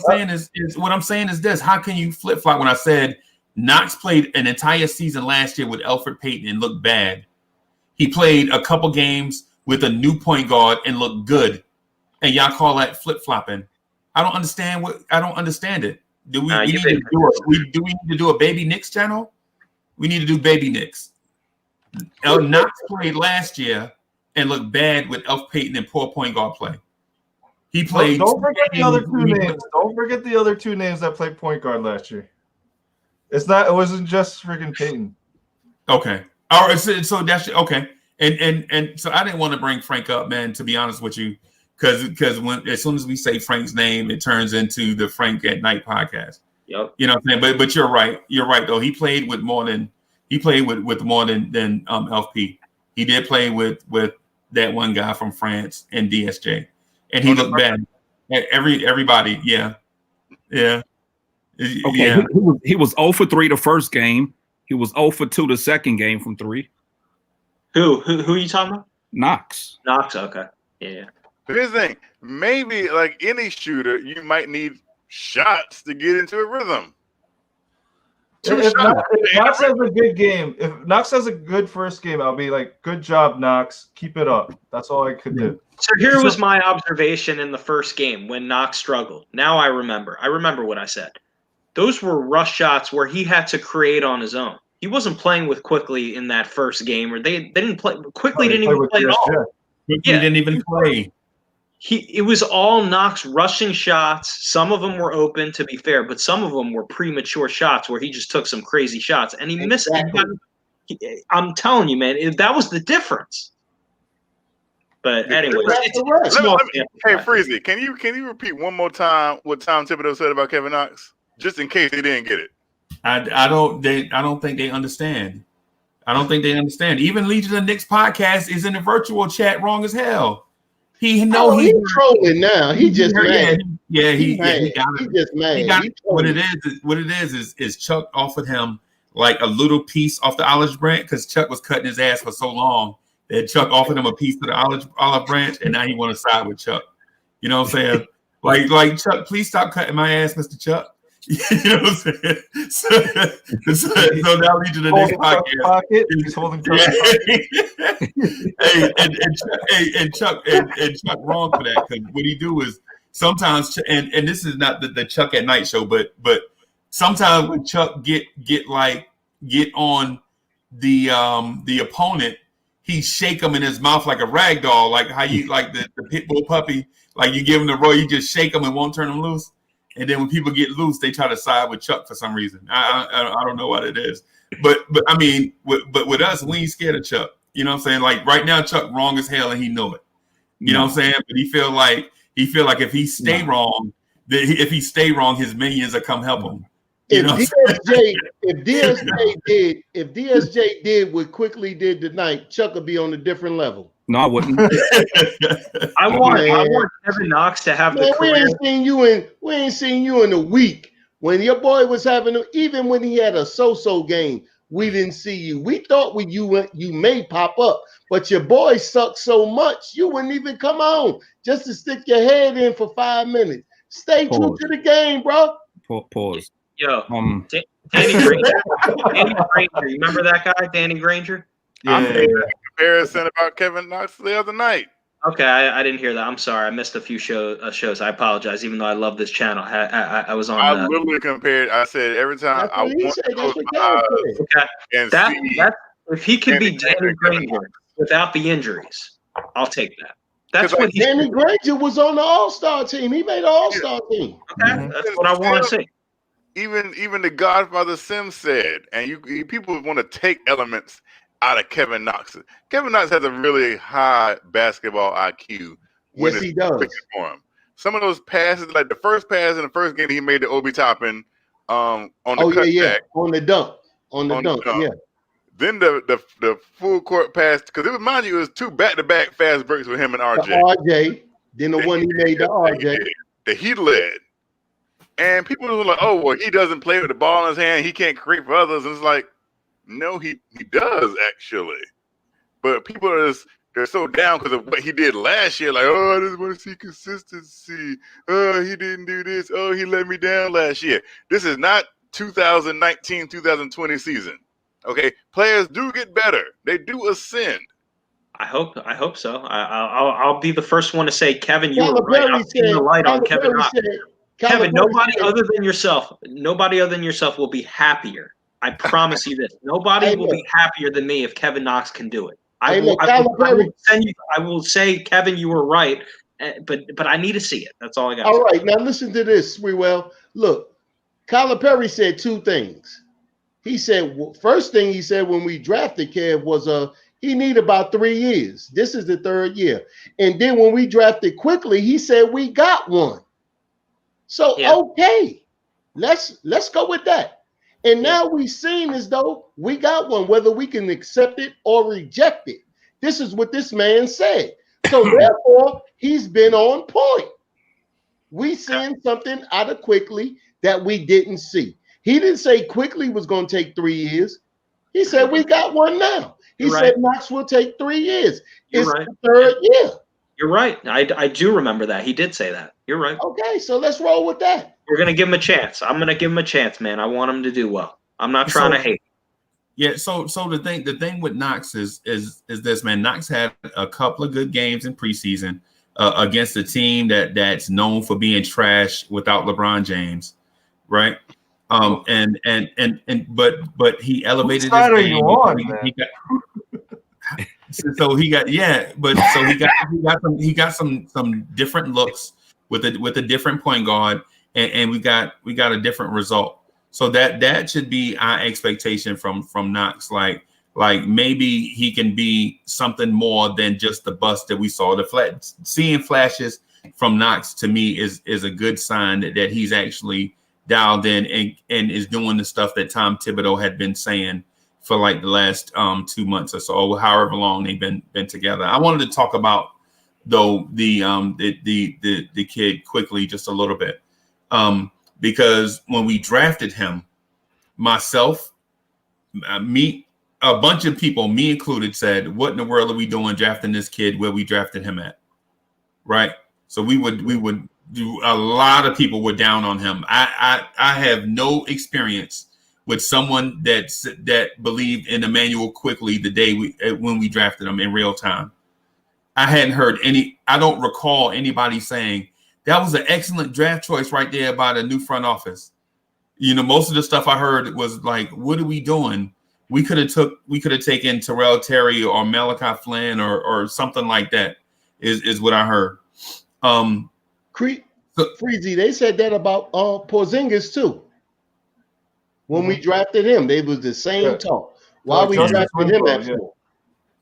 saying is this: how can you flip flop when I said Knox played an entire season last year with Elfrid Payton and looked bad? He played a couple games with a new point guard and looked good, and y'all call that flip flopping? I don't understand it. Do we need to do a baby Knicks channel? We need to do baby Knicks. Knox played last year and looked bad with Elf Payton and poor point guard play. He played. Don't forget the other two names. Don't forget the other two names that played point guard last year. It wasn't just freaking Payton. Okay. All right. So that's okay. And so I didn't want to bring Frank up, man. To be honest with you, because as soon as we say Frank's name, it turns into the Frank at Night podcast. Yep. You know what I'm saying? But you're right. You're right though. He played with more than LP. He did play with that one guy from France and DSJ, and he looked bad. Everybody, yeah. Okay, yeah. He was 0 for 3 the first game. He was 0 for 2 the second game from 3. Who are you talking about? Knox. Okay. Yeah. Here's the thing. Maybe like any shooter, you might need shots to get into a rhythm. If Knox has a good game, if Knox has a good first game, I'll be like, good job, Knox. Keep it up. That's all I could do. So here was my observation in the first game when Knox struggled. Now I remember. I remember what I said. Those were rush shots where he had to create on his own. He wasn't playing with Quickly in that first game, or they didn't play. Quickly didn't even play at all. Quickly didn't even play. It was all Knox rushing shots. Some of them were open, to be fair, but some of them were premature shots where he just took some crazy shots and he missed. I'm telling you, man, that was the difference. But anyway, hey Freezy, can you repeat one more time what Tom Thibodeau said about Kevin Knox, just in case they didn't get it? I don't think they understand. I don't think they understand. Even Legion of Knicks podcast is in the virtual chat wrong as hell. He's trolling now. He just mad. He just mad. What it is Chuck offered him like a little piece off the olive branch because Chuck was cutting his ass for so long that Chuck offered him a piece of the olive branch, and now he want to side with Chuck. You know what I'm saying? like Chuck, please stop cutting my ass, Mr. Chuck. You know what I'm saying? So now Legion of Knicks podcast. He's holding and Chuck wrong for that, because what he do is sometimes, and this is not the Chuck at Night show, but sometimes when Chuck get on the opponent, he shake him in his mouth like a rag doll, like how you like the pit bull puppy, like you give him the roll, you just shake him and won't turn him loose. And then when people get loose, they try to side with Chuck for some reason. I don't know what it is, but I mean, with us, we ain't scared of Chuck. You know what I'm saying? Like right now, Chuck wrong as hell, and he know it. You know what I'm saying? But he feel like if he stay wrong, his minions will come help him. If DSJ did what Quickly did tonight, Chuck would be on a different level. No, I wouldn't. I want Kevin Knox to have the career. We ain't seen you in a week. When your boy was even when he had a so-so game, we didn't see you. We thought you may pop up, but your boy sucked so much you wouldn't even come on just to stick your head in for 5 minutes. Stay true to the game, bro. Pause. Yo, Danny Granger. Danny Granger. You remember that guy, Danny Granger? I made a comparison about Kevin Knox the other night. Okay, I didn't hear that. I'm sorry. I missed a few shows. I apologize. Even though I love this channel, I was on. I literally compared. I said every time That's I what he want said. to That's close what my Kevin eyes said. Okay, and that see if he could be Danny Danny Granger, Granger without the injuries, I'll take that. That's because what like he's. Danny Granger was on the All-Star team. He made an All-Star team. Okay, that's what I want to see. even the Godfather Sims said, and you people want to take elements out of Kevin Knox. Kevin Knox has a really high basketball IQ when Yes, it's he does. clicking for him. Some of those passes, like the first pass in the first game, he made to Obi Toppin on the cutback. On the dunk. On the dunk. Yeah. Then the full court pass, because it was, mind you, it was 2 back-to-back fast breaks with him and RJ. The RJ. Then the one he made to RJ. That he led. And people were like, oh, well, he doesn't play with the ball in his hand. He can't create for others. And it's like, no, he does, actually. But people they're so down because of what he did last year. Like, oh, I just want to see consistency. Oh, he didn't do this. Oh, he let me down last year. This is not 2019, 2020 season. Okay? Players do get better. They do ascend. I hope so. I'll be the first one to say, Kevin, you were Tyler right. Perry I'm seeing the light on Tyler Kevin Perry Knox. said- Kevin, Tyler nobody Perry said- other than yourself will be happier. I promise you this. Nobody will be happier than me if Kevin Knox can do it. I will say, Kevin, you were right, but I need to see it. That's all I got. All right, now listen to this, Sweetwell. Look, Kyler Perry said 2 things. He said, first thing he said when we drafted Kev was he need about 3 years. This is the 3rd year. And then when we drafted quickly, he said we got one. So okay, let's go with that. And now we've seen as though we got one, whether we can accept it or reject it. This is what this man said. So therefore, he's been on point. We seen something out of Quickly that we didn't see. He didn't say Quickly was going to take 3 years. He said we got one now. He said Knox will take 3 years. It's the 3rd year. You're right. I do remember that. He did say that. You're right. Okay, so let's roll with that. We're gonna give him a chance. I'm gonna give him a chance, man. I want him to do well. I'm not trying to hate. Yeah, so the thing with Knox is this, man. Knox had a couple of good games in preseason against a team that's known for being trash without LeBron James, right? But he elevated his game. He got some different looks with a different point guard, and we got a different result. So that should be our expectation from Knox. Like maybe he can be something more than just the bust that we saw. Seeing flashes from Knox to me is a good sign that he's actually dialed in and is doing the stuff that Tom Thibodeau had been saying for like the last 2 months or so, or however long they've been together. I wanted to talk about though the kid quickly just a little bit. Because when we drafted him, myself, me, a bunch of people, me included, said, "What in the world are we doing drafting this kid where we drafted him at?" Right. So we would do. A lot of people were down on him. I have no experience with someone that believed in Emmanuel Quickly the day when we drafted him in real time. I hadn't heard I don't recall anybody saying that was an excellent draft choice right there by the new front office. You know, most of the stuff I heard was like, what are we doing? We could have taken Terrell Terry or Malachi Flynn or something like that is what I heard. Freezy, they said that about Porzingis too. When we drafted him, they was the same talk. Why we drafted him at 4?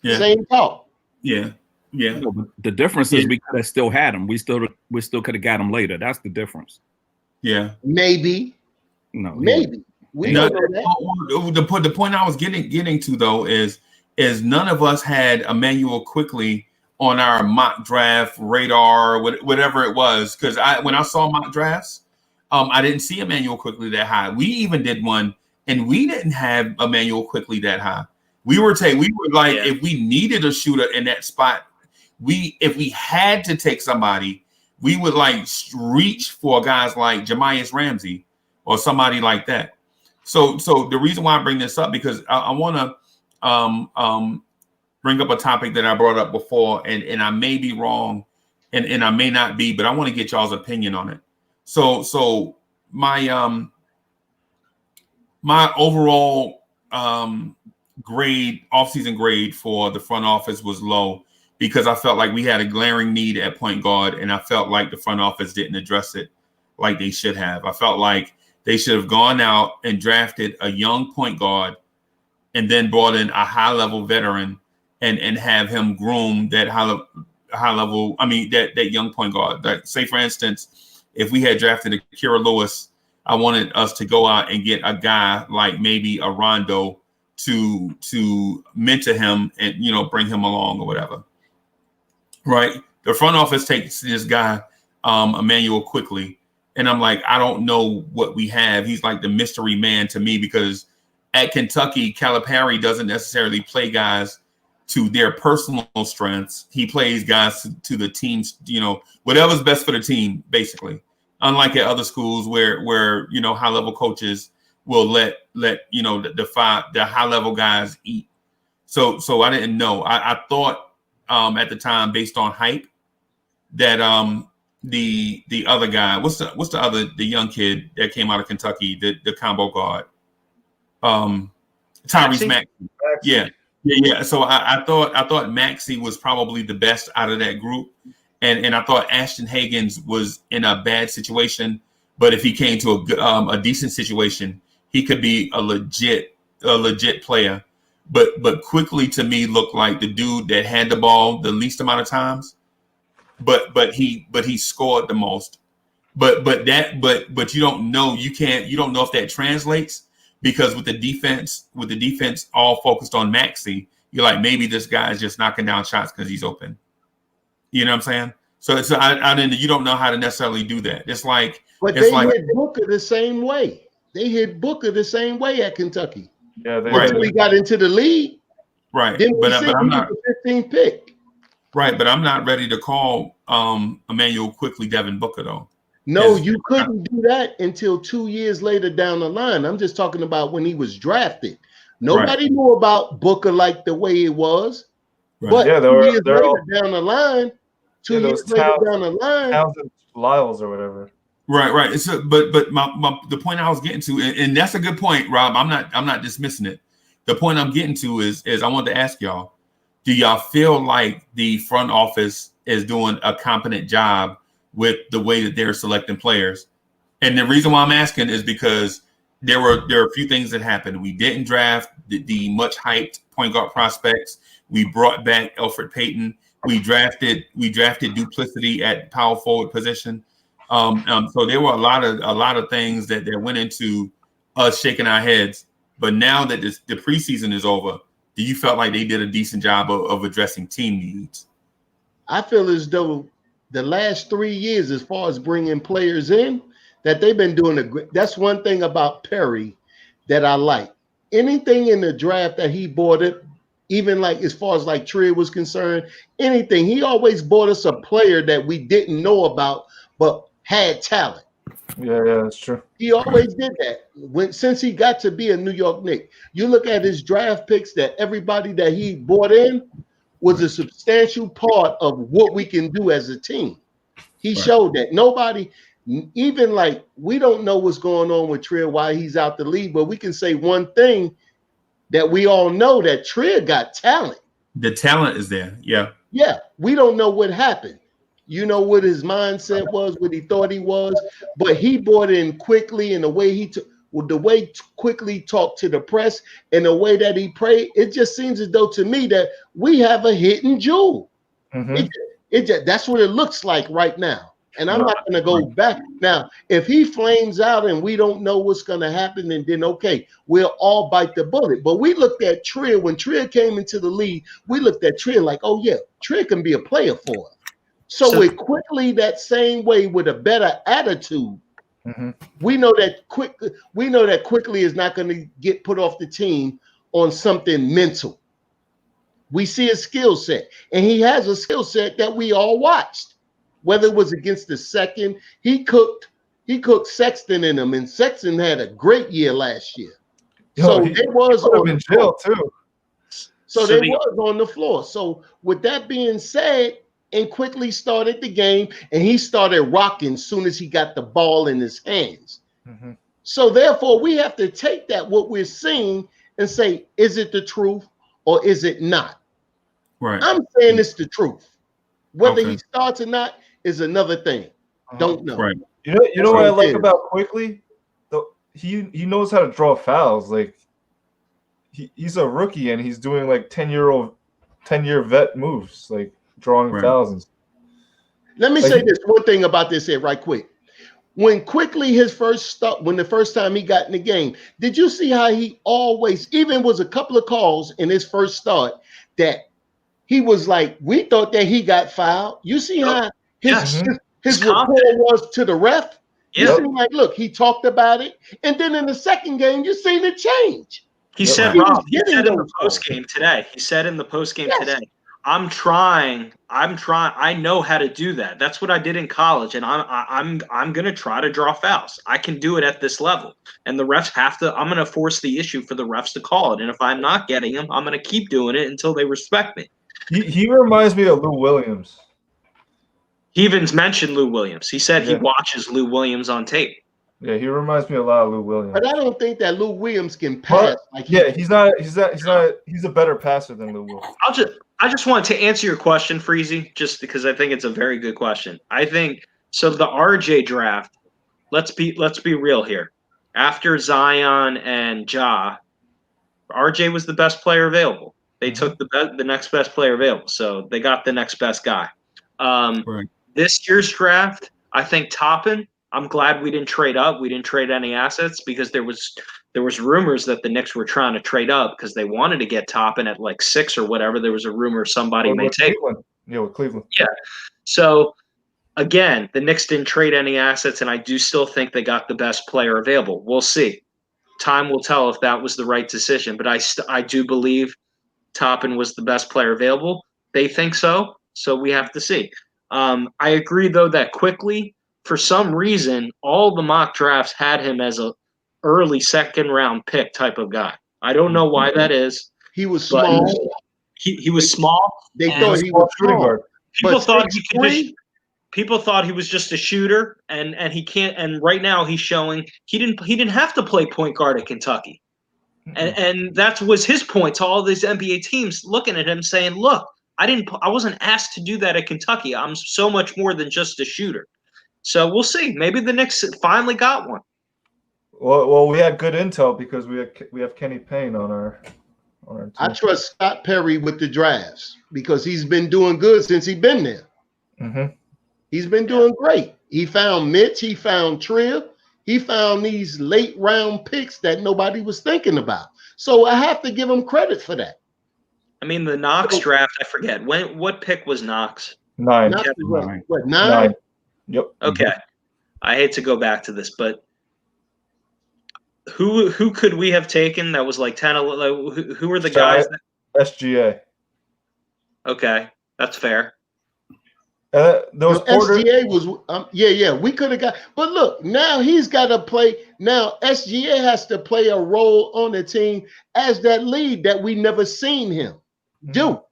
Same talk. Yeah. Yeah. No, but the difference is we could have still had him. We still could have got him later. That's the difference. Yeah. Maybe. No. Maybe. We don't know that. The point I was getting to though is none of us had Emmanuel Quickly on our mock draft radar, whatever it was. Because when I saw mock drafts, I didn't see Emmanuel Quickly that high. We even did one, and we didn't have Emmanuel Quickly that high. We were like, if we needed a shooter in that spot, if we had to take somebody, we would like reach for guys like Jamias Ramsey or somebody like that. So the reason why I bring this up, because I want to bring up a topic that I brought up before, and I may be wrong, and I may not be, but I want to get y'all's opinion on it. So my my overall offseason grade for the front office was low because I felt like we had a glaring need at point guard, and I felt like the front office didn't address it like they should have. I felt like they should have gone out and drafted a young point guard and then brought in a high-level veteran and have him groom that high level. I mean, that young point guard. Like, say, for instance, if we had drafted a Kira Lewis, I wanted us to go out and get a guy like maybe a Rondo to mentor him and, you know, bring him along or whatever. Right. The front office takes this guy, Emmanuel Quickly. And I'm like, I don't know what we have. He's like the mystery man to me, because at Kentucky, Calipari doesn't necessarily play guys to their personal strengths. He plays guys to the team's, you know, whatever's best for the team, basically. Unlike at other schools where you know, high level coaches will let you know the high level guys eat. So I didn't know. I thought at the time, based on hype, that the other guy, what's the young kid that came out of Kentucky, the combo guard, Tyrese Maxey. Yeah. So I thought Maxey was probably the best out of that group. And I thought Ashton Hagans was in a bad situation, but if he came to a decent situation, he could be a legit player. But Quickly, to me, looked like the dude that had the ball the least amount of times, but he scored the most. But you don't know. You don't know if that translates, because with the defense all focused on Maxey, you're like, maybe this guy is just knocking down shots because he's open. You know what I'm saying? So you don't know how to necessarily do that. It's like, but they hit Booker the same way. They hit Booker the same way at Kentucky. Yeah, until he got into the league. Right. Then But I'm not the 15th pick. Right, but I'm not ready to call Emmanuel Quickly Devin Booker though. No, you couldn't do that until 2 years later down the line. I'm just talking about when he was drafted. Nobody knew about Booker like the way it was. Right. But yeah, 2 years later down the line, 2 years later down the line, Townsend Lyles or whatever. Right. So, but the point I was getting to, and that's a good point, Rob. I'm not dismissing it. The point I'm getting to is I wanted to ask y'all, do y'all feel like the front office is doing a competent job with the way that they're selecting players? And the reason why I'm asking is because there are a few things that happened. We didn't draft the much hyped point guard prospects. We brought back Elfrid Payton. We drafted Duplicity at power forward position. So there were a lot of things that went into us shaking our heads. But now that the preseason is over, do you felt like they did a decent job of addressing team needs? I feel as though the last 3 years, as far as bringing players in, that they've been doing a great. That's one thing about Perry that I like. Anything in the draft that he bought it, even like as far as like Trier was concerned, anything, he always bought us a player that we didn't know about but had talent. Yeah, that's true. He always did that since he got to be a New York Knick. You look at his draft picks, that everybody that he brought in was a substantial part of what we can do as a team. He showed that. Nobody, even like, we don't know what's going on with Trier, why he's out the league, but we can say one thing that we all know, that Trier got talent. The talent is there. Yeah. Yeah. We don't know what happened. You know what his mindset was, what he thought he was, but he bought in Quickly, and the way Quickly talked to the press and the way that he prayed, it just seems as though to me that we have a hidden jewel. Mm-hmm. That's what it looks like right now. And I'm not going to go back. Now, if he flames out and we don't know what's going to happen, and then, okay, we'll all bite the bullet. But we looked at Trier. When Trier came into the league, we looked at Trier like, oh, yeah, Trier can be a player for us. So with Quickly that same way, with a better attitude, we know that Quickly is not going to get put off the team on something mental. We see his skill set, and he has a skill set that we all watched. Whether it was against the second, he cooked Sexton in him, and Sexton had a great year last year. So it was in jail too. So they was on the floor. So with that being said, and quickly started the game, and he started rocking as soon as he got the ball in his hands. Mm-hmm. So therefore, we have to take that what we're seeing and say, is it the truth or is it not? Right. I'm saying it's the truth. Whether Okay. he starts or not is another thing. Don't know. Right. You know what I like about Quickly? He knows how to draw fouls. Like he's a rookie and he's doing like 10-year vet moves, like drawing fouls. And let me say this one thing about this here right quick. When Quickly when the first time he got in the game, did you see how he always, even was a couple of calls in his first start that he was like, we thought that he got fouled. You see how his rapport was to the ref? You see, like, look, he talked about it. And then in the second game, you seen it change. He said, Rob, he said in the post game today. He said in the post game today, I'm trying. I know how to do that. That's what I did in college, and I'm gonna try to draw fouls. I can do it at this level, and the refs have to. I'm gonna force the issue for the refs to call it, and if I'm not getting them, I'm gonna keep doing it until they respect me. he reminds me of Lou Williams. He even mentioned Lou Williams. He said he watches Lou Williams on tape. Yeah, he reminds me a lot of Lou Williams. But I don't think that Lou Williams can pass. He's a better passer than Lou Williams. I just want to answer your question, Freezy, just because I think it's a very good question. I think so. The RJ draft. Let's be real here. After Zion and Ja, RJ was the best player available. They took the next best player available, so they got the next best guy. This year's draft, I think Toppin. I'm glad we didn't trade up. We didn't trade any assets because there was rumors that the Knicks were trying to trade up because they wanted to get Toppin at like 6 or whatever. There was a rumor somebody may take. Yeah, with Cleveland. Yeah. So again, the Knicks didn't trade any assets, and I do still think they got the best player available. We'll see. Time will tell if that was the right decision, but I do believe Toppin was the best player available. They think so, so we have to see. I agree though that quickly. For some reason, all the mock drafts had him as a early second round pick type of guy. I don't know why that is. He was small. He was small. They thought he was strong. People thought he could just. People thought he was just a shooter, and he can't. And right now, he's showing he didn't have to play point guard at Kentucky, and that was his point to all these NBA teams looking at him saying, "Look, I wasn't asked to do that at Kentucky. I'm so much more than just a shooter." So we'll see. Maybe the Knicks finally got one. Well, we had good intel because we have Kenny Payne on our team. I trust Scott Perry with the drafts because he's been doing good since he's been there. Mm-hmm. He's been doing great. He found Mitch. He found Trill. He found these late round picks that nobody was thinking about. So I have to give him credit for that. I mean, the Knox draft, I forget. What pick was Knox? 9. What, 9? Yep. Okay. I hate to go back to this, but who could we have taken that was like 10? Who were the guys? SGA. Okay, that's fair. Those SGA was we could have got, but look, now he's got to play. Now SGA has to play a role on the team as that lead that we never seen him do.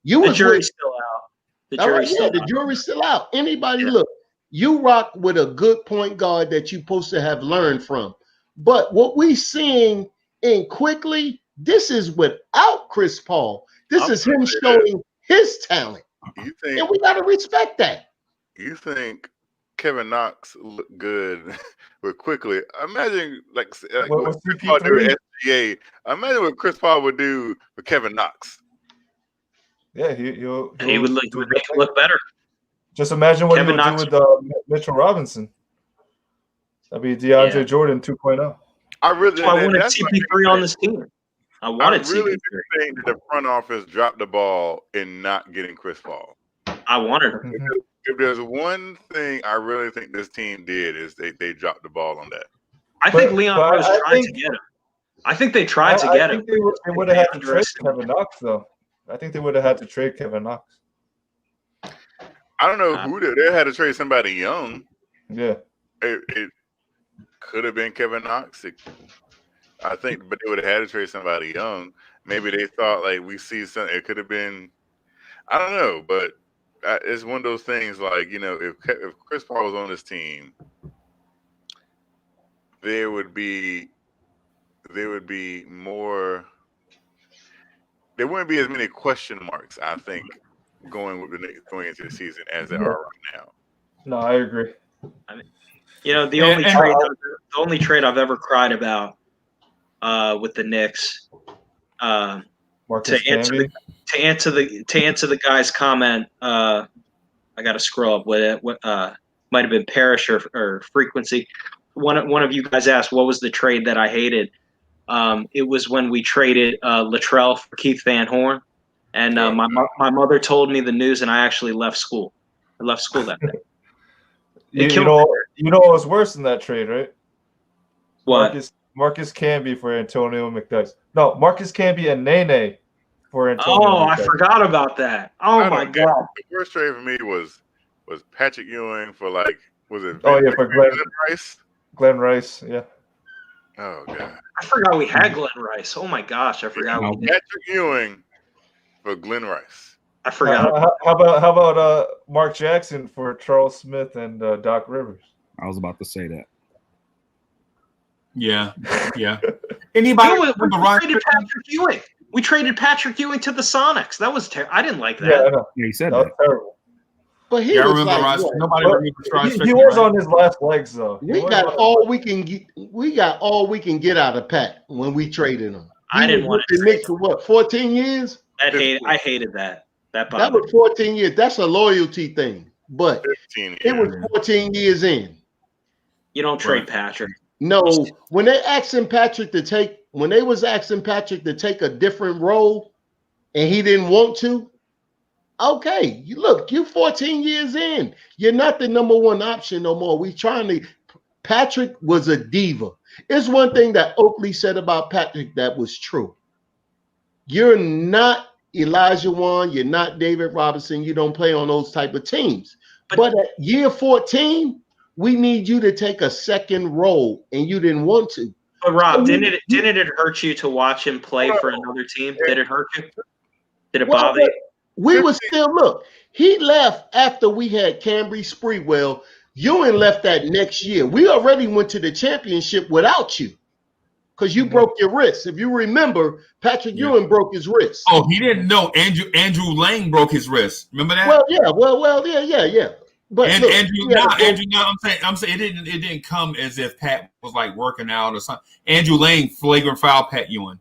The jury's still out. The jury's still out. Anybody look, you rock with a good point guard that you're supposed to have learned from. But what we seeing in quickly, this is without Chris Paul. This is him showing his talent. And we got to respect that. You think Kevin Knox looked good with quickly? Imagine what Chris Paul do with SGA. Imagine what Chris Paul would do with Kevin Knox. Yeah, he would make it look better. Just imagine what Kevin he would do with Mitchell Robinson. That'd be DeAndre Jordan 2.0. I wanted CP3 on this team. I really think the front office dropped the ball in not getting Chris Paul. I wanted him. If there's one thing I really think this team did is they dropped the ball on that. I think Leon Rose tried to get him. I think they tried to get him. They would have had to trade Kevin Knox, though. I think they would have had to trade Kevin Knox. I don't know who they had to trade somebody young. Yeah. It could have been Kevin Knox. I think, but they would have had to trade somebody young. maybe they thought like we see something. It could have been, I don't know, but it's one of those things. Like if Chris Paul was on this team, there would be more. There wouldn't be as many question marks, I think, going into the season as there are right now. No, I agree. I mean, the only trade I've ever cried about with the Knicks. Marcus Camby. To answer the guy's comment, I got to scroll up with it. Might have been Parrish or Frequency. One of you guys asked what was the trade that I hated. It was when we traded Latrell for Keith Van Horn, and my mother told me the news, and I actually left school. I left school that day. You know what was worse than that trade, right? What? Marcus Camby for Antonio McDyess. No, Marcus Camby and Nene for Antonio McDyess. I forgot about that. Oh my God. The first trade for me was Patrick Ewing for for Glenn Rice, yeah. Oh God. I forgot we had Glenn Rice. Oh my gosh, I forgot. Patrick Ewing for Glenn Rice. I forgot. How about Mark Jackson for Charles Smith and Doc Rivers? I was about to say that. Yeah. Anybody? We traded Patrick Ewing to the Sonics. That was terrible. I didn't like that. Yeah, I know. Yeah, he said that was terrible. But he was like, nobody remembers he was on his last legs though. We got all we can get out of Pat when we traded him. I didn't want to Knicks for what, 14 years? I hated that. That was 14 years. That's a loyalty thing. But it was 14 years in. You don't trade Patrick. No, when they was asking Patrick to take a different role and he didn't want to, okay, you're 14 years in. You're not the number one option no more. Patrick was a diva. It's one thing that Oakley said about Patrick that was true. You're not Elijah Wan, you're not David Robinson, you don't play on those type of teams. But at year 14, we need you to take a second role, and you didn't want to. But Rob, didn't it hurt you to watch him play for another team? Did it hurt you? Did it bother you? We were still look. He left after we had Cambry Spreewell. Ewing left that next year. We already went to the championship without you because you broke your wrist. If you remember, Patrick Ewing broke his wrist. Oh, he didn't know Andrew Lang broke his wrist. Remember that? Well, yeah. But and look, Andrew, I'm saying it didn't come as if Pat was like working out or something. Andrew Lang flagrant foul Pat Ewing,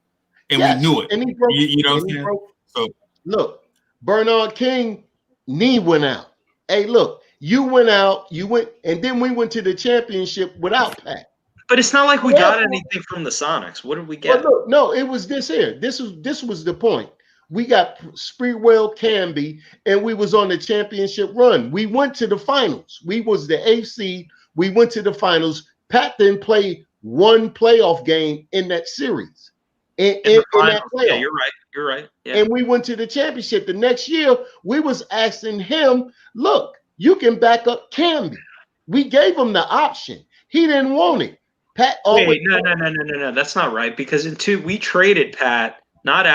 and we knew it. And he broke. You know what I'm saying? So look, Bernard King knee went out. Hey, look, you went out, and then we went to the championship without Pat. But it's not like we got anything from the Sonics. What did we get? Well, look, no, it was this here. This was the point. We got Spreewell, Camby, and we was on the championship run. We went to the finals. We was the 8th seed. We went to the finals. Pat didn't play one playoff game in that series. In that playoff. Yeah, you're right. Yeah. And we went to the championship. The next year, we was asking him, look, you can back up Camby. We gave him the option. He didn't want it. Pat always no. That's not right. Because we traded Pat. Not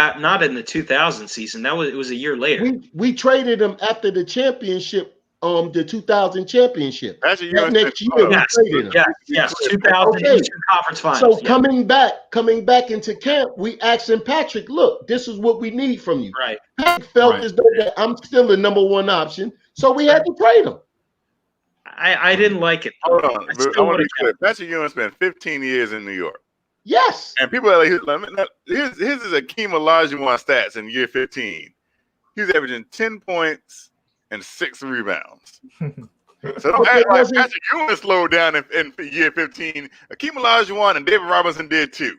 in the 2000 season. It was a year later. We traded him after the championship, the 2000 championship. That's that next year we traded him. Yes, 2000 Eastern Conference Finals. So coming back into camp, we asked him, Patrick, look, this is what we need from you. Right. Patrick felt as though that I'm still the number one option, so we had to trade him. I didn't like it. Hold on, I want to be clear. Patrick Ewing spent 15 years in New York. Yes. And people are like, his is Akeem Olajuwon stats in year 15. He was averaging 10 points and 6 rebounds. So don't act like Patrick Ewing slowed down in year 15. Akeem Olajuwon and David Robinson did too.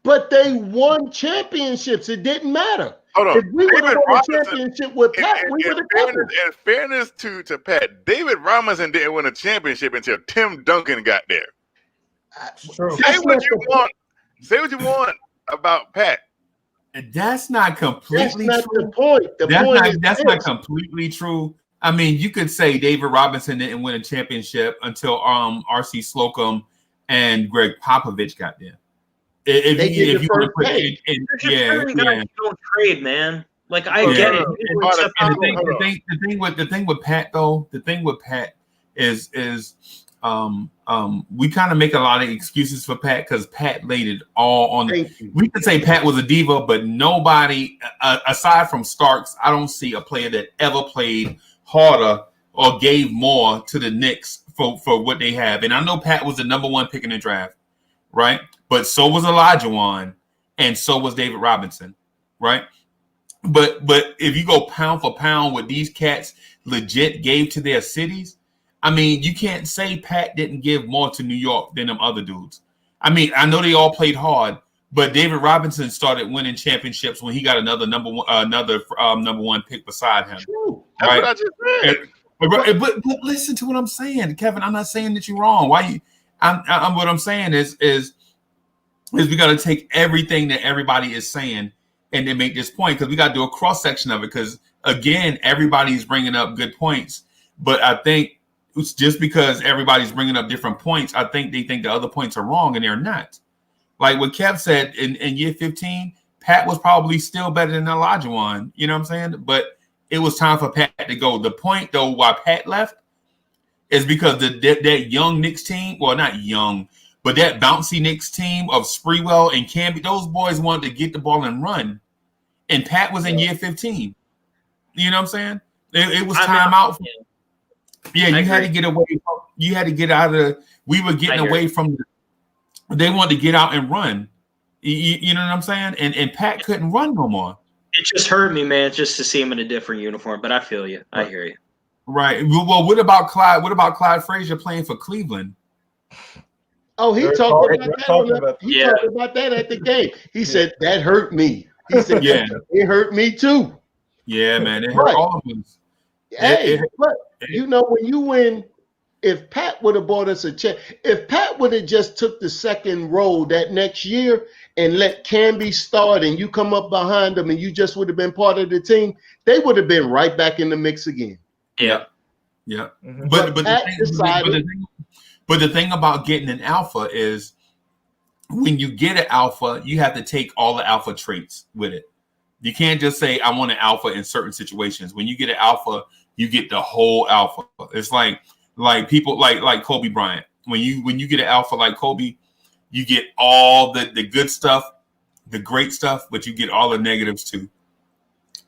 But they won championships. It didn't matter. Hold on. If we would have won a championship with Pat, we would have done it. In fairness to Pat, David Robinson didn't win a championship until Tim Duncan got there. Say what you want about Pat. That's not completely true. The point. That's not completely true. I mean, you could say David Robinson didn't win a championship until R.C. Slocum and Greg Popovich got there. If you want to put it in, There's just certain guys you don't trade, man. Like I get it. The thing with Pat though, is we kind of make a lot of excuses for Pat because Pat laid it all on. We could say Pat was a diva, but nobody aside from Starks, I don't see a player that ever played harder or gave more to the Knicks for what they have. And I know Pat was the number one pick in the draft, right? But so was Olajuwon, and so was David Robinson, right? But if you go pound for pound what these cats legit gave to their cities, I mean, you can't say Pat didn't give more to New York than them other dudes. I mean, I know they all played hard, but David Robinson started winning championships when he got another number one pick beside him. True. Right? That's what I just said. But listen to what I'm saying, Kevin. I'm not saying that you're wrong. What I'm saying is we got to take everything that everybody is saying and then make this point, because we got to do a cross section of it. Because again, everybody's bringing up good points, but I think it's just because everybody's bringing up different points, I think they think the other points are wrong, and they're not. Like what Kev said in year 15, Pat was probably still better than Olajuwon. You know what I'm saying? But it was time for Pat to go. The point though, why Pat left, is because that young Knicks team, well, not young, but that bouncy Knicks team of Sprewell and Camby, those boys wanted to get the ball and run. And Pat was in year 15. You know what I'm saying? It was time out. Yeah, you had to get away from, you had to get out of, we were getting away from, they wanted to get out and run. You know what I'm saying? And Pat couldn't run no more. It just hurt me, man, just to see him in a different uniform. But I feel you. I hear you. Right. Well, what about Clyde? What about Clyde Frazier playing for Cleveland? Oh, he talked about that at the game. He said that hurt me. He said, yeah, it hurt me too. Yeah, man, it hurt all of us. Hey, but you know, when you win, if Pat would have bought us a check, if Pat would have just took the second role that next year and let Camby start, and you come up behind them, and you just would have been part of the team, they would have been right back in the mix again. Yeah. Mm-hmm. But the thing about getting an alpha is, when you get an alpha, you have to take all the alpha traits with it. You can't just say, I want an alpha in certain situations. When you get an alpha, you get the whole alpha. It's like people like Kobe Bryant. When you get an alpha like Kobe, you get all the good stuff, the great stuff, but you get all the negatives too.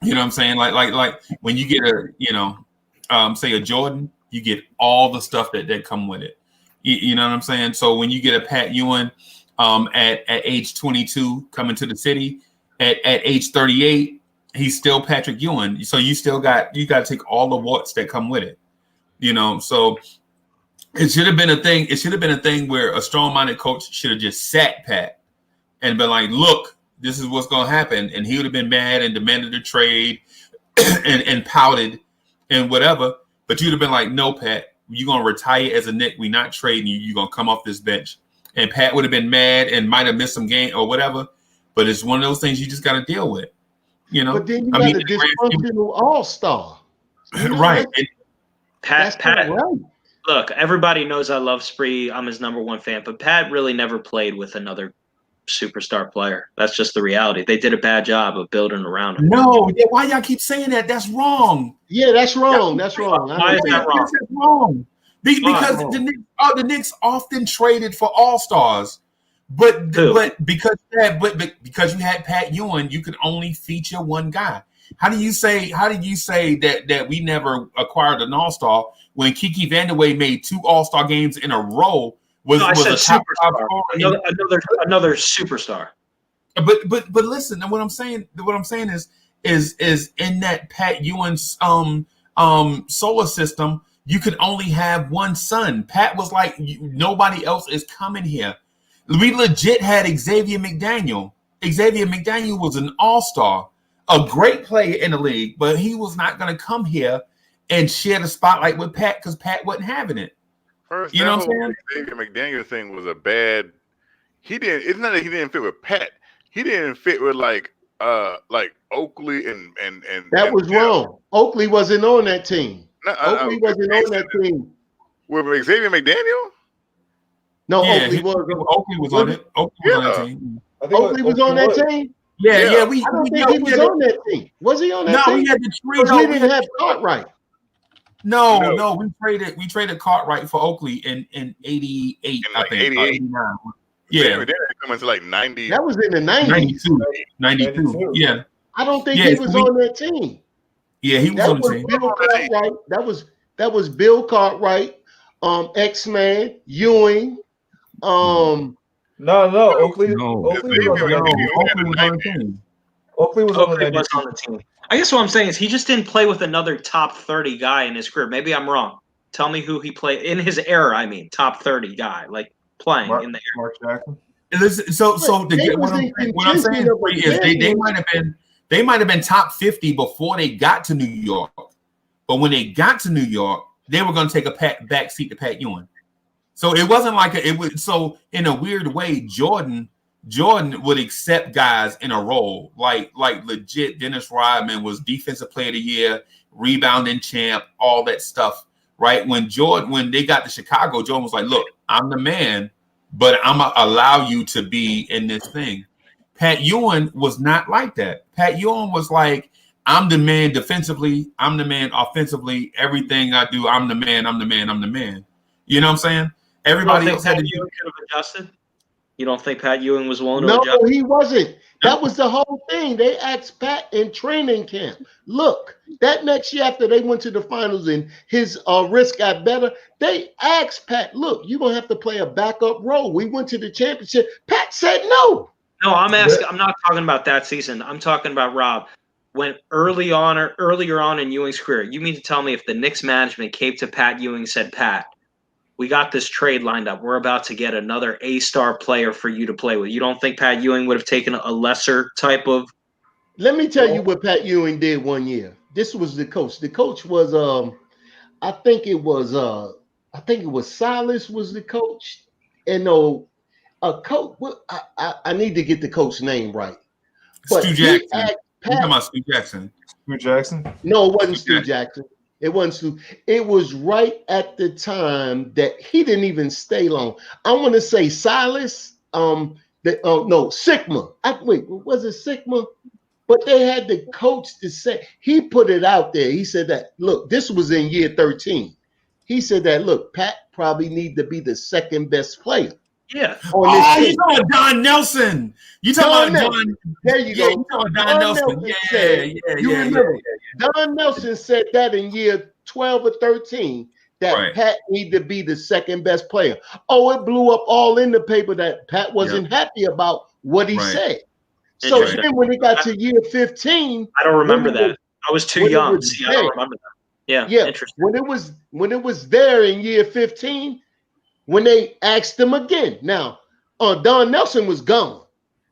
You know what I'm saying? Like when you get say a Jordan, you get all the stuff that come with it. You know what I'm saying? So when you get a Pat Ewing at age 22 coming to the city, at age 38, he's still Patrick Ewing. So you got to take all the warts that come with it. You know, so it should have been a thing. It should have been a thing where a strong-minded coach should have just sat Pat and been like, look, this is what's going to happen. And he would have been mad and demanded a trade and pouted and whatever. But you'd have been like, no, Pat, you're going to retire as a Knick. We're not trading you. You're going to come off this bench. And Pat would have been mad and might have missed some game or whatever. But it's one of those things you just got to deal with, you know. But then you got a dysfunctional all-star, right? Pat. Right. Look, everybody knows I love Spree. I'm his number one fan, but Pat really never played with another superstar player. That's just the reality. They did a bad job of building around him. No, why y'all keep saying that? That's wrong. Yeah, that's wrong. That's wrong. Why is that wrong? That's wrong. Because the Knicks often traded for all-stars. But because you had Pat Ewing, you could only feature one guy. How do you say that we never acquired an all-star when Kiki Vandeweghe made 2 all-star games in a row? Was a top another superstar. But listen, what I'm saying is in that Pat Ewing's solar system, you could only have one son. Pat was like, nobody else is coming here. We legit had Xavier McDaniel. Xavier McDaniel was an all-star, a great player in the league, but he was not going to come here and share the spotlight with Pat because Pat wasn't having it. First, you know what I'm saying? Xavier McDaniel thing was a bad. It's not that he didn't fit with Pat. He didn't fit with like Oakley and that was wrong. Oakley wasn't on that team. Oakley wasn't on that team. With Xavier McDaniel? No, yeah, Oakley was on it. Oakley was on that team. I think Oakley was on that team. Yeah. I don't think he was on that team. Was he on that No, team? we had the Because trio. we didn't have Cartwright. No, we traded Cartwright for Oakley in 88, I think. 88. 89. Yeah. Yeah. They didn't come into like 90. That was in the 90s. 92. Yeah. I don't think he was on that team. Yeah, he was That on the was team. Bill Cartwright. That was Bill Cartwright, X-Man, Ewing. No, Oakley. Oakley was on the team. Oakley was on the team. I guess what I'm saying is he just didn't play with another top 30 guy in his career. Maybe I'm wrong. Tell me who he played in his era. I mean, top 30 guy, like playing in the era. Mark Jackson. Listen, so what I'm saying is they might have been top 50 before they got to New York, but when they got to New York, they were going to take a back seat to Pat Ewing. So it wasn't like it was. So in a weird way, Jordan would accept guys in a role like legit. Dennis Rodman was defensive player of the year, rebounding champ, all that stuff. Right when they got to Chicago, Jordan was like, "Look, I'm the man, but I'm gonna allow you to be in this thing." Pat Ewing was not like that. Pat Ewing was like, "I'm the man defensively, I'm the man offensively. Everything I do, I'm the man, I'm the man, I'm the man." You know what I'm saying? Everybody else had to do. Could have adjusted. You don't think Pat Ewing was willing to No, adjust? he wasn't. That was the whole thing. They asked Pat in training camp. Look, that next year after they went to the finals and his wrist got better, they asked Pat, "Look, you're gonna have to play a backup role." We went to the championship. Pat said no. No, I'm asking. I'm not talking about that season. I'm talking about Rob. When earlier on in Ewing's career, you mean to tell me if the Knicks management came to Pat Ewing and said, "Pat, we got this trade lined up. We're about to get another A-star player for you to play with." You don't think Pat Ewing would have taken a lesser type of? Let me tell you what Pat Ewing did one year. This was the coach. The coach was I think it was Silas was the coach. And no, a coach. I need to get the coach's name right. But Stu Jackson. You're talking about Stu Jackson. Stu Jackson? No, it wasn't Stu Jackson. It wasn't Stu. It was right at the time that he didn't even stay long. I want to say Silas. Sigma. Was it Sigma? But they had the coach to say, he put it out there. He said that, look, this was in year 13. He said that, look, Pat probably need to be the second best player. Yeah. Oh, you talking about Don Nelson. You talking about Don. There you go. You talking about Don Nelson. You remember, Don Nelson said that in year 12 or 13, that Pat need to be the second best player. Oh, it blew up all in the paper that Pat wasn't happy about what he said. So then when it got to year 15, I don't remember that. I was too young. See, I don't remember that. Yeah. Interesting. When it was there in year 15, when they asked him again. Now, Don Nelson was gone.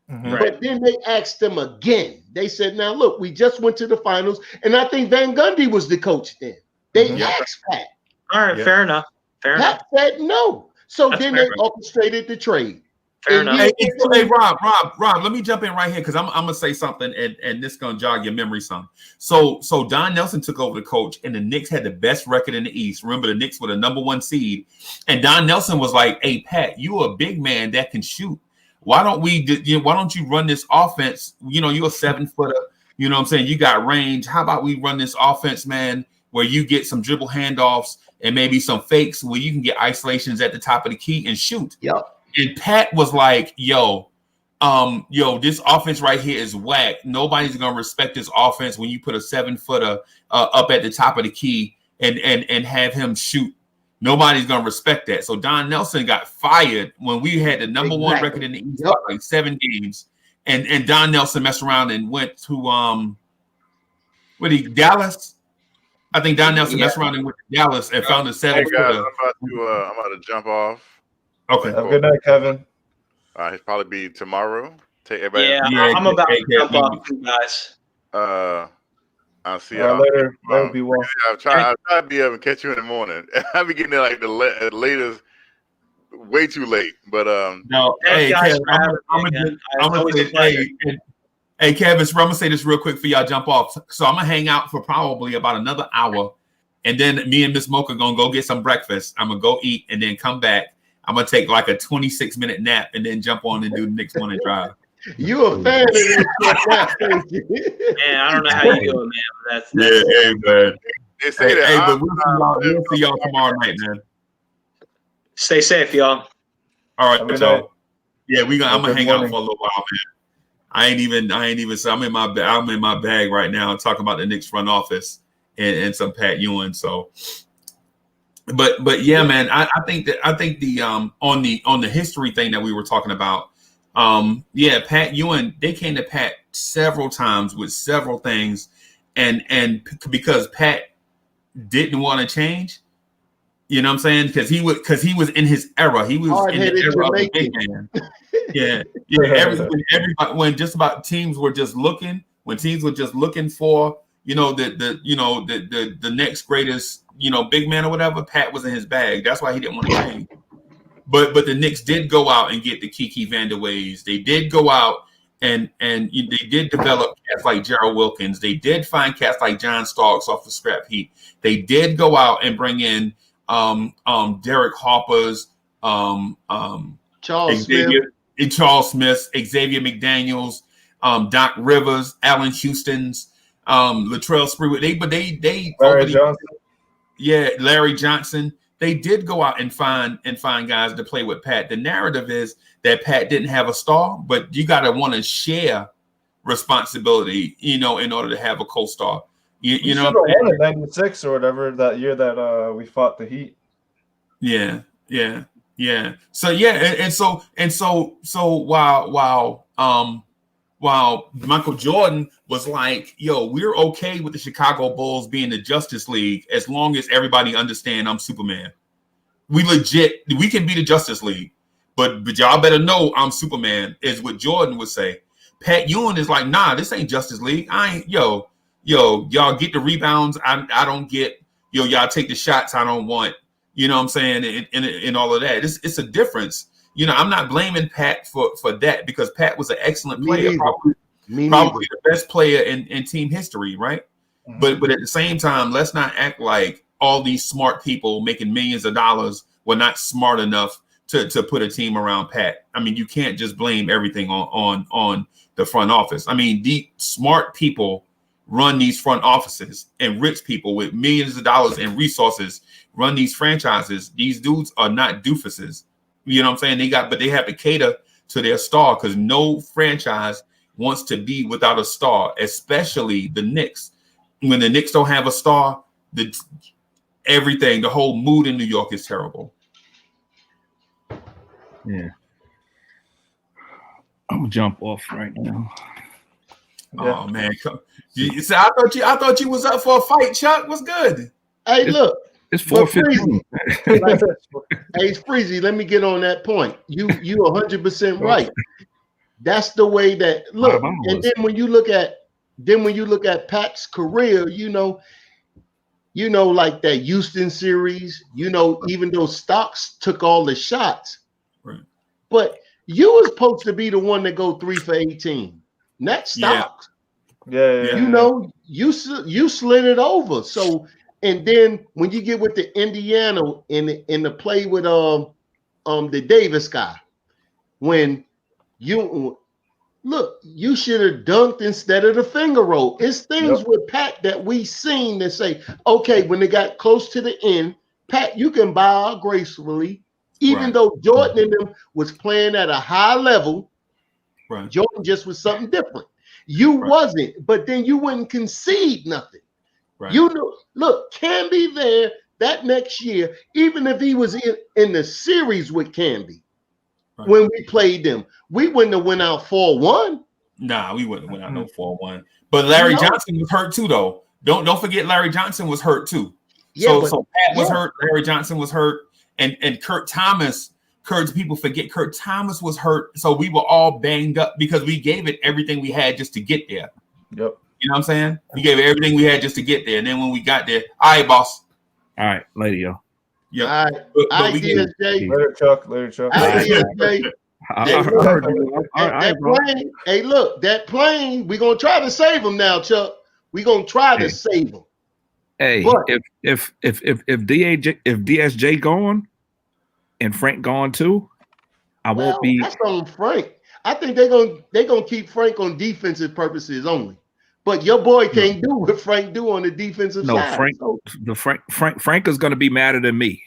But then they asked him again. They said, now look, we just went to the finals, and I think Van Gundy was the coach then. They asked Pat. All right, fair enough. Pat said no. So then they orchestrated the trade. Fair enough. Hey, Rob, let me jump in right here because I'm gonna say something and this is gonna jog your memory some. So Don Nelson took over the coach, and the Knicks had the best record in the East. Remember, the Knicks were the number 1 seed, and Don Nelson was like, "Hey, Pat, you're a big man that can shoot. Why don't you run this offense? You know, you're a 7-footer. You know what I'm saying? You got range. How about we run this offense, man, where you get some dribble handoffs and maybe some fakes where you can get isolations at the top of the key and shoot." Yep. And Pat was like, yo, this offense right here is whack. Nobody's gonna respect this offense when you put a 7-footer up at the top of the key and have him shoot. Nobody's gonna respect that. So Don Nelson got fired when we had the number 1 record in the East, like 7 games. And Don Nelson messed around and went to Dallas. I think Don Nelson messed around and went to Dallas and found a 7-footer. Hey guys, I'm about to jump off. Okay. Have a good night, Kevin. It'll probably be tomorrow. Take everybody. Yeah, I'm about to jump off, you guys. I'll see y'all later. Be well. I'll try to be able to catch you in the morning. I'll be getting there like the latest, way too late. But no, hey, Kevin, hey, Kevin, so I'm gonna say this real quick for y'all jump off. So I'm gonna hang out for probably about another hour, and then me and Miss Mocha gonna go get some breakfast. I'm gonna go eat and then come back. I'm gonna take like a 26-minute nap and then jump on and do the next morning drive. You a fan of this shit now, thank you. Man, I don't know how you do it, man. That's Hey, man. They say that. Hey, but we'll see y'all tomorrow night, man. Stay safe, y'all. All Have a right, good y'all. night. Yeah, I'm gonna Good hang out morning. for a little while, man. I ain't even. So I'm in my bag right now, talking about the Knicks front office and some Pat Ewing. So, but yeah, man, I think the on the history thing that we were talking about, yeah, Pat Ewing, they came to Pat several times with several things, and because Pat didn't want to change. You know what I'm saying? Because he was in his era. He was in the Hard-headed era of the Jamaican. big man. Yeah. Everybody, when just about teams were just looking, when teams were just looking for, the next greatest, big man or whatever, Pat was in his bag. That's why he didn't want to change. But the Knicks did go out and get the Kiki Vanderways. They did go out and they did develop cats like Gerald Wilkins. They did find cats like John Starks off the scrap heap. They did go out and bring in Derek Harper's, Charles Smith, Xavier McDaniels, Doc Rivers, Allen Houston's, Latrell Sprewell. They Larry Johnson. Yeah, Larry Johnson. They did go out and find guys to play with Pat. The narrative is that Pat didn't have a star, but you got to want to share responsibility, in order to have a co-star. You know, should have won in '96 or whatever that year that we fought the Heat. Yeah. So yeah, so while Michael Jordan was like, "Yo, we're okay with the Chicago Bulls being the Justice League as long as everybody understand I'm Superman. We can be the Justice League, but y'all better know I'm Superman," is what Jordan would say. Pat Ewing is like, "Nah, this ain't Justice League. Y'all get the rebounds. I don't get, y'all take the shots I don't want. You know what I'm saying? In all of that. It's a difference. I'm not blaming Pat for that because Pat was an excellent player, probably the best player in team history, right? Mm-hmm. But at the same time, let's not act like all these smart people making millions of dollars were not smart enough to put a team around Pat. I mean, you can't just blame everything on the front office. I mean, the smart people run these front offices, and rich people with millions of dollars and resources run these franchises. These dudes are not doofuses. You know what I'm saying? But they have to cater to their star because no franchise wants to be without a star, especially the Knicks. When the Knicks don't have a star, the whole mood in New York is terrible. Yeah. I'm gonna jump off right now. Oh man, I thought you was up for a fight, Chuck. What's good? Hey, look, it's 4:15. Hey, Freezy, let me get on that point. You 100% right. That's the way that look. And then when you look at Pat's career, like that Houston series, even though Stocks took all the shots, right? But you was supposed to be the one to go 3 for 18. Not Stocks. Yeah. You slid it over. So, and then when you get with the Indiana in the play with the Davis guy, when you should have dunked instead of the finger roll. It's things with Pat that we seen that say, okay, when they got close to the end, Pat, you can bow out gracefully, even though Jordan and them was playing at a high level. Right. Jordan just was something different. You wasn't, but then you wouldn't concede nothing. Right. Look, Camby there that next year, even if he was in the series with Camby, when we played them, we wouldn't have went out 4-1. Nah, we wouldn't have went out no 4-1. But Larry Johnson was hurt too, though. Don't forget Larry Johnson was hurt too. So Pat was hurt, Larry Johnson was hurt, and Kurt Thomas. People forget Kurt Thomas was hurt, so we were all banged up because we gave it everything we had just to get there. Yep. You know what I'm saying? We gave it everything we had just to get there, and then when we got there, all right, boss. All right, later, yo. Yeah. But we get later, Chuck. Hey, look, that plane. We're gonna try to save him now, Chuck. We're gonna try to save him. Hey, but if DSJ gone and Frank gone too, I won't be. That's on Frank. I think they're gonna keep Frank on defensive purposes only. But your boy can't do what Frank do on the defensive No, side. Frank is going to be madder than me.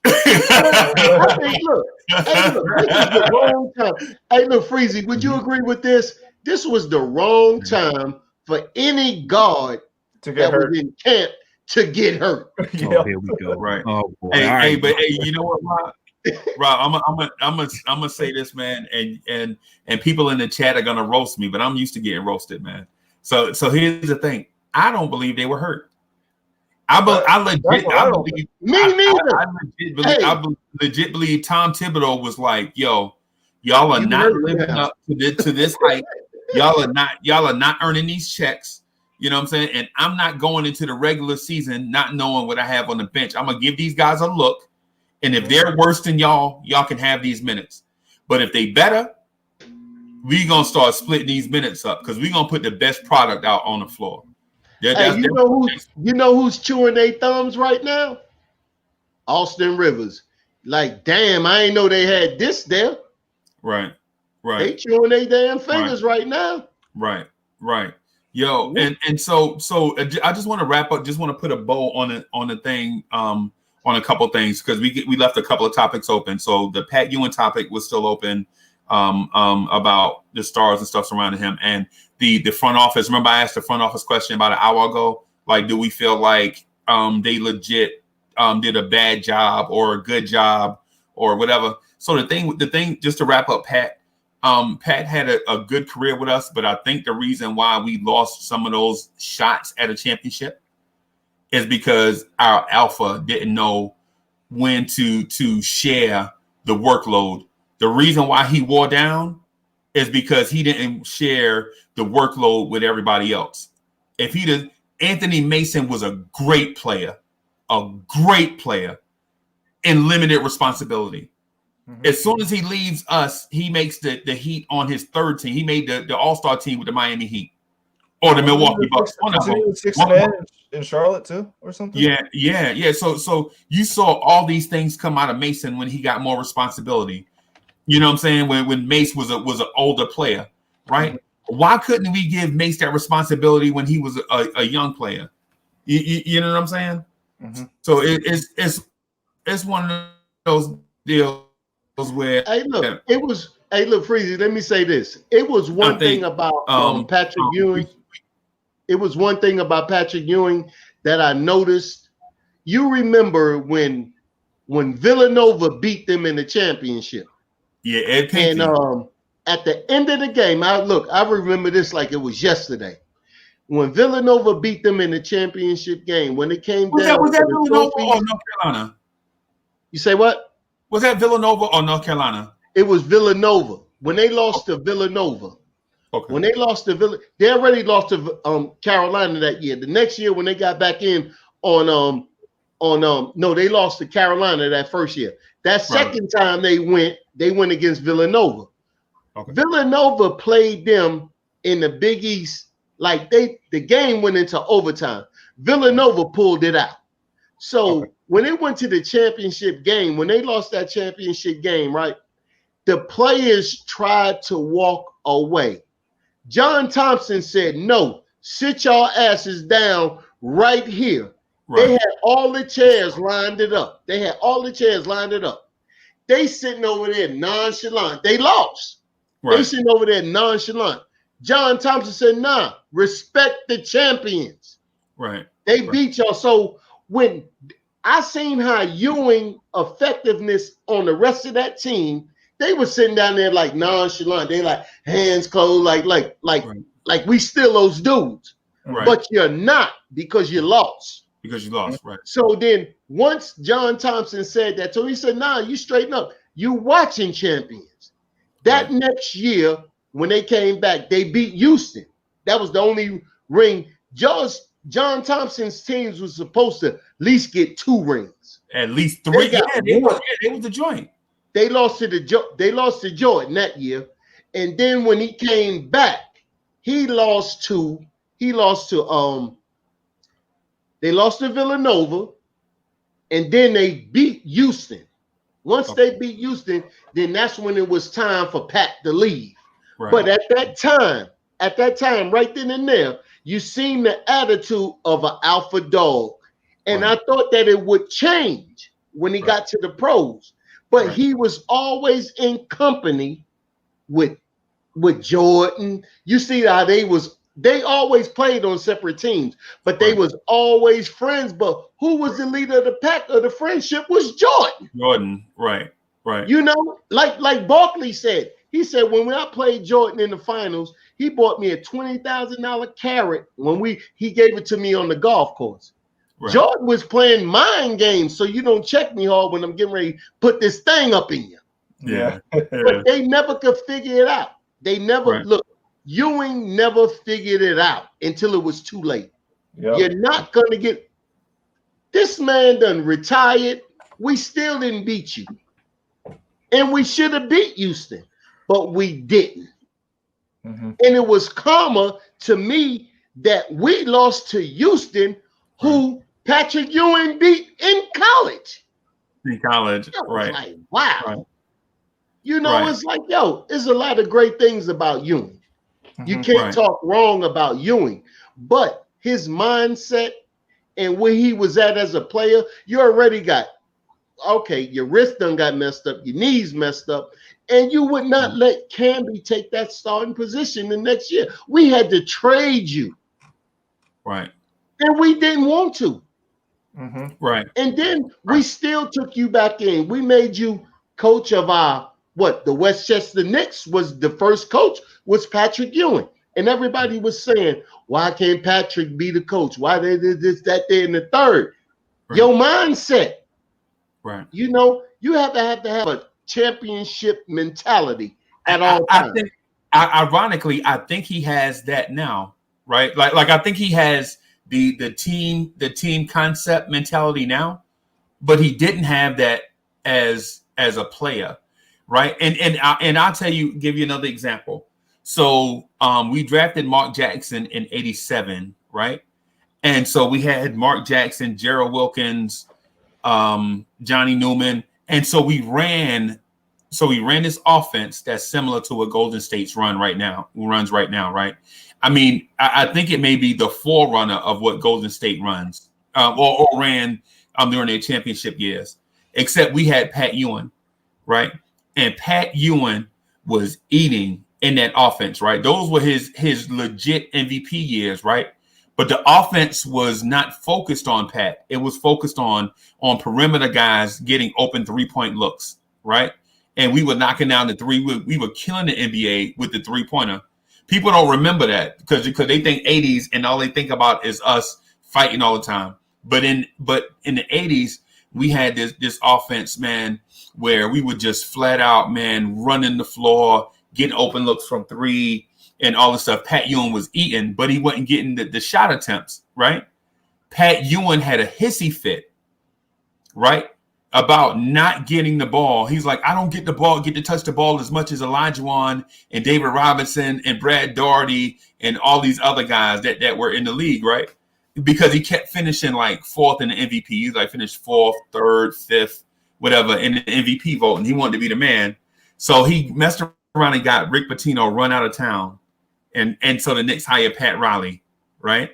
I think, look, this is the wrong time. Hey, look, Freezy, would you agree with this? This was the wrong time for any guard that was in camp to get hurt. Oh, here we go. Right. Oh boy. Hey, but you know what, Rob? I'm gonna say this, man, and people in the chat are gonna roast me, but I'm used to getting roasted, man. So here's the thing. I don't believe they were hurt. I legit believe Tom Thibodeau was like, yo, y'all are not living up to this height. Y'all are not earning these checks. You know what I'm saying? And I'm not going into the regular season not knowing what I have on the bench. I'm gonna give these guys a look. And if they're worse than y'all can have these minutes. But if they better, we gonna start splitting these minutes up because we're gonna put the best product out on the floor. Hey, you know who's chewing their thumbs right now? Austin Rivers. Like, damn, I ain't know they had this there. Right. They chewing their damn fingers right now. Right. Yo, and so I just want to wrap up. Just want to put a bow on the thing, on a couple things because we left a couple of topics open. So the Pat Ewing topic was still open, about the stars and stuff surrounding him, and the front office. Remember, I asked the front office question about an hour ago. Like, do we feel like they legit did a bad job or a good job or whatever? So the thing, just to wrap up, Pat had a good career with us, but I think the reason why we lost some of those shots at a championship is because our alpha didn't know when to share the workload. The reason why he wore down is because he didn't share the workload with everybody else. If he did, Anthony Mason was a great player in limited responsibility. Mm-hmm. As soon as he leaves us, he makes the Heat on his third team. He made the All-Star team with the Miami Heat or the Milwaukee Bucks. Sixth man in Charlotte too, or something. Yeah. So you saw all these things come out of Mason when he got more responsibility. You know what I'm saying? When Mace was an older player, right? Mm-hmm. Why couldn't we give Mace that responsibility when he was a young player? You know what I'm saying? Mm-hmm. So it's one of those deals where Freezy, let me say this. It was one thing about Patrick Ewing. It was one thing about Patrick Ewing that I noticed. You remember when Villanova beat them in the championship. Yeah, Ed Pinckney. And at the end of the game, I remember this like it was yesterday. When Villanova beat them in the championship game, when it came down was that to Villanova trophies, or North Carolina? You say what? Was that Villanova or North Carolina? It was Villanova. When they lost to Villanova. Okay. When they lost to they already lost to Carolina that year. The next year when they got back in they lost to Carolina that first year. That second time they went against Villanova. Okay. Villanova played them in the Big East like the game went into overtime. Villanova pulled it out. So when it went to the championship game, when they lost that championship game, right, the players tried to walk away. John Thompson said, no, sit your asses down right here. Right. They had all the chairs lined it up. They sitting over there nonchalant. They lost. Right. They sitting over there nonchalant. John Thompson said, nah, respect the champions. Right. They beat y'all. So when I seen how Ewing effectiveness on the rest of that team, they were sitting down there like nonchalant. They like hands closed, like we still those dudes. Right. But you're not because you lost. Because you lost, right. So then once John Thompson said that, so he said, nah, you straighten up. You watching champions. That next year, when they came back, they beat Houston. That was the only ring. John Thompson's teams was supposed to at least get 2 rings. At least 3. They was the joint. They lost to Jordan that year. And then when he came back, they lost to Villanova, and then they beat Houston. Once they beat Houston, then that's when it was time for Pat to leave. Right. But at that time, right then and there, you seen the attitude of an alpha dog. And I thought that it would change when he got to the pros. But he was always in company with Jordan. You see how they always played on separate teams, but they was always friends. But who was the leader of the pack of the friendship was Jordan. Jordan, right. You know, like Barkley said, he said when I played Jordan in the finals, he bought me a $20,000 carrot when he gave it to me on the golf course. Right. Jordan was playing mind games, so you don't check me hard when I'm getting ready to put this thing up in you. Yeah. But they never could figure it out. They never look. Ewing never figured it out until it was too late. Yep. You're not gonna get this man done retired. We still didn't beat you, and we should have beat Houston, but we didn't. And it was karma to me that we lost to Houston, who Patrick Ewing beat in college. Right. Wow. Right. You know, it's like, yo, there's a lot of great things about Ewing. You can't talk wrong about Ewing, but his mindset and where he was at as a player, you already got, okay, your wrist done got messed up, your knees messed up, and you would not let Camby take that starting position the next year. We had to trade you. Right. And we didn't want to. Right. And then we still took you back in. We made you coach of the Westchester Knicks. Was the first coach was Patrick Ewing. And everybody was saying, why can't Patrick be the coach? Why they did this, that, there, and the third? Right. Your mindset. Right. You know, you have to have a championship mentality at all times. I think, ironically, I think he has that now, right? Like I think he has the team concept mentality now, but he didn't have that as a player, right? And I'll tell you, give you another example. So we drafted Mark Jackson in '87, right? And so we had Mark Jackson, Gerald Wilkins, Johnny Newman, and so we ran this offense that's similar to what Golden State's runs right now, right? I mean, I think it may be the forerunner of what Golden State runs or ran during their championship years, except we had Pat Ewing, right? And Pat Ewing was eating in that offense, right? Those were his legit MVP years, right? But the offense was not focused on Pat. It was focused on perimeter guys getting open 3-point looks, right? And we were knocking down the three. We were killing the NBA with the 3-pointer. People don't remember that because they think 80s and all they think about is us fighting all the time. But in the 80s, we had this offense, man, where we would just flat out, man, running the floor, getting open looks from three and all this stuff. Pat Ewing was eating, but he wasn't getting the shot attempts, right? Pat Ewing had a hissy fit, right? About not getting the ball. He's like, I don't get to touch the ball as much as Olajuwon and David Robinson and Brad Daugherty and all these other guys that were in the league, right? Because he kept finishing like fourth in the MVP. He's like finished fourth, third, fifth, whatever in the MVP vote, and he wanted to be the man. So he messed around and got Rick Pitino run out of town. And so the Knicks hired Pat Riley, right?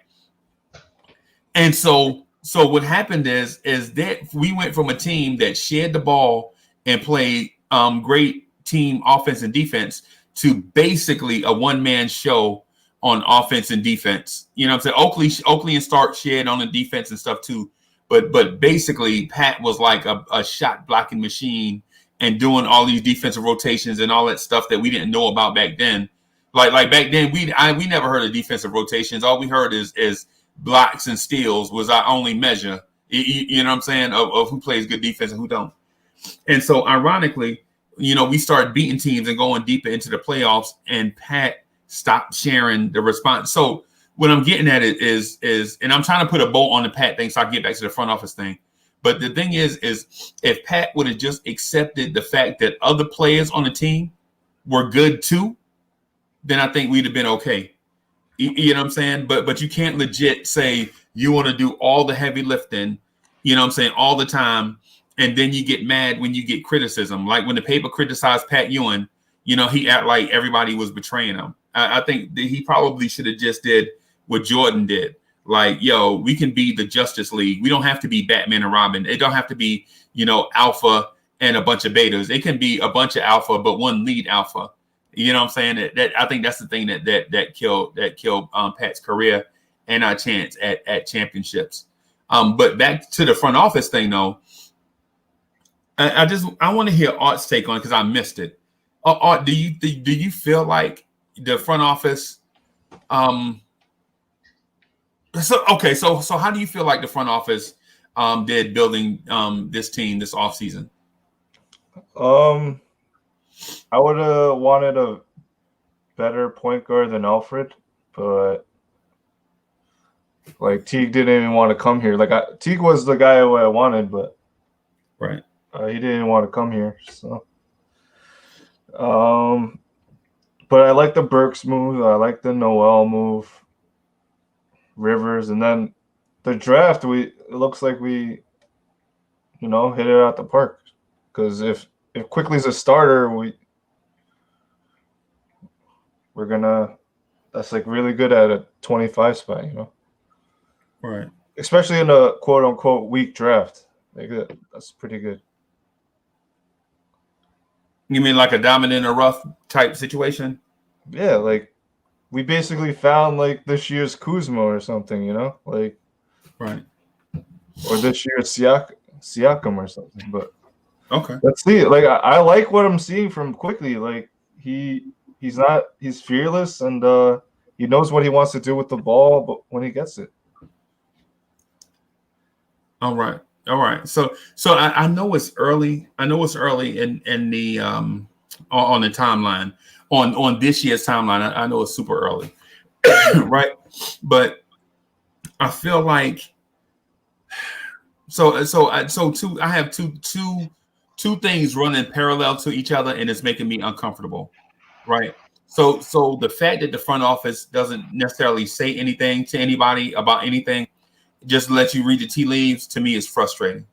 And so what happened is that we went from a team that shared the ball and played great team offense and defense to basically a one-man show on offense and defense. You know what I'm saying? Oakley and Stark shared on the defense and stuff too. But basically Pat was like a shot blocking machine and doing all these defensive rotations and all that stuff that we didn't know about back then. Like back then, we never heard of defensive rotations. All we heard is blocks and steals was our only measure. You know what I'm saying, of who plays good defense and who don't. And so, ironically, you know, we started beating teams and going deeper into the playoffs, and Pat stopped sharing the response. So what I'm getting at it is, and I'm trying to put a bow on the Pat thing so I can get back to the front office thing. But the thing is if Pat would have just accepted the fact that other players on the team were good too, then I think we'd have been okay. You know what I'm saying? But you can't legit say you want to do all the heavy lifting, you know what I'm saying, all the time, and then you get mad when you get criticism. Like when the paper criticized Pat Ewing, he act like everybody was betraying him. I think that he probably should have just did what Jordan did. Like, yo, we can be the Justice League. We don't have to be Batman and Robin. It don't have to be, alpha and a bunch of betas. It can be a bunch of alpha, but one lead alpha. You know what I'm saying? That I think that's the thing that killed Pat's career and our chance at championships. But back to the front office thing, though. I want to hear Art's take on it because I missed it. Art, do you feel like the front office? So how do you feel like the front office did building this team this offseason? I would have wanted a better point guard than Alfred, but like Teague didn't even want to come here. Like Teague was the guy who I wanted, but right, he didn't want to come here. So, but I like the Burks move. I like the Noel move. Rivers, and then the draft. It looks like we, hit it out the park. Because if Quickly's a starter, we're gonna. That's like really good at a 25 spot, Right. Especially in a quote unquote weak draft. Like that's pretty good. You mean like a diamond in a rough type situation? Yeah, like we basically found like this year's Kuzma or something, like right, or this year's Siakam or something. But okay, let's see. Like I like what I'm seeing from Quickly. Like he's fearless and he knows what he wants to do with the ball, but when he gets it. All right. So I know it's early. I know it's early in the on the timeline. On this year's timeline, I know it's super early, right? But I feel like I have two things running parallel to each other, and it's making me uncomfortable, right? So the fact that the front office doesn't necessarily say anything to anybody about anything, just let you read the tea leaves, to me is frustrating.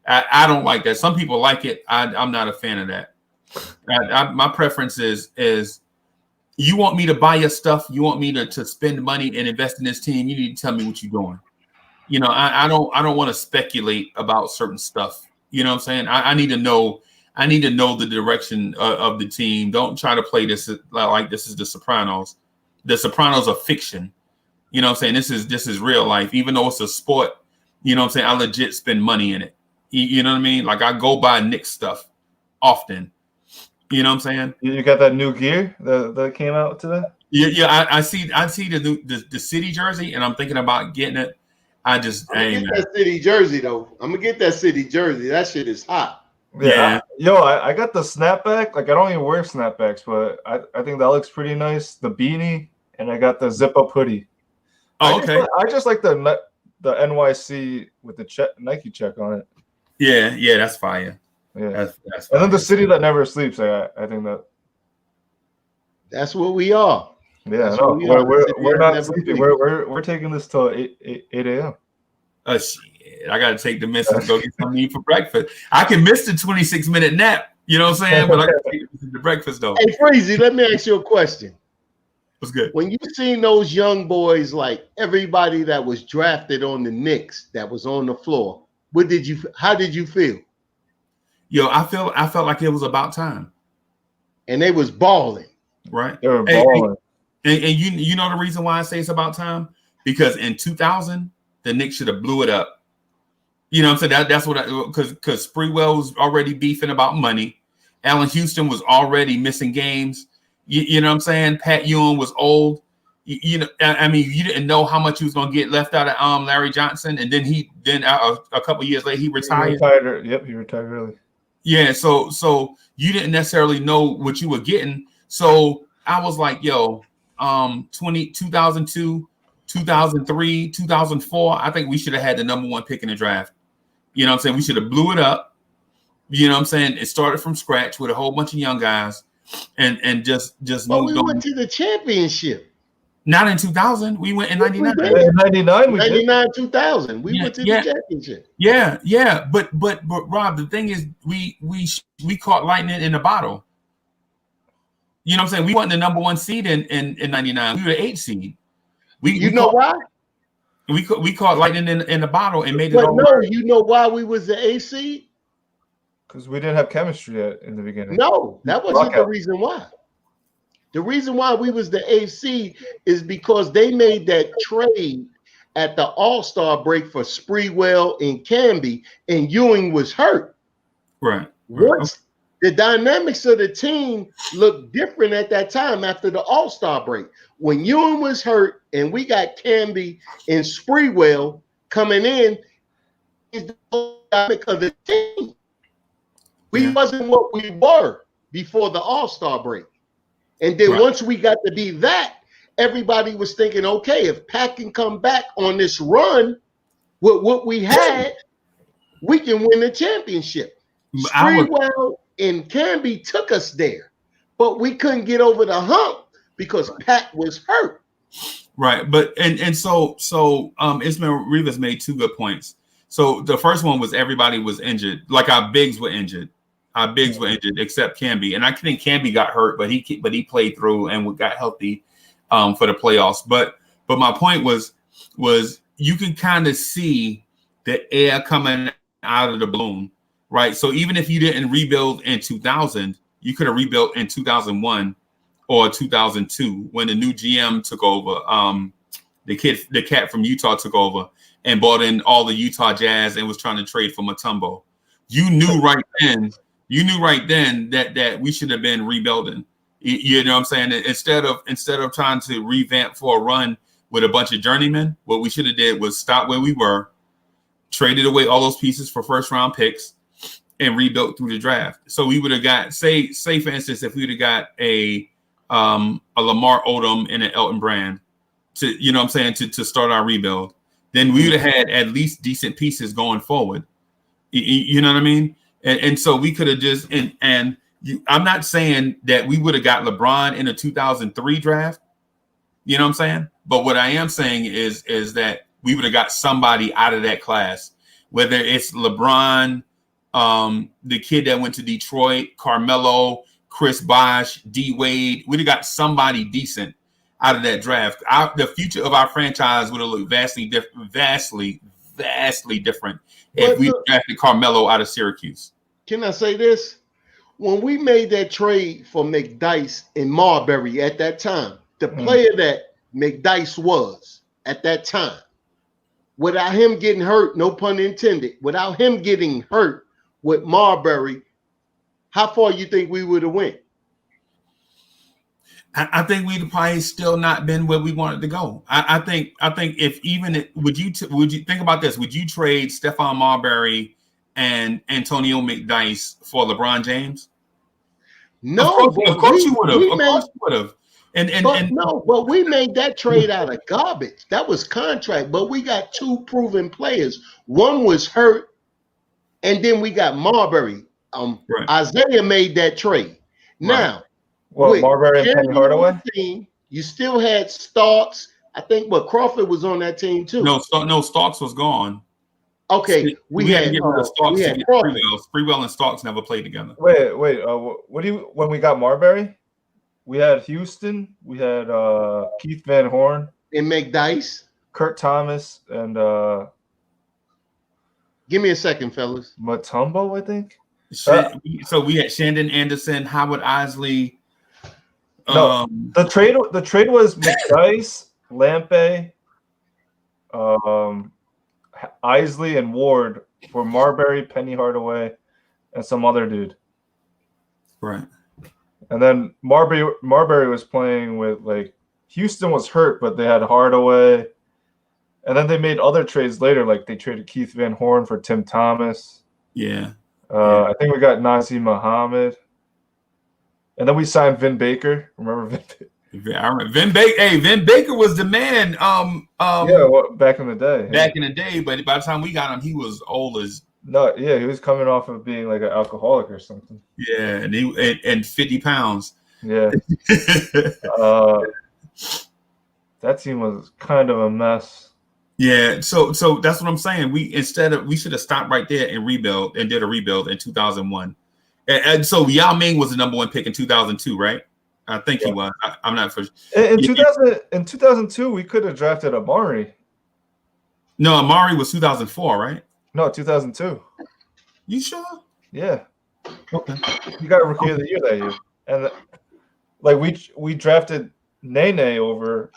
I don't like that. Some people like it. I'm not a fan of that. My preference is you want me to buy your stuff, you want me to spend money and invest in this team, you need to tell me what you're doing. I don't want to speculate about certain stuff. You know what I'm saying? I need to know the direction of the team. Don't try to play this like this is The Sopranos. The Sopranos are fiction. You know what I'm saying? This is real life. Even though it's a sport, you know what I'm saying? I legit spend money in it. You know what I mean? Like I go buy Knicks stuff often. You know what I'm saying? You got that new gear that came out today? Yeah. I see the city jersey, and I'm thinking about getting it. I'm gonna get that city jersey though. I'm gonna get that city jersey. That shit is hot. Yeah. I got the snapback. Like I don't even wear snapbacks, but I think that looks pretty nice. The beanie, and I got the zip up hoodie. Oh, okay. I just like the NYC with the Nike check on it. Yeah, that's fire. Yeah, that's and then the city that never sleeps. I think that's what we are. Yeah, no, we're not sleeping. We're taking this till 8 a.m. Shit. I gotta take the missus to go get something to eat for breakfast. I can miss the 26-minute nap. You know what I'm saying? But I can take the breakfast though. Hey, Freezy, let me ask you a question. What's good? When you seen those young boys, like everybody that was drafted on the Knicks that was on the floor, how did you feel? Yo, I felt like it was about time. And they was balling. Right. They were balling. And you know the reason why I say it's about time? Because in 2000, the Knicks should have blew it up. You know what I'm saying? That's what because Sprewell was already beefing about money. Allen Houston was already missing games. You know what I'm saying? Pat Ewing was old. You didn't know how much he was going to get left out of Larry Johnson, and then a couple years later he retired. He retired early. Yeah, so you didn't necessarily know what you were getting. So I was like, yo, 2002, 2003, 2004, I think we should have had the number one pick in the draft. You know what I'm saying? We should have blew it up. You know what I'm saying? It started from scratch with a whole bunch of young guys and just but moved we on. went to the championship. Not in 2000. We went in 99. In 99, we 99, 2000. We went to the championship. Yeah. But Rob, the thing is, we caught lightning in a bottle. You know what I'm saying? We weren't the number 1 seed in 99. We were the 8th seed. You know why? We caught lightning in the bottle and made it. But no, you know why we was the 8th seed? Because we didn't have chemistry yet in the beginning. No, that wasn't the reason why. The reason why we was the 8th seed is because they made that trade at the All-Star break for Sprewell and Camby, and Ewing was hurt. Right. Once the dynamics of the team looked different at that time after the All-Star break. When Ewing was hurt and we got Camby and Sprewell coming in, is the dynamic of the team. We wasn't what we were before the All-Star break. And then once we got to be that, everybody was thinking, okay, if Pat can come back on this run with what we had, we can win the championship. Sprewell and Camby took us there, but we couldn't get over the hump because Pat was hurt. Right, but and so Ismail Rivas made 2 good points. So the first one was everybody was injured, like our bigs were injured. Our bigs were injured except Camby, and I think Camby got hurt, but he played through and got healthy for the playoffs. But my point was you can kind of see the air coming out of the balloon, right? So even if you didn't rebuild in 2000, you could have rebuilt in 2001 or 2002 when the new GM took over. The cat from Utah took over and brought in all the Utah Jazz and was trying to trade for Mutombo. You knew right then that we should have been rebuilding. You know what I'm saying? Instead of trying to revamp for a run with a bunch of journeymen, what we should have did was stop where we were, traded away all those pieces for first round picks, and rebuilt through the draft. So we would have got, say for instance, if we would have got a Lamar Odom and an Elton Brand to, you know what I'm saying, to start our rebuild, then we would have had at least decent pieces going forward. You know what I mean? And so we could have just I'm not saying that we would have got LeBron in a 2003 draft. You know what I'm saying? But what I am saying is that we would have got somebody out of that class, whether it's LeBron, the kid that went to Detroit, Carmelo, Chris Bosh, D Wade. We'd have got somebody decent out of that draft. The future of our franchise would have looked vastly different if we drafted Carmelo out of Syracuse. Can I say this? When we made that trade for McDyess and Marbury at that time, the player that McDyess was at that time, without him getting hurt, no pun intended, without him getting hurt with Marbury, how far you think we would have went? I think we'd probably still not been where we wanted to go. I think if even would you think about this? Would you trade Stephon Marbury and Antonio McDyess for LeBron James? No, of course you would have. Of course you would have. But we made that trade out of garbage. That was contract, but we got 2 proven players. One was hurt, and then we got Marbury. Isaiah made that trade. Now, Marbury and Penny Hardaway? Team, you still had Starks. I think Crawford was on that team too. No, Starks was gone. Okay, we had Starks. Sprewell and Starks never played together. Wait. When we got Marbury, we had Houston, we had Keith Van Horn and McDyess, Kurt Thomas, and give me a second, fellas. Mutombo, I think. So we had Shandon Anderson, Howard Isley. The trade was McDyess, Lampe, Isley, and Ward for Marbury, Penny Hardaway, and some other dude. Right. And then Marbury was playing with, like, Houston was hurt, but they had Hardaway. And then they made other trades later, like they traded Keith Van Horn for Tim Thomas. Yeah. I think we got Nazir Muhammad. And then we signed Vin Baker. Remember Vin Baker? I remember Vin Baker. Hey, Vin Baker was the man. Back in the day. Back in the day, but by the time we got him, he was old as. No, yeah, he was coming off of being like an alcoholic or something. Yeah, and 50 pounds. Yeah. That team was kind of a mess. Yeah, so that's what I'm saying. We should have stopped right there and did a rebuild in 2001. And so Yao Ming was the number 1 pick in 2002, right? I think he was. I'm not for sure. In 2002, we could have drafted Amari. No, Amari was 2004, right? No, 2002. You sure? Yeah. Okay. You got Rookie of the Year that year, and like we drafted Nene over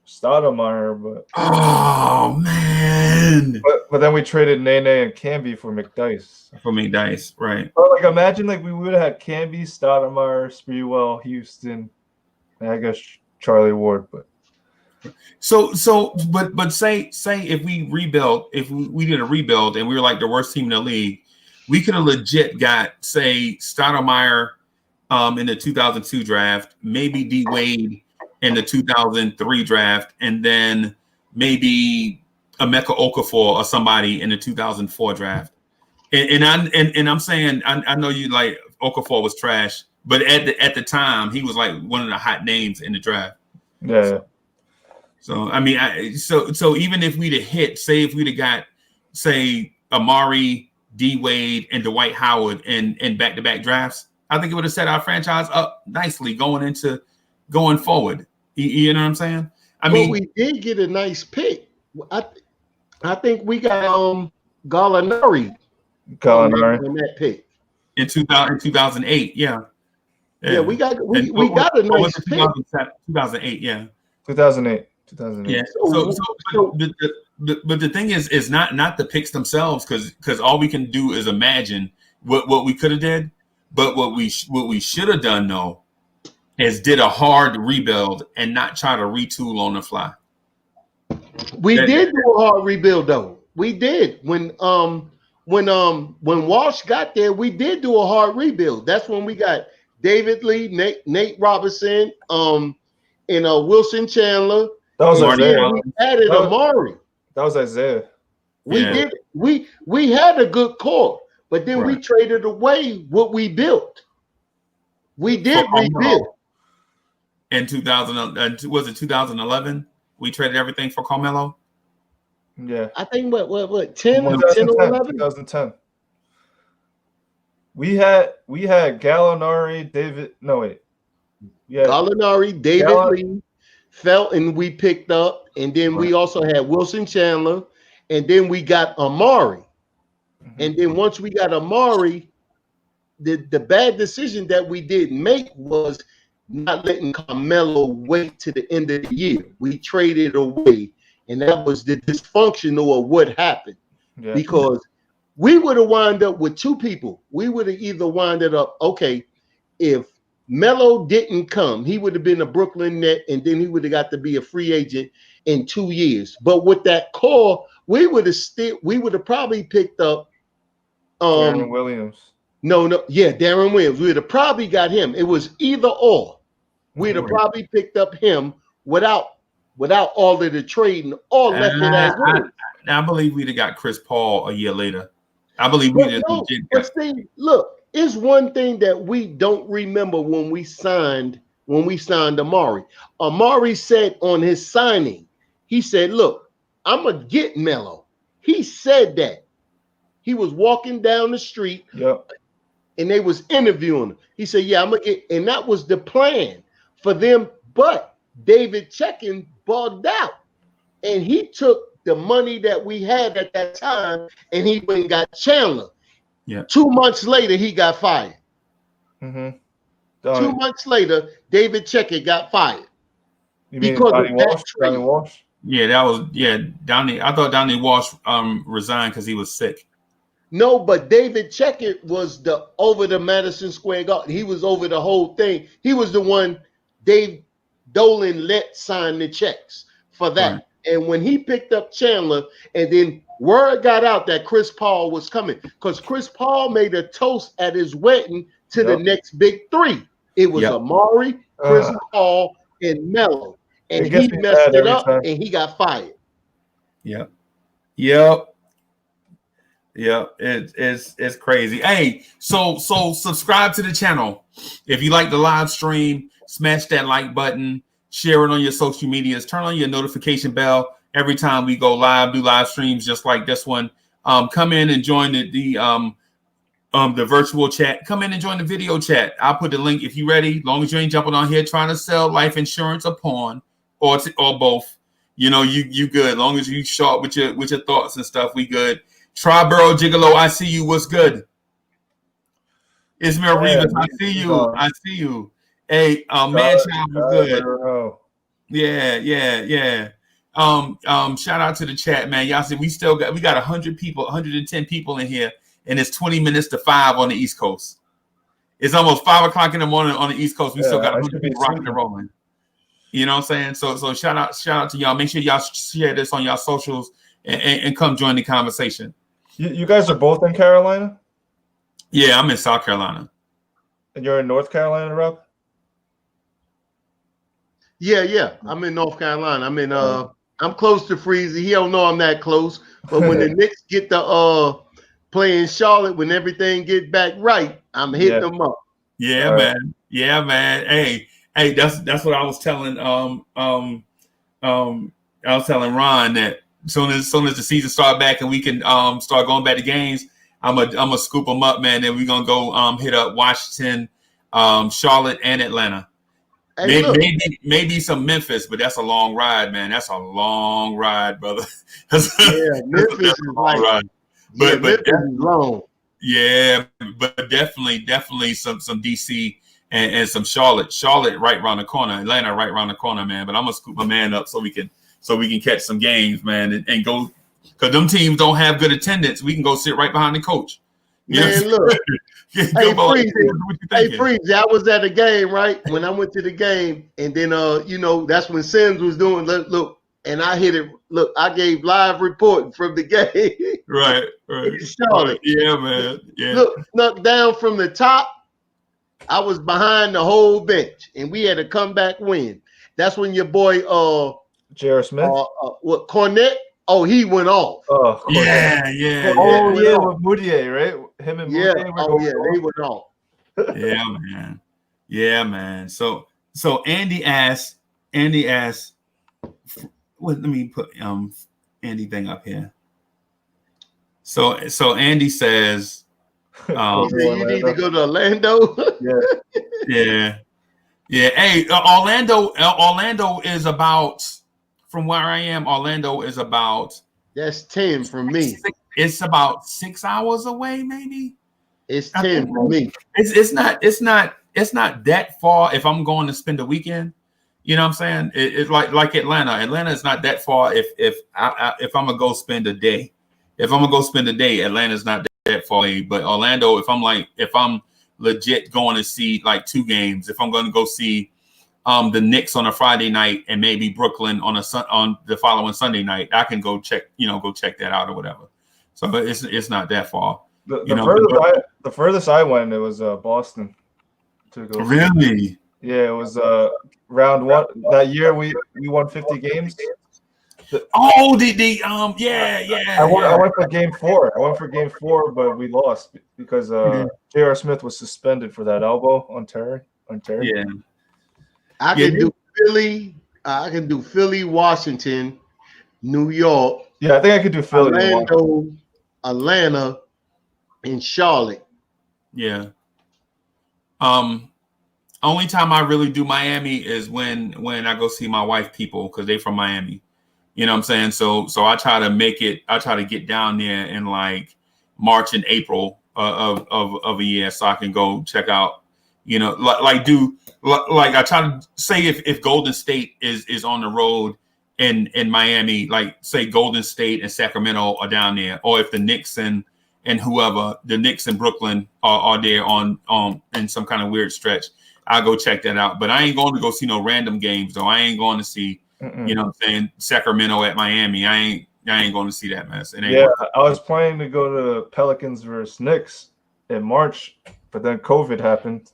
Stoudemire, but oh man! But then we traded Nene and Camby for McDice. Right? But like, imagine like we would have had Camby, Stoudemire, Sprewell, Houston, and I guess Charlie Ward, but. But say if we rebuilt, if we did a rebuild and we were like the worst team in the league, we could have legit got, say, Stoudemire in the 2002 draft, maybe D Wade in the 2003 draft, and then maybe Emeka Okafor or somebody in the 2004 draft. And I'm saying, I know you like Okafor was trash, but at the time he was like one of the hot names in the draft. Yeah. So I mean, so even if we'd have hit, say if we'd have got, say, Amari, D Wade, and Dwight Howard in back-to-back drafts, I think it would have set our franchise up nicely going forward. You know what I'm saying? I mean, we did get a nice pick. I think we got Gallinari on that pick in 2008. Yeah. Yeah, we got a nice pick. 2008. Yeah. 2008. Yeah. But the thing is not the picks themselves, because all we can do is imagine what we could have did. But what we should have done though is did a hard rebuild and not try to retool on the fly. We did do a hard rebuild though. We did when Walsh got there. We did do a hard rebuild. That's when we got David Lee, Nate Robinson, and Wilson Chandler. That was Isaiah. We added Amari. That was Isaiah. We had a good core, but then we traded away what we built. We did rebuild. In 2011? We traded everything for Carmelo? Yeah. I think what 10 or 11? 2010. We had Gallinari, Gallinari, David Lee, Felton we picked up, and then we also had Wilson Chandler, and then we got Amari. And then once we got Amari, the bad decision that we didn't make was not letting Carmelo wait to the end of the year. We traded away, and that was the dysfunctional of what happened. Yeah. Because we would have wound up with two people. We would have either winded up, okay, if Melo didn't come, he would have been a Brooklyn Net, and then he would have got to be a free agent in 2 years. But with that core, we would have probably picked up Darren Williams. Darren Williams. We would have probably got him. It was either or. We'd have probably picked up him without all of the trading or left it as is. I believe we'd have got Chris Paul a year later. I believe we did. But see, look, it's one thing that we don't remember when we signed Amari. Amari said on his signing, he said, "Look, I'm gonna get Melo." He said that. He was walking down the street, and they was interviewing him. He said, "Yeah, I'm gonna get," and that was the plan for them. But David Checkin bugged out, and he took the money that we had at that time, and he went and got Chandler. Yeah. 2 months later, he got fired. Mm-hmm. 2 months later, David Checkin got fired. You mean Donnie Walsh? Yeah, that was Donnie. I thought Donnie Walsh resigned because he was sick. No, but David Checkett was over the Madison Square Garden. He was over the whole thing. He was the one Dave Dolan let sign the checks for that. Right. And when he picked up Chandler, and then word got out that Chris Paul was coming, because Chris Paul made a toast at his wedding to the next big three. It was Amari, Chris Paul, and Melo. And he messed it up, and he got fired. Yep. It's crazy. Hey, so subscribe to the channel. If you like the live stream, smash that like button. share it on your social medias, turn on your notification bell every time we go live, do live streams just like this one. Come in and join the virtual chat. Come in and join the video chat. I'll put the link if you're ready. Long as you ain't jumping on here trying to sell life insurance or porn or both. You know, you good. Long as you sharp with your thoughts and stuff, we good. Triborough Gigolo, I see you. What's good? Ismail Rivas, I see you. I see you. Hey, man, child was good. Yeah. Shout out to the chat, man. Y'all see, we got 100 people, 110 people in here, and it's 20 minutes to 5 on the East Coast. It's almost 5 o'clock in the morning on the East Coast. We still got 100 people rocking and rolling. You know what I'm saying? So shout out to y'all. Make sure y'all share this on y'all socials and come join the conversation. You guys are both in Carolina? Yeah, I'm in South Carolina. And you're in North Carolina, Rob? Yeah. I'm in North Carolina. I'm close to Freezy. He don't know I'm that close. But when the Knicks get the play in Charlotte, when everything get back right, I'm hitting them up. Yeah, man. Yeah, man. Hey, that's what I was telling I was telling Ron that soon as the season start back and we can start going back to games, I'm a scoop them up, man. Then we're gonna go hit up Washington, Charlotte, and Atlanta. Hey, maybe some Memphis, but that's a long ride, man. That's a long ride, brother. Memphis is long ride. But Memphis is long. Yeah, but definitely some DC and some Charlotte. Charlotte right around the corner. Atlanta right around the corner, man. But I'm gonna scoop my man up so we can catch some games, man, and go, because them teams don't have good attendance. We can go sit right behind the coach. Man, look. Hey, Freezy, I was at a game, right? When I went to the game, and then that's when Sims was doing look, and I hit it. Look, I gave live report from the game. Right. Charlotte. Yeah, man. Yeah. Look, snuck down from the top. I was behind the whole bench, and we had a comeback win. That's when your boy J.R. Smith. Cornette. Oh, he went off. Oh, yeah. With Moutier, right? Him and Moutier. They went off. Yeah, man. So Andy asked. Let me put Andy thing up here. So Andy says, you need to go to Orlando. Yeah. Hey, Orlando is about, from where I am, Orlando is about. That's 10 from me. It's about 6 hours away, maybe. It's 10 from me. It's not that far if I'm going to spend a weekend. You know what I'm saying? It's like Atlanta. Atlanta is not that far if I'm gonna go spend a day. If I'm gonna go spend a day, Atlanta's not that far away. But Orlando, if I'm legit going to see like 2 games, if I'm going to go see the Knicks on a Friday night and maybe Brooklyn on the following Sunday night, I can go check that out or whatever. So it's not that far. The furthest I went, it was Boston. To go. Really? Yeah, it was round 1 that year. We won 50 games. Yeah. I went for game 4. I went for game 4, but we lost because J.R. Smith was suspended for that elbow on Terry. Yeah. I can do Philly. I can do Philly, Washington, New York. Yeah, I think I could do Philly, Orlando, Atlanta, and Charlotte. Yeah. Only time I really do Miami is when I go see my wife people, because they from Miami. You know what I'm saying? So I try to get down there in like March and April of a year, so I can go check out, I try to say if Golden State is on the road in Miami, like say Golden State and Sacramento are down there, or if the Knicks and whoever, the Knicks and Brooklyn are there on in some kind of weird stretch, I'll go check that out. But I ain't going to go see no random games though. I ain't going to see, you know what I'm saying, Sacramento at Miami. I ain't going to see that mess. I was planning to go to Pelicans versus Knicks in March, but then COVID happened.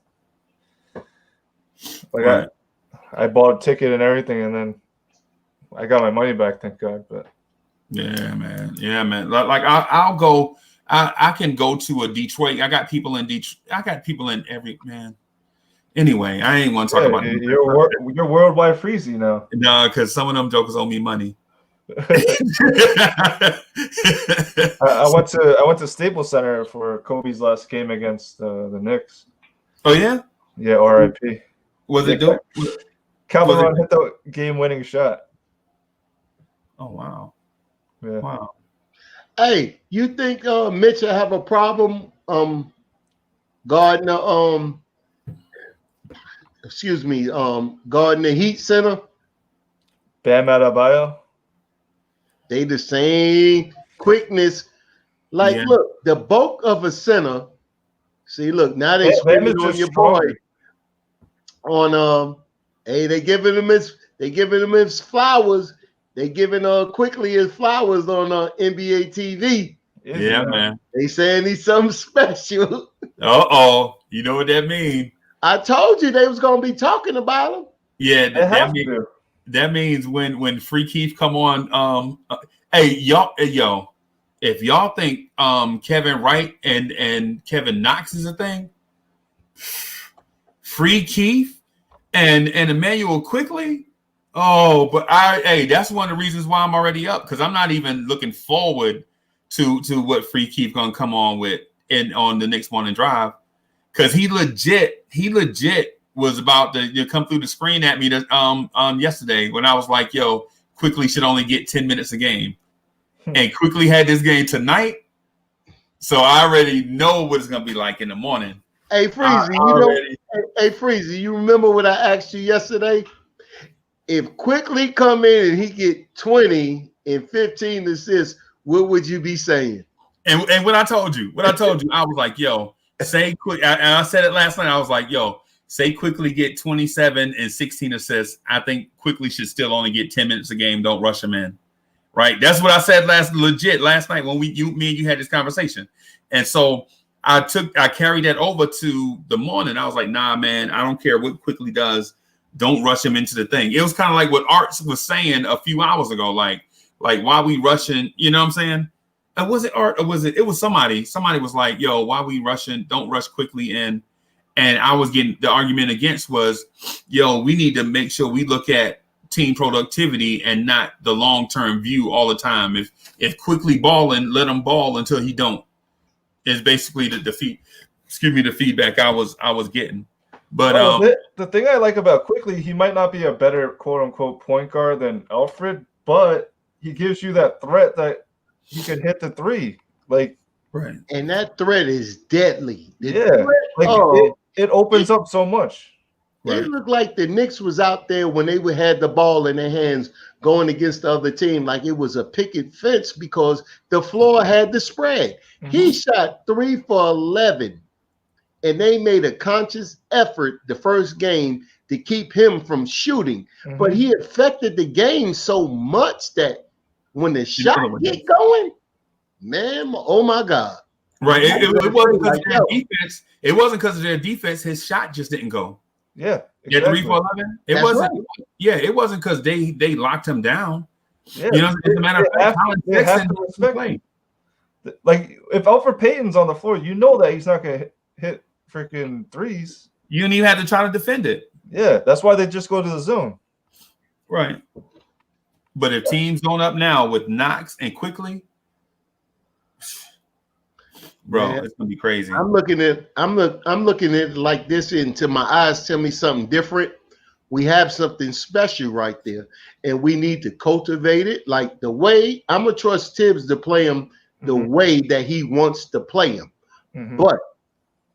Like I bought a ticket and everything, and then I got my money back, thank God. But yeah, man. Like I'll go. I can go to a Detroit. I got people in Detroit. I got people in every man. Anyway, I ain't want to talk about it. You're worldwide freezy now. No, because some of them jokers owe me money. I went to Staples Center for Kobe's last game against the Knicks. Oh yeah? Yeah, RIP. Was it dope? Calvin Ron hit the game-winning shot. Oh wow. Yeah. Wow. Hey, you think Mitch will have a problem guarding the guarding the Heat center? Bam Adebayo? They the same quickness. Like, Yeah. look, the bulk of a center. See, look, now they screaming on your boy. On hey, they giving him his flowers. They giving quickly his flowers on NBA TV. Yeah, man. They saying he's something special. You know what that means? I told you they was gonna be talking about him. Yeah, that means when Free Keith come on. Hey, y'all, if y'all think Kevin Wright and Kevin Knox is a thing, Free Keith and Emmanuel Quickly. Oh, but that's one of the reasons why I'm already up, because I'm not even looking forward to what Free Keith gonna come on with on the next morning drive, because he legit was about to come through the screen at me yesterday when I was like, yo, Quickly should only get 10 minutes a game, and Quickly had this game tonight, so I already know what it's gonna be like in the morning. Hey Freezy, Freezy, you remember what I asked you yesterday? If Quickly come in and he get 20 and 15 assists, what would you be saying? And what I told you, I was like, yo, say quick. And I said it last night. I was like, yo, say Quickly get 27 and 16 assists. I think Quickly should still only get 10 minutes a game. Don't rush him in. Right. That's what I said last night when me and you had this conversation. And so I carried that over to the morning. I was like, nah, man, I don't care what Quickly does. Don't rush him into the thing. It was kind of like what Art was saying a few hours ago. Like why we rushing? You know what I'm saying? Was it Art or was it? It was somebody. Somebody was like, "Yo, why we rushing? Don't rush Quickly in." And I was getting the argument against was, "Yo, we need to make sure we look at team productivity and not the long term view all the time. If Quickly balling, let him ball until he don't." Is basically the feedback I was getting. But the thing I like about Quickly, he might not be a better quote unquote point guard than Alfred, but he gives you that threat that he can hit the three. Like, right. And that threat is deadly. It opens up so much. It looked like the Knicks was out there when they had the ball in their hands going against the other team like it was a picket fence because the floor had the spread. Mm-hmm. He shot 3 for 11. And they made a conscious effort the first game to keep him from shooting. Mm-hmm. But he affected the game so much that when the shot get going, man, oh my God. Right. It wasn't because of their defense. It wasn't because of their defense. His shot just didn't go. Yeah. Exactly. 3 for 11. It wasn't. Right. Yeah, it wasn't because they locked him down. Yeah. You know, as a matter of fact, they have to respect him. Like if Alfred Payton's on the floor, you know that he's not gonna hit freaking threes. You don't even have to try to defend it. Yeah, that's why they just go to the zone. Right. But if teams going up now with Knox and Quickly, bro, man, it's gonna be crazy. I'm looking at it like this until my eyes tell me something different. We have something special right there, and we need to cultivate it. Like the way I'm gonna trust Tibbs to play him the way that he wants to play him. Mm-hmm. But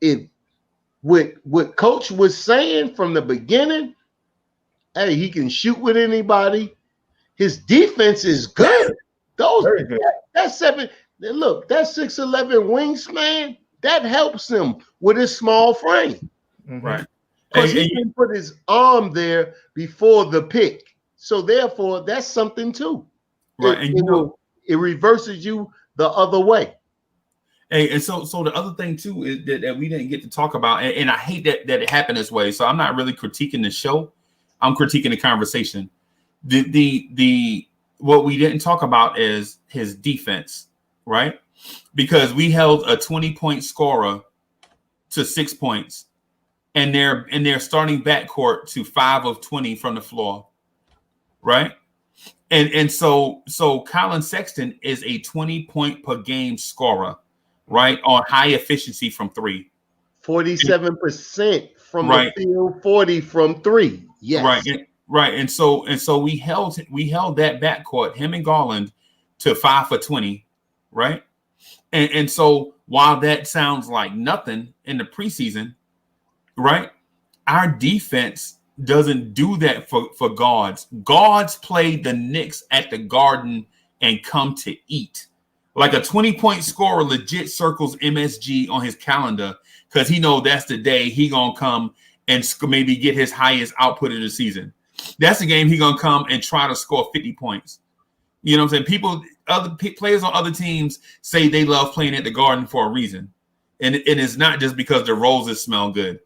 if what Coach was saying from the beginning, hey, he can shoot with anybody. His defense is good. That's 7. Look, that 6'11" wingspan that helps him with his small frame, right? Because he can put his arm there before the pick. So therefore, that's something too. Right, it reverses you the other way. Hey, and so the other thing too is that we didn't get to talk about, and I hate that it happened this way. So I'm not really critiquing the show; I'm critiquing the conversation. The what we didn't talk about is his defense, right? Because we held a 20-point scorer to 6 points, and they're starting backcourt to 5 of 20 from the floor, right? And so Colin Sexton is a 20-point per game scorer, right? On high efficiency from 3. 47% from the field, 40 from 3. Yes. Right. And so we held that backcourt, him and Garland, to 5 for 20, right? And so while that sounds like nothing in the preseason, right? Our defense doesn't do that for guards. Guards play the Knicks at the Garden and come to eat. Like a 20-point scorer legit circles MSG on his calendar because he knows that's the day he gonna come and maybe get his highest output of the season. That's the game he gonna come and try to score 50 points. You know what I'm saying? Other players on other teams say they love playing at the Garden for a reason, and it's not just because the roses smell good.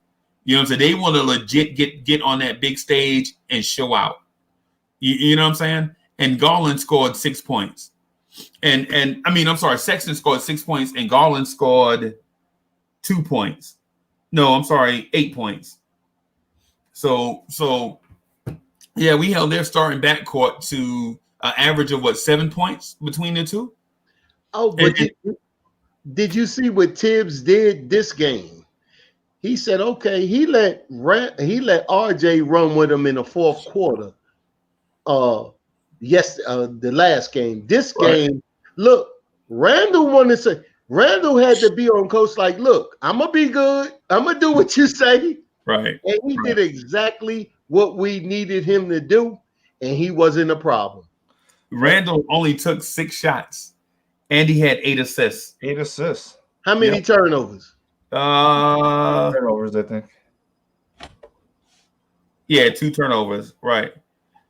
You know what I'm saying? They want to legit get on that big stage and show out. You know what I'm saying? And Garland scored 6 points. And I mean, I'm sorry, Sexton scored 6 points and Garland scored 2 points. No, I'm sorry, 8 points. So yeah, we held their starting backcourt to an average of 7 points between the two. Oh, but did you see what Tibbs did this game? He said, okay, he let RJ run with him in the fourth quarter. The last game. This game, look, Randall had to be on coach like, look, I'm gonna be good. I'm gonna do what you say. Right. And he did exactly what we needed him to do, and he wasn't a problem. Randall only took 6 shots, and he had 8 assists. 8 assists. How many turnovers? Turnovers, I think. Yeah, 2 turnovers, right?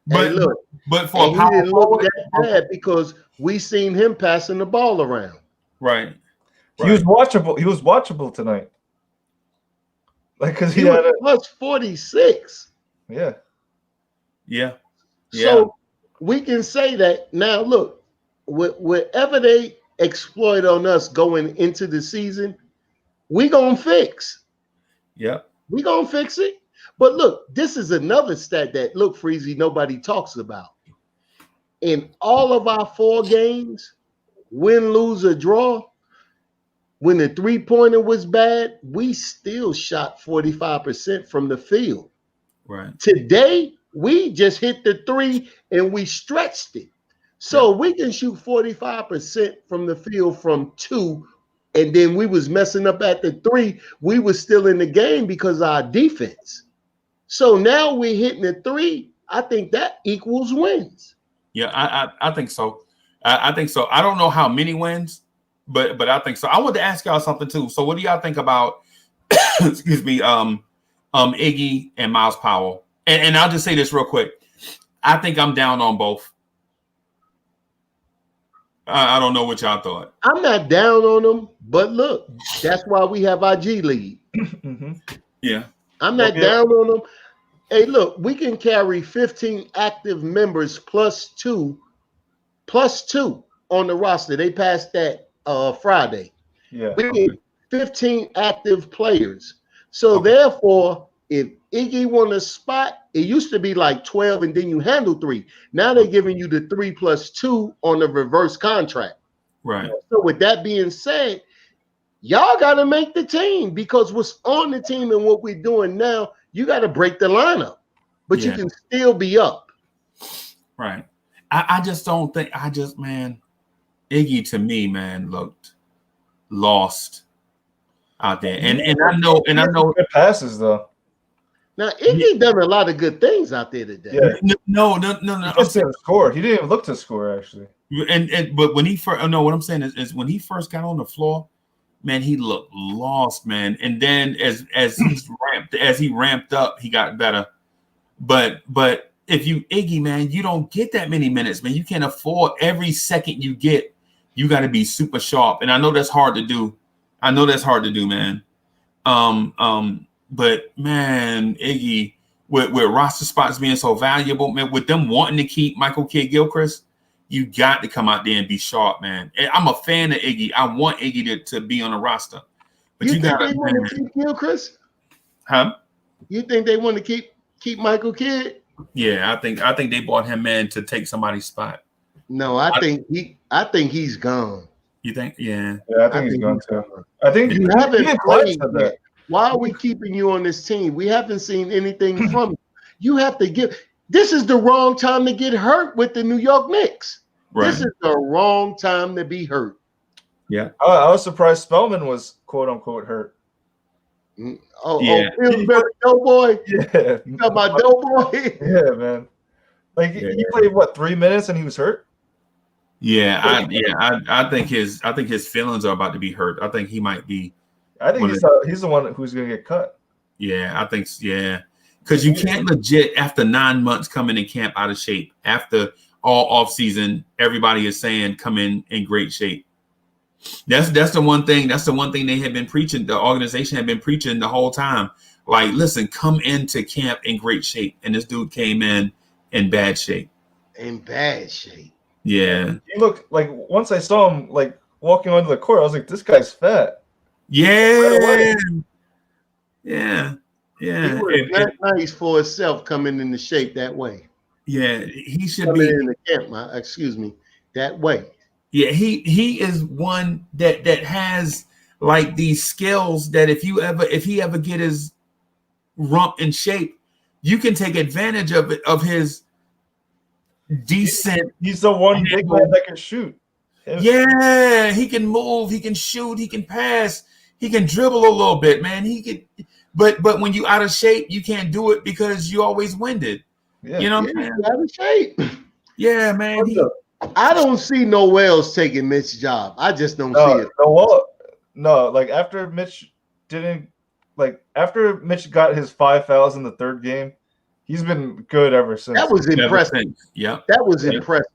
But look, but for he didn't look that bad because we seen him passing the ball around. Right. He was watchable. He was watchable tonight. Like because he had was plus 46. Yeah. So we can say that now. Look, whatever they exploit on us going into the season, we gonna fix. Yep. We gonna fix it. But look, this is another stat that Freezy, nobody talks about. In all of our 4 games, win, lose, or draw, when the 3-pointer was bad, we still shot 45% from the field. Right. Today, we just hit the 3 and we stretched it. So we can shoot 45% from the field from 2, and then we was messing up at the 3. We was still in the game because of our defense. So now we're hitting the 3. I think that equals wins. Yeah, I think so. I think so. I don't know how many wins, but I think so. I want to ask y'all something too. So what do y'all think about excuse me, Iggy and Miles Powell? And I'll just say this real quick. I think I'm down on both. I don't know what y'all thought. I'm not down on them, but look, that's why we have our G League. Yeah. I'm not down on them. Hey, look, we can carry 15 active members plus two on the roster. They passed that Friday. Yeah. We need 15 active players. So therefore, if Iggy won a spot, it used to be like 12 and then you handle 3. Now they're giving you the 3 plus 2 on the reverse contract. Right. So with that being said, y'all got to make the team because what's on the team and what we're doing now, you got to break the lineup, but you can still be up. Right. I just don't think man, Iggy to me, man, looked lost out there. And I know good passes though. Now Iggy done a lot of good things out there today. Yeah. No. He didn't score. He didn't even look to score actually. But when he first, what I'm saying is when he first got on the floor, man, he looked lost, man. And then as he ramped up, he got better. But if you Iggy, man, you don't get that many minutes, man. You can't afford every second you get. You got to be super sharp, and I know that's hard to do. Man. But man, Iggy, with roster spots being so valuable, man, with them wanting to keep Michael Kidd-Gilchrist, you got to come out there and be sharp, man. And I'm a fan of Iggy. I want Iggy to be on the roster. But you got to keep Gilchrist? Huh? You think they want to keep Michael Kidd? Yeah, I think they brought him in to take somebody's spot. No, I think he's gone. You think? Yeah. Yeah, I think he's gone too. I think You he haven't and Clyde played said yet. that. Why are we keeping you on this team? We haven't seen anything from you. You have to give. This is the wrong time to get hurt with the New York Knicks. Right. This is the wrong time to be hurt. Yeah. I was surprised Spellman was quote unquote hurt. Oh, Pillsbury Doughboy. Yeah. You talking about Doughboy? Yeah, man. Like he played what 3 minutes and he was hurt. Yeah, I think his feelings are about to be hurt. I think he might be. I think he's the one who's going to get cut. Yeah, I think because you can't legit after 9 months come in camp out of shape. After all off season, everybody is saying come in great shape. That's the one thing. That's the one thing they have been preaching. The organization had been preaching the whole time. Like, listen, come into camp in great shape, and this dude came in bad shape. In bad shape. Yeah. He looked like once I saw him like walking onto the court, I was like, this guy's fat. Yeah. Right away. Yeah. He was not nice for himself coming into shape that way. Yeah, he should coming be in the camp. Excuse me, that way. Yeah, he is one that has like these skills that if he ever get his rump in shape, you can take advantage of it, of his decent. He's the one big man that can shoot. Yeah, he can move, he can shoot, he can pass, he can dribble a little bit, man. He can, but when you out of shape, you can't do it because you always winded. Yeah, you know what I'm saying? Out of shape. Yeah, man. I don't see Noel's taking Mitch's job. I just don't see it. No, like after Mitch got his 5 fouls in the third game, he's been good ever since. That was impressive. Yeah, that was impressive.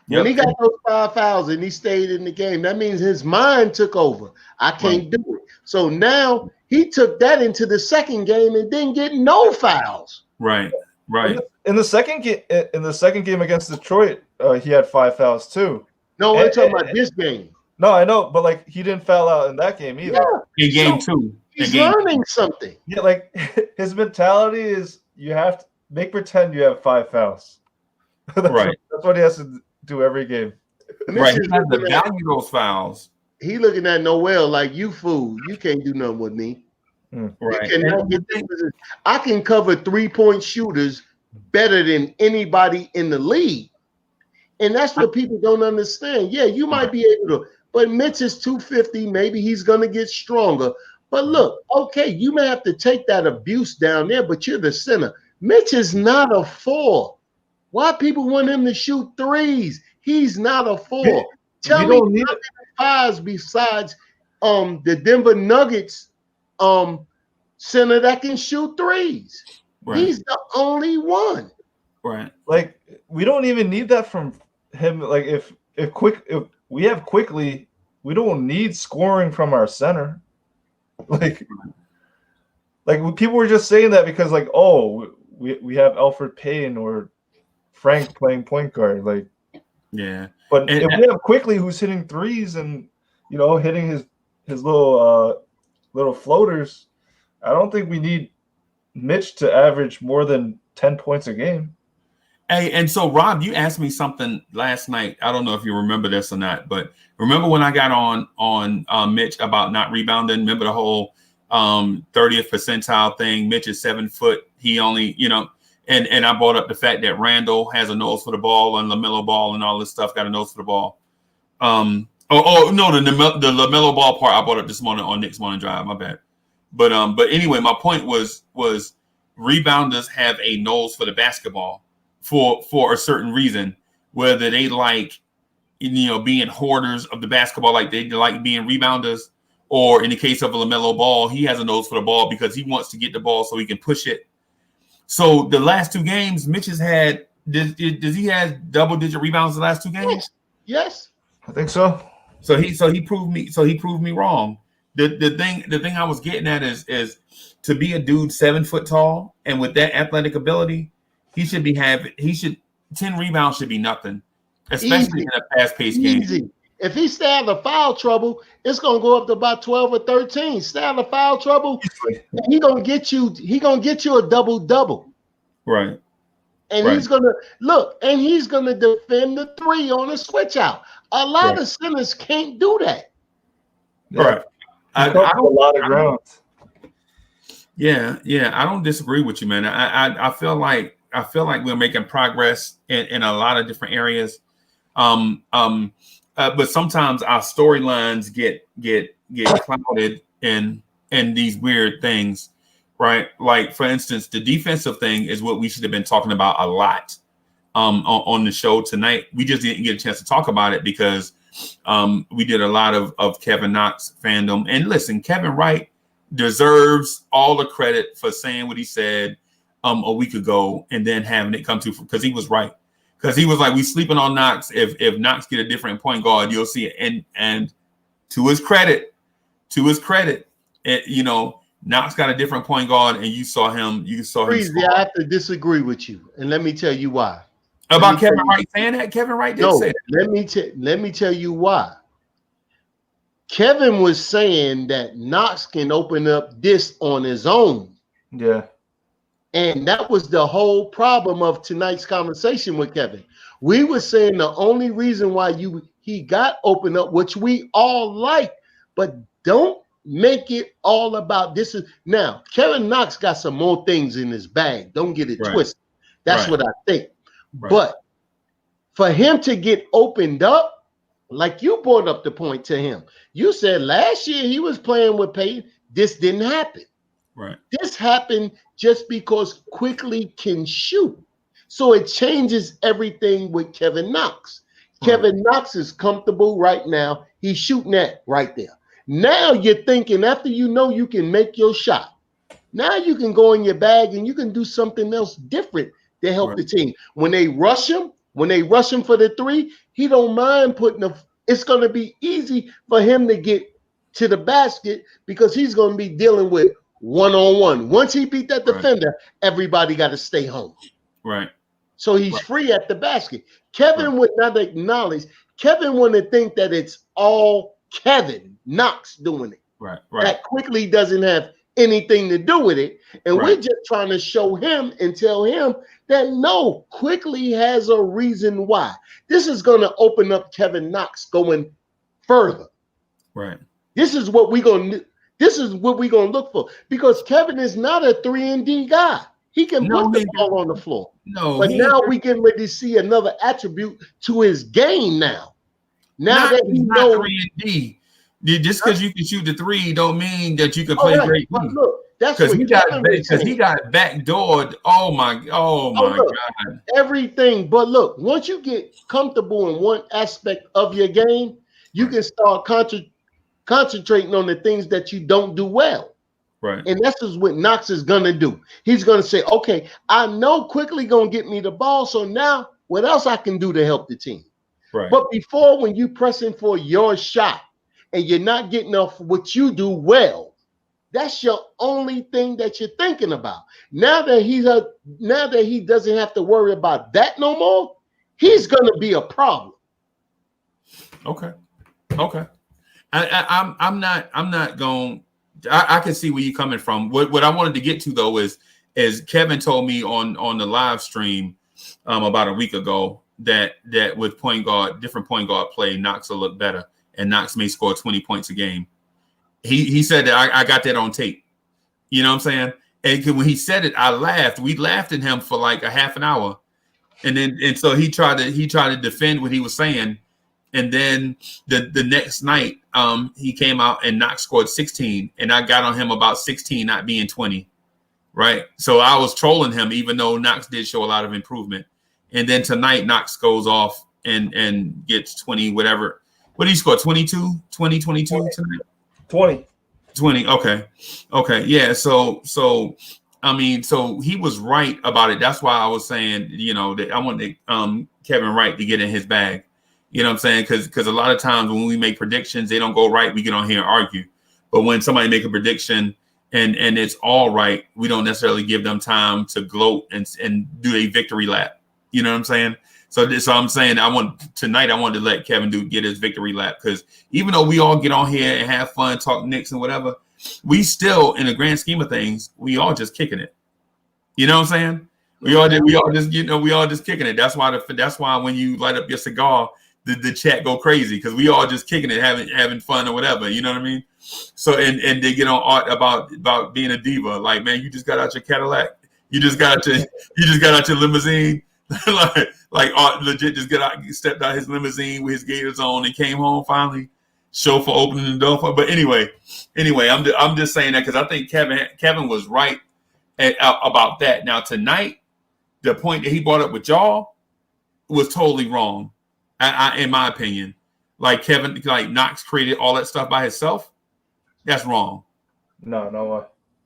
When he got those 5 fouls and he stayed in the game, that means his mind took over. I can't do it. So now he took that into the second game and didn't get no fouls. Right. In the second game against Detroit, he had 5 fouls too. No, we're talking about this game. No, I know, but like he didn't foul out in that game either. Yeah. In game two. He's learning something. Yeah, like his mentality is you have to make pretend you have 5 fouls. That's what he has to do every game. Right. He has to value those fouls. He looking at Noel like, you fool. You can't do nothing with me. Right. I can cover 3-point shooters better than anybody in the league. And that's what people don't understand. Yeah, you might be able to, but Mitch is 250. Maybe he's going to get stronger. But look, okay, you may have to take that abuse down there, but you're the center. Mitch is not a 4. Why people want him to shoot threes? He's not a 4. Tell me how many 5s besides the Denver Nuggets center that can shoot threes. Right. He's the only one. Right. Like we don't even need that from him. Like if we have Quickly, we don't need scoring from our center. Like people were just saying that because like, oh, we have Alfred Payne or Frank playing point guard. Like, yeah. But if we have Quickly who's hitting threes and hitting his little floaters, I don't think we need Mitch to average more than 10 points a game. Hey, and so Rob, you asked me something last night. I don't know if you remember this or not, but remember when I got on Mitch about not rebounding? Remember the whole 30th percentile thing? Mitch is 7 foot. He only, and I brought up the fact that Randall has a nose for the ball and LaMelo Ball and all this stuff got a nose for the ball. No, the LaMelo Ball part I brought up this morning on Knicks Morning Drive. My bad. But anyway, my point was rebounders have a nose for the basketball for a certain reason, whether they like being hoarders of the basketball, like they like being rebounders, or in the case of a LaMelo Ball, he has a nose for the ball because he wants to get the ball so he can push it. So the last 2 games, Mitch has had does he have double-digit rebounds the last 2 games? Yes. I think so. So he proved me wrong. The thing I was getting at is to be a dude 7 foot tall and with that athletic ability, 10 rebounds should be nothing, especially in a fast-paced game. If he stay out of foul trouble, it's gonna go up to about 12 or 13. Stay out of foul trouble, and he gonna get you a double-double. Right. And Right. he's gonna defend the three on a switch out. A lot of centers can't do that. All right. I a lot of ground. Yeah, I don't disagree with you, man. I feel like we're making progress in a lot of different areas. But sometimes our storylines get clouded in these weird things, right? Like, for instance, the defensive thing is what we should have been talking about a lot on the show tonight. We just didn't get a chance to talk about it because we did a lot of Kevin Knox fandom. And listen, Kevin Wright deserves all the credit for saying what he said a week ago and then having it come to, because he was right. Because he was like, we sleeping on Knox. If Knox get a different point guard, you'll see it. And to his credit, Knox got a different point guard, and you saw him. Breezy, I have to disagree with you, and let me tell you why. About Kevin Wright saying that? Kevin Wright did say that. Let me tell you why. Kevin was saying that Knox can open up this on his own. Yeah. And that was the whole problem of tonight's conversation with Kevin. We were saying the only reason why he got opened up, which we all like, but don't make it all about this. Now, Kevin Knox got some more things in his bag. Don't get it twisted. That's what I think. Right. But for him to get opened up, like you brought up the point to him, you said last year he was playing with Peyton. This didn't happen. Right. This happened just because Quickly can shoot. So it changes everything with Kevin Knox. Right. Kevin Knox is comfortable right now. He's shooting that right there. Now you're thinking, after you know you can make your shot, now you can go in your bag and you can do something else different to help the team. When they rush him for the three, he don't mind it's going to be easy for him to get to the basket because he's going to be dealing with one-on-one. Once he beat that defender, everybody got to stay home. Right. So he's free at the basket. Kevin would not acknowledge. Kevin wouldn't think that it's all Kevin Knox doing it. Right. That Quickly doesn't have anything to do with it. And we're just trying to show him and tell him that no, Quickly has a reason why. This is going to open up Kevin Knox going further. Right. This is what we're going to look for, because Kevin is not a 3-and-D guy. He can put the ball on the floor. But now we getting ready to see another attribute to his game now. Now that he knows 3-and-D. Just because you can shoot the three don't mean that you can play great. But look, that's because what he got backdoored. Oh my God. Everything. But look, once you get comfortable in one aspect of your game, you can start concentrating on the things that you don't do well. Right. And that's just what Knox is gonna do. He's gonna say, okay, I know Quickly gonna get me the ball, so now what else I can do to help the team? Right. But before, when you pressing for your shot and you're not getting off what you do well, that's your only thing that you're thinking about. Now that he doesn't have to worry about that no more, he's gonna be a problem. Okay. I'm not going. I can see where you're coming from. What I wanted to get to though is Kevin told me on the live stream about a week ago that with different point guard play, Knox will look better, and Knox may score 20 points a game. He said that I got that on tape. You know what I'm saying? And when he said it, I laughed. We laughed at him for like a half an hour, and so he tried to defend what he was saying. And then the next night, he came out and Knox scored 16, and I got on him about 16 not being 20, right? So I was trolling him, even though Knox did show a lot of improvement. And then tonight, Knox goes off and gets 20, whatever. What did he score? 22 tonight? 20. Okay. Yeah. So I mean, so he was right about it. That's why I was saying, that I wanted Kevin Wright to get in his bag. You know what I'm saying? Because a lot of times when we make predictions, they don't go right. We get on here and argue. But when somebody make a prediction and it's all right, we don't necessarily give them time to gloat and do a victory lap. You know what I'm saying? So I'm saying I wanted to let Kevin get his victory lap, because even though we all get on here and have fun, talk Knicks and whatever, we still, in the grand scheme of things, we all just kicking it. You know what I'm saying? We all just kicking it. That's why when you light up your cigar, the chat go crazy, because we all just kicking it, having fun or whatever. You know what I mean? So and they get on art about being a diva. Like, man, you just got out your Cadillac. You just got out your limousine. like Art legit just stepped out his limousine with his gaiters on and came home finally. Show for opening the door for. But anyway, I'm just saying that because I think Kevin was right about that. Now tonight, the point that he brought up with y'all was totally wrong, in my opinion. Like Knox created all that stuff by himself. That's wrong. No way.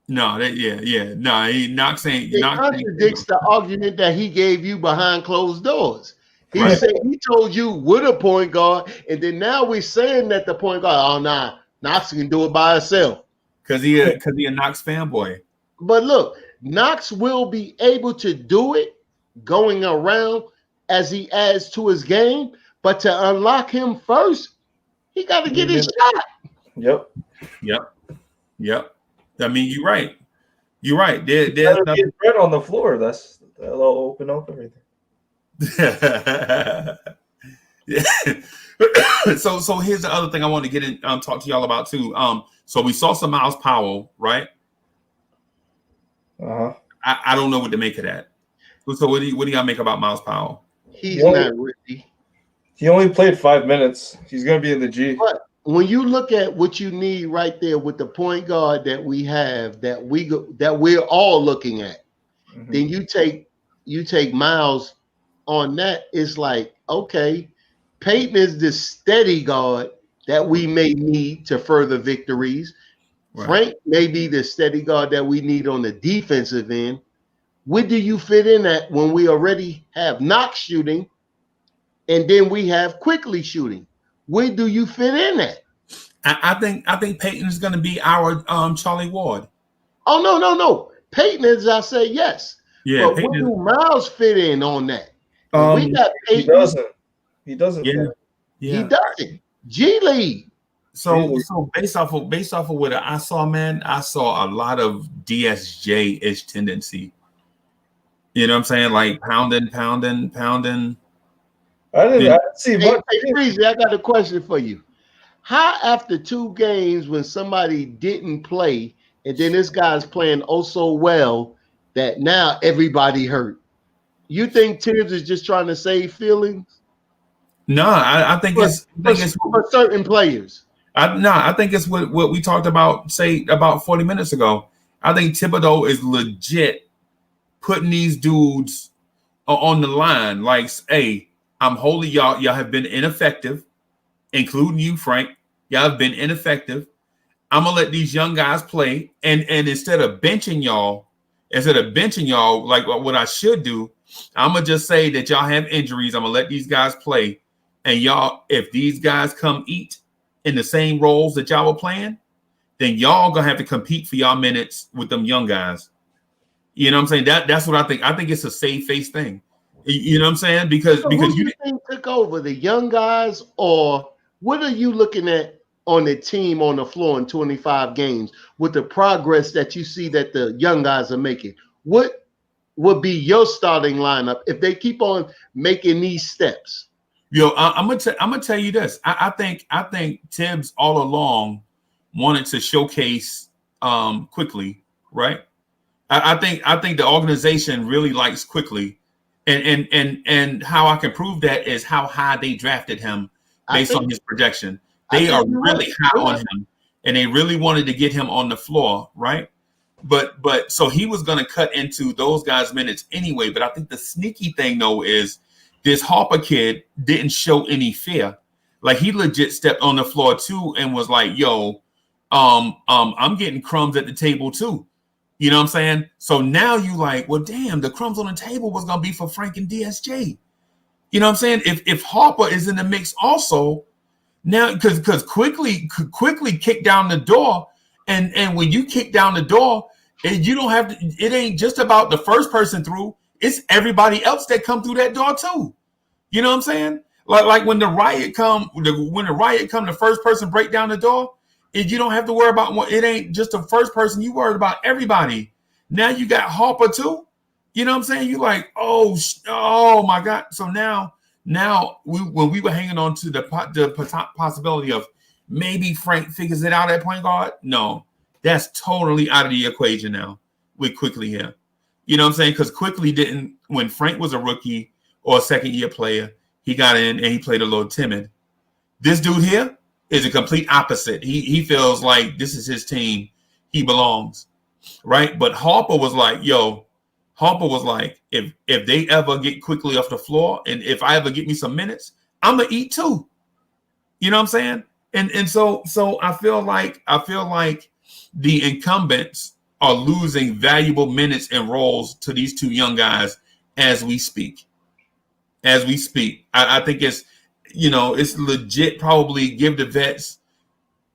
No, Knox ain't. It contradicts the argument that he gave you behind closed doors. He Right. said he told you with a point guard, and then now we're saying that the point guard, oh nah, Knox can do it by herself. Because he a Knox fanboy. But look, Knox will be able to do it going around as he adds to his game, but to unlock him first, he got to get his shot. Yep. I mean, you're right. There's nothing bread on the floor. That'll open up everything. So here's the other thing I want to get in, talk to y'all about too. So we saw some Miles Powell, right? I don't know what to make of that. So what do y'all make about Miles Powell? He's not ready. He only played 5 minutes. He's going to be in the G. But when you look at what you need right there with the point guard that we have, that we're all looking at, then you take Miles on that. It's like, okay, Peyton is the steady guard that we may need to further victories. Right. Frank may be the steady guard that we need on the defensive end. Where do you fit in at when we already have Knox shooting and then we have Quickly shooting? Where do you fit in at? I think Peyton is going to be our Charlie Ward. Oh no. Peyton is, I say yes. Yeah, but where do Miles fit in on that? We got Peyton. He doesn't. Yeah. He doesn't. G League. So based off of what I saw, man, I saw a lot of DSJ-ish tendency. You know what I'm saying? Like pounding. I didn't see much. Hey, Breezy, I got a question for you. How after 2 games when somebody didn't play and then this guy's playing oh so well that now everybody hurt? You think Tibbs is just trying to save feelings? No, I think it's for certain players. I think it's what we talked about, say, about 40 minutes ago. I think Thibodeau is legit putting these dudes on the line. Like, hey, I'm holding y'all. Y'all have been ineffective, including you, Frank. Y'all have been ineffective. I'm gonna let these young guys play, and instead of benching y'all, like what I should do, I'm gonna just say that y'all have injuries. I'm gonna let these guys play, and y'all, if these guys come eat in the same roles that y'all were playing, then y'all gonna have to compete for y'all minutes with them young guys. You know what I'm saying? That's what I think. I think it's a save face thing. You know what I'm saying? Because who do you think took over, the young guys, or what are you looking at on the team on the floor in 25 games with the progress that you see that the young guys are making? What would be your starting lineup if they keep on making these steps? Yo, I'm gonna tell you this. I think Tibbs all along wanted to showcase Quickly, right? I think the organization really likes Quickly, and how I can prove that is how high they drafted him based on his projection. They are really high on him, and they really wanted to get him on the floor, right? But so he was going to cut into those guys' minutes anyway. But I think the sneaky thing though is this Harper kid didn't show any fear. Like he legit stepped on the floor too and was like, "Yo, I'm getting crumbs at the table too." You know what I'm saying? So now you like, well, damn, the crumbs on the table was gonna be for Frank and DSJ. You know what I'm saying? If Harper is in the mix also, now because quickly kick down the door, and when you kick down the door, you don't have to. It ain't just about the first person through. It's everybody else that come through that door too. You know what I'm saying? Like when the riot come, the first person break down the door, you don't have to worry about what. It ain't just the first person. You worried about everybody. Now you got Harper too. You know what I'm saying? You like, oh my God. So now when we were hanging on to the possibility of maybe Frank figures it out at point guard, no, that's totally out of the equation now with Quickly here. You know what I'm saying? Because Quickly didn't, when Frank was a rookie or a second year player, he got in and he played a little timid. This dude here is a complete opposite. He feels like this is his team. He belongs, right? But Harper was like, if they ever get Quickly off the floor and if I ever get me some minutes, I'm gonna eat too. You know what I'm saying? And so I feel like the incumbents are losing valuable minutes and roles to these two young guys as we speak. I think it's legit. Probably give the vets,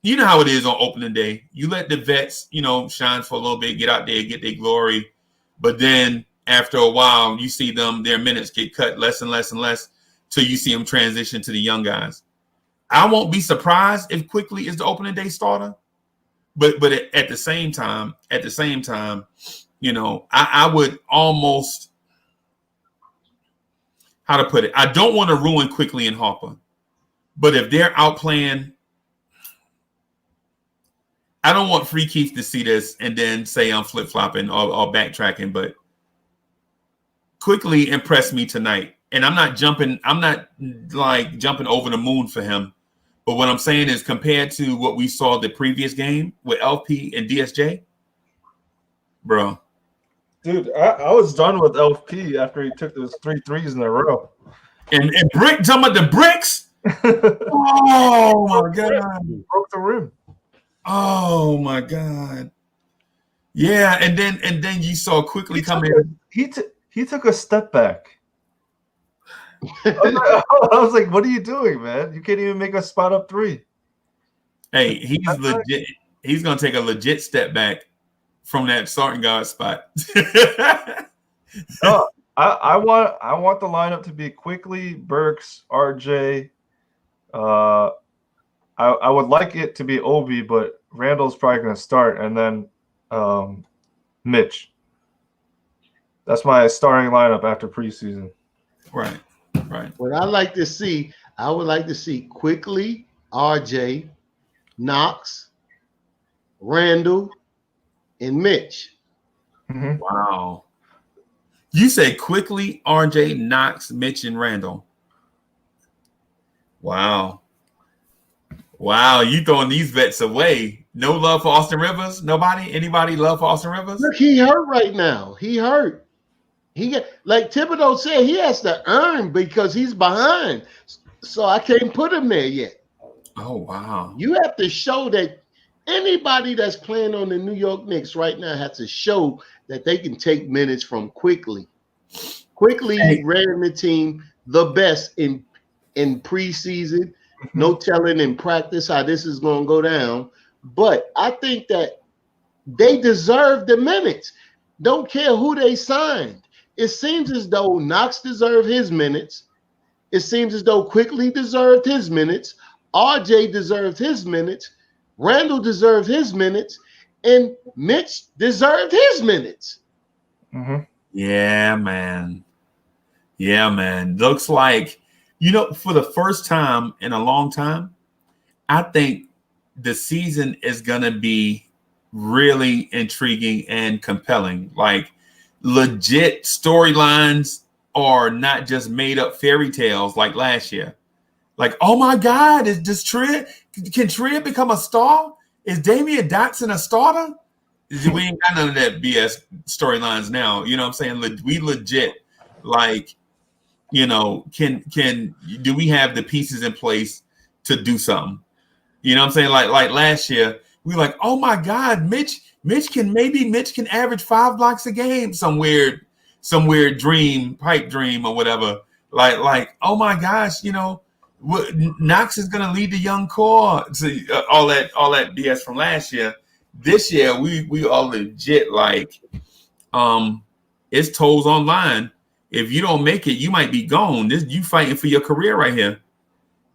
you know how it is on opening day. You let the vets, shine for a little bit, get out there, get their glory. But then after a while, you see their minutes get cut less and less and less till you see them transition to the young guys. I won't be surprised if Quickly is the opening day starter. But at the same time, I would almost, how to put it, I don't want to ruin Quickly and Harper. But if they're outplaying, I don't want Free Keith to see this and then say I'm flip-flopping or backtracking, but Quickly impressed me tonight. And I'm not jumping over the moon for him. But what I'm saying is compared to what we saw the previous game with LP and DSJ, bro. Dude, I was done with LP after he took those 3 threes in a row. And Brick, talking about the bricks? Oh, my God. Broke the rim. Oh, my God. Yeah, and then you saw Quickly come in. He took a step back. I was like, what are you doing, man? You can't even make a spot up 3. Hey, he's legit. He's going to take a legit step back from that starting guard spot. No, I want the lineup to be Quickly, Burks, RJ. I would like it to be Obi, but Randall's probably going to start, and then Mitch. That's my starting lineup after preseason. Right. What I would like to see Quickly, RJ, Knox, Randall, and Mitch. Mm-hmm. Wow. You say Quickly, RJ, Knox, Mitch, and Randall. Wow. You throwing these vets away. No love for Austin Rivers? Nobody? Anybody love for Austin Rivers? Look, he hurt right now. He hurt. Like Thibodeau said, he has to earn because he's behind. So I can't put him there yet. Oh, wow. You have to show that anybody that's playing on the New York Knicks right now has to show that they can take minutes from Quickly. Quickly ran the team the best in preseason. No telling in practice how this is going to go down. But I think that they deserve the minutes. Don't care who they signed. It seems as though Knox deserved his minutes. It seems as though Quickly deserved his minutes. RJ deserved his minutes. Randall deserved his minutes. And Mitch deserved his minutes. Mm-hmm. Yeah, man. Looks like, for the first time in a long time, I think the season is going to be really intriguing and compelling. Like, legit storylines are not just made up fairy tales like last year. Like, oh my God, can Trier become a star? Is Damian Dotson a starter? We ain't got none of that BS storylines now. You know what I'm saying? We legit, like, do we have the pieces in place to do something? You know what I'm saying? Like last year, we were like, oh my God, Mitch can average 5 blocks a game. Some weird pipe dream or whatever. Like, oh my gosh, Knox is gonna lead the young core. To all that BS from last year. This year, we are legit like, it's toes online. if you don't make it, you might be gone. You fighting for your career right here.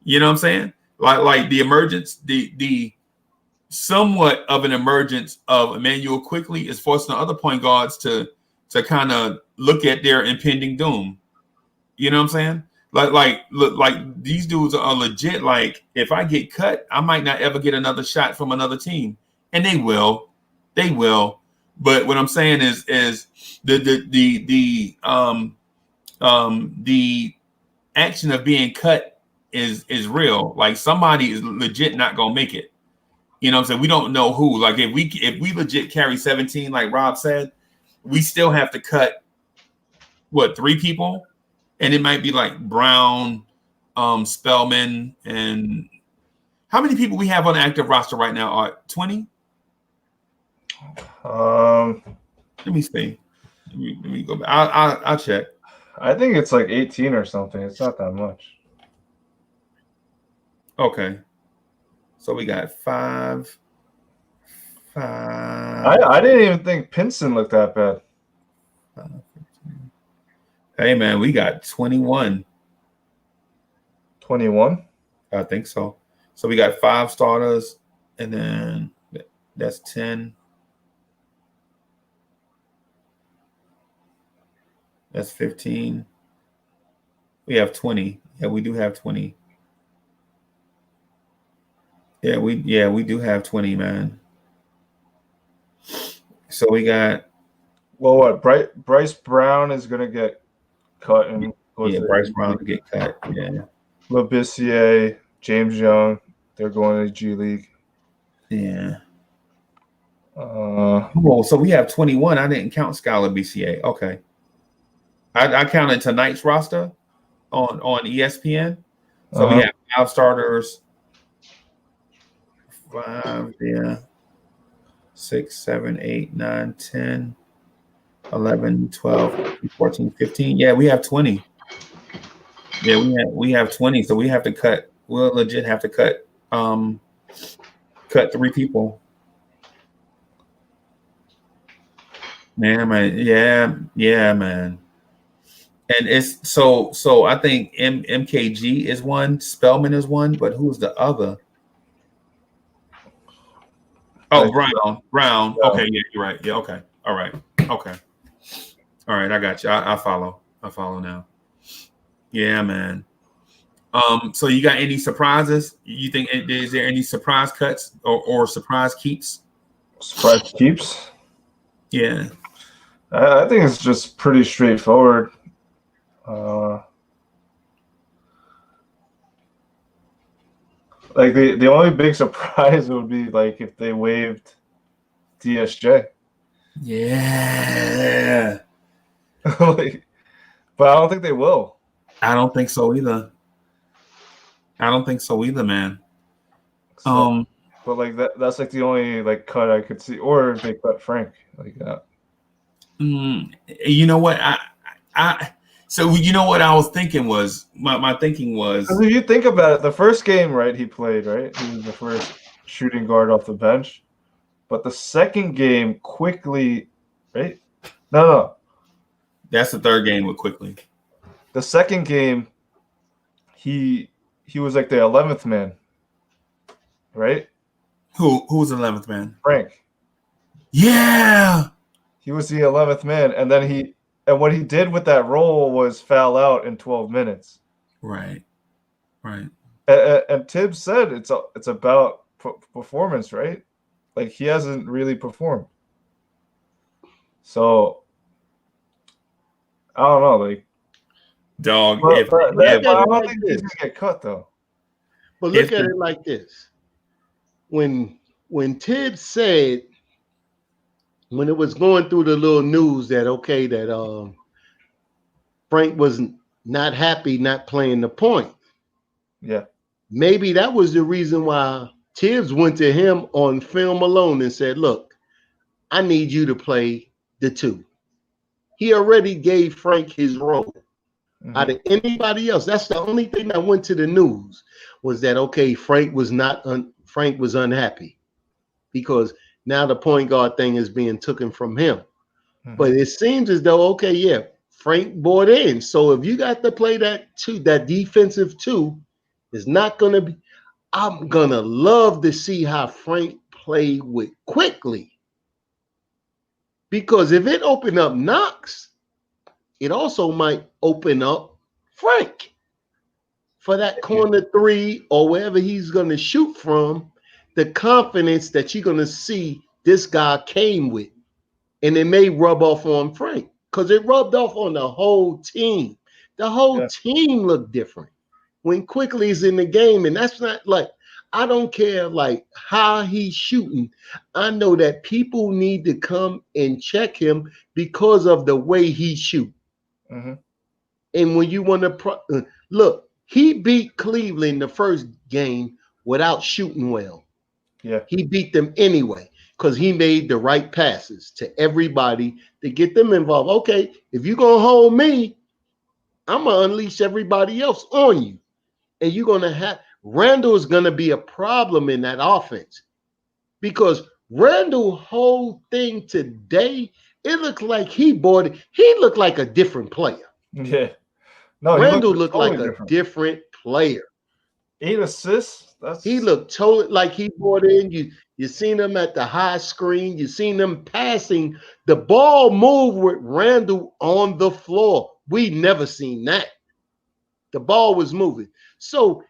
You know what I'm saying? Like the emergence, the somewhat of an emergence of Emmanuel Quickly is forcing the other point guards to kind of look at their impending doom. You know what I'm saying? Like these dudes are legit. Like, if I get cut, I might not ever get another shot from another team, and they will. But what I'm saying is the action of being cut is real. Like, somebody is legit not gonna make it. You know what I'm saying? We don't know who. Like, if we legit carry 17, like Rob said, we still have to cut 3 people, and it might be like Brown, Spellman, and how many people we have on the active roster right now? Are 20? Let me see. Let me go back. I'll check. I think it's like 18 or something. It's not that much. Okay. So we got 5. I didn't even think Pinson looked that bad. Hey, man, we got 21. 21? I think so. So we got 5 starters, and then that's 10. That's 15. We have 20. Yeah, we do have 20. Yeah, we do have 20, man. So we got. Well, what? Bryce Brown is gonna get cut, and Bryce Brown to get cut. Yeah. Labissiere, James Young, they're going to the G League. Yeah. So we have 21. I didn't count Skylar BCA. Okay. I counted tonight's roster on ESPN. So we have 5 starters. 5, 6, 7, 8, 9, 10, 11, 12, 14, 15. Yeah, we have 20. Yeah, we have 20. So we have to cut. We'll legit have to cut 3 people. Man. Yeah, man. And it's so I think MKG is one, Spellman is one, but who's the other? Oh, Brown. Okay, yeah, you're right. Yeah, okay. All right. Okay. All right, I got you. I follow now. Yeah, man. So you got any surprises? You think, is there any surprise cuts or surprise keeps? Surprise keeps? Yeah. I think it's just pretty straightforward. Like the only big surprise would be like if they waived DSJ. Yeah. But I don't think they will. I don't think so either. Man. So, but like that's like the only like cut I could see, or if they cut Frank like that. You know what? So you know what I was thinking was my thinking was, because if you think about it, the first game, right, he played, right? He was the first shooting guard off the bench. But the second game, Quickly, right? No. That's the third game with Quickly. The second game, he was like the 11th man, right? Who was the 11th man? Frank. Yeah. He was the 11th man, and then what he did with that role was foul out in 12 minutes. Right. And Tibbs said it's about performance, right? Like, he hasn't really performed. So I don't know, like, dog. I don't think he's gonna get cut though. But look at it like this: when Tibbs said, when it was going through the little news that Frank was not happy not playing the point. Yeah. Maybe that was the reason why Tibbs went to him on film alone and said, look, I need you to play the 2. He already gave Frank his role. Out of anybody else, that's the only thing that went to the news, was that, okay, Frank was unhappy because now the point guard thing is being taken from him. But it seems as though, okay, yeah, Frank bought in. So if you got to play that defensive two, is not going to be. I'm going to love to see how Frank play with quickly. Because if it open up Knox, it also might open up Frank for that corner three or wherever he's going to shoot from. The confidence that you're going to see this guy came with. And it may rub off on Frank because it rubbed off on the whole team. The whole team looked different when Quickly's in the game. And that's not like, I don't care like how he's shooting. I know that people need to come and check him because of the way he shoot. Mm-hmm. And when you want to look, he beat Cleveland the first game without shooting well. Yeah, he beat them anyway because he made the right passes to everybody to get them involved. Okay, if you're gonna hold me, I'm gonna unleash everybody else on you, and you're gonna have Randall is gonna be a problem in that offense because Randall whole thing today, it looked like he bought it. He looked like a different player. Yeah. No, Randall looked totally like different. A different player. 8 assists. He looked totally like he brought in. You seen him at the high screen. You seen him passing. The ball moved with Randall on the floor. We never seen that. The ball was moving. So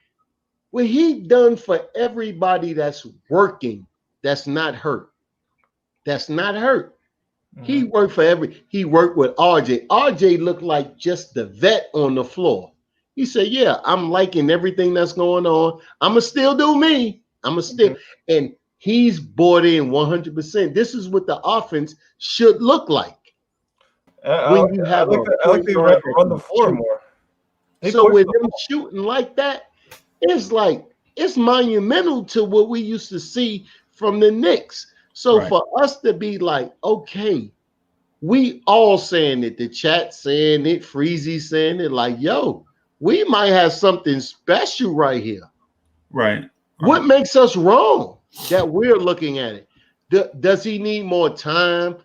what he done for everybody that's working, that's not hurt. That's not hurt. Mm-hmm. He worked for he worked with RJ. RJ looked like just the vet on the floor. He said, yeah, I'm liking everything that's going on. I'm going to still do me. I'm going to still. Mm-hmm. And he's bought in 100%. This is what the offense should look like. When you have I like they run the floor more. So with them shooting like that, it's like, it's monumental to what we used to see from the Knicks. So for us to be like, okay, we all saying it, the chat saying it, Freezy saying it, like, yo, we might have something special right here. Right. What makes us wrong that we're looking at it? Does he need more time?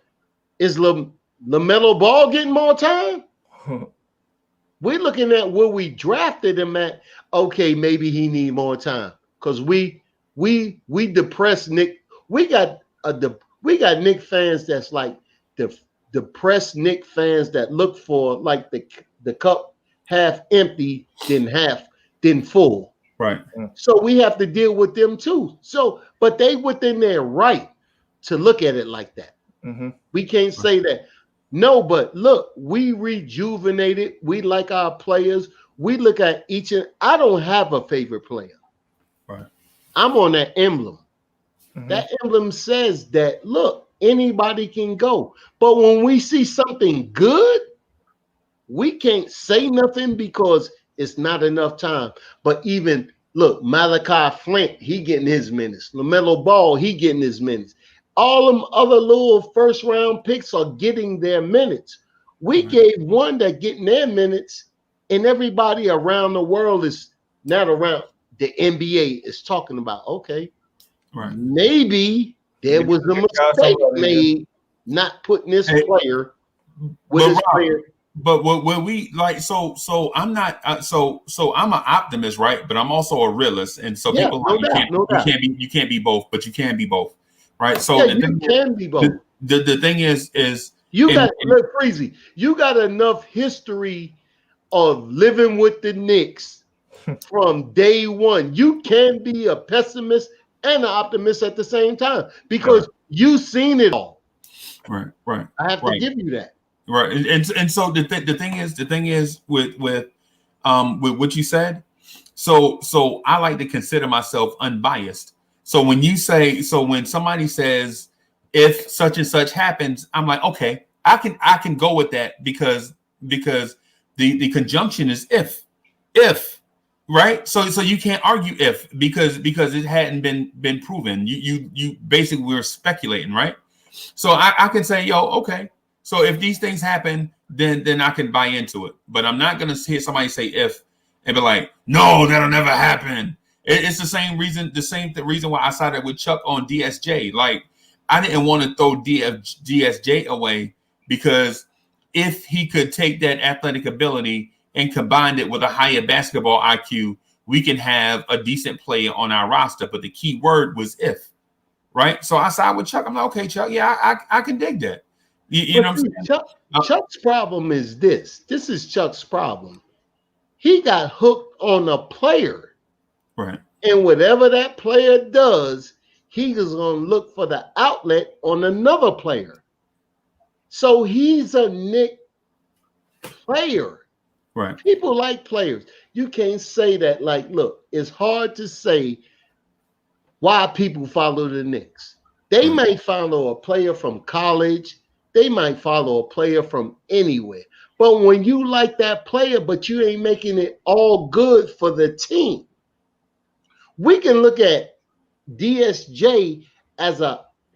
Is LaMelo Ball getting more time? We're looking at where we drafted him at. Okay, maybe he need more time because we depressed Nick. We got Nick fans that's like the depressed Nick fans that look for like the cup half empty than full. Right. So we have to deal with them too. So, but they within their right to look at it like that. Mm-hmm. We can't say that. No, but look, we rejuvenated. We like our players. We look at each and I don't have a favorite player. Right. I'm on that emblem. Mm-hmm. That emblem says that, look, anybody can go. But when we see something good, we can't say nothing because it's not enough time. But even, look, Malachi Flint, he getting his minutes. LaMelo Ball, he getting his minutes. All them other little first-round picks are getting their minutes. We gave one that getting their minutes, and everybody around the world is not around. The NBA is talking about, okay, maybe there was a mistake made not putting this player with his player. But what we like, so I'm not so I'm an optimist, right? But I'm also a realist, and so people you can't be both, but you can be both, right? So yeah, you can be both. The thing is you got look crazy. You got enough history of living with the Knicks from day one. You can be a pessimist and an optimist at the same time because you've seen it all. Right. I have to give you that. Right, and so the thing is with what you said. So I like to consider myself unbiased. So when somebody says if such and such happens, I'm like, okay, I can go with that because the conjunction is if, right? So you can't argue if because it hadn't been proven. You basically were speculating, right? So I can say, yo, okay. So if these things happen, then I can buy into it. But I'm not gonna hear somebody say if and be like, no, that'll never happen. It's the same reason why I sided with Chuck on DSJ. Like I didn't want to throw DSJ away because if he could take that athletic ability and combine it with a higher basketball IQ, we can have a decent player on our roster. But the key word was if, right? So I side with Chuck. I'm like, okay, Chuck, yeah, I can dig that. You know what I'm saying? Chuck's problem is this. This is Chuck's problem. He got hooked on a player. Right. And whatever that player does, he is going to look for the outlet on another player. So he's a Knick player. Right. People like players. You can't say that. Like, look, it's hard to say why people follow the Knicks. They might follow a player from college. They might follow a player from anywhere. But when you like that player, but you ain't making it all good for the team, we can look at DSJ as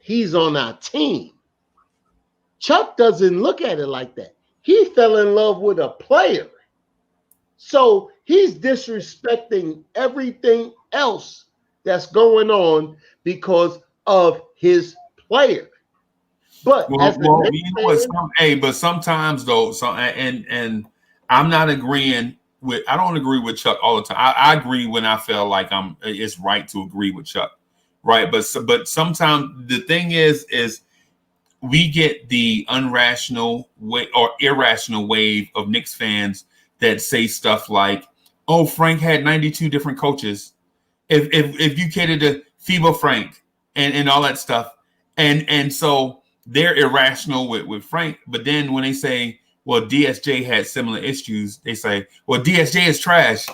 he's on our team. Chuck doesn't look at it like that. He fell in love with a player. So he's disrespecting everything else that's going on because of his player. But but sometimes though, and I'm not agreeing with. I don't agree with Chuck all the time. I agree when I feel like it's right to agree with Chuck, right? But sometimes the thing is we get the irrational wave of Knicks fans that say stuff like, "Oh, Frank had 92 different coaches." If you cater to FIBA Frank and all that stuff, and so they're irrational with Frank, but then when they say, well, DSJ had similar issues, they say, well, DSJ is trash.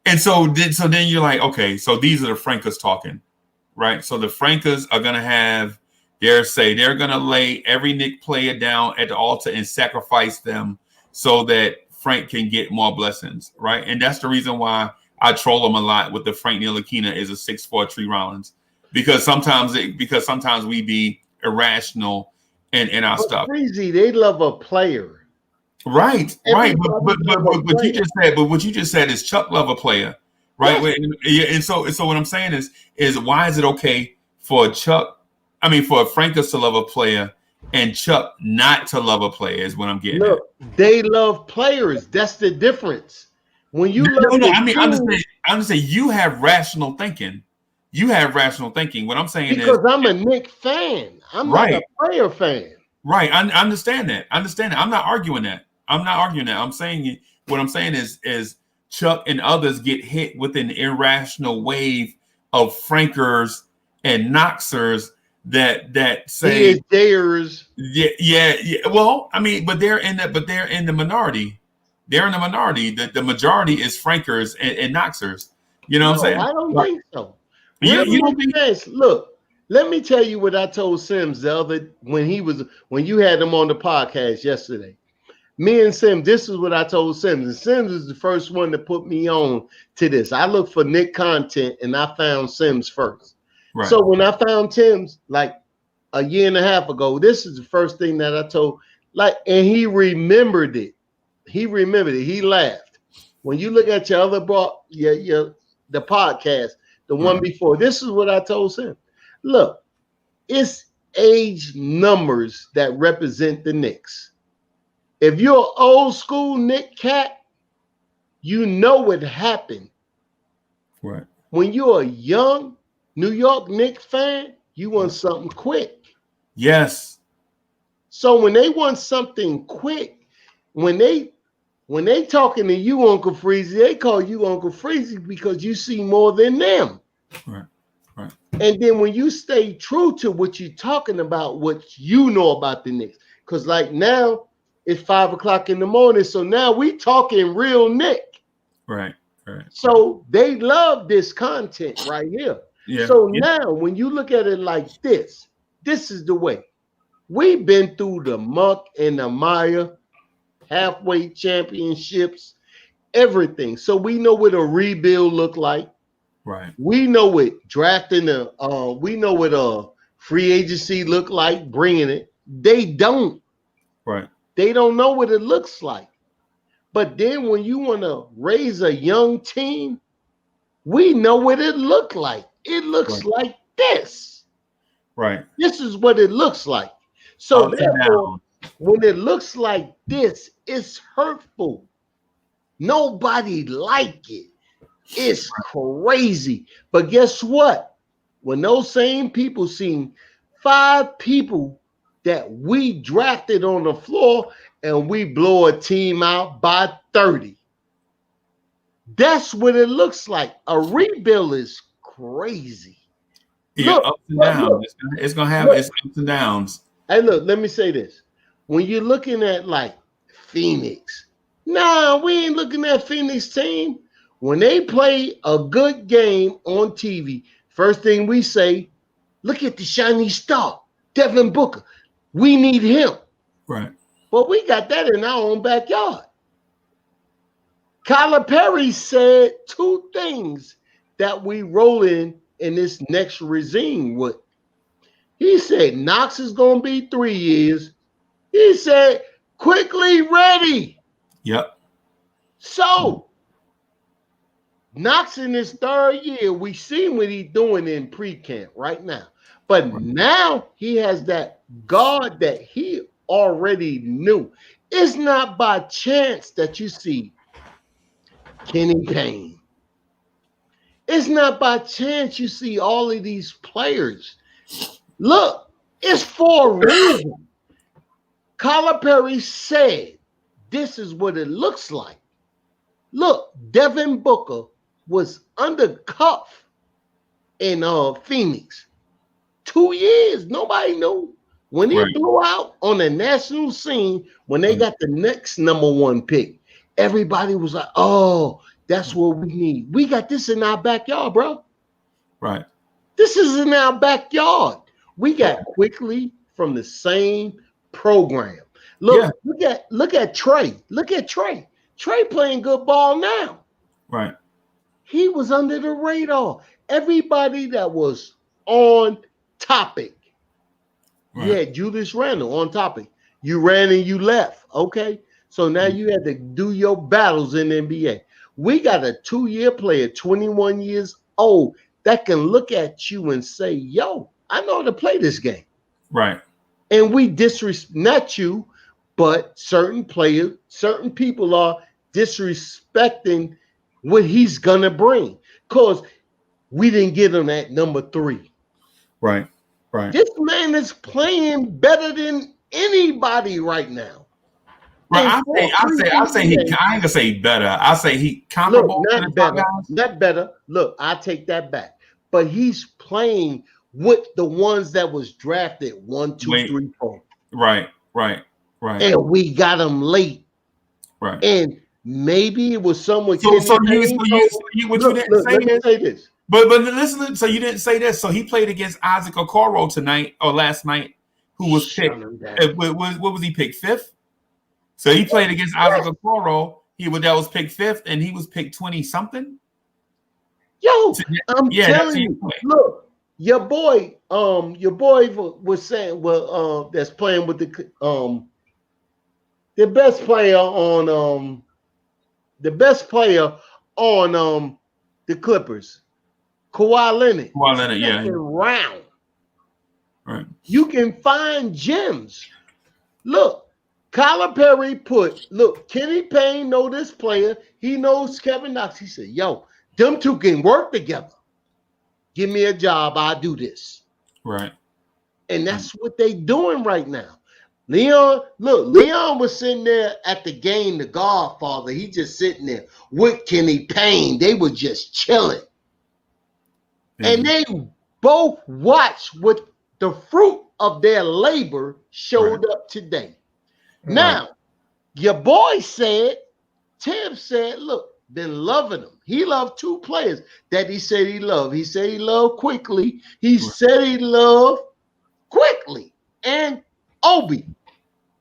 And so then you're like, okay, so these are the Frankers talking, right? So the Frankers are going to have they're going to lay every Knick player down at the altar and sacrifice them so that Frank can get more blessings, right? And that's the reason why I troll him a lot with the Frank Ntilikina is a 6'4" Tree Rollins, because sometimes we be irrational in our stuff. Crazy, they love a player, right? But what you just said is Chuck love a player, right? Yes. And so what I'm saying is why is it okay for Frankus to love a player and Chuck not to love a player is what I'm getting at. They love players. That's the difference. When you I'm saying you have rational thinking. You have rational thinking. What I'm saying because I'm a Knick fan. I'm not a player fan. Right. I understand that. I'm not arguing that. I'm saying what I'm saying is Chuck and others get hit with an irrational wave of Frankers and Knoxers that say theirs. Yeah. Well, but they're in the minority. They're in the minority. The majority is Frankers and Knoxers. You know what I'm saying? I don't think so. Look, let me tell you what I told Sims when you had him on the podcast yesterday. Me and Sims, this is what I told Sims. And Sims is the first one to put me on to this. I looked for Knick content and I found Sims first. Right. So when I found Tim's like a year and a half ago, this is the first thing that I told, and he remembered it. He laughed. When you look at your other the podcast, the one before, this is what I told him. Look, it's age numbers that represent the Knicks. If you're an old school Knick cat, you know what happened. Right. When you're a young New York Knicks fan, you want something quick. Yes. So when they want something quick, when they talking to you, Uncle Freezy, they call you Uncle Freezy because you see more than them. Right. And then when you stay true to what you're talking about, what you know about the Knicks, because like now it's 5 o'clock in the morning, so now we talking real Knick. Right. So they love this content right here. Yeah. So now when you look at it like this is the way. We've been through the muck and the mire, halfway championships, everything. So we know what a rebuild look like. Right. We know what drafting we know what free agency look like, bringing it. They don't. Right. They don't know what it looks like. But then when you want to raise a young team, we know what it looked like. It looks like this. Right. This is what it looks like. So therefore, when it looks like this, it's hurtful. Nobody like it. It's crazy. But guess what? When those same people seen 5 people that we drafted on the floor and we blow a team out by 30. That's what it looks like. A rebuild is crazy. Yeah, Look, ups and look, downs. look. It's gonna have Look. its ups and downs. Hey, look, let me say this. When you're looking at like Phoenix, nah, we ain't looking at Phoenix team. When they play a good game on TV, first thing we say, look at the shiny star, Devin Booker. We need him. Right. But we got that in our own backyard. Kyler Perry said 2 things that we roll in this next regime with. He said Knox is going to be 3 years. He said quickly ready. Yep. So Knox in his 3rd year, we seen what he's doing in pre-camp right now. But now he has that guard that he already knew. It's not by chance that you see Kenny Payne. It's not by chance you see all of these players. Look, it's for a reason. Kyler Perry said, this is what it looks like. Look, Devin Booker was under cuff in Phoenix. 2 years, nobody knew. When he blew out on the national scene, when they got the next #1 pick, everybody was like, oh, that's what we need. We got this in our backyard, bro. Right. This is in our backyard. We got quickly from the same program. Look, look at Trey. Look at Trey. Trey playing good ball now. Right. He was under the radar. Everybody that was on topic. Right. You had Julius Randle on topic. You ran and you left. Okay. So now you had to do your battles in the NBA. We got a 2-year player, 21 years old, that can look at you and say, yo, I know how to play this game. Right. And we disrespect, not you, but certain players, certain people are disrespecting what he's going to bring because we didn't get him at #3. Right. Right. This man is playing better than anybody right now. Right. I say he. I ain't gonna say better. I say he comparable. Look, not better. Not better. Look, I take that back. But he's playing with the ones that was drafted 1, 2, 3, 4. Right. Right. Right. And we got him late. Right. And maybe it was someone. So you didn't say. Let me say this. But listen. So you didn't say this. So he played against Isaac Okoro tonight or last night, who was picked. What was he picked 5th? So he played against Isaac Okoro. That was picked 5th, and he was picked 20 something. Yo, I'm telling you. Look, your boy was saying, well, that's playing with the best player on the Clippers, Kawhi Leonard. Kawhi Leonard, yeah. Round. Right. You can find gems. Look, Kyler Perry Kenny Payne know this player. He knows Kevin Knox. He said, yo, them two can work together. Give me a job, I'll do this. Right. And that's what they doing right now. Leon was sitting there at the game, the Godfather. He just sitting there with Kenny Payne. They were just chilling. And they both watched what the fruit of their labor showed up today. Now, your boy said, Tim said, look, been loving him. He loved 2 players that he said he loved. He said he loved quickly. He said he loved quickly and Obi.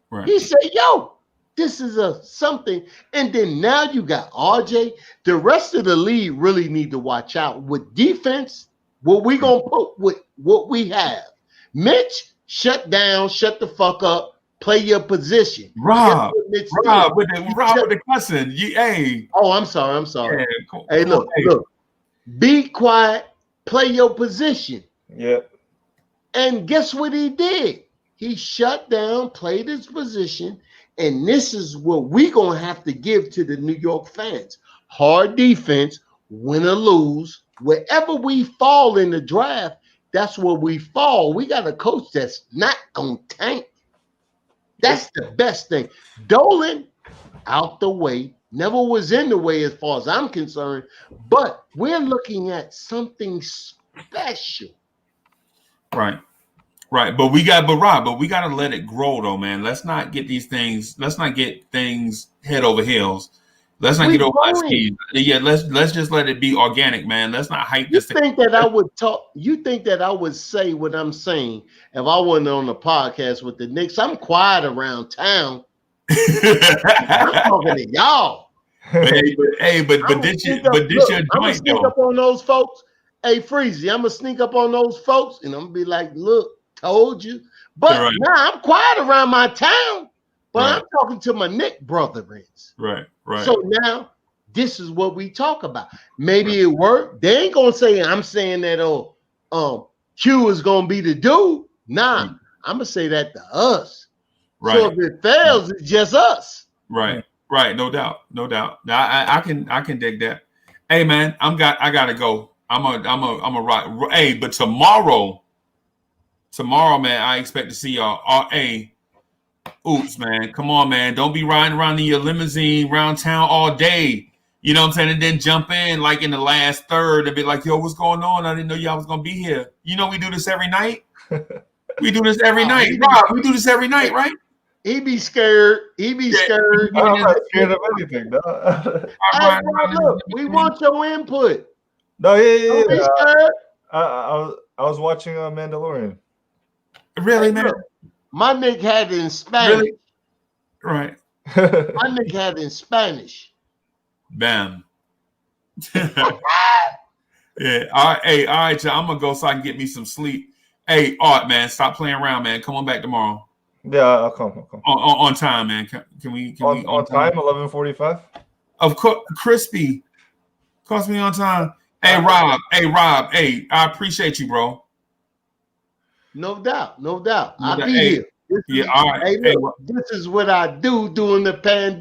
Right. He said, yo, this is something. And then now you got RJ. The rest of the league really need to watch out with defense. What we gonna put with what we have. Mitch, shut the fuck up, play your position. Rob with the cussing. Oh, I'm sorry. Yeah, hey, look. Be quiet, play your position. Yeah. And guess what he did? He shut down, played his position, and this is what we're going to have to give to the New York fans. Hard defense, win or lose. Wherever we fall in the draft, that's where we fall. We got a coach that's not going to tank. That's the best thing. Dolan, out the way, never was in the way as far as I'm concerned, but we're looking at something special. Right. Right. But we got to let it grow though, man. Let's not get things head over heels. Let's not get over our skis. Yeah, let's just let it be organic, man. Let's not hype this thing. You think that I would say what I'm saying if I wasn't on the podcast with the Knicks? I'm quiet around town. I'm talking to y'all. But this your joint, I'm gonna sneak up on those folks. Hey, Freezy, I'm gonna sneak up on those folks and I'm gonna be like, look, told you. But now I'm quiet around my town. But I'm talking to my Knick brothers. Right. So now this is what we talk about. Maybe it worked. They ain't gonna say I'm saying that Q is gonna be the dude. Nah, I'm gonna say that to us. Right. So if it fails, it's just us. Right. No doubt. Now I can dig that. Hey man, I gotta go. I'm a rock. Hey, but tomorrow, man, I expect to see y'all. Hey, oops, man, come on, man, don't be riding around in your limousine around town all day. You know what I'm saying? And then jump in like in the last third and be like, yo, what's going on? I didn't know y'all was gonna be here. You know we do this every night. We do this every night. Rob, we do this every night, right? He be scared. Scared. I'm not scared of anything. No. Hey, bro, look, we want your input. No, yeah. Don't be scared. I was watching Mandalorian. Really, man? My Nick had it in Spanish. Really? Right. My Nick had it in Spanish. Bam. Yeah. All right, y'all. I'm gonna go so I can get me some sleep. Hey, Art, man, stop playing around, man. Come on back tomorrow. Yeah, I'll come. On time, man. Can we on time? 11:45. Of course, crispy. Cost me on time. Hey, Rob. Hey, I appreciate you, bro. No doubt. I'll be here. All right. Hey, look, this is what I do during the pandemic.